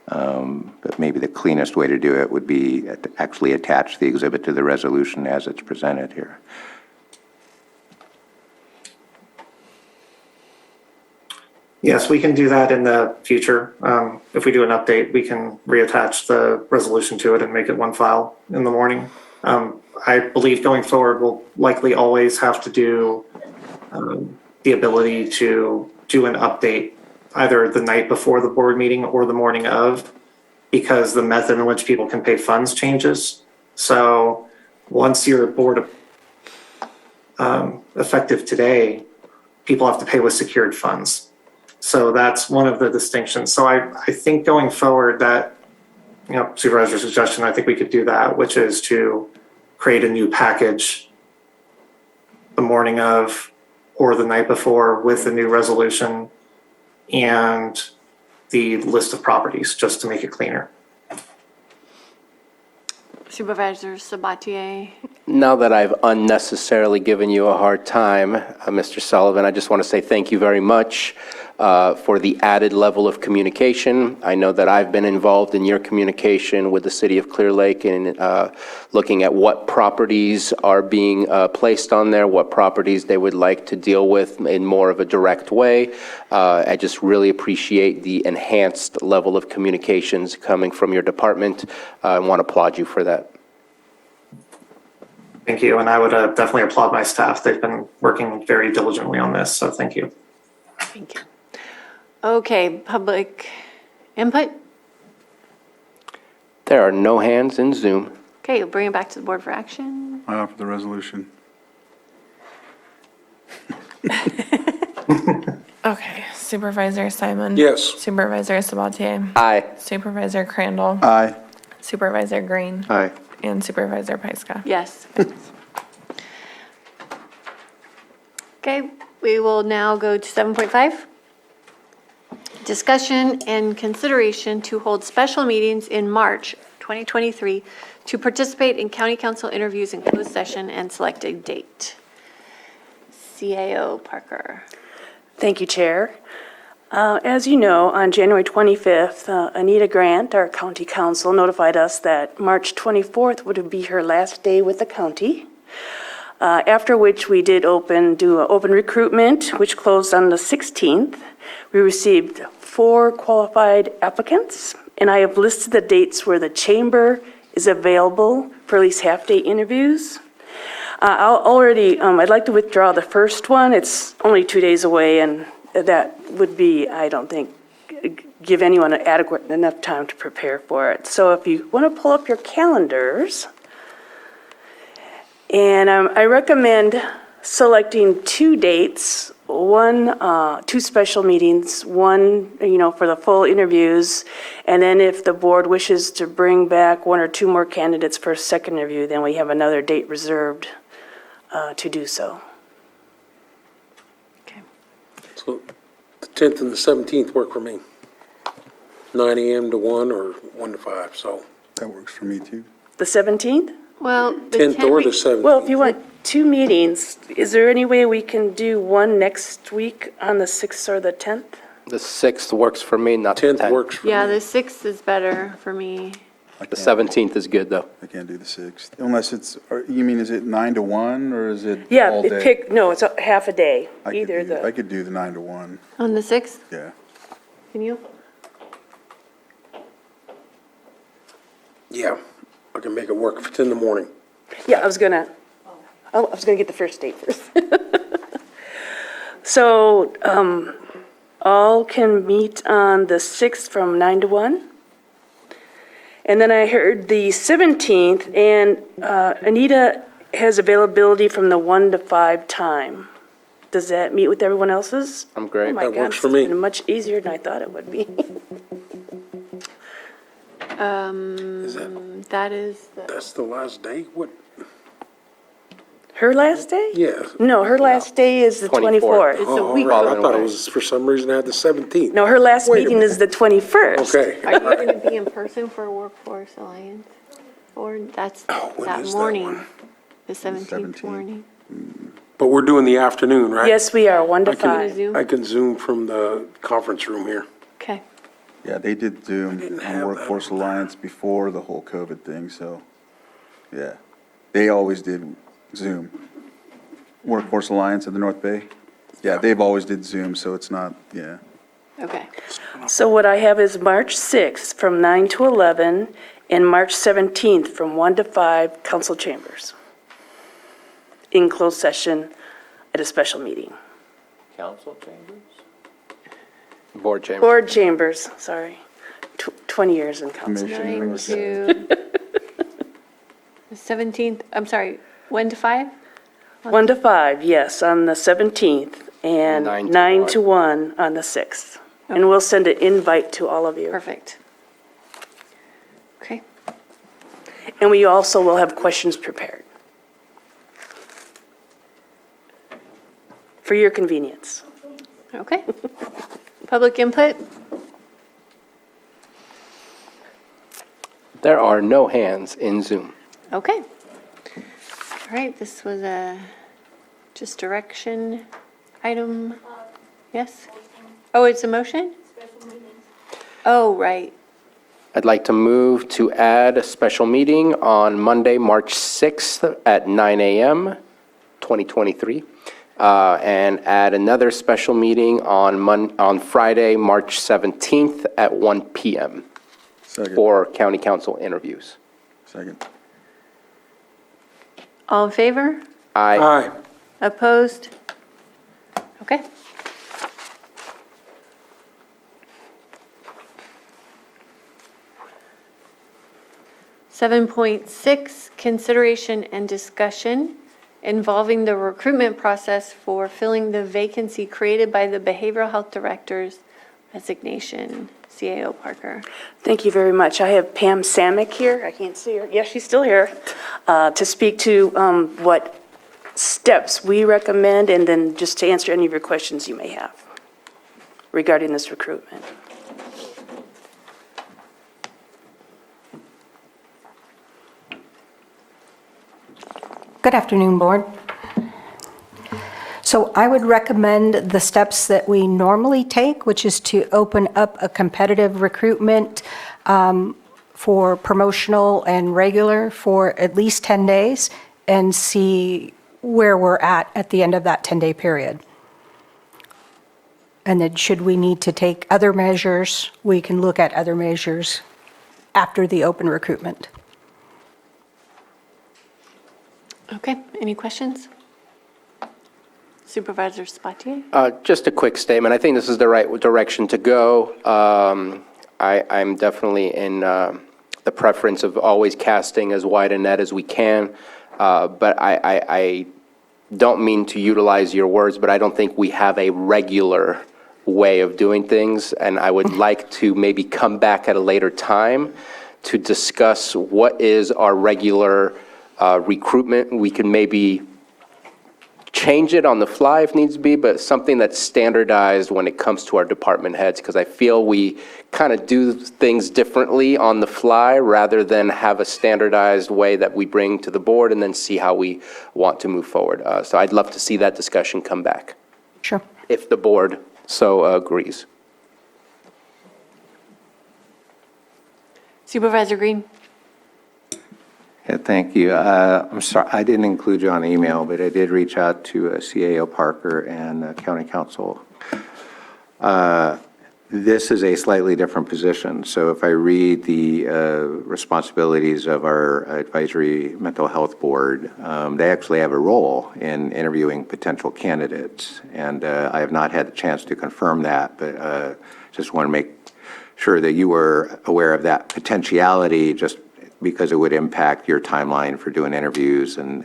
H: But maybe the cleanest way to do it would be to actually attach the exhibit to the resolution as it's presented here.
M: Yes, we can do that in the future. If we do an update, we can reattach the resolution to it and make it one file in the morning. I believe going forward, we'll likely always have to do the ability to do an update either the night before the board meeting or the morning of, because the method in which people can pay funds changes. So once your board effective today, people have to pay with secured funds. So that's one of the distinctions. So I think going forward that, supervisor's suggestion, I think we could do that, which is to create a new package the morning of or the night before with the new resolution and the list of properties, just to make it cleaner.
A: Supervisor Sabatier?
C: Now that I've unnecessarily given you a hard time, Mr. Sullivan, I just want to say thank you very much. for the added level of communication. I know that I've been involved in your communication with the city of Clear Lake in looking at what properties are being placed on there, what properties they would like to deal with in more of a direct way. I just really appreciate the enhanced level of communications coming from your department. I want to applaud you for that.
M: Thank you, and I would definitely applaud my staff. They've been working very diligently on this, so thank you.
A: Thank you. Okay, public input?
C: There are no hands in Zoom.
A: Okay, you'll bring it back to the board for action.
B: I offer the resolution.
Q: Okay, Supervisor Simon?
F: Yes.
Q: Supervisor Sabatier?
C: Aye.
Q: Supervisor Crandall?
B: Aye.
Q: Supervisor Green?
C: Aye.
Q: And Supervisor Pyska?
A: Yes. Okay, we will now go to 7.5. Discussion and consideration to hold special meetings in March 2023 to participate in county council interviews in closed session and select a date. CAO Parker.
J: Thank you, Chair. As you know, on January 25th, Anita Grant, our county council, notified us that March 24th would be her last day with the county, after which we did do an open recruitment, which closed on the 16th. We received 4 qualified applicants, and I have listed the dates where the chamber is available for at least half-day interviews. I'd like to withdraw the first one. It's only 2 days away, and that would be, I don't think, give anyone an adequate enough time to prepare for it. So if you want to pull up your calendars, and I recommend selecting 2 dates, 2 special meetings, one, for the full interviews, and then if the board wishes to bring back 1 or 2 more candidates for a second interview, then we have another date reserved to do so.
F: So the 10th and the 17th work for me. 9 a.m. to 1 or 1 to 5, so.
B: That works for me too.
J: The 17th?
A: Well, the
F: 10th or the 17th.
J: Well, if you want 2 meetings, is there any way we can do one next week on the 6th or the 10th?
C: The 6th works for me, not the
F: 10th
C: 10th.
F: works for me.
A: Yeah, the 6th is better for me.
C: The 17th is good, though.
B: I can't do the 6th, unless is it 9 to 1, or is it
J: Yeah,
B: all day?
J: it's a half a day,
B: I could do the 9 to 1,
A: On the 6th,
B: yeah.
A: can you?
F: Yeah, I can make it work if it's in the morning.
J: Yeah, I was gonna get the first date first. So, all can meet on the 6th from 9 to 1. And then I heard the 17th, and Anita has availability from the 1 to 5 time. Does that meet with everyone else's?
C: I'm great.
J: Oh my
F: That
J: God,
F: works for
J: it's
F: me.
J: been much easier than I thought it would be.
A: That is the,
F: That's the last day? What?
J: Her last day?
F: Yeah.
J: No, her last day is the 24th.
A: it's a
F: Oh,
A: week.
F: all right. I thought it was, for some reason, I had the 17th.
J: No, her last
F: Wait a
J: meeting is the 21st.
F: Okay.
A: Are you going to be in person for Workforce Alliance? Or that's
F: when
A: that
F: is that
A: morning,
F: one?
A: the 17th
B: 17th.
A: morning?
F: But we're doing the afternoon, right?
J: Yes, we are, 1 to
F: I can-
J: 5.
A: Zoom?
F: I can Zoom from the conference room here.
A: Okay.
B: Yeah, they did Zoom
F: didn't
B: on
F: have that
B: Workforce
F: on there.
B: Alliance before the whole COVID thing, so, yeah. They always did Zoom. Workforce Alliance of the North Bay? Yeah, they've always did Zoom, so it's not, yeah.
A: Okay.
J: So what I have is March 6th from 9 to 11, and March 17th from 1 to 5, council chambers. In closed session at a special meeting.
C: Council chambers? Board chambers.
J: Board chambers, sorry. 20 years in council.
B: Commission.
A: 9 to, the 17th, I'm sorry, 1 to 5?
J: 1 to 5, yes, on the 17th, and
C: 9 to
J: 9 to 1 on the 6th. And we'll send an invite to all of you.
A: Perfect. Okay.
J: And we also will have questions prepared. For your convenience.
A: Okay. Public input?
C: There are no hands in Zoom.
A: Okay. All right, this was a just direction item. Yes? Oh, it's a motion? Oh, right.
C: I'd like to move to add a special meeting on Monday, March 6th at 9 a.m., 2023, and add another special meeting on Friday, March 17th at 1 p.m. for county council interviews.
B: Second.
A: All in favor?
C: Aye.
A: Opposed? Okay. Seven point six, consideration and discussion involving the recruitment process for filling the vacancy created by the behavioral health director's resignation. CAO Parker.
J: Thank you very much. I have Pam Samick here. I can't see her. Yes, she's still here. To speak to what steps we recommend, and then just to answer any of your questions you may have regarding this recruitment.
T: Good afternoon, Board. So I would recommend the steps that we normally take, which is to open up a competitive recruitment for promotional and regular for at least 10 days and see where we're at the end of that 10-day period. And then should we need to take other measures, we can look at other measures after the open recruitment.
A: Okay, any questions? Supervisor Spatier?
C: Just a quick statement. I think this is the right direction to go. I'm definitely in the preference of always casting as wide a net as we can. But I don't mean to utilize your words, but I don't think we have a regular way of doing things. And I would like to maybe come back at a later time to discuss what is our regular recruitment. We can maybe change it on the fly if needs be, but something that's standardized when it comes to our department heads, because I feel we kind of do things differently on the fly rather than have a standardized way that we bring to the board and then see how we want to move forward. So I'd love to see that discussion come back.
T: Sure.
C: If the board so agrees.
A: Supervisor Green?
H: Yeah, thank you. I'm sorry, I didn't include you on email, but I did reach out to CAO Parker and County Council. This is a slightly different position. So if I read the responsibilities of our advisory mental health board, they actually have a role in interviewing potential candidates. And I have not had the chance to confirm that, but just want to make sure that you were aware of that potentiality, just because it would impact your timeline for doing interviews. And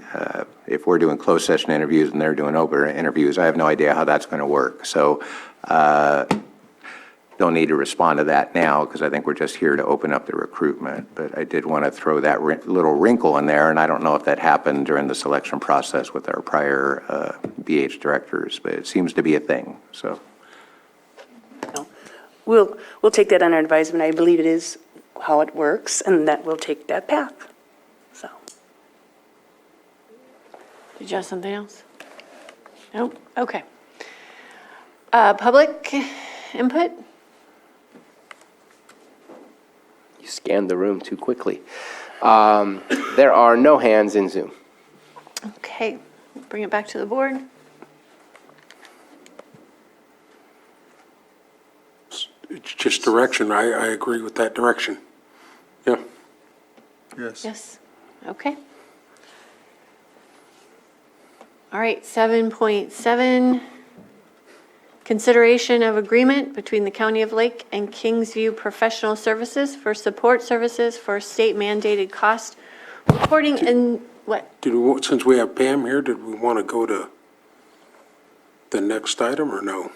H: if we're doing closed session interviews and they're doing open interviews, I have no idea how that's going to work. So don't need to respond to that now, because I think we're just here to open up the recruitment. But I did want to throw that little wrinkle in there, and I don't know if that happened during the selection process with our prior BH directors, but it seems to be a thing, so.
J: We'll take that under advisement. I believe it is how it works, and that we'll take that path. So.
A: Did you have something else? No? Okay. Public input?
C: You scanned the room too quickly. There are no hands in Zoom.
A: Okay, bring it back to the board.
F: It's just direction. I agree with that direction. Yeah.
B: Yes.
A: Yes, okay. All right, 7.7, consideration of agreement between the County of Lake and Kingsview Professional Services for support services for state mandated cost reporting and what?
F: Since we have Pam here, did we want to go to the next item or no?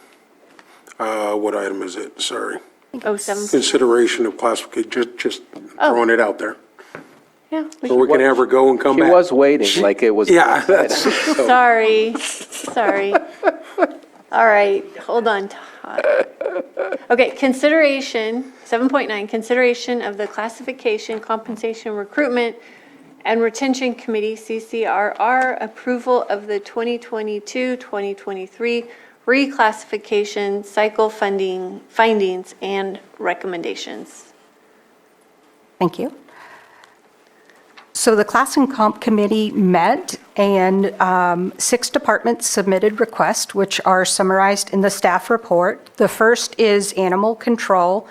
F: What item is it? Sorry.
A: Oh, 7.
F: Consideration of classification, just throwing it out there.
A: Yeah.
F: So we can have her go and come back.
C: She was waiting like it was.
F: Yeah, that's.
A: Sorry. All right, hold on, Todd. Okay, consideration, 7.9, consideration of the classification, compensation, recruitment, and retention committee, CCRR, approval of the 2022-2023 reclassification, cycle funding, findings, and recommendations.
T: Thank you. So the Class and Comp Committee met, and 6 departments submitted requests, which are summarized in the staff report. The first is Animal Control.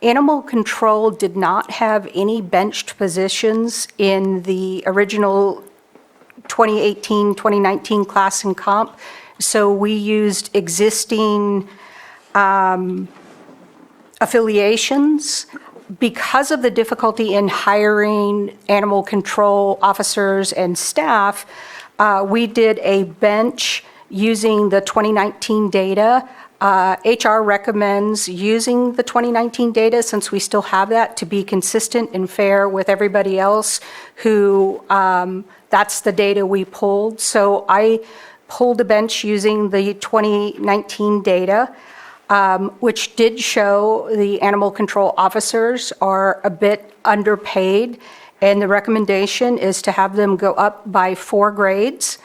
T: Animal Control did not have any benched positions in the original 2018-2019 Class and Comp, so we used existing affiliations. Because of the difficulty in hiring animal control officers and staff, we did a bench using the 2019 data. HR recommends using the 2019 data, since we still have that, to be consistent and fair with everybody else who, that's the data we pulled. So I pulled a bench using the 2019 data. Which did show the animal control officers are a bit underpaid, and the recommendation is to have them go up by 4 grades.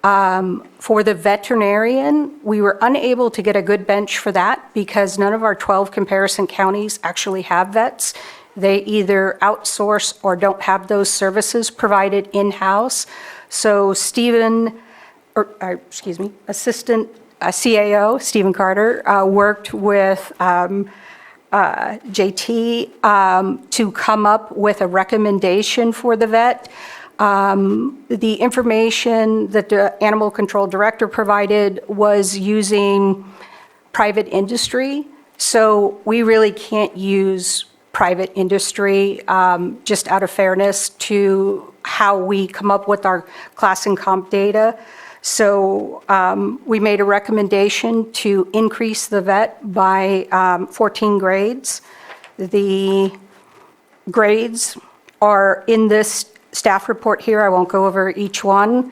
T: For the veterinarian, we were unable to get a good bench for that because none of our 12 comparison counties actually have vets. They either outsource or don't have those services provided in-house. So Assistant CAO, Stephen Carter, worked with JT to come up with a recommendation for the vet. The information that the animal control director provided was using private industry, so we really can't use private industry, just out of fairness to how we come up with our class and comp data. So we made a recommendation to increase the vet by 14 grades. The grades are in this staff report here. I won't go over each one.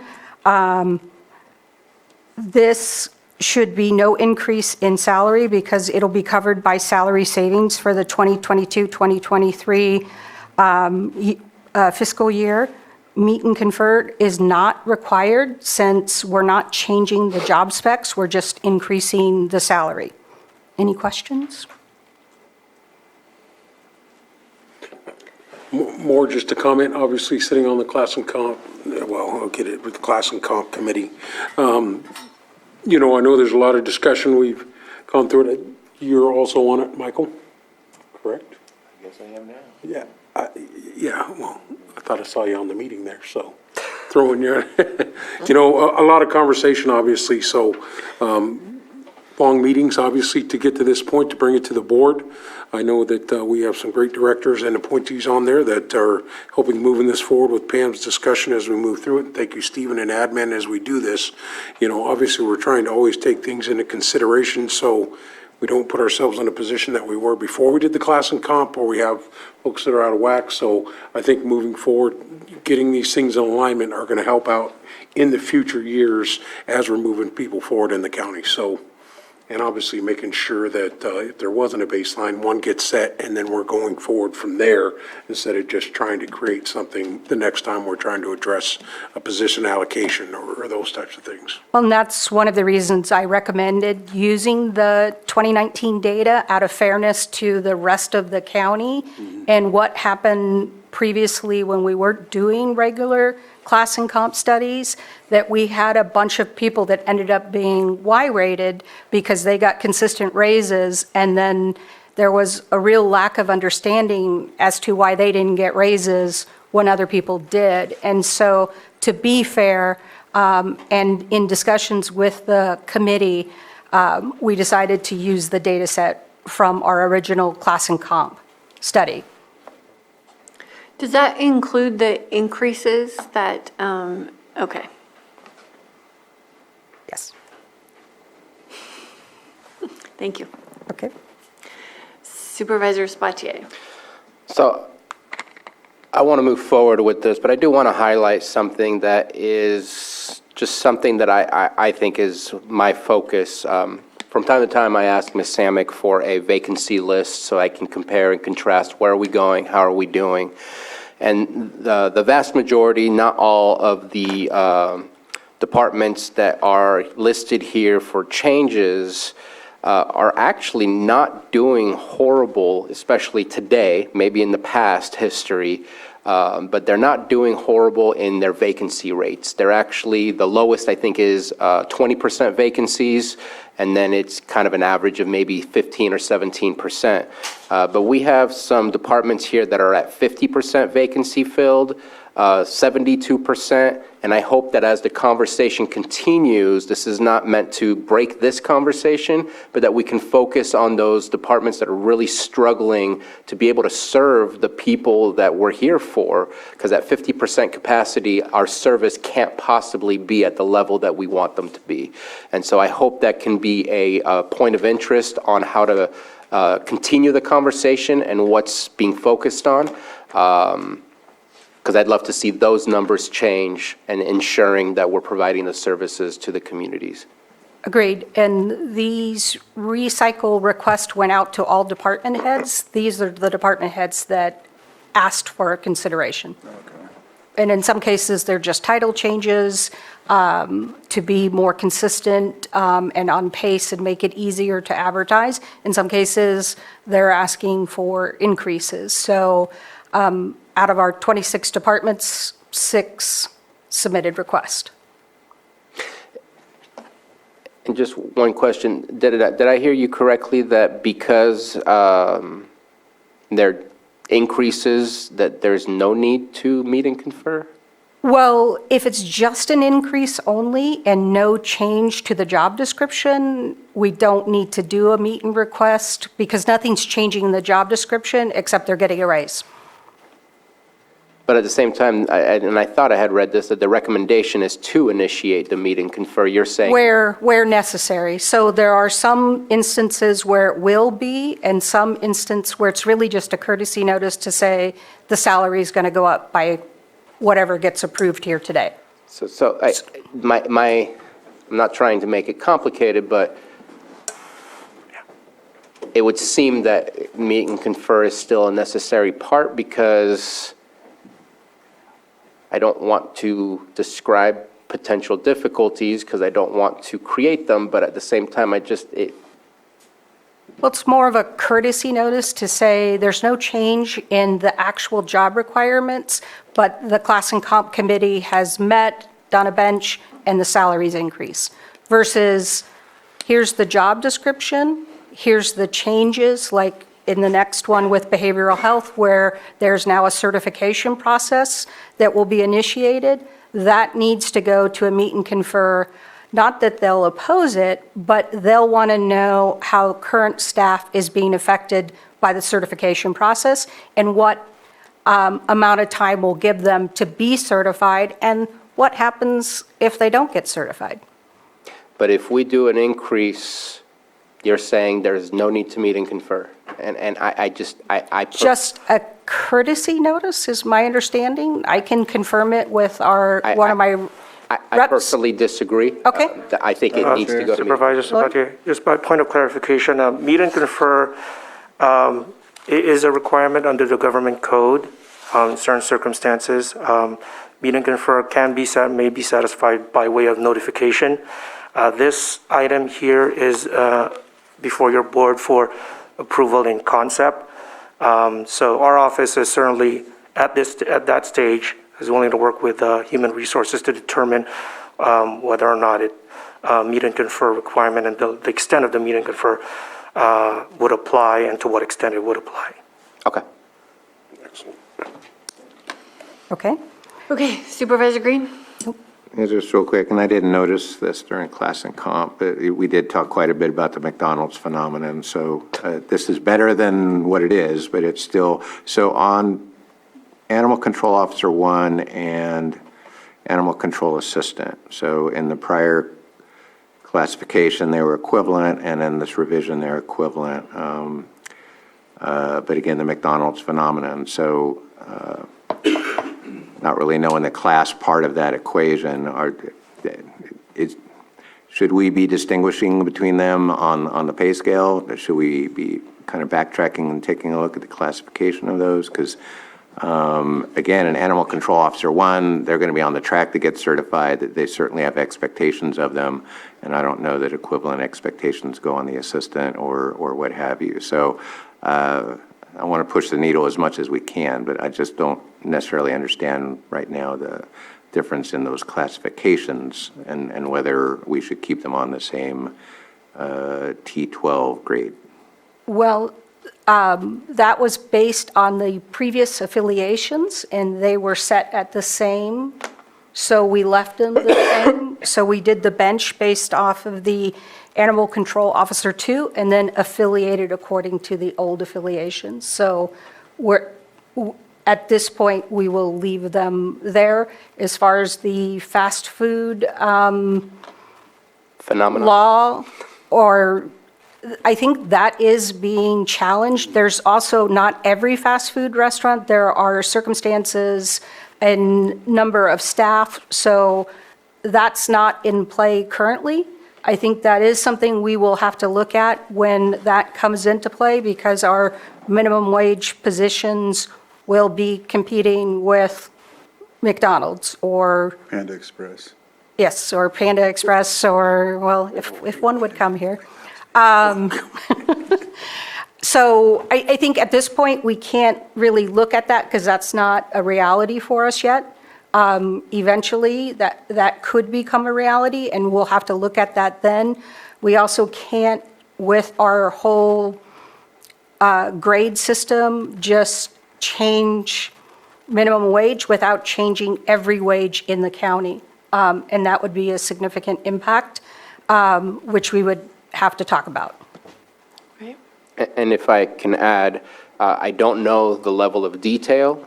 T: This should be no increase in salary because it'll be covered by salary savings for the 2022-2023 fiscal year. Meet and convert is not required since we're not changing the job specs, we're just increasing the salary. Any questions?
F: More just a comment, obviously sitting on the Class and Comp, well, I'll get it with the Class and Comp Committee. I know there's a lot of discussion, we've gone through it. You're also on it, Michael, correct?
C: I guess I am now.
F: Yeah, well, I thought I saw you on the meeting there, so throwing your, a lot of conversation, obviously, so long meetings, obviously, to get to this point, to bring it to the board. I know that we have some great directors and appointees on there that are helping moving this forward with Pam's discussion as we move through it. Thank you, Stephen and admin, as we do this. Obviously, we're trying to always take things into consideration, so we don't put ourselves in a position that we were before we did the class and comp, or we have folks that are out of whack. So I think moving forward, getting these things in alignment are going to help out in the future years as we're moving people forward in the county. So, and obviously making sure that if there wasn't a baseline, one gets set and then we're going forward from there instead of just trying to create something the next time we're trying to address a position allocation or those types of things.
T: Well, and that's one of the reasons I recommended using the 2019 data out of fairness to the rest of the county and what happened previously when we weren't doing regular class and comp studies, that we had a bunch of people that ended up being Y-rated because they got consistent raises, and then there was a real lack of understanding as to why they didn't get raises when other people did. And so, to be fair, and in discussions with the committee, we decided to use the data set from our original class and comp study.
A: Does that include the increases that, okay.
T: Yes.
A: Thank you.
T: Okay.
A: Supervisor Spatier.
C: So I want to move forward with this, but I do want to highlight something that is just something that I think is my focus. From time to time, I ask Ms. Samick for a vacancy list so I can compare and contrast where are we going, how are we doing. And the vast majority, not all of the departments that are listed here for changes are actually not doing horrible, especially today, maybe in the past history, but they're not doing horrible in their vacancy rates. They're actually, the lowest I think is 20% vacancies, and then it's kind of an average of maybe 15 or 17%. But we have some departments here that are at 50% vacancy filled, 72%, and I hope that as the conversation continues, this is not meant to break this conversation, but that we can focus on those departments that are really struggling to be able to serve the people that we're here for, because at 50% capacity, our service can't possibly be at the level that we want them to be. And so I hope that can be a point of interest on how to continue the conversation and what's being focused on. Because I'd love to see those numbers change and ensuring that we're providing the services to the communities.
T: Agreed. And these recycle requests went out to all department heads. These are the department heads that asked for a consideration. And in some cases, they're just title changes to be more consistent and on pace and make it easier to advertise. In some cases, they're asking for increases. So out of our 26 departments, 6 submitted requests.
C: And just one question, did I hear you correctly that because there increases, that there's no need to meet and confer?
T: Well, if it's just an increase only and no change to the job description, we don't need to do a meet and request because nothing's changing in the job description except they're getting a raise.
C: But at the same time, and I thought I had read this, that the recommendation is to initiate the meet and confer. You're saying?
T: Where necessary. So there are some instances where it will be and some instances where it's really just a courtesy notice to say the salary is going to go up by whatever gets approved here today.
C: I'm not trying to make it complicated, but it would seem that meet and confer is still a necessary part because I don't want to describe potential difficulties because I don't want to create them, but at the same time,
T: Well, it's more of a courtesy notice to say there's no change in the actual job requirements, but the Class and Comp Committee has met, done a bench, and the salaries increase. Versus, here's the job description, here's the changes, like in the next one with behavioral health, where there's now a certification process that will be initiated. That needs to go to a meet and confer. Not that they'll oppose it, but they'll want to know how current staff is being affected by the certification process and what amount of time will give them to be certified and what happens if they don't get certified.
C: But if we do an increase, you're saying there's no need to meet and confer. And
T: Just a courtesy notice is my understanding. I can confirm it with one of my reps.
C: I personally disagree.
T: Okay.
C: I think it needs to go to meet.
I: Supervisor Sabatier, just by point of clarification, meet and confer is a requirement under the government code in certain circumstances. Meet and confer may be satisfied by way of notification. This item here is before your board for approval in concept. So our office is certainly at that stage is willing to work with human resources to determine whether or not it meet and confer requirement and the extent of the meet and confer would apply and to what extent it would apply.
C: Okay.
T: Okay.
A: Okay, Supervisor Green?
H: Yeah, just real quick, and I didn't notice this during Class and Comp, but we did talk quite a bit about the McDonald's phenomenon. So this is better than what it is, but it's still, so on Animal Control Officer 1 and Animal Control Assistant. So in the prior classification, they were equivalent, and in this revision, they're equivalent. But again, the McDonald's phenomenon. So not really knowing the class part of that equation. Should we be distinguishing between them on the pay scale? Or should we be kind of backtracking and taking a look at the classification of those? Because Again, an animal control officer, one, they're going to be on the track to get certified. They certainly have expectations of them, and I don't know that equivalent expectations go on the assistant or what have you. So I want to push the needle as much as we can, but I just don't necessarily understand right now the difference in those classifications and whether we should keep them on the same T12 grade.
T: Well, that was based on the previous affiliations, and they were set at the same, so we left them the same. So we did the bench based off of the Animal Control Officer 2, and then affiliated according to the old affiliations. So at this point, we will leave them there. As far as the fast food
C: Phenomenon.
T: law, or I think that is being challenged. There's also not every fast food restaurant. There are circumstances and number of staff, so that's not in play currently. I think that is something we will have to look at when that comes into play, because our minimum wage positions will be competing with McDonald's or,
B: Panda Express.
T: yes, or Panda Express, or, well, if one would come here. So I think at this point, we can't really look at that because that's not a reality for us yet. Eventually, that could become a reality, and we'll have to look at that then. We also can't, with our whole grade system, just change minimum wage without changing every wage in the county. And that would be a significant impact, which we would have to talk about.
C: And if I can add, I don't know the level of detail,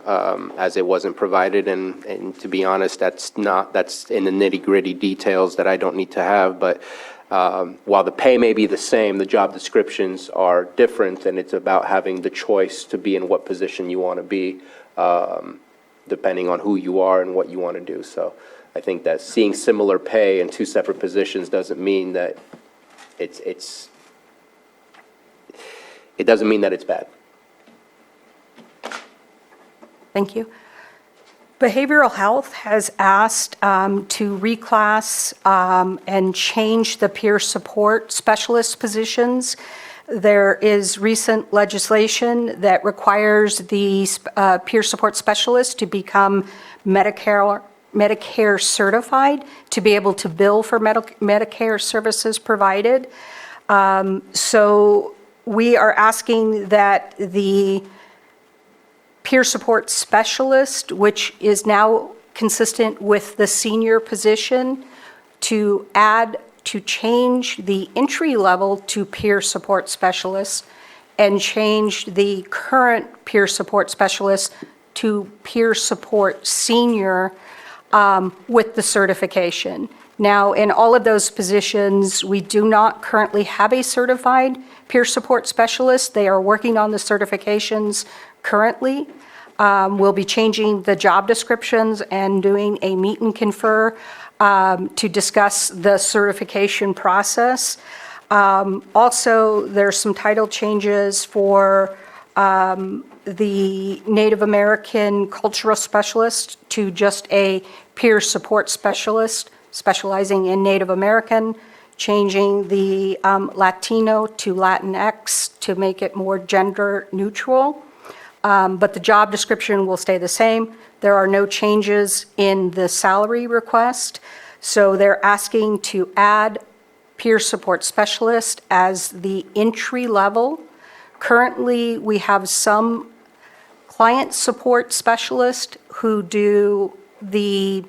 C: as it wasn't provided, and to be honest, that's in the nitty-gritty details that I don't need to have, but while the pay may be the same, the job descriptions are different, and it's about having the choice to be in what position you want to be, depending on who you are and what you want to do. So I think that seeing similar pay in two separate positions doesn't mean that it doesn't mean that it's bad.
T: Thank you. Behavioral Health has asked to reclass and change the peer support specialist positions. There is recent legislation that requires the peer support specialist to become Medicare certified to be able to bill for Medicare services provided. So we are asking that the peer support specialist, which is now consistent with the senior position, to change the entry level to peer support specialist and change the current peer support specialist to peer support senior with the certification. Now, in all of those positions, we do not currently have a certified peer support specialist. They are working on the certifications currently. We'll be changing the job descriptions and doing a meet and confer to discuss the certification process. Also, there's some title changes for the Native American cultural specialist to just a peer support specialist specializing in Native American, changing the Latino to Latinx to make it more gender neutral. But the job description will stay the same. There are no changes in the salary request. So they're asking to add peer support specialist as the entry level. Currently, we have some client support specialists who do the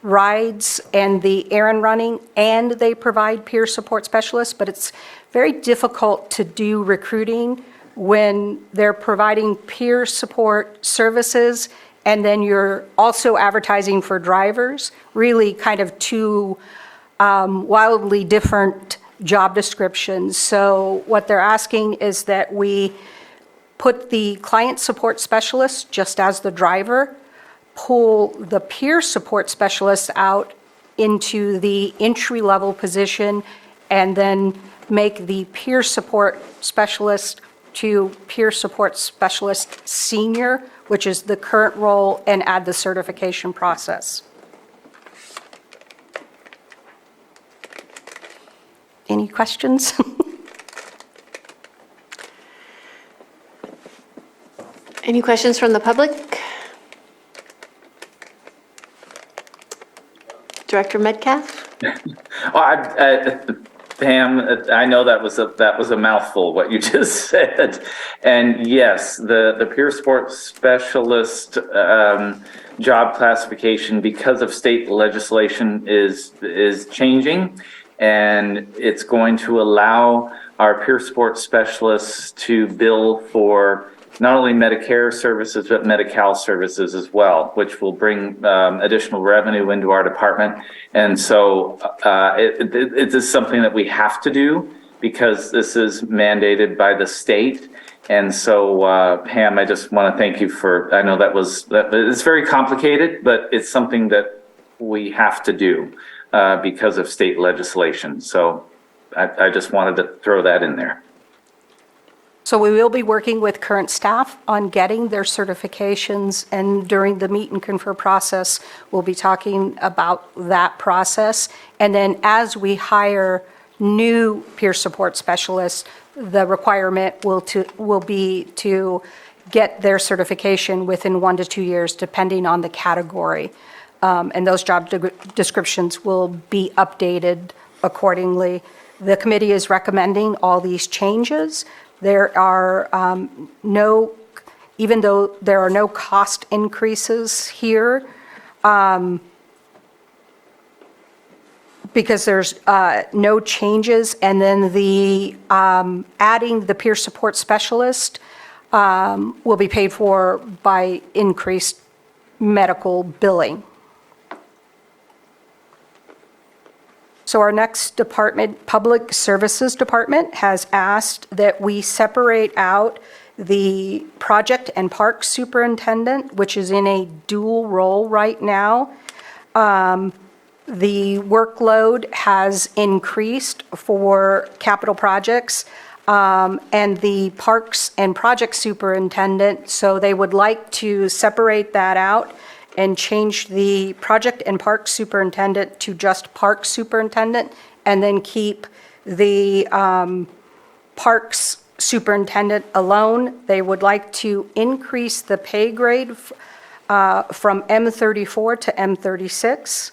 T: rides and the errand running, and they provide peer support specialists, but it's very difficult to do recruiting when they're providing peer support services and then you're also advertising for drivers, really kind of two wildly different job descriptions. So what they're asking is that we put the client support specialist just as the driver, pull the peer support specialist out into the entry-level position, and then make the peer support specialist to peer support specialist senior which is the current role, and add the certification process. Any questions?
A: Any questions from the public? Director Metcalf?
P: Pam, I know that was a mouthful, what you just said. And yes, the peer sports specialist job classification, because of state legislation, is changing. And it's going to allow our peer sports specialists to bill for not only Medicare services, but Medi-Cal services as well, which will bring additional revenue into our department. And so it is something that we have to do because this is mandated by the state. And so, Pam, I just want to thank you for, I know that it's very complicated, but it's something that we have to do because of state legislation. So I just wanted to throw that in there.
T: So we will be working with current staff on getting their certifications, and during the meet and confer process, we'll be talking about that process. And then as we hire new peer support specialists, the requirement will be to get their certification within 1 to 2 years, depending on the category. And those job descriptions will be updated accordingly. The committee is recommending all these changes. There are even though there are no cost increases here, because there's no changes, and then the adding the peer support specialist will be paid for by increased medical billing. So our next department, Public Services Department, has asked that we separate out the project and park superintendent, which is in a dual role right now. The workload has increased for capital projects and the parks and project superintendent, so they would like to separate that out and change the project and park superintendent to just park superintendent, and then keep the parks superintendent alone. They would like to increase the pay grade from M34 to M36.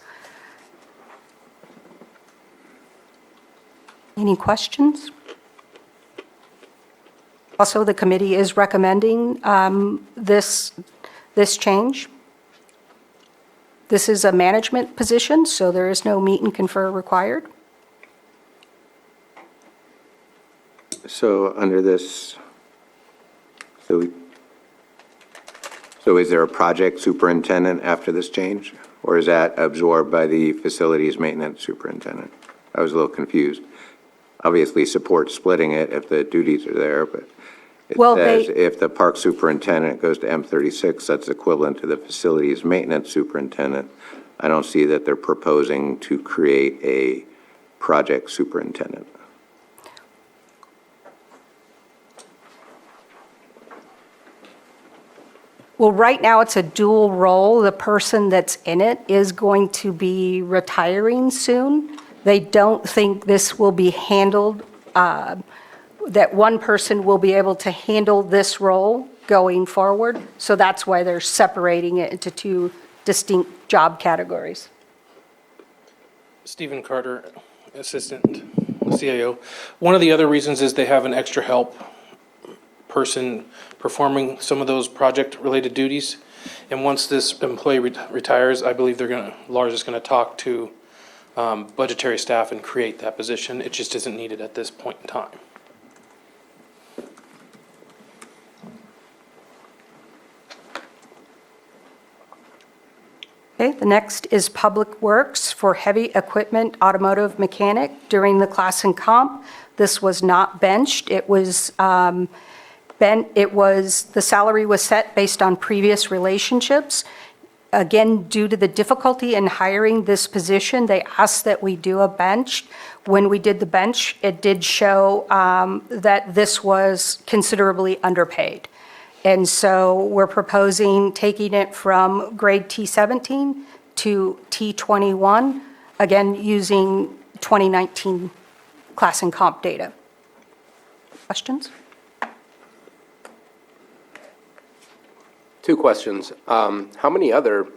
T: Any questions? Also, the committee is recommending this change. This is a management position, so there is no meet and confer required.
H: So under this, so is there a project superintendent after this change? Or is that absorbed by the facilities maintenance superintendent? I was a little confused. Obviously support splitting it if the duties are there, but it says if the park superintendent goes to M36, that's equivalent to the facilities maintenance superintendent. I don't see that they're proposing to create a project superintendent.
T: Well, right now it's a dual role. The person that's in it is going to be retiring soon. They don't think this will be handled, that one person will be able to handle this role going forward. So that's why they're separating it into two distinct job categories.
N: Stephen Carter, Assistant CIO. One of the other reasons is they have an extra help person performing some of those project-related duties. And once this employee retires, I believe Lars is going to talk to budgetary staff and create that position. It just isn't needed at this point in time.
T: Okay, the next is Public Works for heavy equipment automotive mechanic during the class and comp. This was not benched. It was the salary was set based on previous relationships. Again, due to the difficulty in hiring this position, they asked that we do a bench. When we did the bench, it did show that this was considerably underpaid. And so we're proposing taking it from grade T17 to T21, again, using 2019 class and comp data. Questions?
C: Two questions. How many other,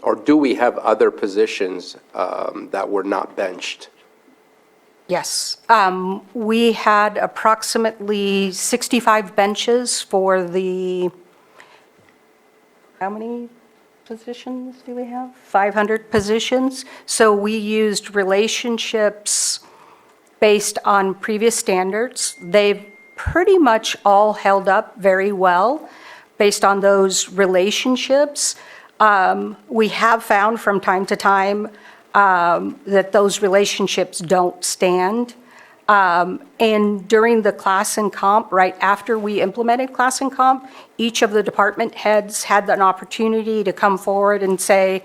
C: or do we have other positions that were not benched?
T: Yes. We had approximately 65 benches for the, how many positions do we have? 500 positions. So we used relationships based on previous standards. They've pretty much all held up very well based on those relationships. We have found from time to time that those relationships don't stand. And during the class and comp, right after we implemented class and comp, each of the department heads had an opportunity to come forward and say,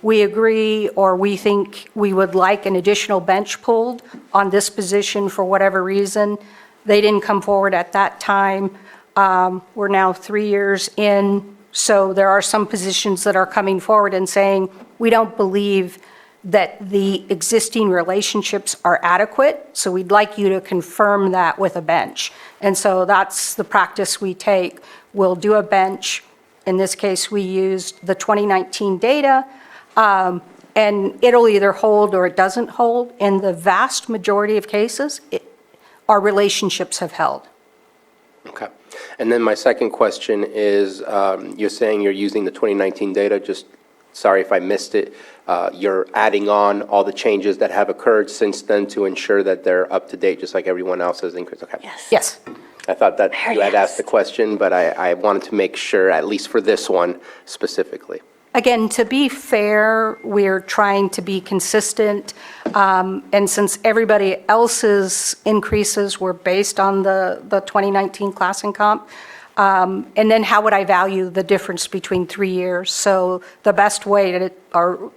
T: we agree, or we think we would like an additional bench pulled on this position for whatever reason. They didn't come forward at that time. We're now 3 years in, so there are some positions that are coming forward and saying, we don't believe that the existing relationships are adequate, so we'd like you to confirm that with a bench. And so that's the practice we take. We'll do a bench. In this case, we used the 2019 data, and it'll either hold or it doesn't hold. In the vast majority of cases, our relationships have held.
C: Okay. And then my second question is, you're saying you're using the 2019 data, just, sorry if I missed it, you're adding on all the changes that have occurred since then to ensure that they're up to date, just like everyone else has increased? Okay.
T: Yes.
C: I thought that you had asked the question, but I wanted to make sure, at least for this one specifically.
T: Again, to be fair, we're trying to be consistent, and since everybody else's increases were based on the 2019 class and comp, and then how would I value the difference between 3 years? So the best way or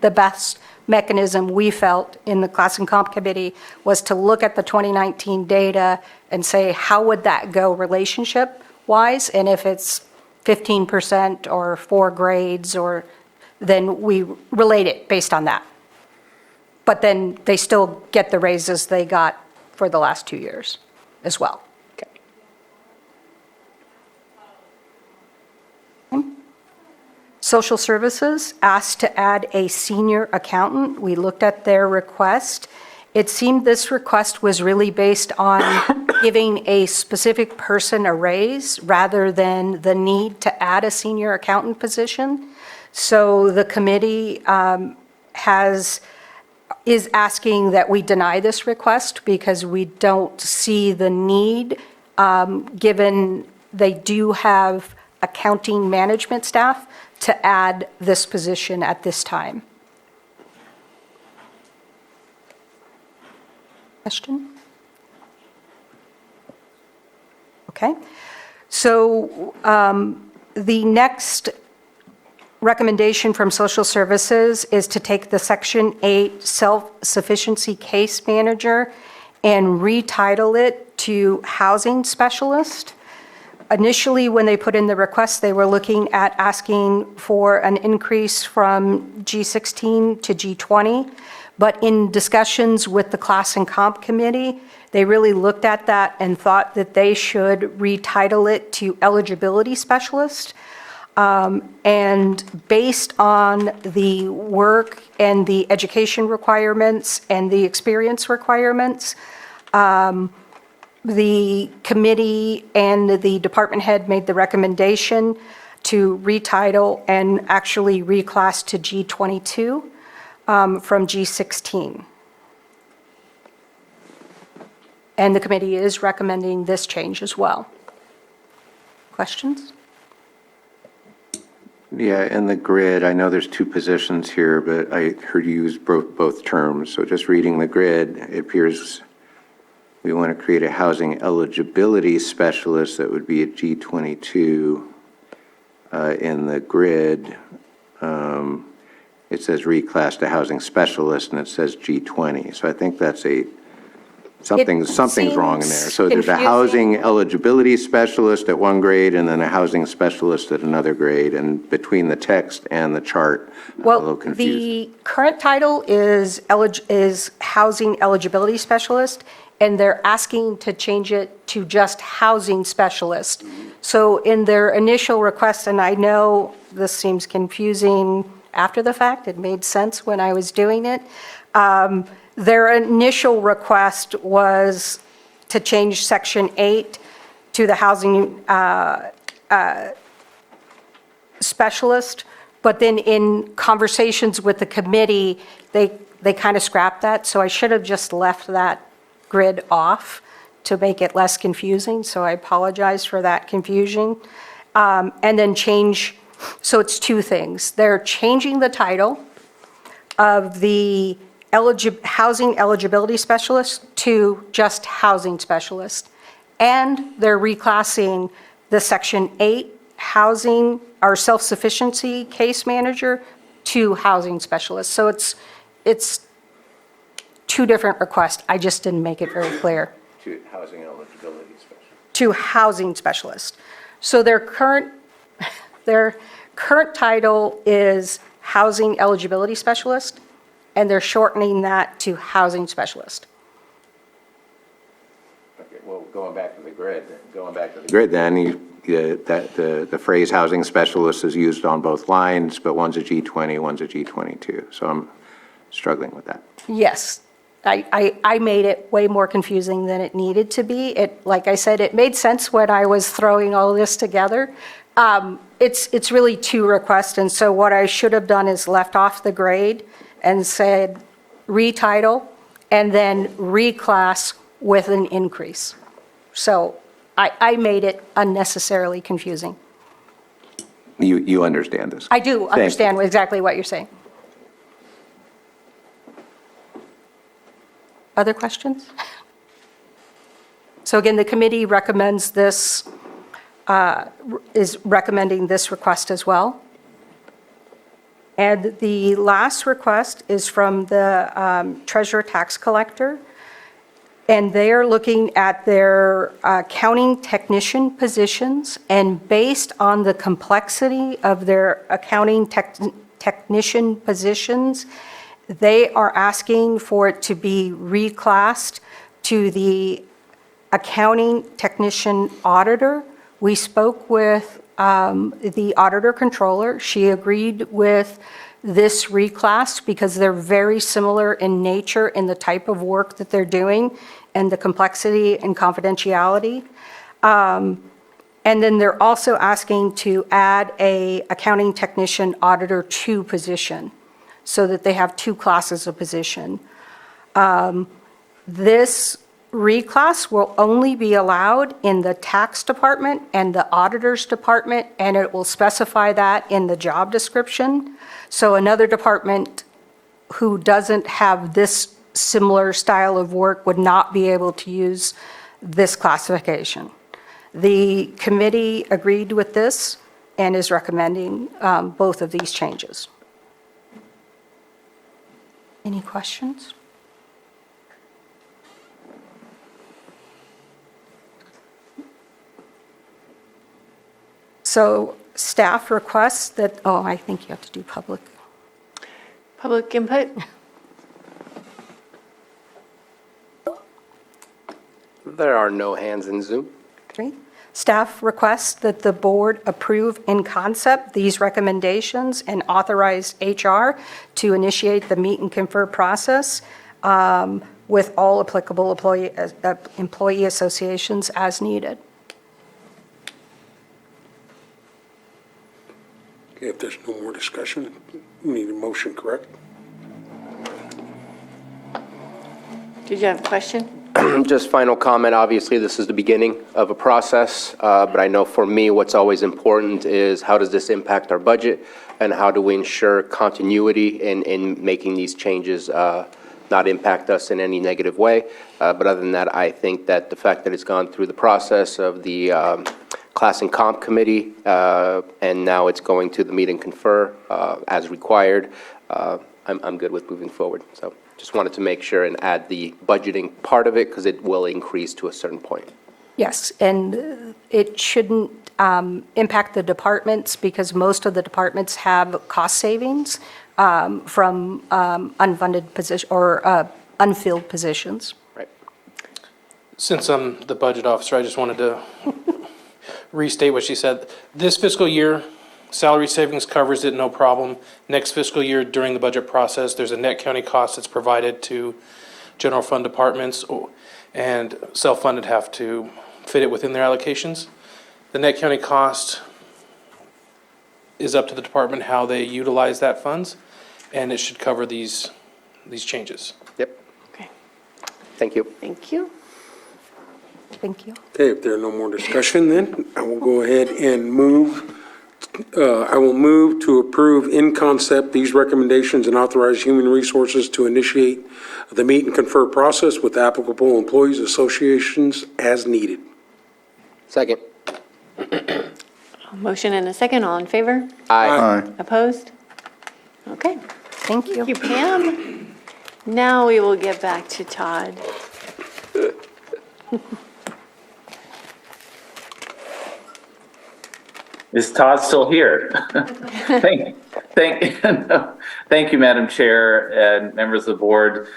T: the best mechanism we felt in the class and comp committee was to look at the 2019 data and say, how would that go relationship-wise? And if it's 15% or 4 grades, or then we relate it based on that. But then they still get the raises they got for the last 2 years as well. Social Services asked to add a senior accountant. We looked at their request. It seemed this request was really based on giving a specific person a raise rather than the need to add a senior accountant position. So the committee is asking that we deny this request because we don't see the need, given they do have accounting management staff, to add this position at this time. Question? Okay. So the next recommendation from Social Services is to take the Section 8 Self-Sufficiency Case Manager and retitle it to Housing Specialist. Initially, when they put in the request, they were looking at asking for an increase from G16 to G20. But in discussions with the Class and Comp Committee, they really looked at that and thought that they should retitle it to Eligibility Specialist. And based on the work and the education requirements and the experience requirements, the committee and the department head made the recommendation to retitle and actually reclass to G22 from G16. And the committee is recommending this change as well. Questions?
H: Yeah, in the grid, I know there's 2 positions here, but I heard you use both terms. So just reading the grid, it appears we want to create a housing eligibility specialist that would be a G22 in the grid. It says reclass to housing specialist, and it says G20. So I think that's a Something's wrong in there.
T: seems
H: So there's a
T: confusing.
H: housing eligibility specialist at one grade and then a housing specialist at another grade. And between the text and the chart, I'm a little
T: Well,
H: confused.
T: the current title is Housing Eligibility Specialist, and they're asking to change it to just Housing Specialist. So in their initial request, and I know this seems confusing after the fact, it made sense when I was doing it. Their initial request was to change Section 8 to the Housing Specialist, but then in conversations with the committee, they kind of scrapped that, so I should have just left that grid off to make it less confusing, so I apologize for that confusion. And then change, so it's two things. They're changing the title of the Housing Eligibility Specialist to just Housing Specialist, and they're reclassing the Section 8 Housing or Self-Sufficiency Case Manager to Housing Specialist. So it's two different requests. I just didn't make it very clear.
H: To housing eligibility specialist.
T: To Housing Specialist. So their current title is Housing Eligibility Specialist, and they're shortening that to Housing Specialist.
H: Okay, well, going back to the grid then, the phrase housing specialist is used on both lines, but one's a G20, one's a G22. So I'm struggling with that.
T: Yes, I made it way more confusing than it needed to be. Like I said, it made sense when I was throwing all this together. It's really two requests, and so what I should have done is left off the grade and said retitle and then reclass with an increase. So I made it unnecessarily confusing.
H: You understand this?
T: I do
H: Thank you.
T: understand exactly what you're saying. Other questions? So again, the committee recommends this, is recommending this request as well. And the last request is from the treasurer tax collector. And they are looking at their accounting technician positions, and based on the complexity of their accounting technician positions, they are asking for it to be reclassed to the accounting technician auditor. We spoke with the auditor controller. She agreed with this reclass because they're very similar in nature in the type of work that they're doing and the complexity and confidentiality. And then they're also asking to add a accounting technician auditor 2 position so that they have 2 classes of position. This reclass will only be allowed in the tax department and the auditor's department, and it will specify that in the job description. So another department who doesn't have this similar style of work would not be able to use this classification. The committee agreed with this and is recommending both of these changes. Any questions? So staff requests that, oh, I think you have to do public.
A: Public input?
C: There are no hands in Zoom.
T: Okay. Staff requests that the board approve in concept these recommendations and authorize HR to initiate the meet and confer process with all applicable employee associations as needed.
F: Okay, if there's no more discussion, we need a motion, correct?
A: Did you have a question?
C: Just final comment, obviously, this is the beginning of a process, but I know for me, what's always important is how does this impact our budget, and how do we ensure continuity in making these changes not impact us in any negative way. But other than that, I think that the fact that it's gone through the process of the Class and Comp Committee, and now it's going to the meet and confer as required, I'm good with moving forward, so. Just wanted to make sure and add the budgeting part of it because it will increase to a certain point.
T: Yes, and it shouldn't impact the departments because most of the departments have cost savings from unfunded position or unfilled positions.
C: Right.
N: Since I'm the budget officer, I just wanted to restate what she said. This fiscal year, salary savings covers it, no problem. Next fiscal year, during the budget process, there's a net county cost that's provided to general fund departments, and self-funded have to fit it within their allocations. The net county cost is up to the department how they utilize that funds, and it should cover these changes.
C: Yep.
A: Okay.
C: Thank you.
A: Thank you.
T: Thank you.
F: Okay, if there's no more discussion, then I will go ahead and move. I will move to approve in concept these recommendations and authorize Human Resources to initiate the meet and confer process with applicable employees associations as needed.
C: Second.
A: Motion and a second, all in favor?
C: Aye.
A: Opposed? Okay.
T: Thank you.
A: Thank you, Pam. Now we will get back to Todd.
P: Is Todd still here? Thank you, Madam Chair and members of the board.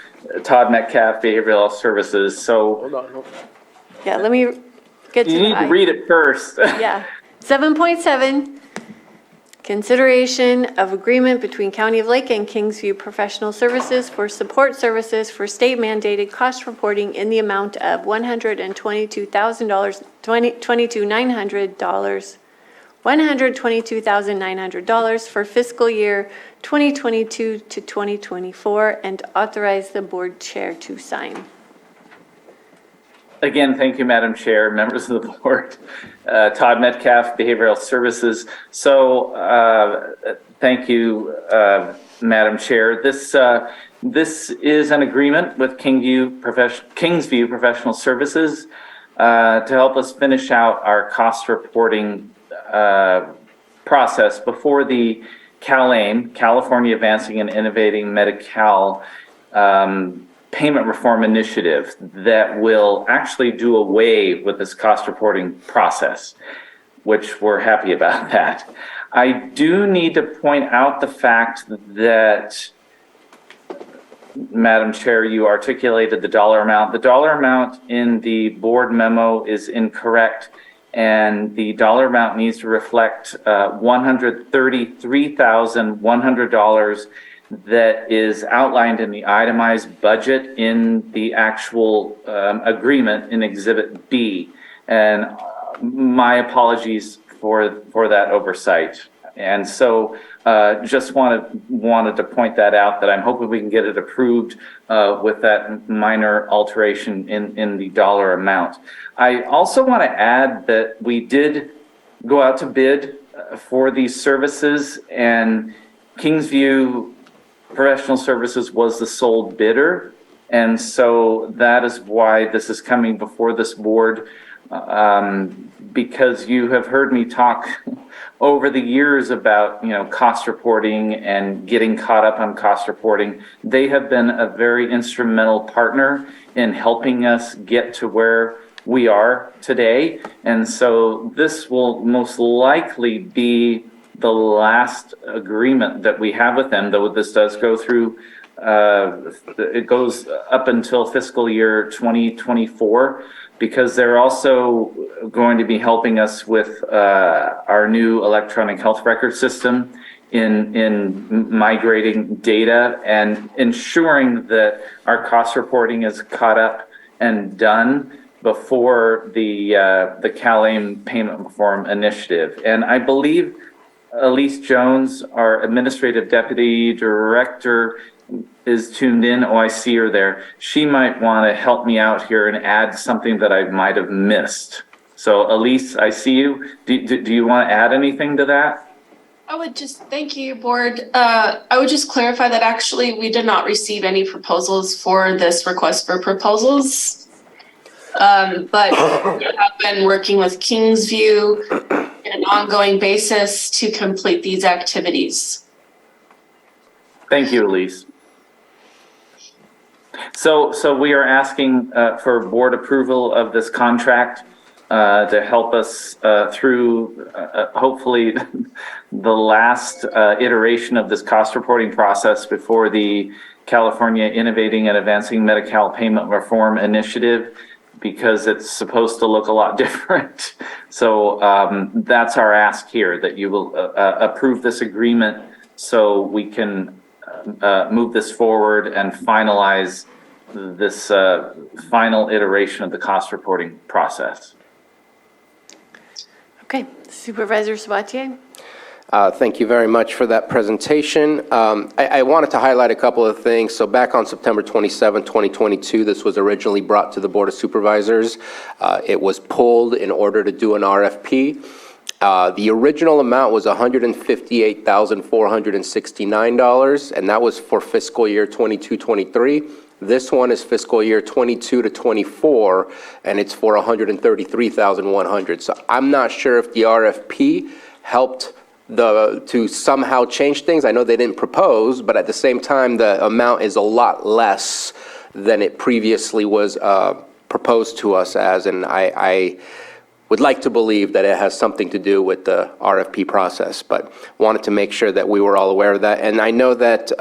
P: Todd Metcalf, Behavioral Health Services. So
C: Hold on.
A: Yeah, let me get to
P: you need to
A: the,
P: read it first.
A: yeah. 7.7, consideration of agreement between County of Lake and Kingsview Professional Services for support services for state mandated cost reporting in the amount of $122,900, $122,900 for fiscal year 2022 to 2024, and authorize the board chair to sign.
P: Again, thank you, Madam Chair, members of the board. Todd Metcalf, Behavioral Services. So thank you, Madam Chair. This is an agreement with Kingsview Professional Services to help us finish out our cost reporting process before the CalAIM, California Advancing and Innovating Medi-Cal Payment Reform Initiative that will actually do away with this cost reporting process, which we're happy about that. I do need to point out the fact that, Madam Chair, you articulated the dollar amount. The dollar amount in the board memo is incorrect, and the dollar amount needs to reflect $133,100 that is outlined in the itemized budget in the actual agreement in Exhibit B. And my apologies for that oversight. And so just wanted to point that out, that I'm hoping we can get it approved with that minor alteration in the dollar amount. I also want to add that we did go out to bid for these services, and Kingsview Professional Services was the sole bidder. And so that is why this is coming before this board, because you have heard me talk over the years about, cost reporting and getting caught up on cost reporting. They have been a very instrumental partner in helping us get to where we are today. And so this will most likely be the last agreement that we have with them, though this does go through, it goes up until fiscal year 2024, because they're also going to be helping us with our new electronic health record system in migrating data and ensuring that our cost reporting is caught up and done before the CalAIM Payment Reform Initiative. And I believe Elise Jones, our Administrative Deputy Director, is tuned in. Oh, I see her there. She might want to help me out here and add something that I might have missed. So Elise, I see you. Do you want to add anything to that?
Q: Thank you, board. I would just clarify that actually we did not receive any proposals for this request for proposals. But we have been working with Kingsview on an ongoing basis to complete these activities.
P: Thank you, Elise. So we are asking for board approval of this contract to help us through hopefully the last iteration of this cost reporting process before the California Innovating and Advancing Medi-Cal Payment Reform Initiative, because it's supposed to look a lot different. So that's our ask here, that you will approve this agreement so we can move this forward and finalize this final iteration of the cost reporting process.
A: Okay, Supervisor Sabatier?
C: Thank you very much for that presentation. I wanted to highlight a couple of things. So back on September 27, 2022, this was originally brought to the Board of Supervisors. It was pulled in order to do an RFP. The original amount was $158,469, and that was for fiscal year 22-23. This one is fiscal year 22 to 24, and it's for $133,100. So I'm not sure if the RFP helped to somehow change things. I know they didn't propose, but at the same time, the amount is a lot less than it previously was proposed to us as, and I would like to believe that it has something to do with the RFP process, but wanted to make sure that we were all aware of that. And I know that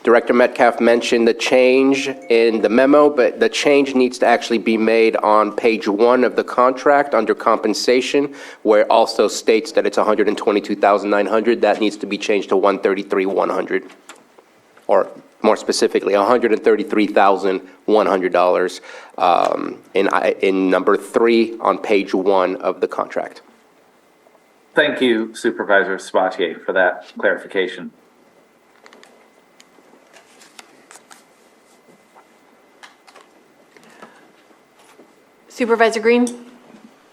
C: Director Metcalf mentioned the change in the memo, but the change needs to actually be made on page 1 of the contract under compensation, where it also states that it's $122,900. That needs to be changed to $133,100, or more specifically, $133,100 in number 3 on page 1 of the contract.
P: Thank you, Supervisor Sabatier, for that clarification.
A: Supervisor Green?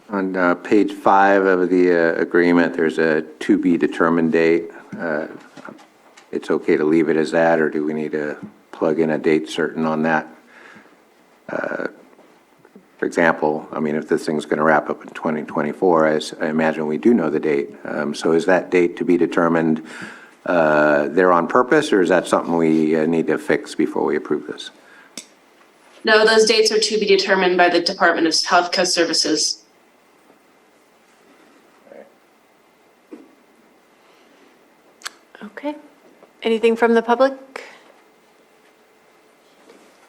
H: On page 5 of the agreement, there's a to-be-determined date. It's okay to leave it as that, or do we need to plug in a date certain on that? For example, I mean, if this thing's going to wrap up in 2024, I imagine we do know the date. So is that date to be determined there on purpose, or is that something we need to fix before we approve this?
Q: No, those dates are to be determined by the Department of Healthcare Services.
A: Okay. Anything from the public?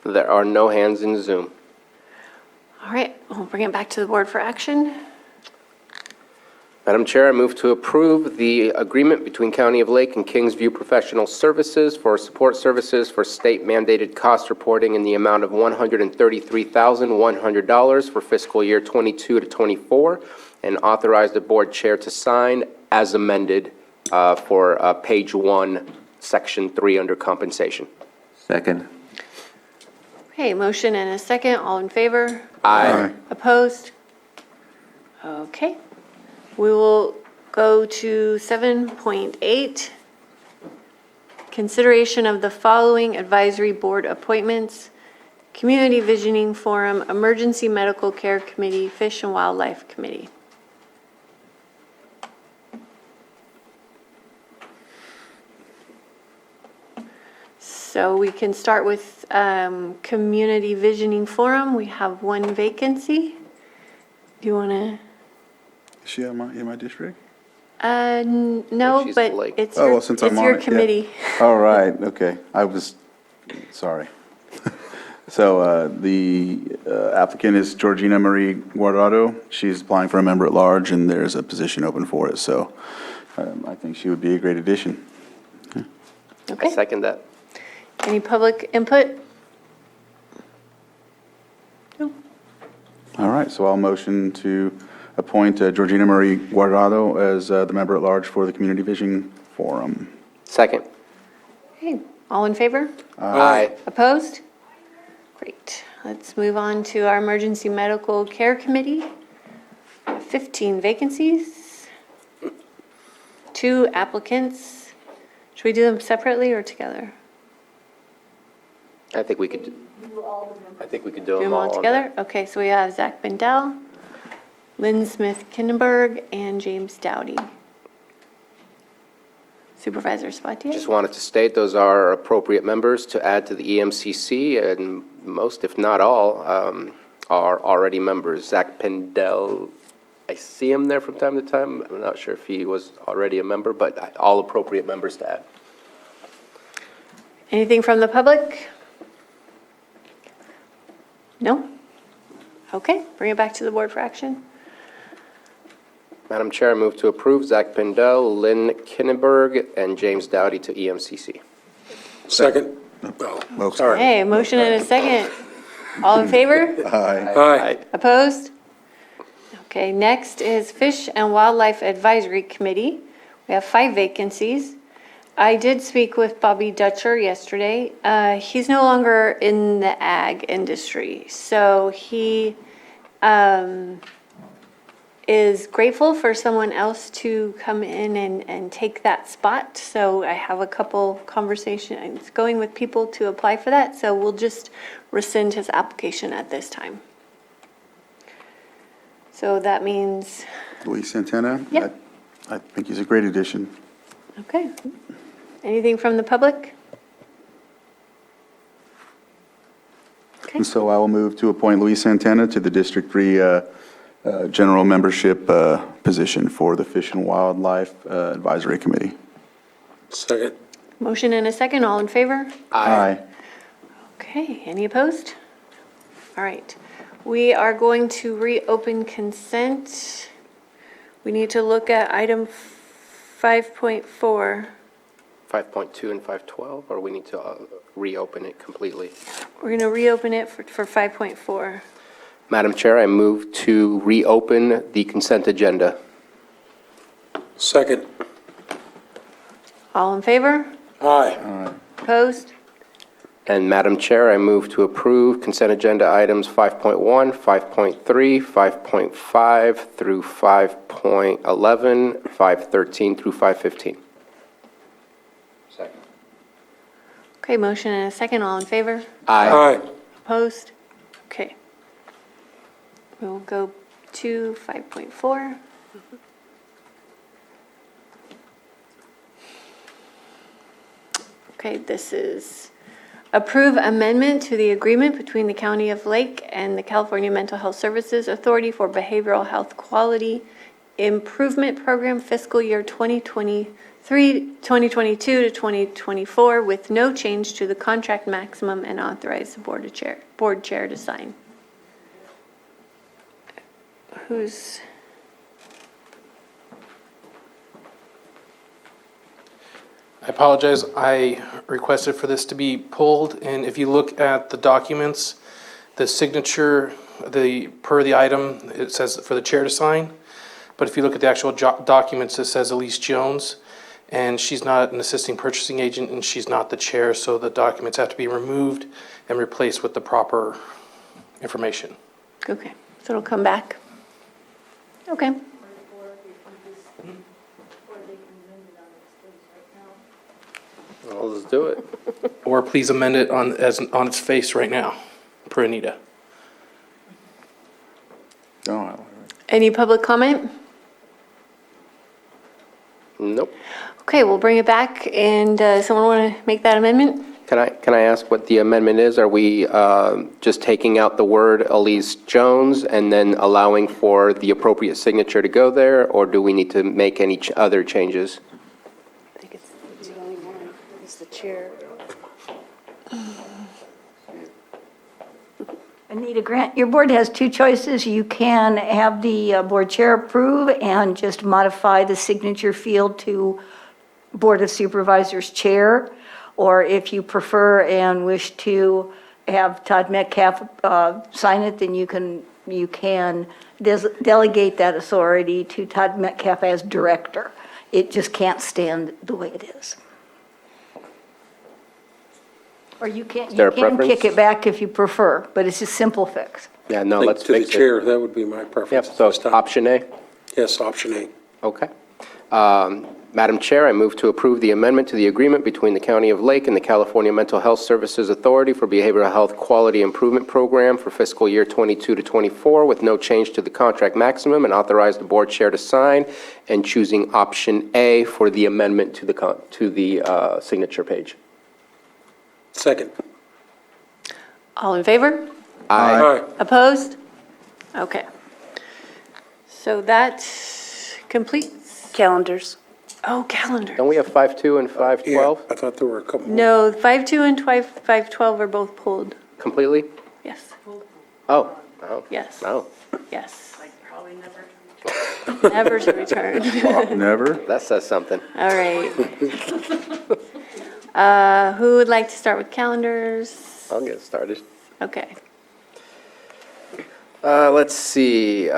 C: There are no hands in Zoom.
A: All right, we'll bring it back to the board for action.
C: Madam Chair, I move to approve the agreement between County of Lake and Kingsview Professional Services for support services for state-mandated cost reporting in the amount of $133,100 for fiscal year 22 to 24, and authorize the board chair to sign as amended for page 1, section 3 under compensation.
H: Second.
A: Okay, motion and a second. All in favor?
C: Aye.
A: Opposed? Okay. We will go to 7.8. Consideration of the following advisory board appointments: Community Visioning Forum, Emergency Medical Care Committee, Fish and Wildlife Committee. So we can start with Community Visioning Forum. We have 1 vacancy. Do you want to?
B: Is she in my district?
A: No,
C: She's
A: but
C: like-
A: it's
B: Oh,
A: your,
B: well, since I'm
A: it's
B: on
A: your
B: it, yeah.
A: committee.
B: All right, okay. I was, sorry. So the applicant is Georgina Marie Guardado. She's applying for a member at large, and there's a position open for it. So I think she would be a great addition.
C: I
A: Okay.
C: second that.
A: Any public input?
B: All right, so I'll motion to appoint Georgina Marie Guardado as the member at large for the Community Vision Forum.
C: Second.
A: Okay, all in favor?
C: Aye.
A: Opposed? Great. Let's move on to our Emergency Medical Care Committee. 15 vacancies. 2 applicants. Should we do them separately or together?
C: I think we could do
A: Do them all
C: on
A: together? Okay, so we have Zach Bendel, Lynn Smith Kindenberg, and James Dowdy. Supervisor Sabatier?
C: Just wanted to state those are appropriate members to add to the EMCC, and most, if not all, are already members. Zach Pendel, I see him there from time to time. I'm not sure if he was already a member, but all appropriate members to add.
A: Anything from the public? No? Okay, bring it back to the board for action.
C: Madam Chair, I move to approve Zach Pendel, Lynn Kinnenberg, and James Dowdy to EMCC.
F: Second.
B: Well, sorry.
A: Hey, motion and a second. All in favor?
B: Aye.
F: Aye.
A: Opposed? Okay, next is Fish and Wildlife Advisory Committee. We have 5 vacancies. I did speak with Bobby Dutcher yesterday. He's no longer in the ag industry, so he is grateful for someone else to come in and take that spot. So I have a couple conversations going with people to apply for that, so we'll just rescind his application at this time. So that means,
B: Luis Santana?
A: Yep.
B: I think he's a great addition.
A: okay. Anything from the public?
B: And so I will move to appoint Luis Santana to the District 3 general membership position for the Fish and Wildlife Advisory Committee.
F: Second.
A: Motion and a second, all in favor?
B: Aye.
A: Okay, any opposed? All right, we are going to reopen consent. We need to look at item 5.4.
C: 5.2 and 512, or we need to reopen it completely?
A: We're going to reopen it for 5.4.
C: Madam Chair, I move to reopen the consent agenda.
F: Second.
A: All in favor?
F: Aye.
A: Opposed?
C: And Madam Chair, I move to approve consent agenda items 5.1, 5.3, 5.5 through 5.11, 513 through 515. Second.
A: Okay, motion and a second, all in favor?
F: Aye.
A: Opposed? Okay. We'll go to 5.4. Okay, this is approve amendment to the agreement between the County of Lake and the California Mental Health Services Authority for Behavioral Health Quality Improvement Program fiscal year 2022 to 2024 with no change to the contract maximum and authorize the board chair to sign. Who's?
N: I apologize, I requested for this to be pulled, and if you look at the documents, the signature, per the item, it says for the chair to sign, but if you look at the actual documents, it says Elise Jones, and she's not an assisting purchasing agent, and she's not the chair, so the documents have to be removed and replaced with the proper information.
A: Okay, so it'll come back. Okay.
C: Well, let's do it.
N: Or please amend it on its face right now, per Anita.
B: Oh,
A: Any public comment?
C: Nope.
A: Okay, we'll bring it back, and someone want to make that amendment?
C: Can I ask what the amendment is? Are we just taking out the word Elise Jones and then allowing for the appropriate signature to go there, or do we need to make any other changes?
J: I think it's the only one, it's the chair.
G: Anita Grant, your board has 2 choices. You can have the board chair approve and just modify the signature field to Board of Supervisors Chair, or if you prefer and wish to have Todd Metcalf sign it, then you can delegate that authority to Todd Metcalf as director. It just can't stand the way it is. Or you can
C: preference?
G: kick it back if you prefer, but it's a simple fix.
C: Yeah, no, let's
F: To the
C: fix it.
F: chair, that would be my
C: Yep,
F: preference.
C: so it's option A?
F: Yes, option A.
C: Okay. Madam Chair, I move to approve the amendment to the agreement between the County of Lake and the California Mental Health Services Authority for Behavioral Health Quality Improvement Program for fiscal year 22 to 24 with no change to the contract maximum, and authorize the board chair to sign, and choosing option A for the amendment to the signature page.
F: Second.
A: All in favor?
F: Aye.
A: Opposed? Okay. So that completes,
J: Calendars.
A: oh, calendar.
C: Don't we have 5.2 and 5.12
F: I thought there were a couple.
A: No, 5.2 and 5.12 are both pulled.
C: completely?
A: Yes,
C: Oh, oh,
A: yes,
C: oh.
A: yes. Never to return.
B: Never?
C: That says something.
A: All right. Who would like to start with calendars?
C: I'll get started.
A: Okay.
C: Let's see.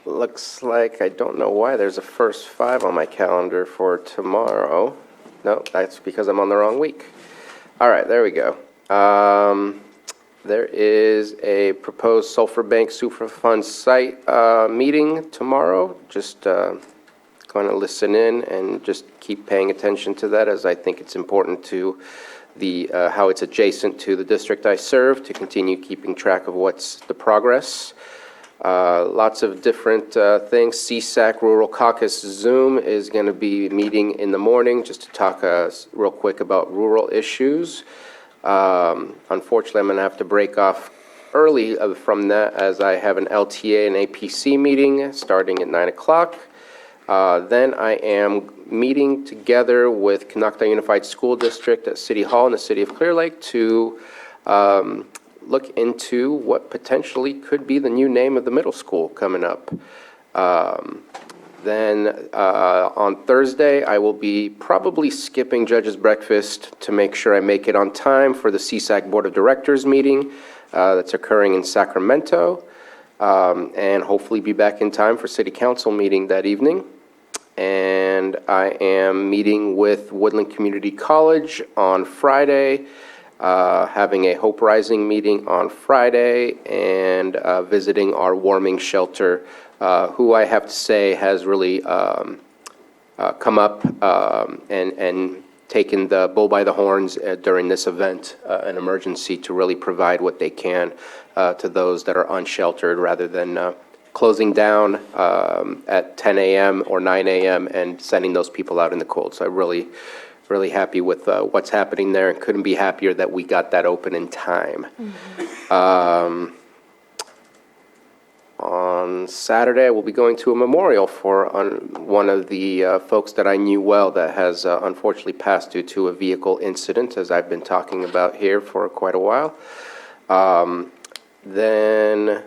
C: Looks like I don't know why there's a first 5 on my calendar for tomorrow. No, that's because I'm on the wrong week. All right, there we go. There is a proposed Sulphur Bank Superfund site meeting tomorrow. Just going to listen in and just keep paying attention to that, as I think it's important to how it's adjacent to the district I serve, to continue keeping track of what's the progress. Lots of different things. CSAC Rural Caucus Zoom is going to be meeting in the morning just to talk real quick about rural issues. Unfortunately, I'm going to have to break off early from that, as I have an LTA and APC meeting starting at 9 o'clock. Then I am meeting together with Canocta Unified School District at City Hall in the city of Clear Lake to look into what potentially could be the new name of the middle school coming up. Then on Thursday, I will be probably skipping Judge's Breakfast to make sure I make it on time for the CSAC Board of Directors meeting that's occurring in Sacramento, and hopefully be back in time for City Council meeting that evening. And I am meeting with Woodland Community College on Friday, having a Hope Rising meeting on Friday, and visiting our warming shelter, who I have to say has really come up and taken the bull by the horns during this event, an emergency, to really provide what they can to those that are unsheltered, rather than closing down at 10 a.m. or 9 a.m. and sending those people out in the cold. So I'm really happy with what's happening there, and couldn't be happier that we got that open in time. On Saturday, I will be going to a memorial for one of the folks that I knew well that has unfortunately passed due to a vehicle incident, as I've been talking about here for quite a while. Then,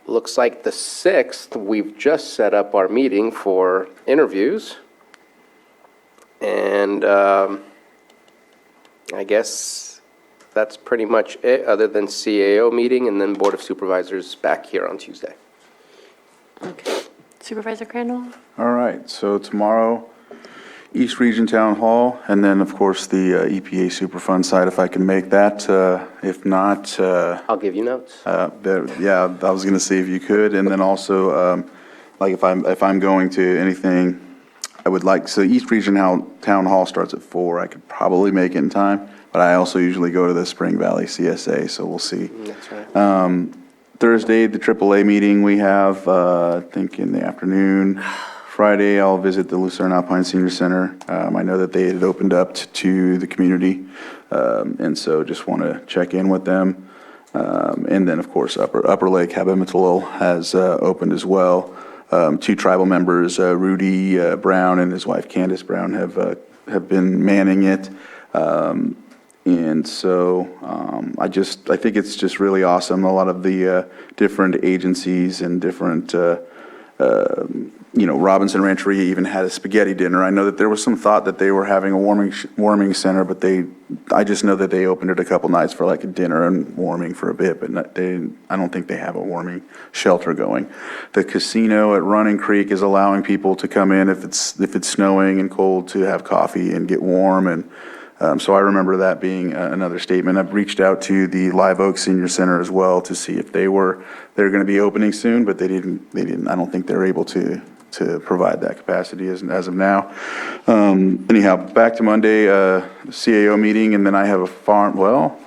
C: looks like the 6th, we've just set up our meeting for interviews. And I guess that's pretty much it, other than CAO meeting and then Board of Supervisors back here on Tuesday.
A: Okay. Supervisor Crandall?
B: All right, so tomorrow, East Region Town Hall, and then, of course, the EPA Superfund site, if I can make that. If not...
C: I'll give you notes.
B: Yeah, I was going to see if you could. And then also, like if I'm going to anything, I would like, so East Region Town Hall starts at 4. I could probably make it in time, but I also usually go to the Spring Valley CSA, so we'll see.
C: That's right.
B: Thursday, the AAA meeting we have, I think in the afternoon. Friday, I'll visit the Lucerne Alpine Senior Center. I know that they had opened up to the community, and so just want to check in with them. And then, of course, Upper Lake Habimatalil has opened as well. 2 tribal members, Rudy Brown and his wife Candace Brown, have been manning it. And so I think it's just really awesome. A lot of the different agencies and different, Robinson Rancheria even had a spaghetti dinner. I know that there was some thought that they were having a warming center, but I just know that they opened it a couple nights for like a dinner and warming for a bit, but I don't think they have a warming shelter going. The casino at Running Creek is allowing people to come in if it's snowing and cold to have coffee and get warm, and So I remember that being another statement. I've reached out to the Live Oak Senior Center as well to see if they're going to be opening soon, but they didn't, I don't think they're able to provide that capacity as of now. Anyhow, back to Monday, CAO meeting, and then I have a farm, well,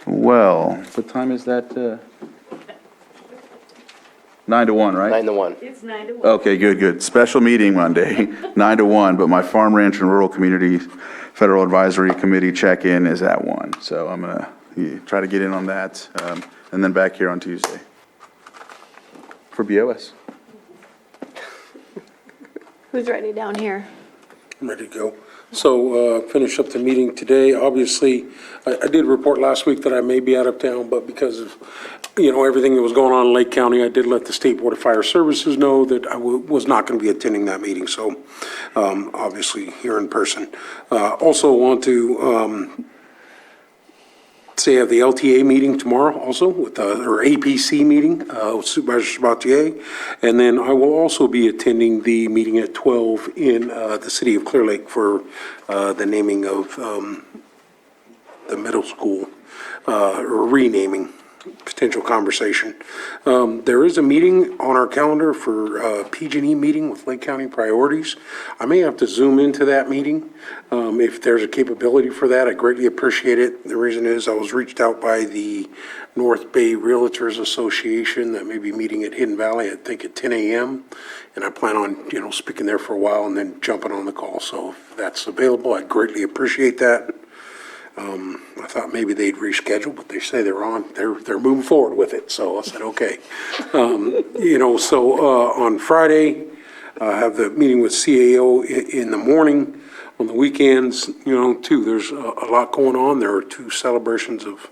B: what time is that? 9 to 1, right?
C: 9 to 1.
J: It's 9 to 1.
B: Okay, good. Special meeting Monday, 9 to 1, but my Farm, Ranch, and Rural Community Federal Advisory Committee check-in is at 1. So I'm going to try to get in on that, and then back here on Tuesday for BOS.
A: Who's ready down here?
F: I'm ready to go. So finish up the meeting today. Obviously, I did report last week that I may be out of town, but because of, everything that was going on in Lake County, I did let the State Board of Fire Services know that I was not going to be attending that meeting. So obviously here in person. Also want to say I have the LTA meeting tomorrow also with, or APC meeting with Supervisor Sabatier. And then I will also be attending the meeting at 12 in the city of Clear Lake for the naming of the middle school, or renaming, potential conversation. There is a meeting on our calendar for PG&E meeting with Lake County priorities. I may have to zoom into that meeting. If there's a capability for that, I greatly appreciate it. The reason is I was reached out by the North Bay Realtors Association that may be meeting at Hidden Valley, I think at 10 a.m. And I plan on, speaking there for a while and then jumping on the call. So if that's available, I'd greatly appreciate that. I thought maybe they'd reschedule, but they say they're moving forward with it. So I said, okay. On Friday, I have the meeting with CAO in the morning. On the weekends, too, there's a lot going on. There are 2 celebrations of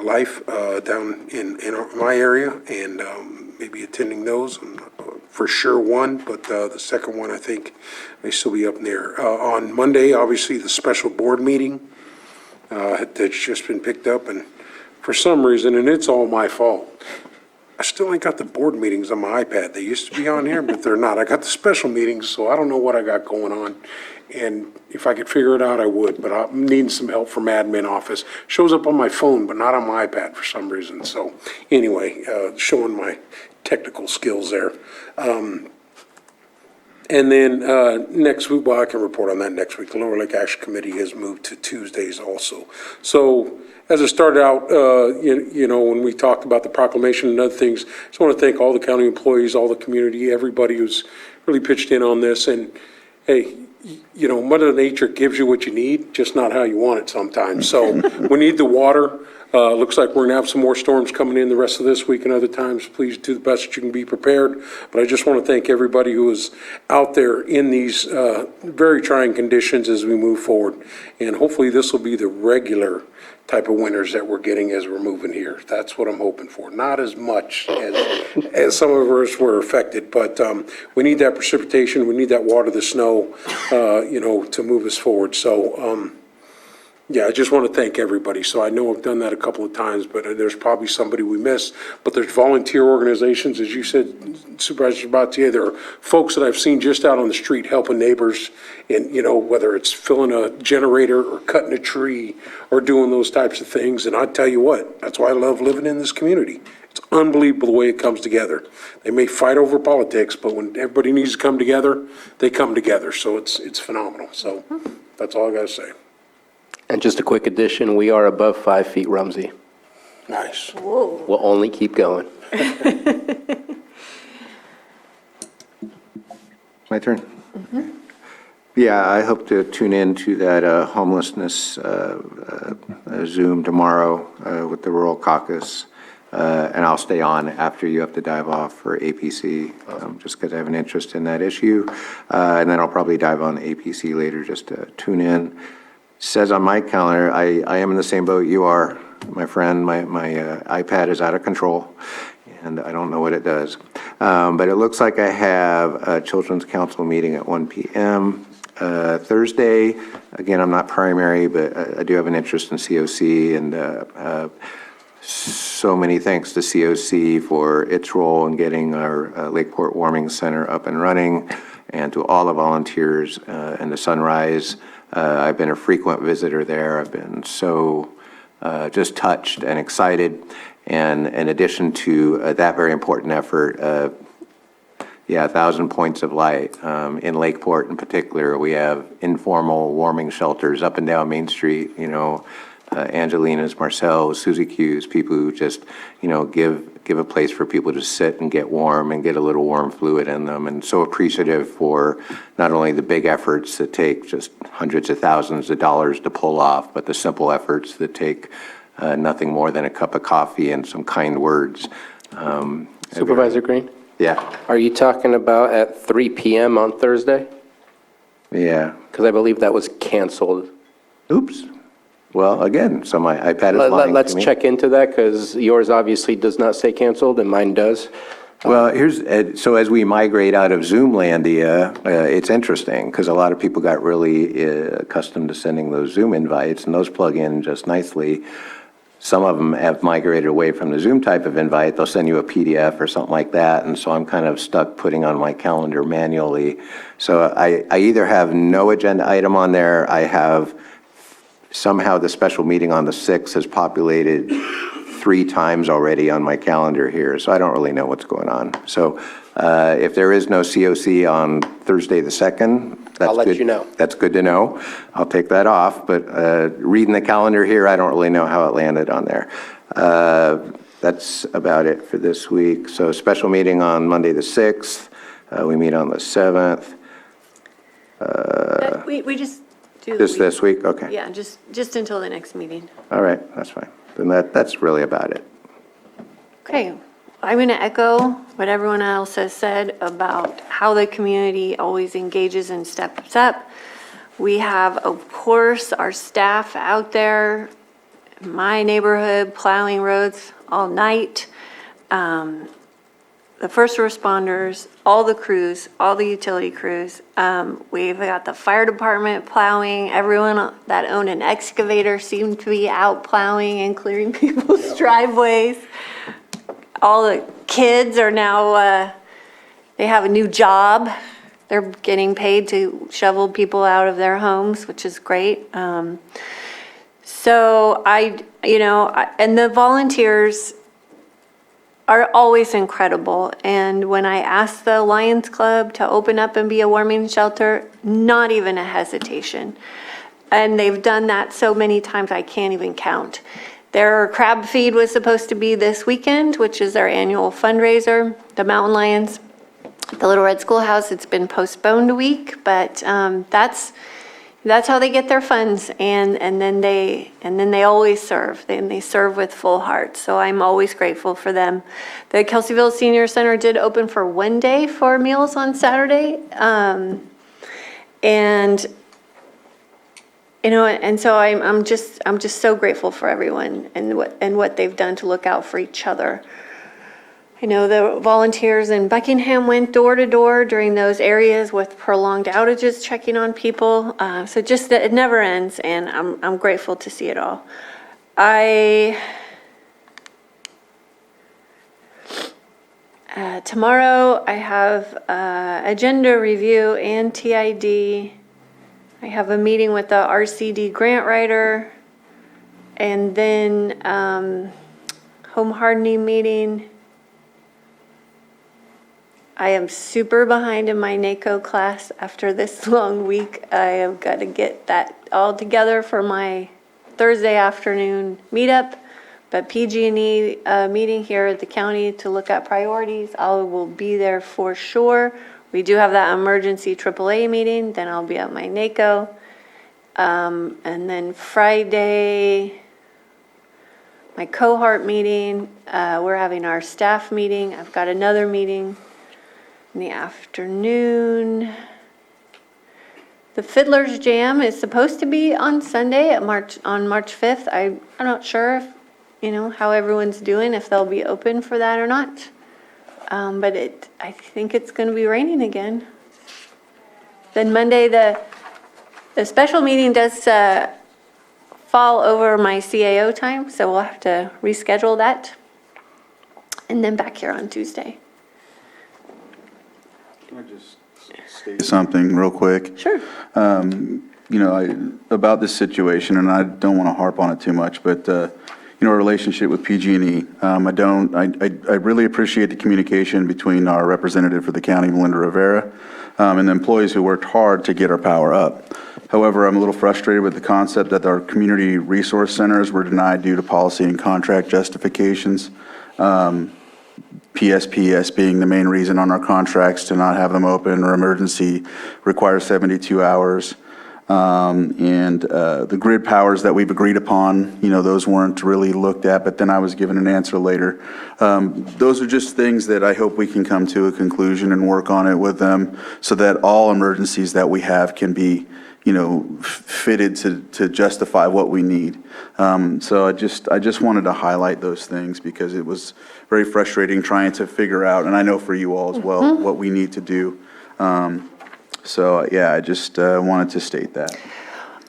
F: life down in my area, and maybe attending those. For sure one, but the second one, I think, may still be up in there. On Monday, obviously, the special board meeting that's just been picked up, and for some reason, and it's all my fault, I still ain't got the board meetings on my iPad. They used to be on here, but they're not. I got the special meetings, so I don't know what I got going on. And if I could figure it out, I would, but I'm needing some help from admin office. Shows up on my phone, but not on my iPad for some reason. So anyway, showing my technical skills there. And then next week, well, I can report on that next week. The Lower Lake Action Committee has moved to Tuesdays also. So as I started out, when we talked about the proclamation and other things, I just want to thank all the county employees, all the community, everybody who's really pitched in on this. And hey, Mother Nature gives you what you need, just not how you want it sometimes. So we need the water. Looks like we're going to have some more storms coming in the rest of this week and other times. Please do the best that you can be prepared. But I just want to thank everybody who is out there in these very trying conditions as we move forward. And hopefully this will be the regular type of winters that we're getting as we're moving here. That's what I'm hoping for. Not as much as some of us were affected, but we need that precipitation. We need that water, the snow, to move us forward. So, yeah, I just want to thank everybody. So I know I've done that a couple of times, but there's probably somebody we missed. But there's volunteer organizations, as you said, Supervisor Sabatier, there are folks that I've seen just out on the street helping neighbors, and whether it's filling a generator or cutting a tree or doing those types of things. And I tell you what, that's why I love living in this community. It's unbelievable the way it comes together. They may fight over politics, but when everybody needs to come together, they come together. So it's phenomenal. So that's all I got to say.
C: And just a quick addition, we are above 5 feet, Rumsey.
F: Nice.
A: Whoa.
C: We'll only keep going.
H: My turn? Yeah, I hope to tune in to that homelessness Zoom tomorrow with the Rural Caucus. And I'll stay on after you have to dive off for APC, just because I have an interest in that issue. And then I'll probably dive on APC later just to tune in. Says on my calendar, I am in the same boat you are, my friend. My iPad is out of control, and I don't know what it does. But it looks like I have a Children's Council meeting at 1 p.m. Thursday. Again, I'm not primary, but I do have an interest in COC, and so many thanks to COC for its role in getting our Lakeport Warming Center up and running, and to all the volunteers and the Sunrise I've been a frequent visitor there. I've been so just touched and excited. And in addition to that very important effort, 1,000 points of light. In Lakeport in particular, we have informal warming shelters up and down Main Street, Angelina's, Marcel's, Susie Q's, people who just, give a place for people to sit and get warm and get a little warm fluid in them. And so appreciative for not only the big efforts that take just hundreds of thousands of dollars to pull off, but the simple efforts that take nothing more than a cup of coffee and some kind words.
C: Supervisor Green?
H: Yeah.
C: Are you talking about at 3 p.m. on Thursday?
H: Yeah.
C: Because I believe that was canceled.
H: Oops. Well, again, so my iPad is lying
C: Let's
H: to me.
C: check into that, because yours obviously does not say canceled and mine does.
H: Well, so as we migrate out of Zoomlandia, it's interesting because a lot of people got really accustomed to sending those Zoom invites, and those plug in just nicely. Some of them have migrated away from the Zoom type of invite. They'll send you a PDF or something like that, and so I'm kind of stuck putting on my calendar manually. So I either have no agenda item on there, I have somehow the special meeting on the 6th has populated 3 times already on my calendar here, so I don't really know what's going on. So if there is no COC on Thursday the 2nd, that's
C: I'll let
H: good.
C: you know.
H: That's good to know. I'll take that off, but reading the calendar here, I don't really know how it landed on there. That's about it for this week. So special meeting on Monday the 6th. We meet on the 7th.
A: We just do the
H: Just
A: week.
H: this week? Okay.
A: Yeah, just until the next meeting.
H: All right, that's fine. Then that's really about it.
A: Okay, I'm going to echo what everyone else has said about how the community always engages and steps up. We have, of course, our staff out there in my neighborhood plowing roads all night. The first responders, all the crews, all the utility crews. We've got the fire department plowing. Everyone that owned an excavator seemed to be out plowing and clearing people's driveways. All the kids are now, they have a new job. They're getting paid to shovel people out of their homes, which is great. And the volunteers are always incredible. And when I asked the Lions Club to open up and be a warming shelter, not even a hesitation. And they've done that so many times I can't even count. Their crab feed was supposed to be this weekend, which is our annual fundraiser, the Mountain Lions, the Little Red Schoolhouse. It's been postponed a week, but that's how they get their funds, and then they always serve. They serve with full heart. So I'm always grateful for them. The Kelseyville Senior Center did open for one day for meals on Saturday, and so I'm just so grateful for everyone and what they've done to look out for each other. The volunteers in Buckingham went door to door during those areas with prolonged outages, checking on people. So just that it never ends, and I'm grateful to see it all. Tomorrow I have agenda review and TID. I have a meeting with the RCD grant writer, and then home hardening meeting. I am super behind in my NACO class after this long week. I have got to get that all together for my Thursday afternoon meetup. But PG&E meeting here at the county to look at priorities, I will be there for sure. We do have that emergency AAA meeting, then I'll be at my NACO. And then Friday, my cohort meeting, we're having our staff meeting. I've got another meeting in the afternoon. The Fiddler's Jam is supposed to be on Sunday on March 5th. I'm not sure if, how everyone's doing, if they'll be open for that or not. But I think it's going to be raining again. Then Monday, the special meeting does fall over my CAO time, so we'll have to reschedule that. And then back here on Tuesday.
B: Can I just state something real quick?
A: Sure.
B: about this situation, and I don't want to harp on it too much, but, our relationship with PG&E, I really appreciate the communication between our representative for the county, Melinda Rivera, and the employees who worked hard to get our power up. However, I'm a little frustrated with the concept that our community resource centers were denied due to policy and contract justifications. PSPS being the main reason on our contracts to not have them open, or emergency requires 72 hours. And the grid powers that we've agreed upon, those weren't really looked at, but then I was given an answer later. Those are just things that I hope we can come to a conclusion and work on it with them so that all emergencies that we have can be, fitted to justify what we need. So I just wanted to highlight those things because it was very frustrating trying to figure out, and I know for you all as well, what we need to do. So, yeah, I just wanted to state that.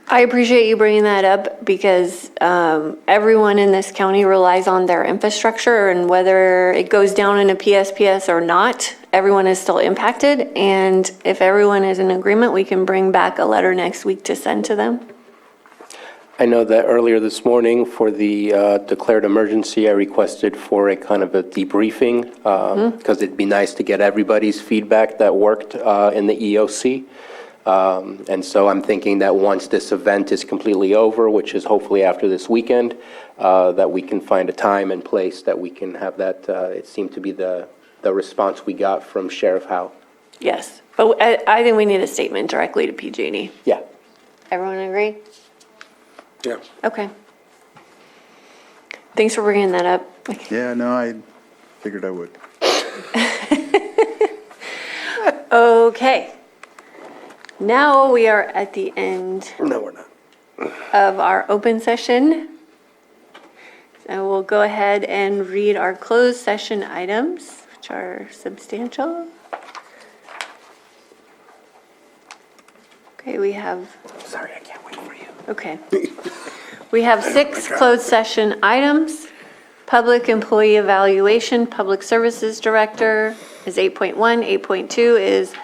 A: I appreciate you bringing that up because everyone in this county relies on their infrastructure, and whether it goes down in a PSPS or not, everyone is still impacted. And if everyone is in agreement, we can bring back a letter next week to send to them.
C: I know that earlier this morning for the declared emergency, I requested for a kind of a debriefing because it'd be nice to get everybody's feedback that worked in the EOC. And so I'm thinking that once this event is completely over, which is hopefully after this weekend, that we can find a time and place that we can have that. It seemed to be the response we got from Sheriff Howe.
A: Yes, but I think we need a statement directly to PG&E.
C: Yeah.
A: Everyone agree?
F: Yeah.
A: Okay. Thanks for bringing that up.
B: Yeah, no, I figured I would.
A: Okay. Now we are at the end
F: No, we're not.
A: of our open session. So we'll go ahead and read our closed session items, which are substantial. Okay, we have.
F: Sorry, I can't wait for you.
A: Okay. We have 6 closed session items. Public employee evaluation, Public Services Director is 8.1. 8.2 is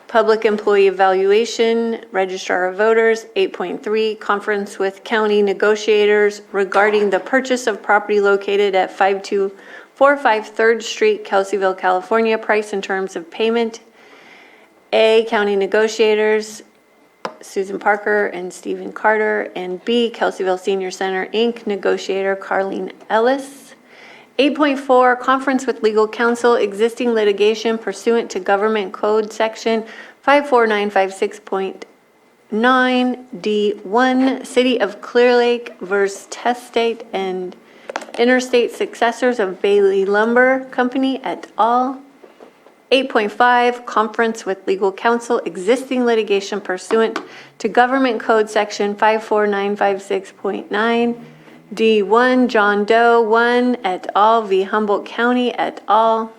A: public employee evaluation, Registrar of Voters. 8.3, conference with county negotiators regarding the purchase of property located at 5245 3rd Street, Kelseyville, California. Price and terms of payment. A, county negotiators, Susan Parker and Stephen Carter, and B, Kelseyville Senior Center, Inc., negotiator Carlene Ellis. 8.4, conference with legal counsel, existing litigation pursuant to Government Code Section 54956.9 D1, City of Clear Lake versus Testate and Interstate Successors of Bailey Lumber Company et al. 8.5, conference with legal counsel, existing litigation pursuant to Government Code Section 54956.9 D1, John Doe 1 et al. V. Humboldt County et al.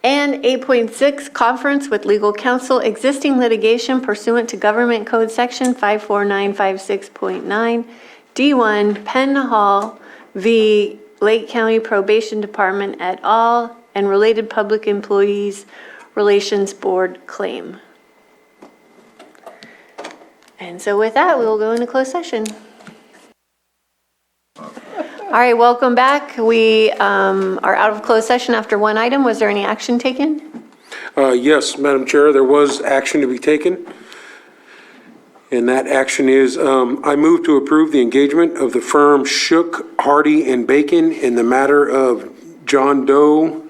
A: And 8.6, conference with legal counsel, existing litigation pursuant to Government Code Section 54956.9 D1, Penn Hall v. Lake County Probation Department et al. And related Public Employees Relations Board claim. And so with that, we will go into closed session. All right, welcome back. We are out of closed session after one item. Was there any action taken?
F: Yes, Madam Chair, there was action to be taken. And that action is, I move to approve the engagement of the firm Shook, Hardy, and Bacon in the matter of John Doe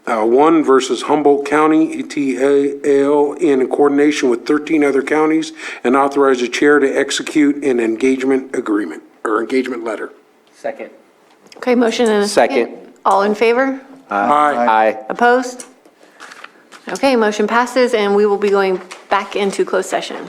F: 1 versus Humboldt County, ETAL, in coordination with 13 other counties, and authorize the chair to execute an engagement agreement, or engagement letter.
C: Second.
A: Okay, motion and a second.
C: Second.
A: All in favor?
C: Aye.
A: Opposed? Okay, motion passes, and we will be going back into closed session.